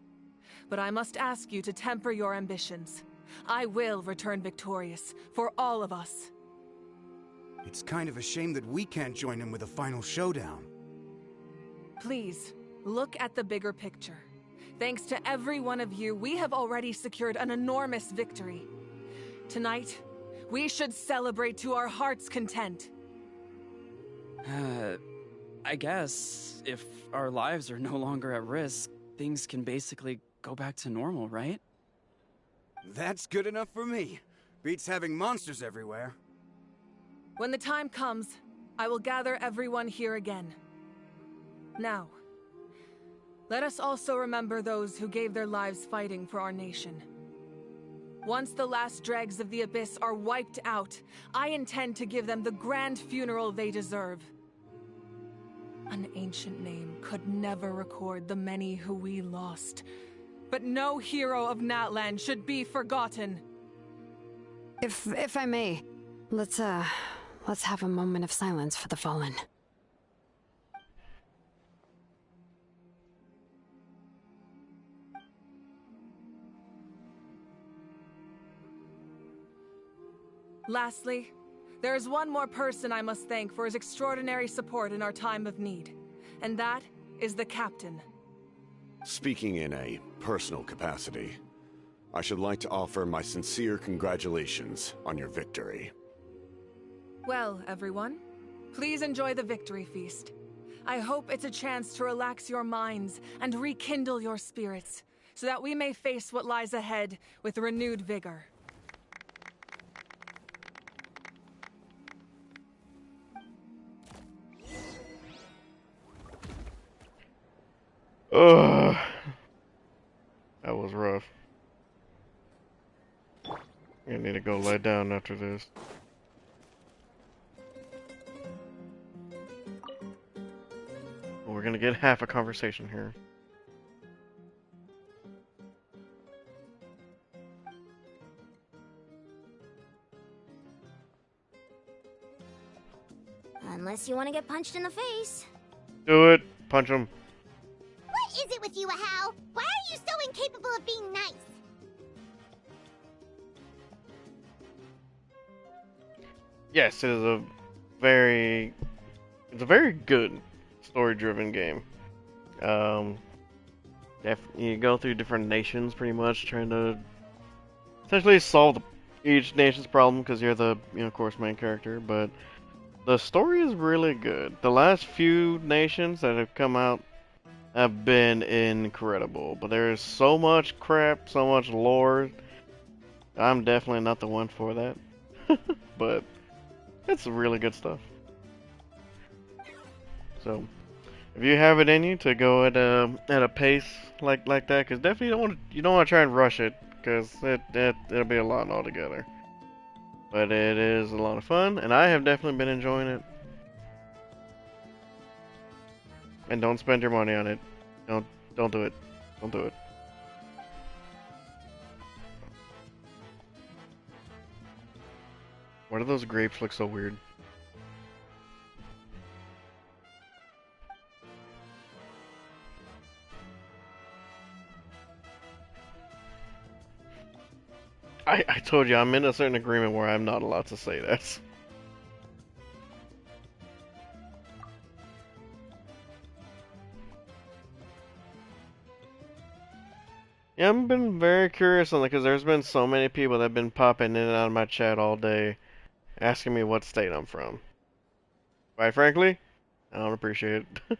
But I must ask you to temper your ambitions. I will return victorious, for all of us. It's kind of a shame that we can't join him with a final showdown. Please, look at the bigger picture. Thanks to every one of you, we have already secured an enormous victory. Tonight, we should celebrate to our heart's content. I guess if our lives are no longer at risk, things can basically go back to normal, right? That's good enough for me. Beats having monsters everywhere. When the time comes, I will gather everyone here again. Now, let us also remember those who gave their lives fighting for our nation. Once the last dregs of the Abyss are wiped out, I intend to give them the grand funeral they deserve. An ancient name could never record the many who we lost, but no hero of Natlan should be forgotten. If I may, let's have a moment of silence for the fallen. Lastly, there is one more person I must thank for his extraordinary support in our time of need, and that is the Captain. Speaking in a personal capacity, I should like to offer my sincere congratulations on your victory. Well, everyone, please enjoy the victory feast. I hope it's a chance to relax your minds and rekindle your spirits, so that we may face what lies ahead with renewed vigor. Ugh. That was rough. I need to go lie down after this. We're gonna get half a conversation here. Unless you want to get punched in the face. Do it. Punch him. What is it with you, Hal? Why are you so incapable of being nice? Yes, it is a very good story-driven game. You go through different nations, pretty much, trying to essentially solve each nation's problem because you're the, of course, main character. But the story is really good. The last few nations that have come out have been incredible, but there is so much crap, so much lore. I'm definitely not the one for that, but it's really good stuff. So, if you have it in you to go at a pace like that, because definitely you don't want to try and rush it, because it'll be a lot altogether. But it is a lot of fun, and I have definitely been enjoying it. And don't spend your money on it. Don't do it. Don't do it. Why do those grapes look so weird? I told you, I'm in a certain agreement where I'm not allowed to say that. Yeah, I've been very curious on it because there's been so many people that have been popping in and out of my chat all day asking me what state I'm from. Quite frankly, I don't appreciate it.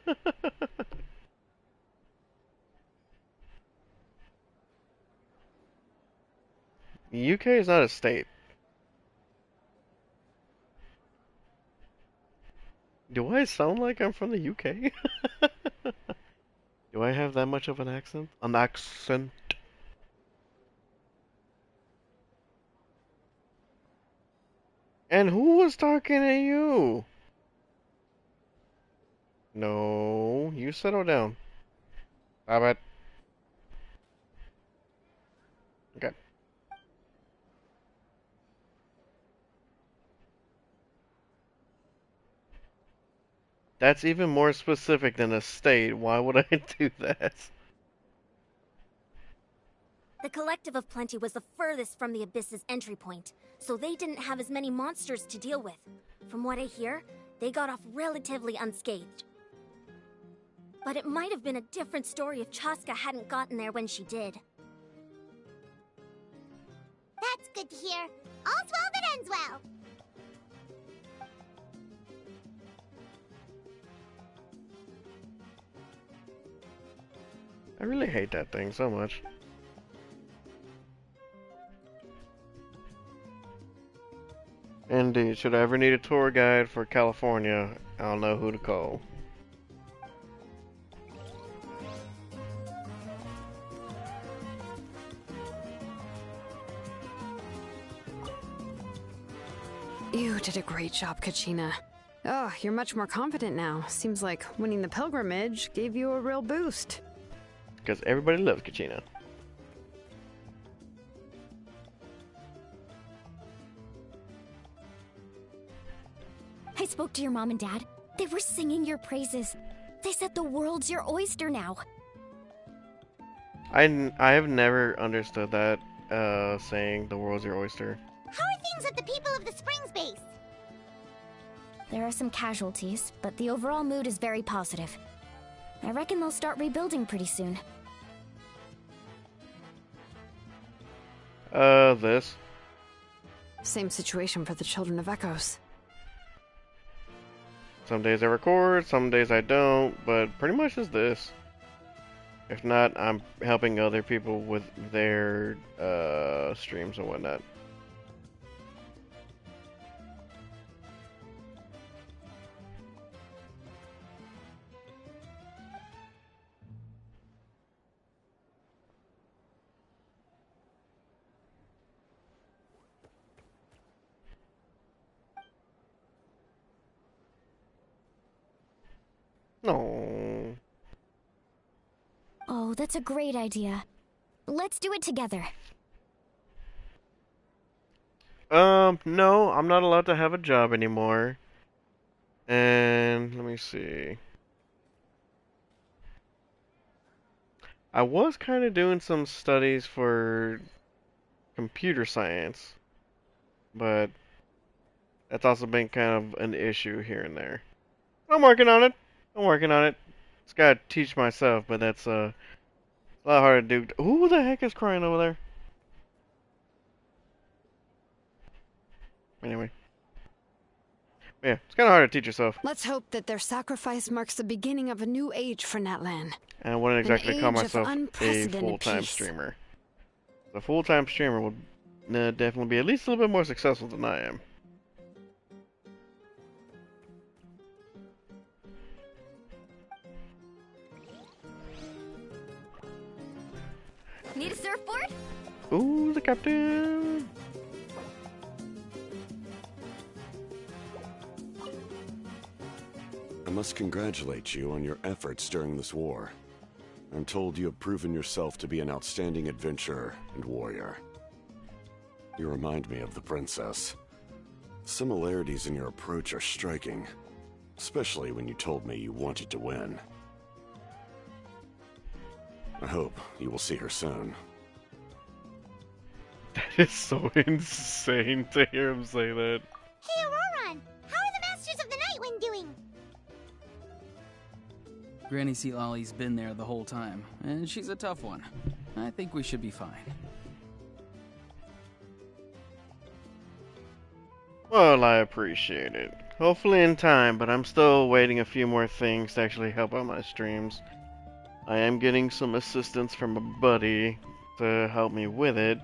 The UK is not a state. Do I sound like I'm from the UK? Do I have that much of an accent? An accent? And who was talking to you? No, you settle down. Stop it. Okay. That's even more specific than a state. Why would I do that? The Collective of Plenty was the furthest from the Abyss's entry point, so they didn't have as many monsters to deal with. From what I hear, they got off relatively unscathed. But it might have been a different story if Chaska hadn't gotten there when she did. That's good to hear. All's well that ends well. I really hate that thing so much. Indeed, should I ever need a tour guide for California, I'll know who to call. You did a great job, Kachina. Oh, you're much more confident now. Seems like winning the pilgrimage gave you a real boost. Because everybody loves Kachina. I spoke to your mom and dad. They were singing your praises. They said the world's your oyster now. I have never understood that saying the world's your oyster. How are things at the People of the Springs base? There are some casualties, but the overall mood is very positive. I reckon they'll start rebuilding pretty soon. This. Same situation for the Children of Echoes. Some days I record, some days I don't, but pretty much is this. If not, I'm helping other people with their streams and whatnot. No. Oh, that's a great idea. Let's do it together. No, I'm not allowed to have a job anymore. And let me see. I was kind of doing some studies for computer science, but that's also been kind of an issue here and there. I'm working on it. Just gotta teach myself, but that's a lot harder to do. Who the heck is crying over there? Anyway. Yeah, it's kind of hard to teach yourself. Let's hope that their sacrifice marks the beginning of a new age for Natlan. And I wouldn't exactly call myself a unprecedented full-time peace. streamer. A full-time streamer would definitely be at least a little bit more successful than I am. Need a surfboard? Ooh, the captain! I must congratulate you on your efforts during this war. I'm told you have proven yourself to be an outstanding adventurer and warrior. You remind me of the princess. Similarities in your approach are striking, especially when you told me you wanted to win. I hope you will see her soon. That is so insane to hear him say that. Hey, Auroron! How are the Masters of the Nightwind doing? Granny Sealolly's been there the whole time, and she's a tough one. I think we should be fine. Well, I appreciate it. Hopefully in time, but I'm still waiting a few more things to actually help out my streams. I am getting some assistance from a buddy to help me with it,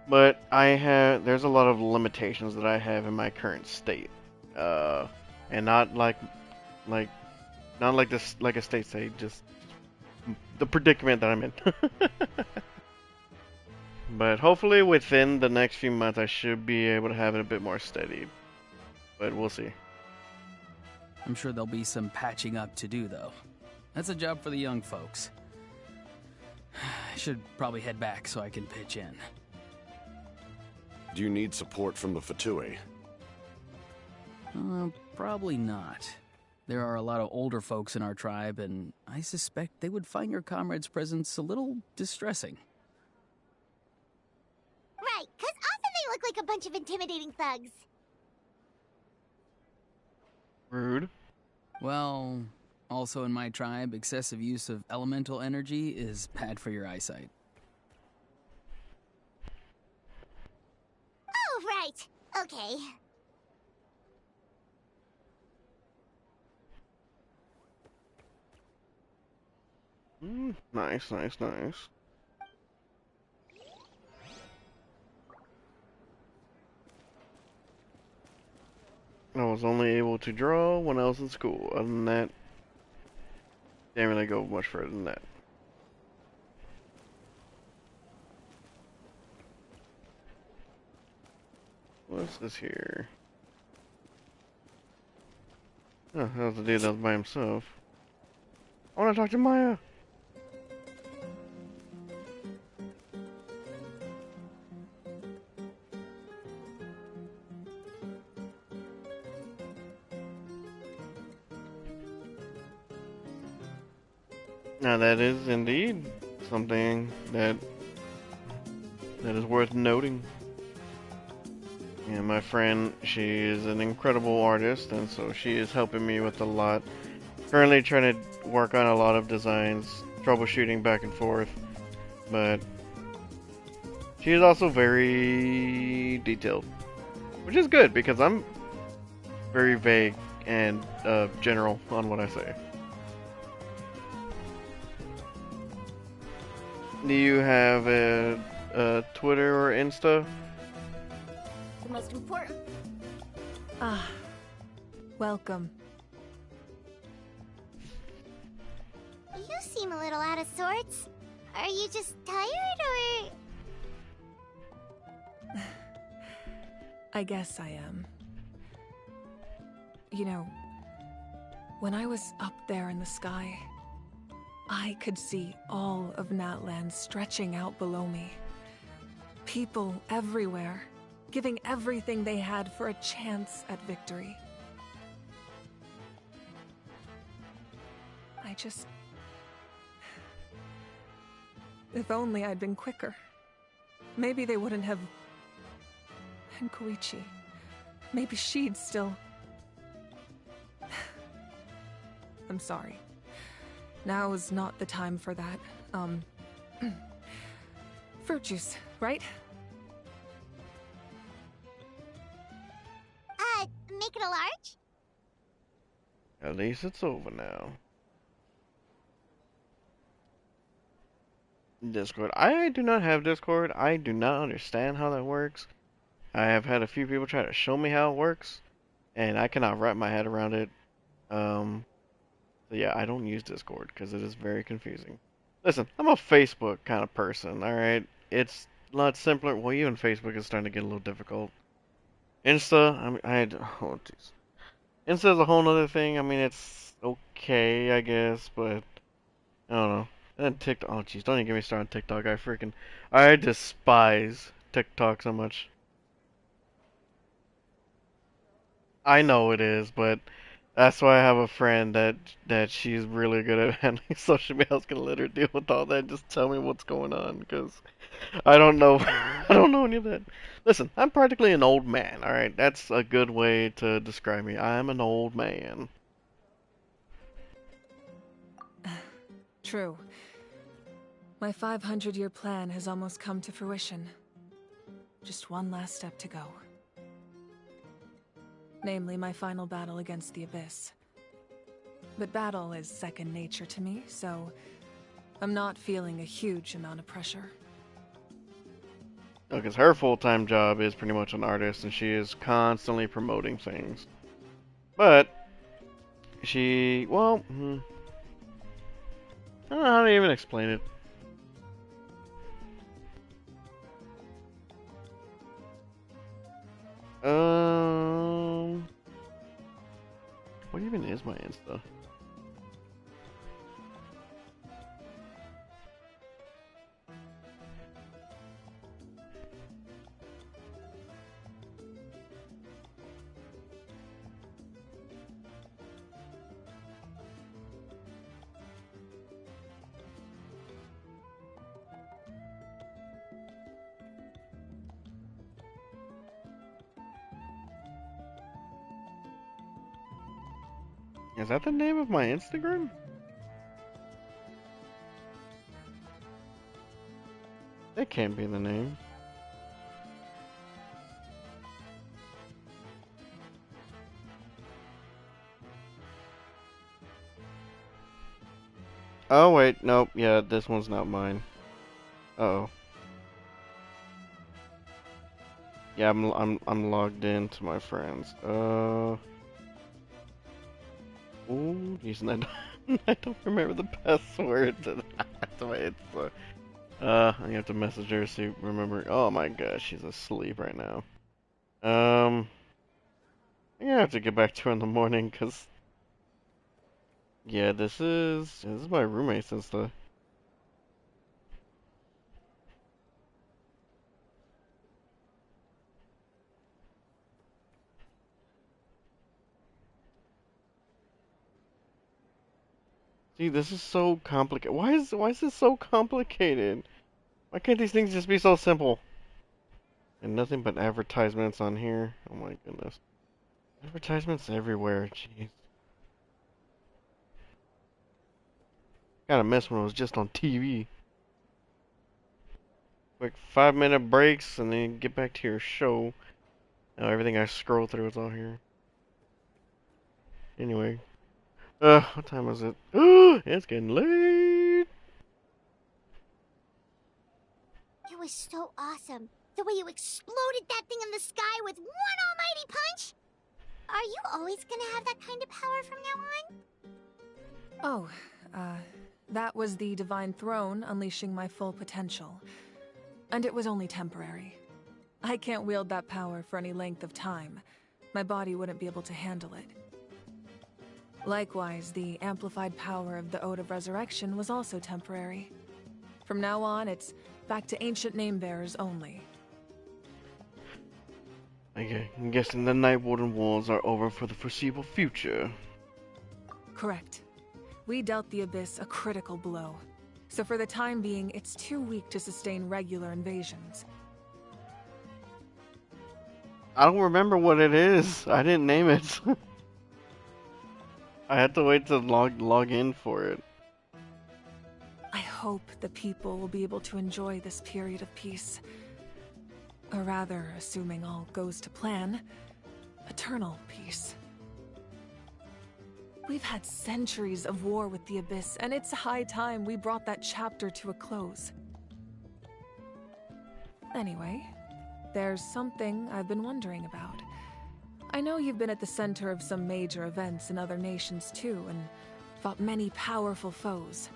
but there's a lot of limitations that I have in my current state, and not like a state, just the predicament that I'm in. But hopefully within the next few months I should be able to have it a bit more steady. But we'll see. I'm sure there'll be some patching up to do, though. That's a job for the young folks. I should probably head back so I can pitch in. Do you need support from the Fatui? Probably not. There are a lot of older folks in our tribe, and I suspect they would find your comrade's presence a little distressing. Right, because often they look like a bunch of intimidating thugs. Rude. Well, also in my tribe, excessive use of elemental energy is bad for your eyesight. Oh, right. Okay. Nice, nice, nice. I was only able to draw when I was in school. Other than that, didn't really go much further than that. What's this here? Oh, that was the dude that was by himself. I want to talk to Maya. Now that is indeed something that is worth noting. And my friend, she is an incredible artist, and so she is helping me with a lot. Currently trying to work on a lot of designs, troubleshooting back and forth, but she is also very detailed, which is good because I'm very vague and general on what I say. Do you have a Twitter or Insta? The most important. Ah, welcome. You seem a little out of sorts. Are you just tired, or...? I guess I am. You know, when I was up there in the sky, I could see all of Natlan stretching out below me. People everywhere, giving everything they had for a chance at victory. I just... If only I'd been quicker. Maybe they wouldn't have... And Koichi. Maybe she'd still... I'm sorry. Now is not the time for that. Fruit juice, right? Make it a large? At least it's over now. Discord. I do not have Discord. I do not understand how that works. I have had a few people try to show me how it works, and I cannot wrap my head around it. So yeah, I don't use Discord because it is very confusing. Listen, I'm a Facebook kind of person, alright? It's a lot simpler. Well, even Facebook is starting to get a little difficult. Insta, oh jeez. Insta is a whole nother thing. I mean, it's okay, I guess, but I don't know. And TikTok, oh jeez, don't even get me started on TikTok. I despise TikTok so much. I know it is, but that's why I have a friend that she's really good at handling social media. I was gonna let her deal with all that. Just tell me what's going on, because I don't know. I don't know any of that. Listen, I'm practically an old man. All right, that's a good way to describe me. I'm an old man. True. My 500-year plan has almost come to fruition. Just one last step to go. Namely, my final battle against the Abyss. But battle is second nature to me, so I'm not feeling a huge amount of pressure. Because her full-time job is pretty much an artist, and she is constantly promoting things. But she, well, I don't know how to even explain it. What even is my Insta? Is that the name of my Instagram? That can't be the name. Oh wait, nope, yeah, this one's not mine. Uh-oh. Yeah, I'm logged in to my friends. Ooh, using that. I don't remember the password to my Insta. I'm gonna have to message her to see remember. Oh my gosh, she's asleep right now. I'm gonna have to get back to her in the morning, cause yeah, this is my roommate since the. See, this is so complicated. Why is this so complicated? Why can't these things just be so simple? And nothing but advertisements on here. Oh my goodness. Advertisements everywhere, jeez. Kinda miss when it was just on TV. Quick 5-minute breaks and then get back to your show. Now everything I scroll through is all here. Anyway. What time is it? It's getting late! It was so awesome. The way you exploded that thing in the sky with one almighty punch! Are you always gonna have that kind of power from now on? Oh, that was the Divine Throne unleashing my full potential. And it was only temporary. I can't wield that power for any length of time. My body wouldn't be able to handle it. Likewise, the amplified power of the Ode of Resurrection was also temporary. From now on, it's back to ancient name-bearers only. Okay, I'm guessing the Night Warden Wars are over for the foreseeable future. Correct. We dealt the Abyss a critical blow. So for the time being, it's too weak to sustain regular invasions. I don't remember what it is. I didn't name it. I had to wait to log in for it. I hope the people will be able to enjoy this period of peace. Or rather, assuming all goes to plan, eternal peace. We've had centuries of war with the Abyss, and it's high time we brought that chapter to a close. Anyway, there's something I've been wondering about. I know you've been at the center of some major events in other nations too, and fought many powerful foes.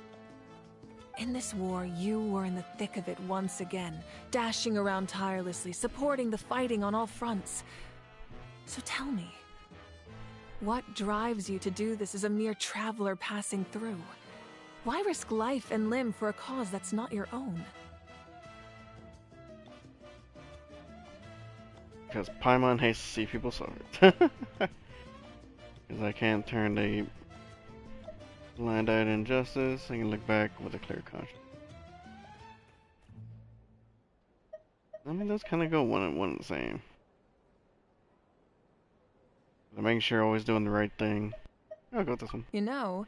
In this war, you were in the thick of it once again, dashing around tirelessly, supporting the fighting on all fronts. So tell me, what drives you to do this as a mere traveler passing through? Why risk life and limb for a cause that's not your own? Because Paimon hates to see people suffer. Because I can't turn a blind-eyed injustice. I can look back with a clear conscience. I mean, those kind of go one and the same. I'm making sure always doing the right thing. I'll go with this one. You know,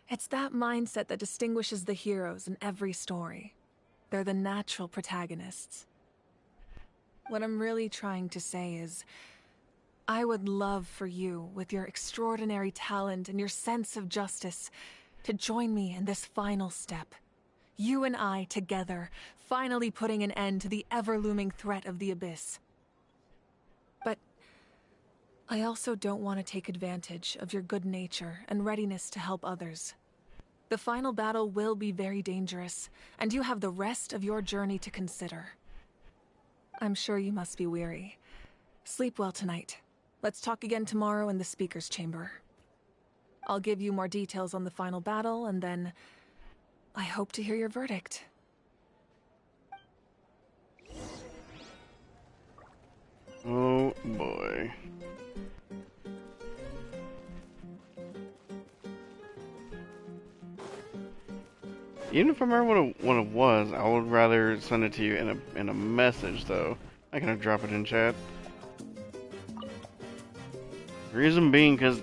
it's that mindset that distinguishes the heroes in every story. They're the natural protagonists. What I'm really trying to say is, I would love for you, with your extraordinary talent and your sense of justice, to join me in this final step. You and I together, finally putting an end to the ever-looming threat of the Abyss. But I also don't want to take advantage of your good nature and readiness to help others. The final battle will be very dangerous, and you have the rest of your journey to consider. I'm sure you must be weary. Sleep well tonight. Let's talk again tomorrow in the speaker's chamber. I'll give you more details on the final battle, and then I hope to hear your verdict. Oh boy. Even if I remember what it was, I would rather send it to you in a message though. I can drop it in chat. Reason being, because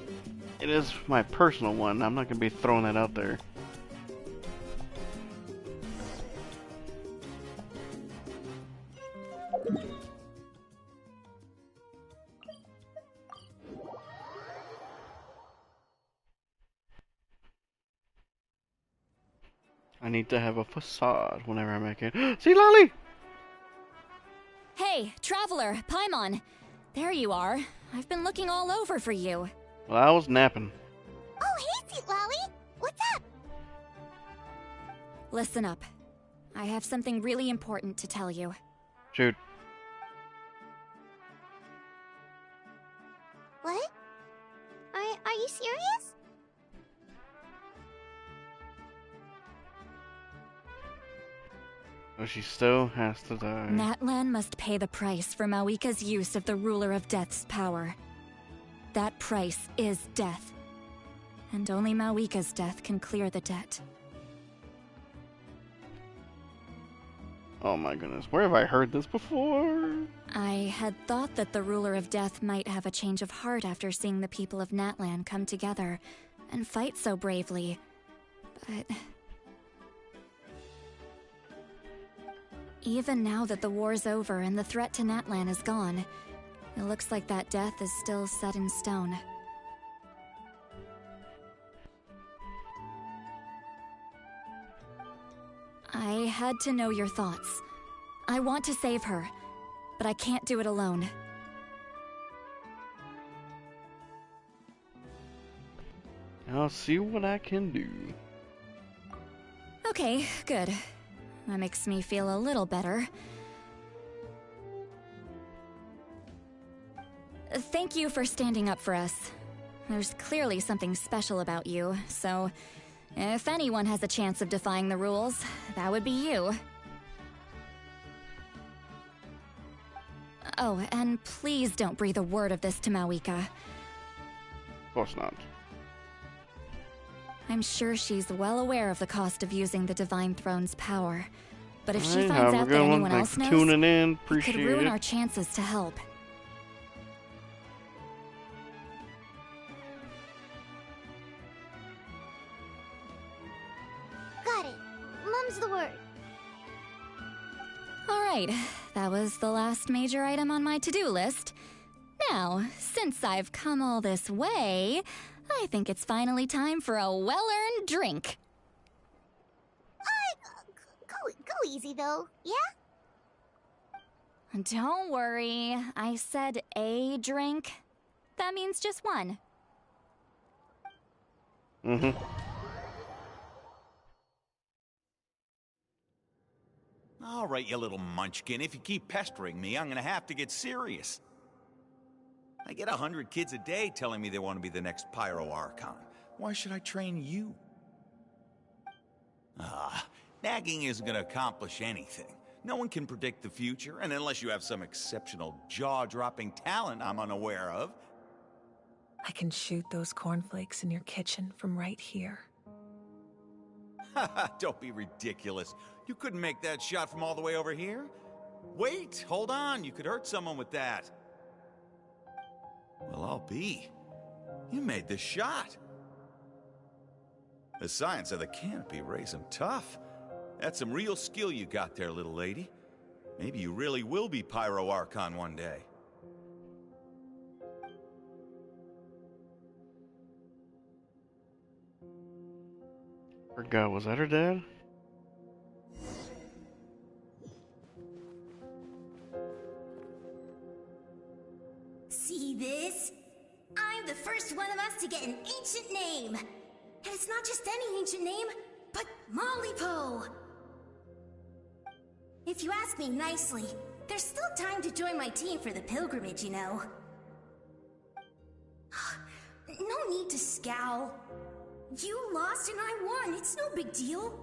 it is my personal one. I'm not gonna be throwing that out there. I need to have a facade whenever I make it. See, Lolly! Hey, Traveler, Paimon. There you are. I've been looking all over for you. Well, I was napping. Oh, hey, Sweet Lolly! What's up? Listen up. I have something really important to tell you. Shoot. What? Are you serious? Oh, she still has to die. Natlan must pay the price for Mawika's use of the Ruler of Death's power. That price is death. And only Mawika's death can clear the debt. Oh my goodness, where have I heard this before? I had thought that the Ruler of Death might have a change of heart after seeing the people of Natlan come together and fight so bravely. But even now that the war's over and the threat to Natlan is gone, it looks like that death is still set in stone. I had to know your thoughts. I want to save her, but I can't do it alone. I'll see what I can do. Okay, good. That makes me feel a little better. Thank you for standing up for us. There's clearly something special about you, so if anyone has a chance of defying the rules, that would be you. Oh, and please don't breathe a word of this to Mawika. Of course not. I'm sure she's well aware of the cost of using the Divine Throne's power. But if she Alright, finds have a out good that one. anyone Thanks else for knows, tuning in. it Appreciate could ruin it. our chances to help. Got it. Mum's the word. Alright, that was the last major item on my to-do list. Now, since I've come all this way, I think it's finally time for a well-earned drink. Go easy, though, yeah? Don't worry, I said a drink. That means just one. Mm-hmm. All right, you little munchkin. If you keep pestering me, I'm gonna have to get serious. I get 100 kids a day telling me they want to be the next Pyro Archon. Why should I train you? Nagging isn't gonna accomplish anything. No one can predict the future, and unless you have some exceptional jaw-dropping talent I'm unaware of. I can shoot those cornflakes in your kitchen from right here. Don't be ridiculous. You couldn't make that shot from all the way over here? Wait, hold on. You could hurt someone with that. Well, I'll be. You made the shot. The science of the canopy raised him tough. That's some real skill you got there, little lady. Maybe you really will be Pyro Archon one day. Forgot, was that her dad? See this? I'm the first one of us to get an ancient name. And it's not just any ancient name, but Mollypo. If you ask me nicely, there's still time to join my team for the pilgrimage, you know. No need to scowl. You lost and I won. It's no big deal.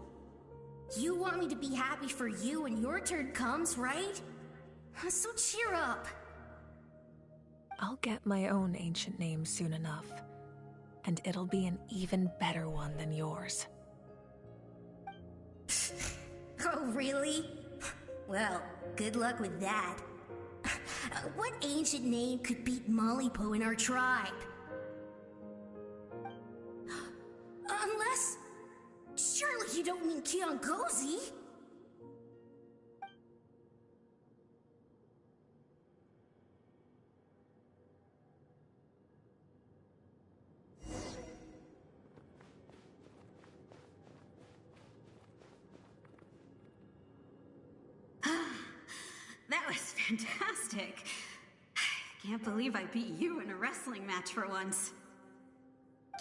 You want me to be happy for you when your turn comes, right? So cheer up. I'll get my own ancient name soon enough. And it'll be an even better one than yours. Oh, really? Well, good luck with that. What ancient name could beat Mollypo in our tribe? Unless... Surely you don't mean Kiangozi? That was fantastic. Can't believe I beat you in a wrestling match for once.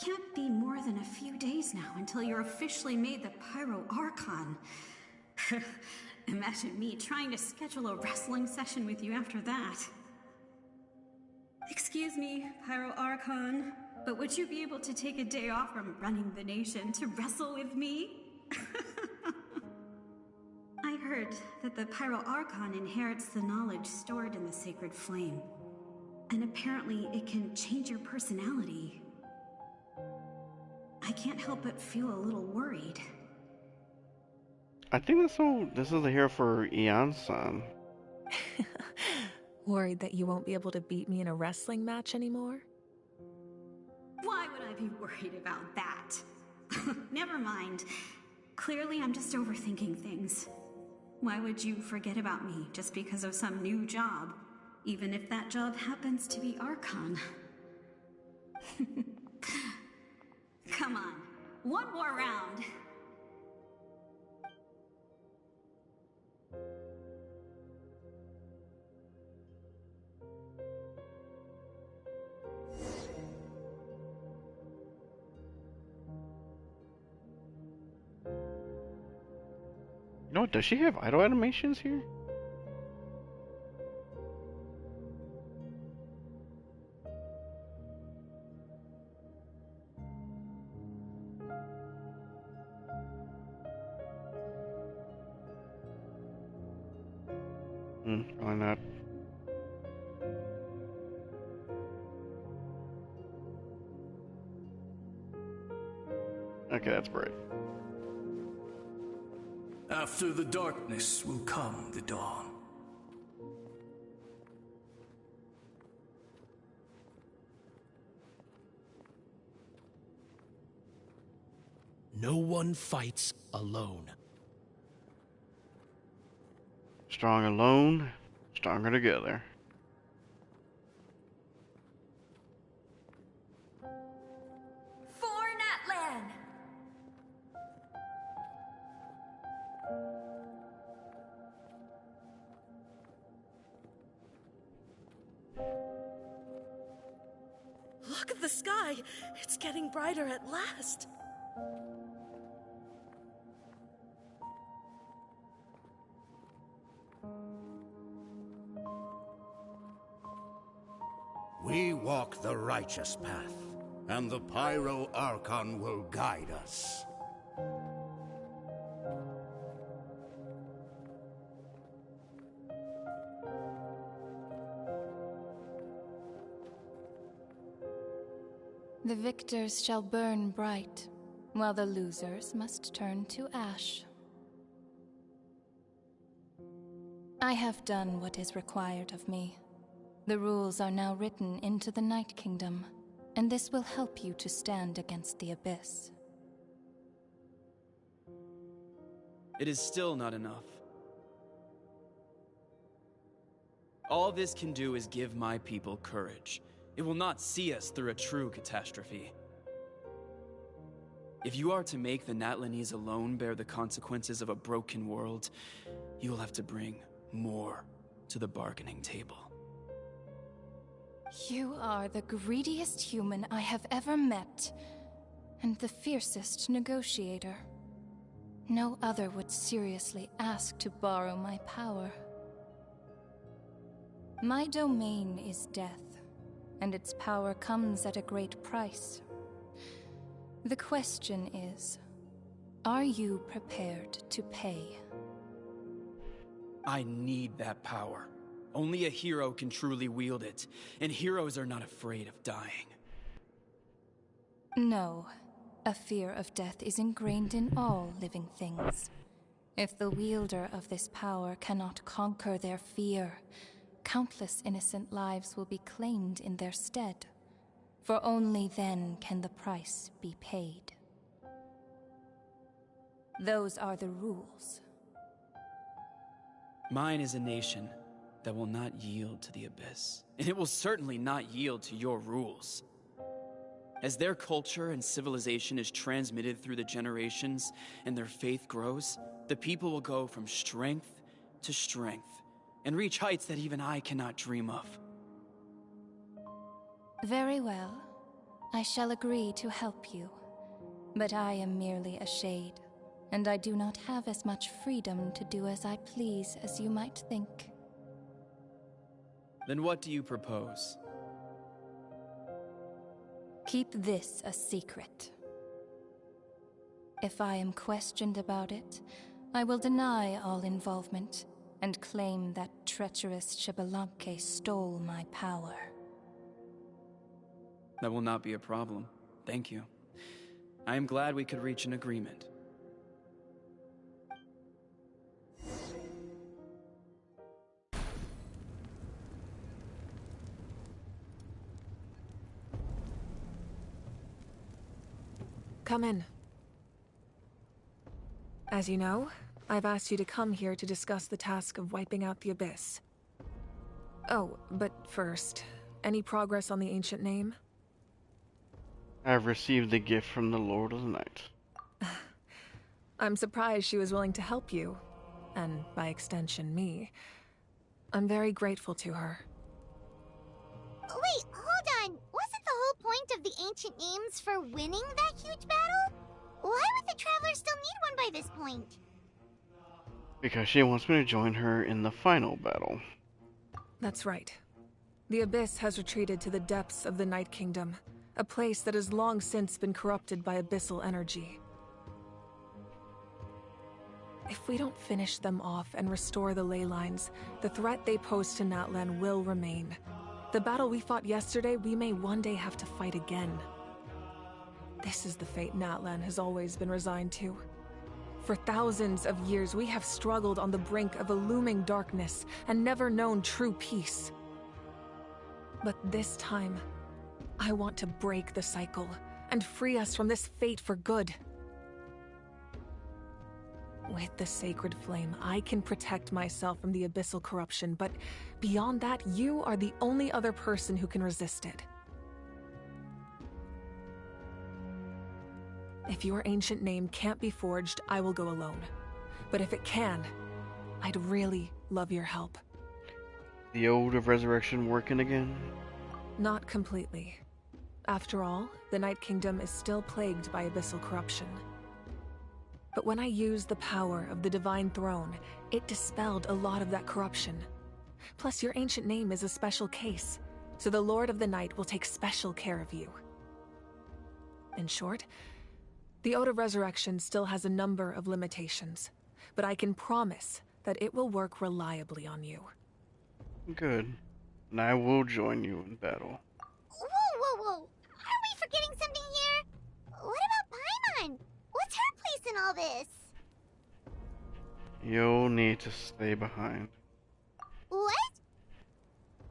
Can't be more than a few days now until you're officially made the Pyro Archon. Imagine me trying to schedule a wrestling session with you after that. Excuse me, Pyro Archon, but would you be able to take a day off from running the nation to wrestle with me? I heard that the Pyro Archon inherits the knowledge stored in the sacred flame. And apparently it can change your personality. I can't help but feel a little worried. I think this is here for Ian-san. Worried that you won't be able to beat me in a wrestling match anymore? Why would I be worried about that? Never mind. Clearly I'm just overthinking things. Why would you forget about me just because of some new job? Even if that job happens to be Archon. Come on, one more round. You know what, does she have idle animations here? Why not? Okay, that's bright. After the darkness will come the dawn. No one fights alone. Strong alone, stronger together. For Natlan! Look at the sky! It's getting brighter at last! We walk the righteous path, and the Pyro Archon will guide us. The victors shall burn bright, while the losers must turn to ash. I have done what is required of me. The rules are now written into the Night Kingdom, and this will help you to stand against the Abyss. It is still not enough. All this can do is give my people courage. It will not see us through a true catastrophe. If you are to make the Natlanese alone bear the consequences of a broken world, you will have to bring more to the bargaining table. You are the greediest human I have ever met, and the fiercest negotiator. No other would seriously ask to borrow my power. My domain is death, and its power comes at a great price. The question is, are you prepared to pay? I need that power. Only a hero can truly wield it, and heroes are not afraid of dying. No. A fear of death is ingrained in all living things. If the wielder of this power cannot conquer their fear, countless innocent lives will be claimed in their stead. For only then can the price be paid. Those are the rules. Mine is a nation that will not yield to the Abyss, and it will certainly not yield to your rules. As their culture and civilization is transmitted through the generations and their faith grows, the people will go from strength to strength and reach heights that even I cannot dream of. Very well. I shall agree to help you. But I am merely a shade, and I do not have as much freedom to do as I please as you might think. Then what do you propose? Keep this a secret. If I am questioned about it, I will deny all involvement and claim that treacherous Xbalanque stole my power. That will not be a problem. Thank you. I am glad we could reach an agreement. Come in. As you know, I've asked you to come here to discuss the task of wiping out the Abyss. Oh, but first, any progress on the ancient name? I've received the gift from the Lord of the Night. I'm surprised she was willing to help you, and by extension, me. I'm very grateful to her. Wait, hold on. Wasn't the whole point of the ancient names for winning that huge battle? Why would the Traveler still need one by this point? Because she wants me to join her in the final battle. That's right. The Abyss has retreated to the depths of the Night Kingdom, a place that has long since been corrupted by abyssal energy. If we don't finish them off and restore the ley lines, the threat they pose to Natlan will remain. The battle we fought yesterday, we may one day have to fight again. This is the fate Natlan has always been resigned to. For thousands of years, we have struggled on the brink of a looming darkness and never known true peace. But this time, I want to break the cycle and free us from this fate for good. With the sacred flame, I can protect myself from the abyssal corruption, but beyond that, you are the only other person who can resist it. If your ancient name can't be forged, I will go alone. But if it can, I'd really love your help. The Ode of Resurrection working again? Not completely. After all, the Night Kingdom is still plagued by abyssal corruption. But when I used the power of the Divine Throne, it dispelled a lot of that corruption. Plus, your ancient name is a special case, so the Lord of the Night will take special care of you. In short, the Ode of Resurrection still has a number of limitations, but I can promise that it will work reliably on you. Good. And I will join you in battle. Whoa! Are we forgetting something here? What about Paimon? What's her place in all this? You'll need to stay behind. What?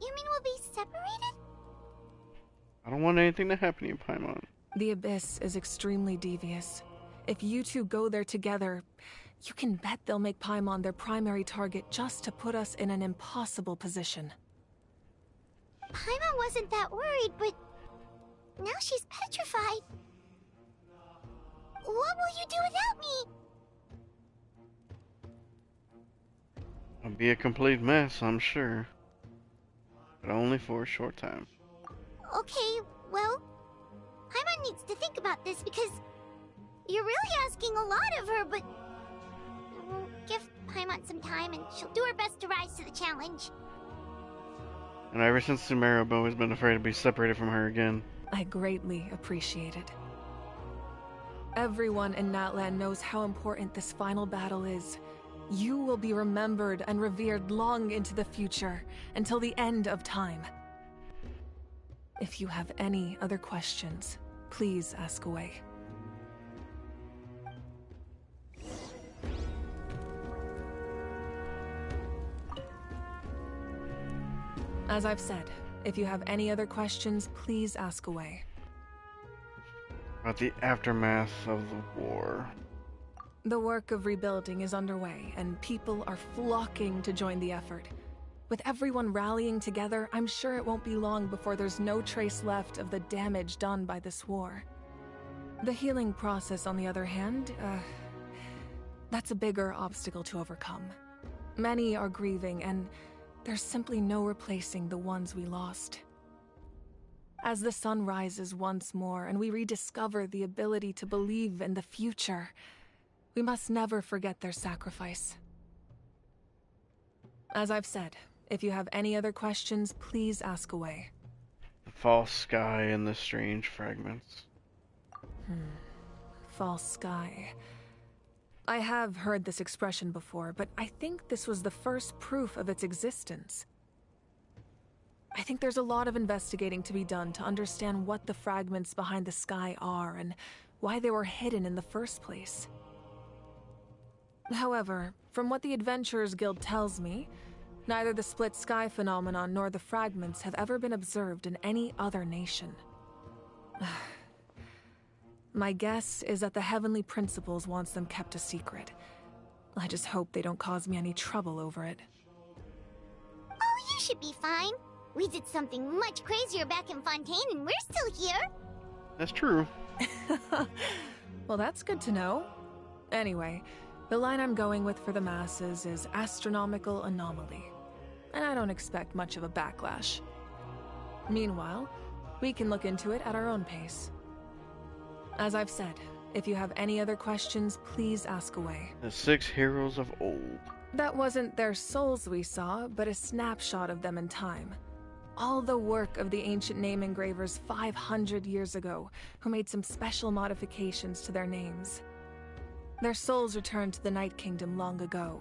You mean we'll be separated? I don't want anything to happen to you, Paimon. The Abyss is extremely devious. If you two go there together, you can bet they'll make Paimon their primary target just to put us in an impossible position. Paimon wasn't that worried, but now she's petrified. What will you do without me? I'll be a complete mess, I'm sure. But only for a short time. Okay, well, Paimon needs to think about this because you're really asking a lot of her, but we'll give Paimon some time and she'll do her best to rise to the challenge. And ever since Sumeru, I've always been afraid to be separated from her again. I greatly appreciate it. Everyone in Natlan knows how important this final battle is. You will be remembered and revered long into the future, until the end of time. If you have any other questions, please ask away. As I've said, if you have any other questions, please ask away. About the aftermath of the war. The work of rebuilding is underway, and people are flocking to join the effort. With everyone rallying together, I'm sure it won't be long before there's no trace left of the damage done by this war. The healing process, on the other hand, that's a bigger obstacle to overcome. Many are grieving, and there's simply no replacing the ones we lost. As the sun rises once more and we rediscover the ability to believe in the future, we must never forget their sacrifice. As I've said, if you have any other questions, please ask away. The false sky and the strange fragments. False sky. I have heard this expression before, but I think this was the first proof of its existence. I think there's a lot of investigating to be done to understand what the fragments behind the sky are and why they were hidden in the first place. However, from what the Adventurers Guild tells me, neither the split sky phenomenon nor the fragments have ever been observed in any other nation. My guess is that the Heavenly Principles wants them kept a secret. I just hope they don't cause me any trouble over it. Oh, you should be fine. We did something much crazier back in Fontaine and we're still here. That's true. Well, that's good to know. Anyway, the line I'm going with for the masses is astronomical anomaly. And I don't expect much of a backlash. Meanwhile, we can look into it at our own pace. As I've said, if you have any other questions, please ask away. The 6 heroes of old. That wasn't their souls we saw, but a snapshot of them in time. All the work of the ancient name engravers 500 years ago, who made some special modifications to their names. Their souls returned to the Night Kingdom long ago,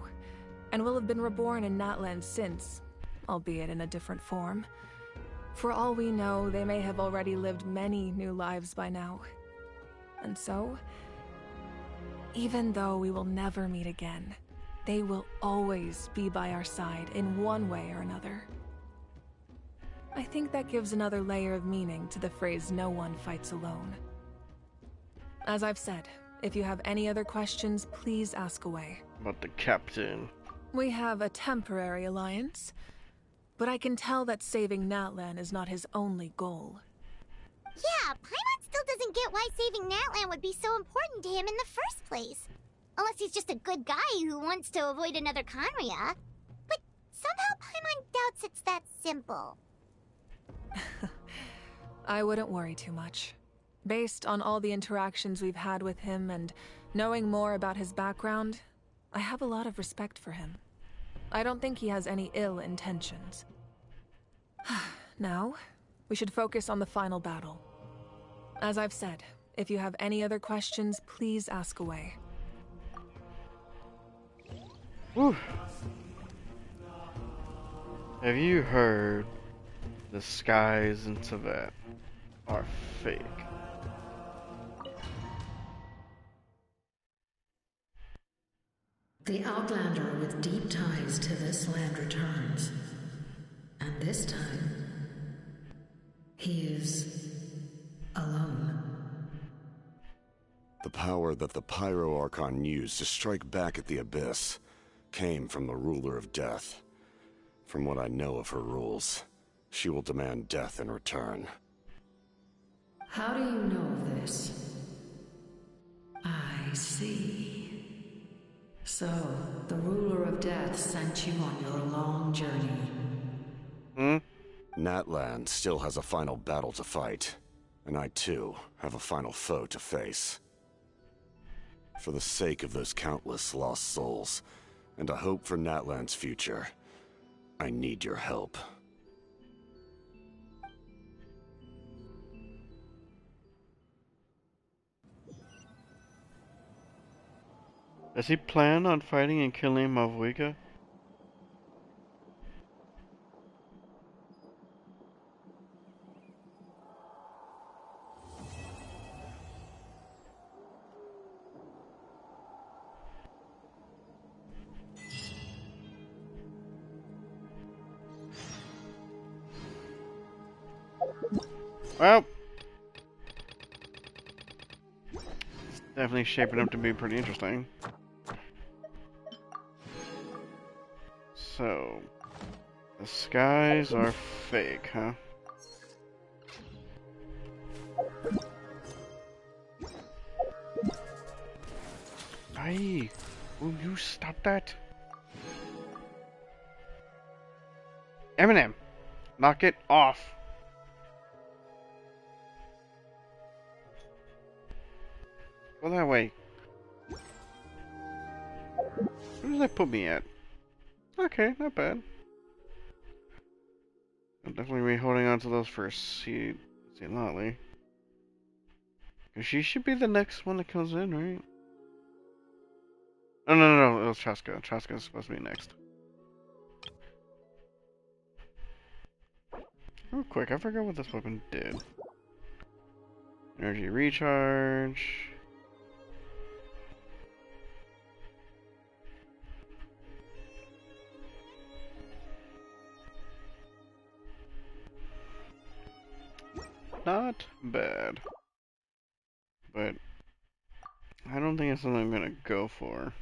and will have been reborn in Natlan since, albeit in a different form. For all we know, they may have already lived many new lives by now. And so, even though we will never meet again, they will always be by our side in one way or another. I think that gives another layer of meaning to the phrase, "No one fights alone." As I've said, if you have any other questions, please ask away. About the captain. We have a temporary alliance, but I can tell that saving Natlan is not his only goal. Yeah, Paimon still doesn't get why saving Natlan would be so important to him in the first place. Unless he's just a good guy who wants to avoid another Conria. But somehow Paimon doubts it's that simple. I wouldn't worry too much. Based on all the interactions we've had with him and knowing more about his background, I have a lot of respect for him. I don't think he has any ill intentions. Now, we should focus on the final battle. As I've said, if you have any other questions, please ask away. Whew. Have you heard the skies in Tibet are fake? The Outlander with deep ties to this land returns. And this time, he is alone. The power that the Pyro Archon used to strike back at the Abyss came from the Ruler of Death. From what I know of her rules, she will demand death in return. How do you know of this? I see. So, the Ruler of Death sent you on your long journey. Natlan still has a final battle to fight, and I too have a final foe to face. For the sake of those countless lost souls, and a hope for Natlan's future, I need your help. Does he plan on fighting and killing Mavuika? Well, it's definitely shaping up to be pretty interesting. So, the skies are fake, huh? Hey, will you stop that? Eminem, knock it off. Go that way. Where does that put me at? Okay, not bad. I'll definitely be holding on to those for St. Lotley. Cause she should be the next one that comes in, right? Oh, no, it was Chaska. Chaska's supposed to be next. Real quick, I forgot what this weapon did. Energy recharge. Not bad. But I don't think it's something I'm gonna go for.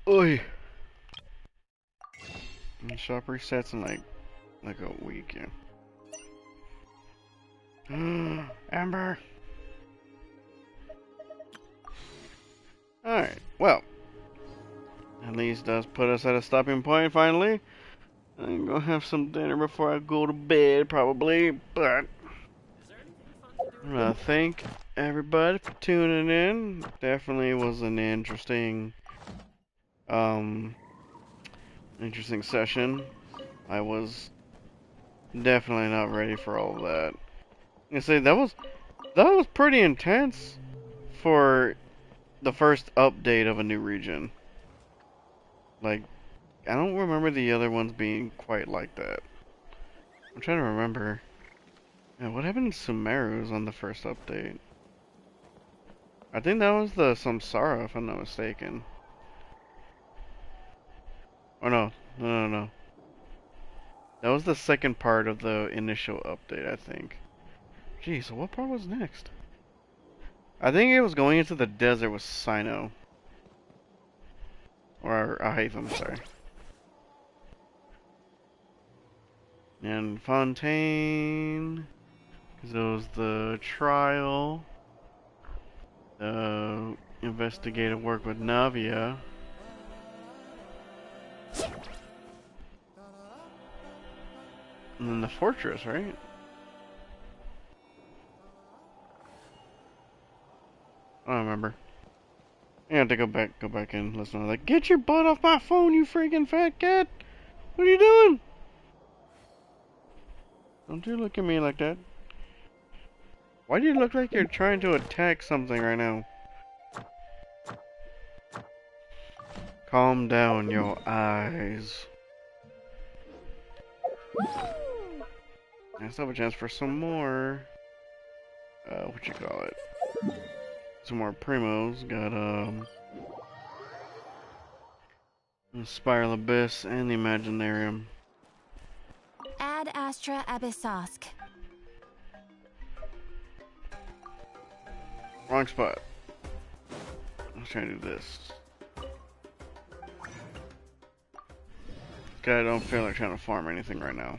Oi! And shop resets in like a week, yeah. Amber! Alright, well. At least does put us at a stopping point finally. I'm gonna have some dinner before I go to bed, probably, but I wanna thank everybody for tuning in. Definitely was an interesting session. I was definitely not ready for all of that. I say that was pretty intense for the first update of a new region. Like, I don't remember the other ones being quite like that. I'm trying to remember. Yeah, what happened to Sumerus on the first update? I think that was the Samsara, if I'm not mistaken. Oh no. That was the second part of the initial update, I think. Jeez, so what part was next? I think it was going into the desert with Sino. Or Ahatham, sorry. And Fontaine. Because it was the trial. Investigative work with Navia. And then the fortress, right? I don't remember. I have to go back and listen to that. Get your butt off my phone, you freaking fat cat! What are you doing? Don't you look at me like that. Why do you look like you're trying to attack something right now? Calm down, your eyes. I still have a chance for some more. What you call it? Some more primos. Got the Spiral Abyss and the Imaginarium. Ad Astra Abyssosk. Wrong spot. Let's try to do this. Okay, I don't feel like trying to farm anything right now.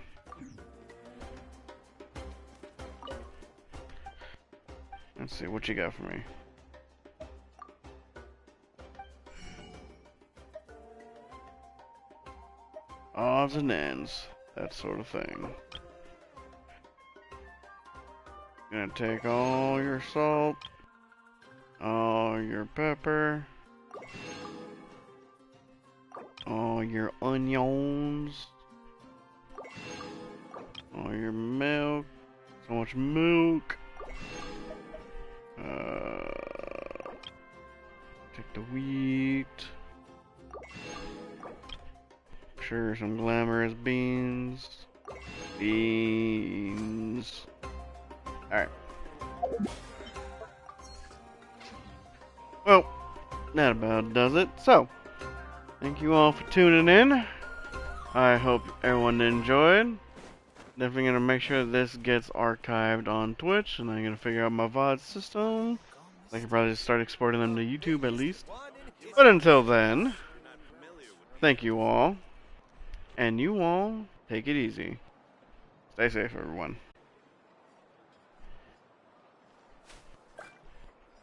Let's see, what you got for me? Odds and ends, that sort of thing. Gonna take all your salt, all your pepper, all your onions, all your milk, so much milk. Take the wheat. Sure, some glamorous beans. Beans. Alright. Well, that about does it. So, thank you all for tuning in. I hope everyone enjoyed. Definitely gonna make sure this gets archived on Twitch, and I'm gonna figure out my VOD system. I can probably just start exporting them to YouTube at least. But until then, thank you all, and you all take it easy. Stay safe, everyone.